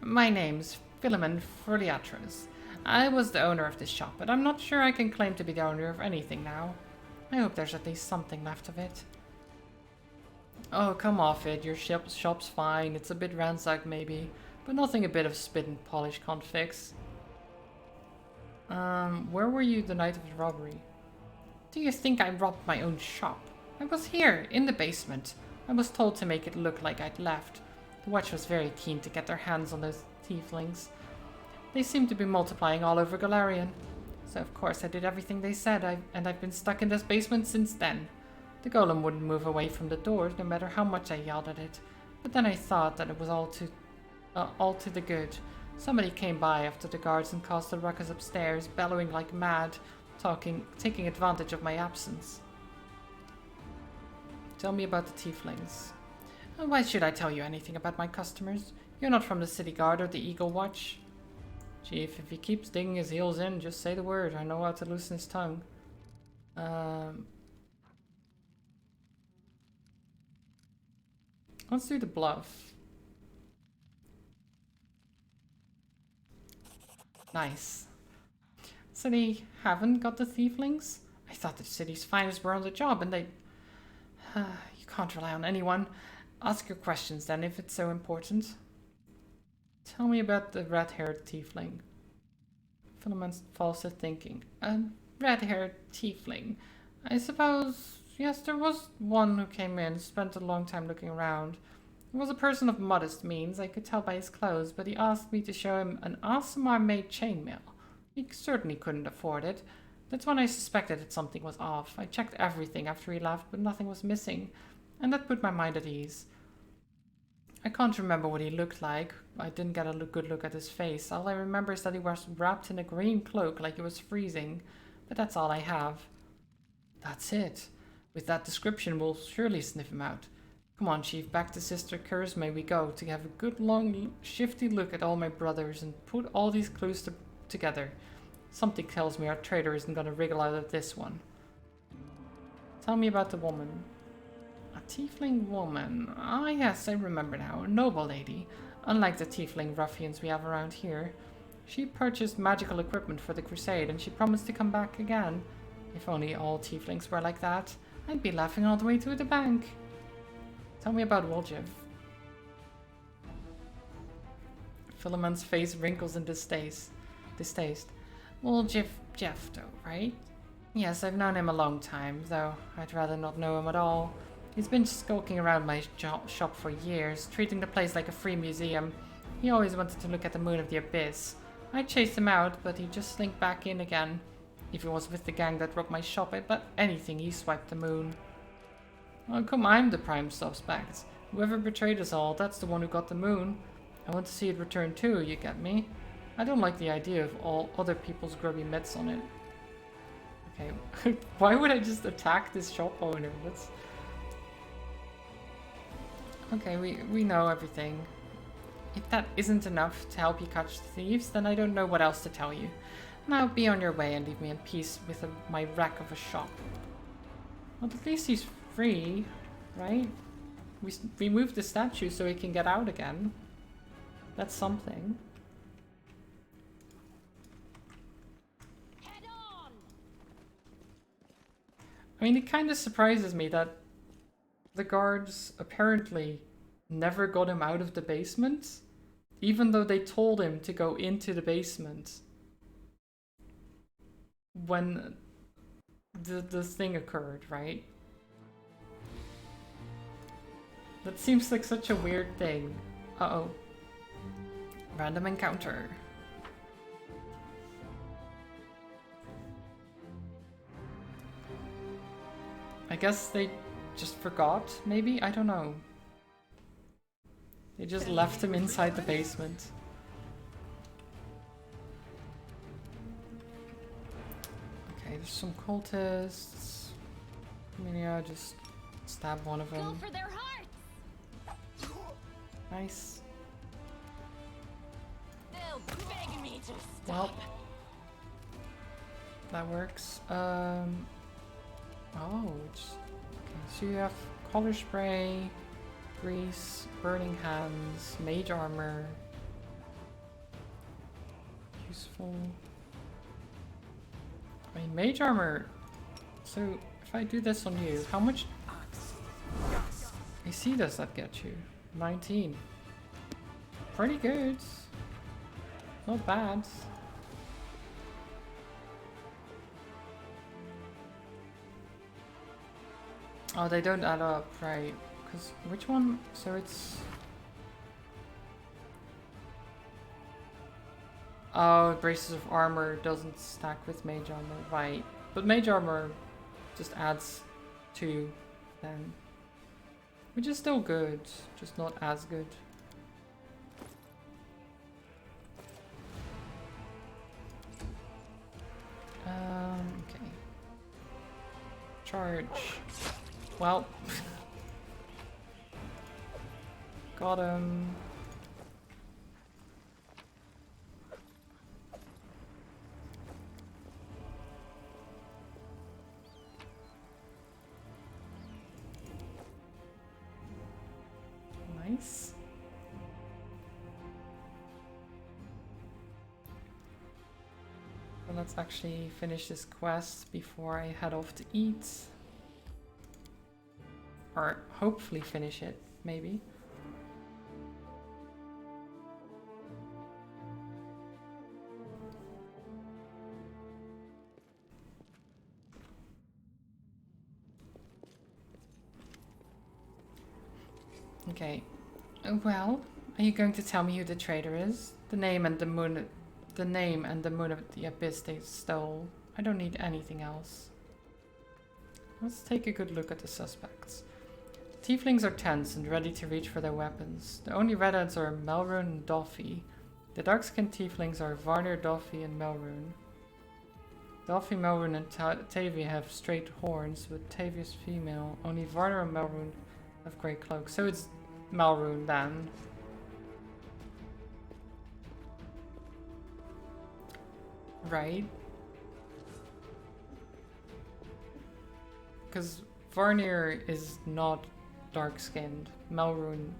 My name's Philemon Furliatras. I was the owner of this shop, but I'm not sure I can claim to be the owner of anything now. I hope there's at least something left of it. Oh, come off it. Your shop's fine. It's a bit ransacked maybe, but nothing a bit of spit and polish can't fix. Where were you the night of the robbery? Do you think I robbed my own shop? I was here, in the basement. I was told to make it look like I'd left. The watch was very keen to get their hands on those tieflings. They seem to be multiplying all over Galarian. So of course I did everything they said, and I've been stuck in this basement since then. The golem wouldn't move away from the doors no matter how much I yelled at it. But then I thought that it was all to the good. Somebody came by after the guards and caused a ruckus upstairs, bellowing like mad, taking advantage of my absence. Tell me about the tieflings. Why should I tell you anything about my customers? You're not from the City Guard or the Eagle Watch. Chief, if he keeps digging his heels in, just say the word. I know how to loosen his tongue. Let's do the bluff. Nice. So they haven't got the tieflings? I thought the city's finest were on the job and they... you can't rely on anyone. Ask your questions then if it's so important. Tell me about the red-haired tiefling. Philemon falls to thinking. A red-haired tiefling. I suppose... Yes, there was one who came in, spent a long time looking around. He was a person of modest means, I could tell by his clothes, but he asked me to show him an Aasimar-made chainmail. He certainly couldn't afford it. That's when I suspected that something was off. I checked everything after he left, but nothing was missing, and that put my mind at ease. I can't remember what he looked like. I didn't get a good look at his face. All I remember is that he was wrapped in a green cloak like he was freezing, but that's all I have. That's it. With that description, we'll surely sniff him out. Come on, Chief, back to Sister Kerr's may we go to have a good long shifty look at all my brothers and put all these clues together. Something tells me our traitor isn't going to wriggle out of this one. Tell me about the woman. A tiefling woman. Ah yes, I remember now. A noble lady. Unlike the tiefling ruffians we have around here. She purchased magical equipment for the crusade and she promised to come back again. If only all tieflings were like that. I'd be laughing all the way to the bank. Tell me about Woljev. Philemon's face wrinkles in distaste. Woljev though, right? Yes, I've known him a long time, though I'd rather not know him at all. He's been skulking around my shop for years, treating the place like a free museum. He always wanted to look at the moon of the abyss. I chased him out, but he just slinked back in again. If he was with the gang that robbed my shop, I'd bet anything he swiped the moon. How come I'm the prime suspect? Whoever betrayed us all, that's the one who got the moon. I want to see it return too, you get me? I don't like the idea of all other people's grubby mitts on it. Okay, why would I just attack this shop owner? That's... Okay, we know everything. If that isn't enough to help you catch the thieves, then I don't know what else to tell you. Now be on your way and leave me in peace with my wreck of a shop. Well, at least he's free, right? We removed the statue so he can get out again. That's something. Head on! I mean, it kind of surprises me that the guards apparently never got him out of the basement, even though they told him to go into the basement when the thing occurred, right? That seems like such a weird thing. Uh-oh. Random encounter. I guess they just forgot, maybe? I don't know. They just left him inside the basement. Okay, there's some cultists. Amelia, just stab one of them. Go for their hearts! Nice. They'll beg me to stop. Well, that works. Oh, it's... Okay, so you have color spray, grease, burning hands, mage armor. Useful. I mean, mage armor. So if I do this on you, how much AC does that get you? 19. Pretty good. Not bad. Oh, they don't add up, right? Because which one? So it's... Oh, braces of armor doesn't stack with mage armor, right? But mage armor just adds 2 then. Which is still good, just not as good. Okay. Charge. Well. Got him. Nice. Well, let's actually finish this quest before I head off to eat. Or hopefully finish it, maybe. Okay. Well, are you going to tell me who the traitor is? The name and the moon of the abyss they stole. I don't need anything else. Let's take a good look at the suspects. The tieflings are tense and ready to reach for their weapons. The only redheads are Melrune and Doffy. The dark-skinned tieflings are Varnir, Doffy, and Melrune. Doffy, Melrune, and Tavia have straight horns, but Tavia's female. Only Varnir and Melrune have grey cloaks. So it's Melrune then. Right. Because Varnir is not dark-skinned. Melrune.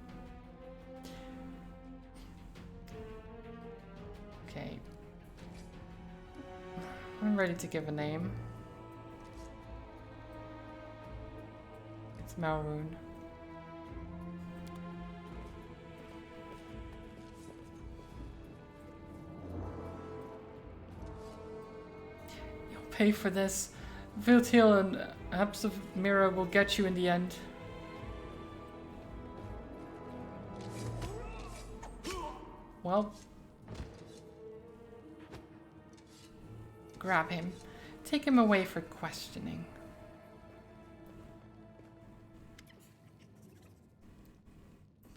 Okay. I'm ready to give a name. It's Melrune. You'll pay for this. Viltil and Apps of Mira will get you in the end. Well. Grab him. Take him away for questioning.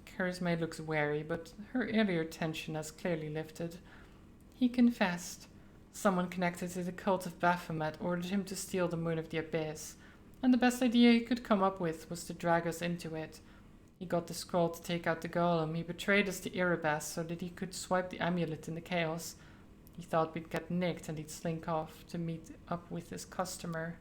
Charisma looks wary, but her earlier tension has clearly lifted. He confessed. Someone connected to the cult of Baphomet ordered him to steal the Moon of the Abyss, and the best idea he could come up with was to drag us into it. He got the scroll to take out the golem. He betrayed us to Erebus so that he could swipe the amulet in the chaos. He thought we'd get nicked and he'd slink off to meet up with his customer.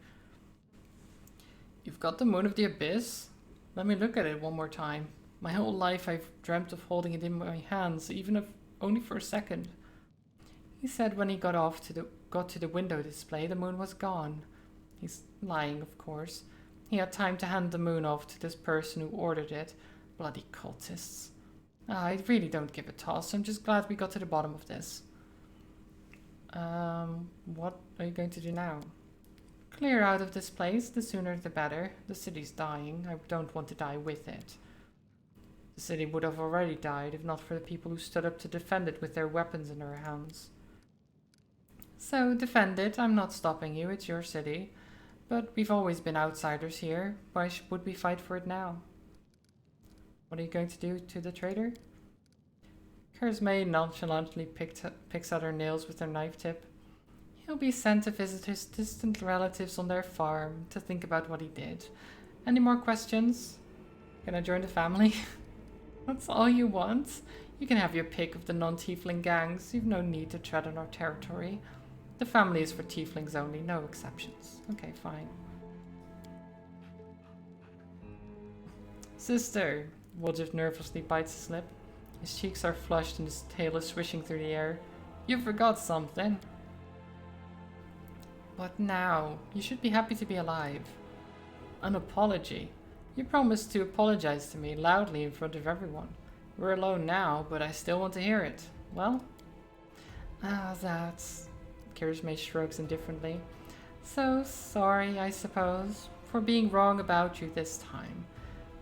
You've got the Moon of the Abyss? Let me look at it one more time. My whole life I've dreamt of holding it in my hands, even if only for a second. He said when he got to the window display, the moon was gone. He's lying, of course. He had time to hand the moon off to this person who ordered it. Bloody cultists. I really don't give a toss. I'm just glad we got to the bottom of this. What are you going to do now? Clear out of this place. The sooner the better. The city's dying. I don't want to die with it. The city would have already died if not for the people who stood up to defend it with their weapons in their hands. So, defend it. I'm not stopping you. It's your city. But we've always been outsiders here. Why would we fight for it now? What are you going to do to the traitor? Charisma nonchalantly picks at her nails with her knife tip. He'll be sent to visit his distant relatives on their farm to think about what he did. Any more questions? Can I join the family? That's all you want? You can have your pick of the non-tiefling gangs. You've no need to tread on our territory. The family is for tieflings only, no exceptions. Okay, fine. Sister! Woljif nervously bites his lip. His cheeks are flushed and his tail is swishing through the air. You forgot something. What now? You should be happy to be alive. An apology. You promised to apologize to me loudly in front of everyone. We're alone now, but I still want to hear it. Well? That's... Kirisme shrugs indifferently. So sorry, I suppose, for being wrong about you this time.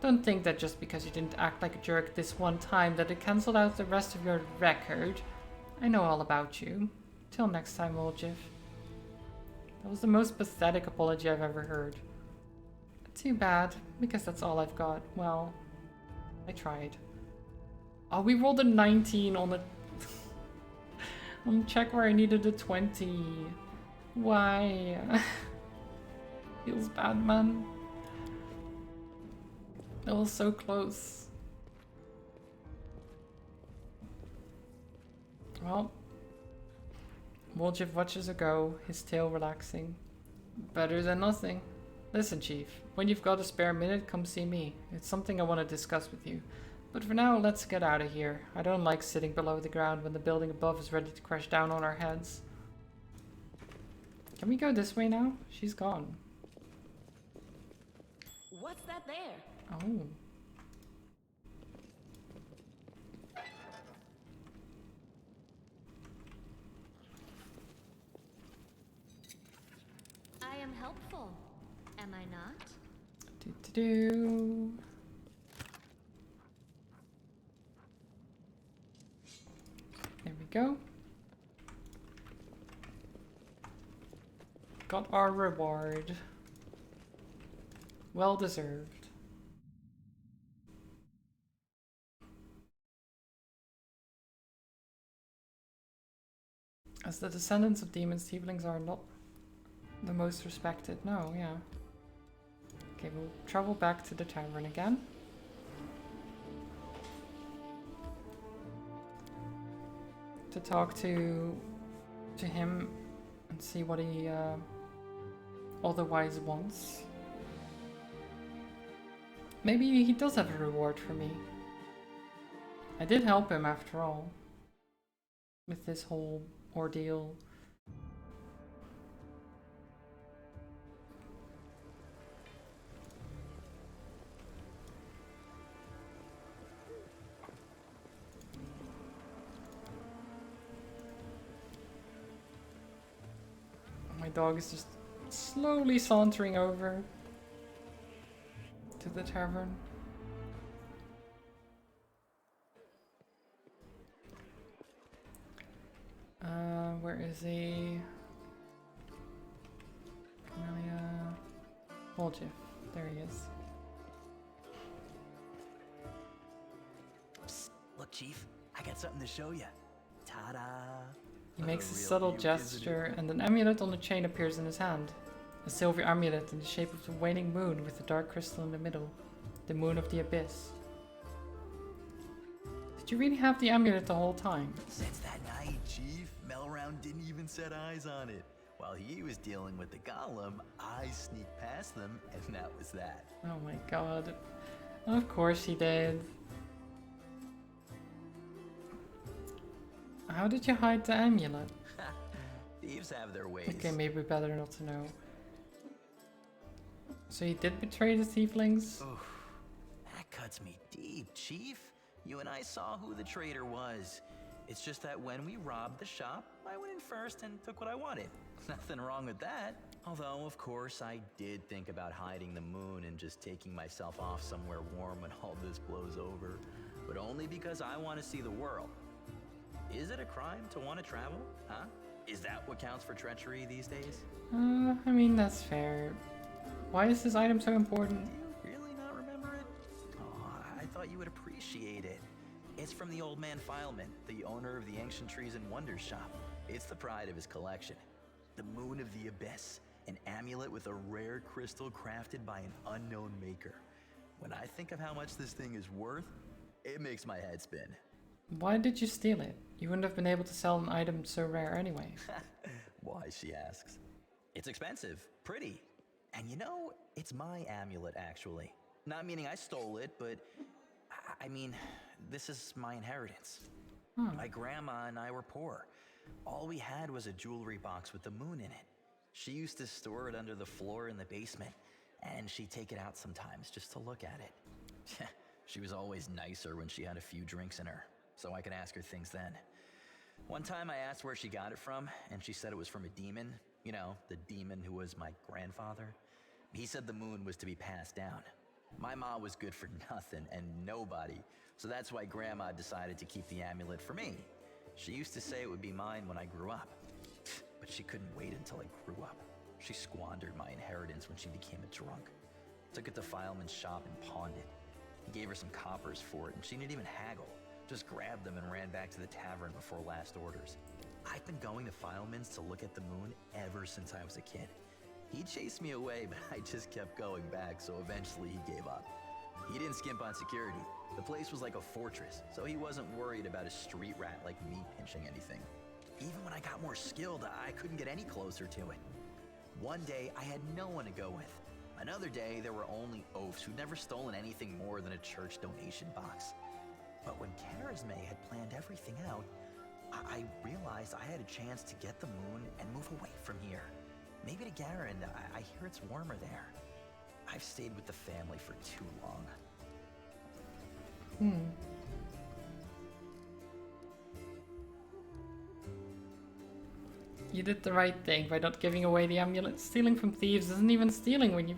Don't think that just because you didn't act like a jerk this one time that it cancelled out the rest of your record. I know all about you. Till next time, Oljif. That was the most pathetic apology I've ever heard. Too bad, because that's all I've got. Well, I tried. Oh, we rolled a 19 on the on the check where I needed a 20. Why? Feels bad, man. That was so close. Well, Woljif watches her go, his tail relaxing. Better than nothing. Listen, Chief, when you've got a spare minute, come see me. It's something I want to discuss with you. But for now, let's get out of here. I don't like sitting below the ground when the building above is ready to crash down on our heads. Can we go this way now? She's gone. What's that there? Oh. I am helpful, am I not? Do. There we go. Got our reward. Well deserved. As the descendants of demons, tieflings are not the most respected. No, yeah. Okay, we'll travel back to the tavern again. To talk to him and see what he otherwise wants. Maybe he does have a reward for me. I did help him after all with this whole ordeal. My dog is just slowly sauntering over to the tavern. Where is he? Camellia. Woljif. There he is. Psst, look, Chief, I got something to show you. Ta-da! He makes a subtle gesture, and an amulet on the chain appears in his hand. A silver amulet in the shape of the waning moon with a dark crystal in the middle. The moon of the abyss. Did you really have the amulet the whole time? Since that night, Chief, Melround didn't even set eyes on it. While he was dealing with the golem, I sneaked past them, and that was that. Oh my god. Of course he did. How did you hide the amulet? Thieves have their ways. Okay, maybe better not to know. So he did betray the tieflings? Oof, that cuts me deep, Chief. You and I saw who the traitor was. It's just that when we robbed the shop, I went in first and took what I wanted. Nothing wrong with that. Although, of course, I did think about hiding the moon and just taking myself off somewhere warm when all this blows over. But only because I want to see the world. Is it a crime to want to travel? Huh? Is that what counts for treachery these days? I mean, that's fair. Why is this item so important? Do you really not remember it? Oh, I thought you would appreciate it. It's from the old man Fileman, the owner of the Ancient Trees and Wonders shop. It's the pride of his collection. The Moon of the Abyss, an amulet with a rare crystal crafted by an unknown maker. When I think of how much this thing is worth, it makes my head spin. Why did you steal it? You wouldn't have been able to sell an item so rare anyway. Why, she asks. It's expensive, pretty. And you know, it's my amulet, actually. Not meaning I stole it, but I mean, this is my inheritance. My grandma and I were poor. All we had was a jewelry box with the moon in it. She used to store it under the floor in the basement. and she'd take it out sometimes just to look at it. She was always nicer when she had a few drinks in her, so I could ask her things then. One time I asked where she got it from, and she said it was from a demon. You know, the demon who was my grandfather. He said the moon was to be passed down. My ma was good for nothing and nobody, so that's why Grandma decided to keep the amulet for me. She used to say it would be mine when I grew up, but she couldn't wait until I grew up. She squandered my inheritance when she became a drunk. Took it to Fileman's shop and pawned it. He gave her some coppers for it, and she didn't even haggle. Just grabbed them and ran back to the tavern before last orders. I've been going to Fileman's to look at the moon ever since I was a kid. He chased me away, but I just kept going back, so eventually he gave up. He didn't skimp on security. The place was like a fortress, so he wasn't worried about a street rat like me pinching anything. Even when I got more skilled, I couldn't get any closer to it. One day, I had no one to go with. Another day, there were only oafs who'd never stolen anything more than a church donation box. But when Charisme had planned everything out, I realized I had a chance to get the moon and move away from here. Maybe to Garen. I hear it's warmer there. I've stayed with the family for too long. You did the right thing by not giving away the amulet. Stealing from thieves isn't even stealing when you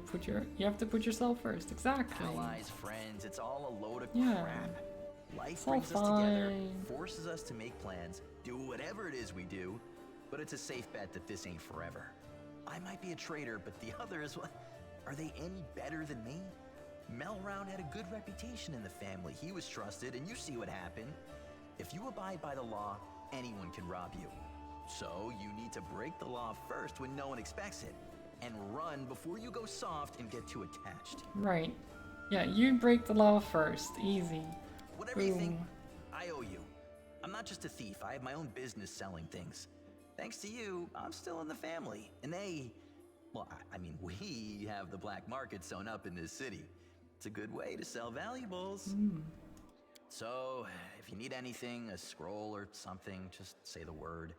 have to put yourself first. Exactly. Allies, friends, it's all a load of Yeah. crap. Life It's all brings us together, fine. forces us to make plans, do whatever it is we do, but it's a safe bet that this ain't forever. I might be a traitor, but the others, are they any better than me? Melround had a good reputation in the family. He was trusted, and you see what happened. If you abide by the law, anyone can rob you. So you need to break the law first when no one expects it, and run before you go soft and get too attached. Right. Yeah, you break the law first. Easy. Whatever you think, Boom. I owe you. I'm not just a thief. I have my own business selling things. Thanks to you, I'm still in the family. And we have the black market sewn up in this city. It's a good way to sell valuables. So, if you need anything, a scroll or something, just say the word.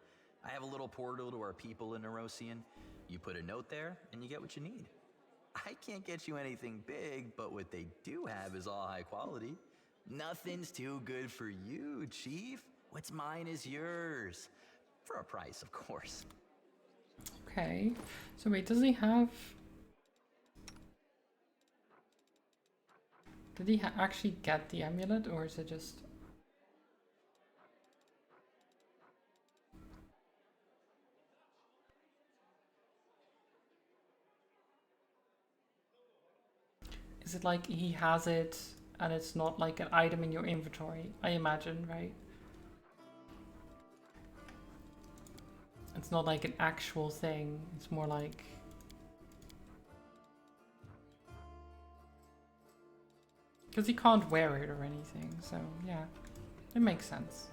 I have a little portal to our people in Nerosian. You put a note there, and you get what you need. I can't get you anything big, but what they do have is all high quality. Nothing's too good for you, Chief. What's mine is yours. For a price, of course. Okay. So wait, does he have... Did he actually get the amulet, or is it just... Is it like he has it and it's not like an item in your inventory? I imagine, right? It's not like an actual thing. It's more like... Because he can't wear it or anything, so yeah. It makes sense.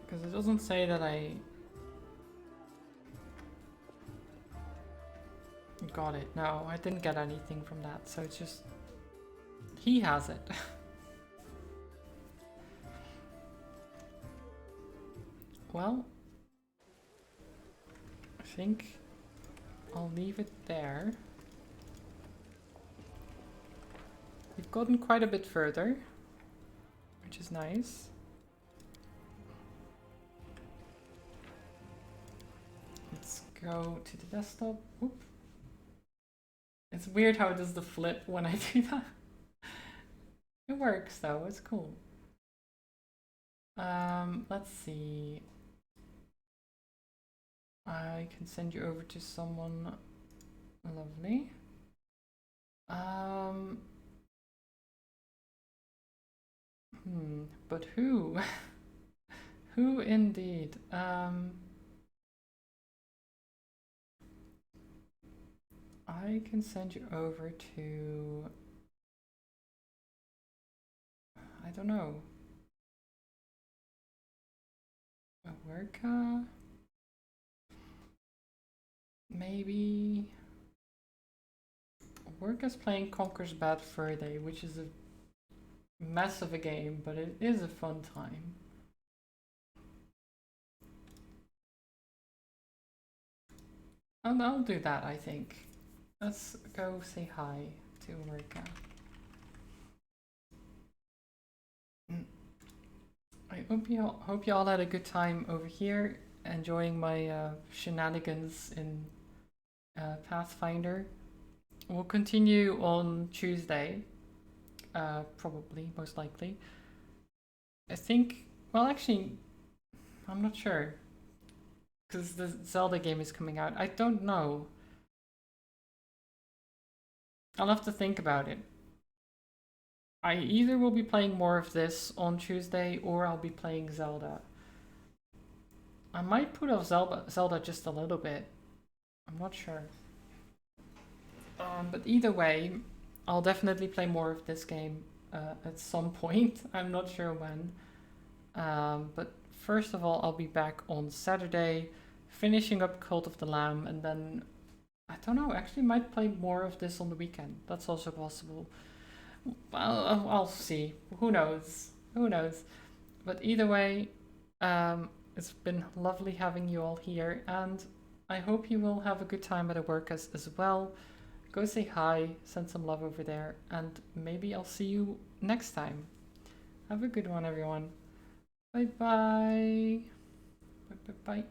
Because it doesn't say that I... got it. No, I didn't get anything from that, so it's just... He has it. Well... I think... I'll leave it there. We've gotten quite a bit further, which is nice. Let's go to the desktop. Whoop. It's weird how it does the flip when I do that. It works though, it's cool. Let's see. I can send you over to someone lovely. But who? Who indeed? I can send you over to... I don't know. A worker? Maybe... Worker's playing Conker's Bad Fur Day, which is a mess of a game, but it is a fun time. And I'll do that, I think. Let's go say hi to Marika. I hope you all had a good time over here, enjoying my shenanigans in Pathfinder. We'll continue on Tuesday, probably, most likely. I think, well, actually, I'm not sure, because the Zelda game is coming out. I don't know. I'll have to think about it. I either will be playing more of this on Tuesday, or I'll be playing Zelda. I might put off Zelda just a little bit. I'm not sure. But either way, I'll definitely play more of this game at some point. I'm not sure when. But first of all, I'll be back on Saturday, finishing up Cult of the Lamb, and then, I don't know, actually might play more of this on the weekend. That's also possible. I'll see. Who knows? Who knows? But either way, it's been lovely having you all here, and I hope you will have a good time at work as well. Go say hi, send some love over there, and maybe I'll see you next time. Have a good one, everyone. Bye-bye. Bye-bye-bye.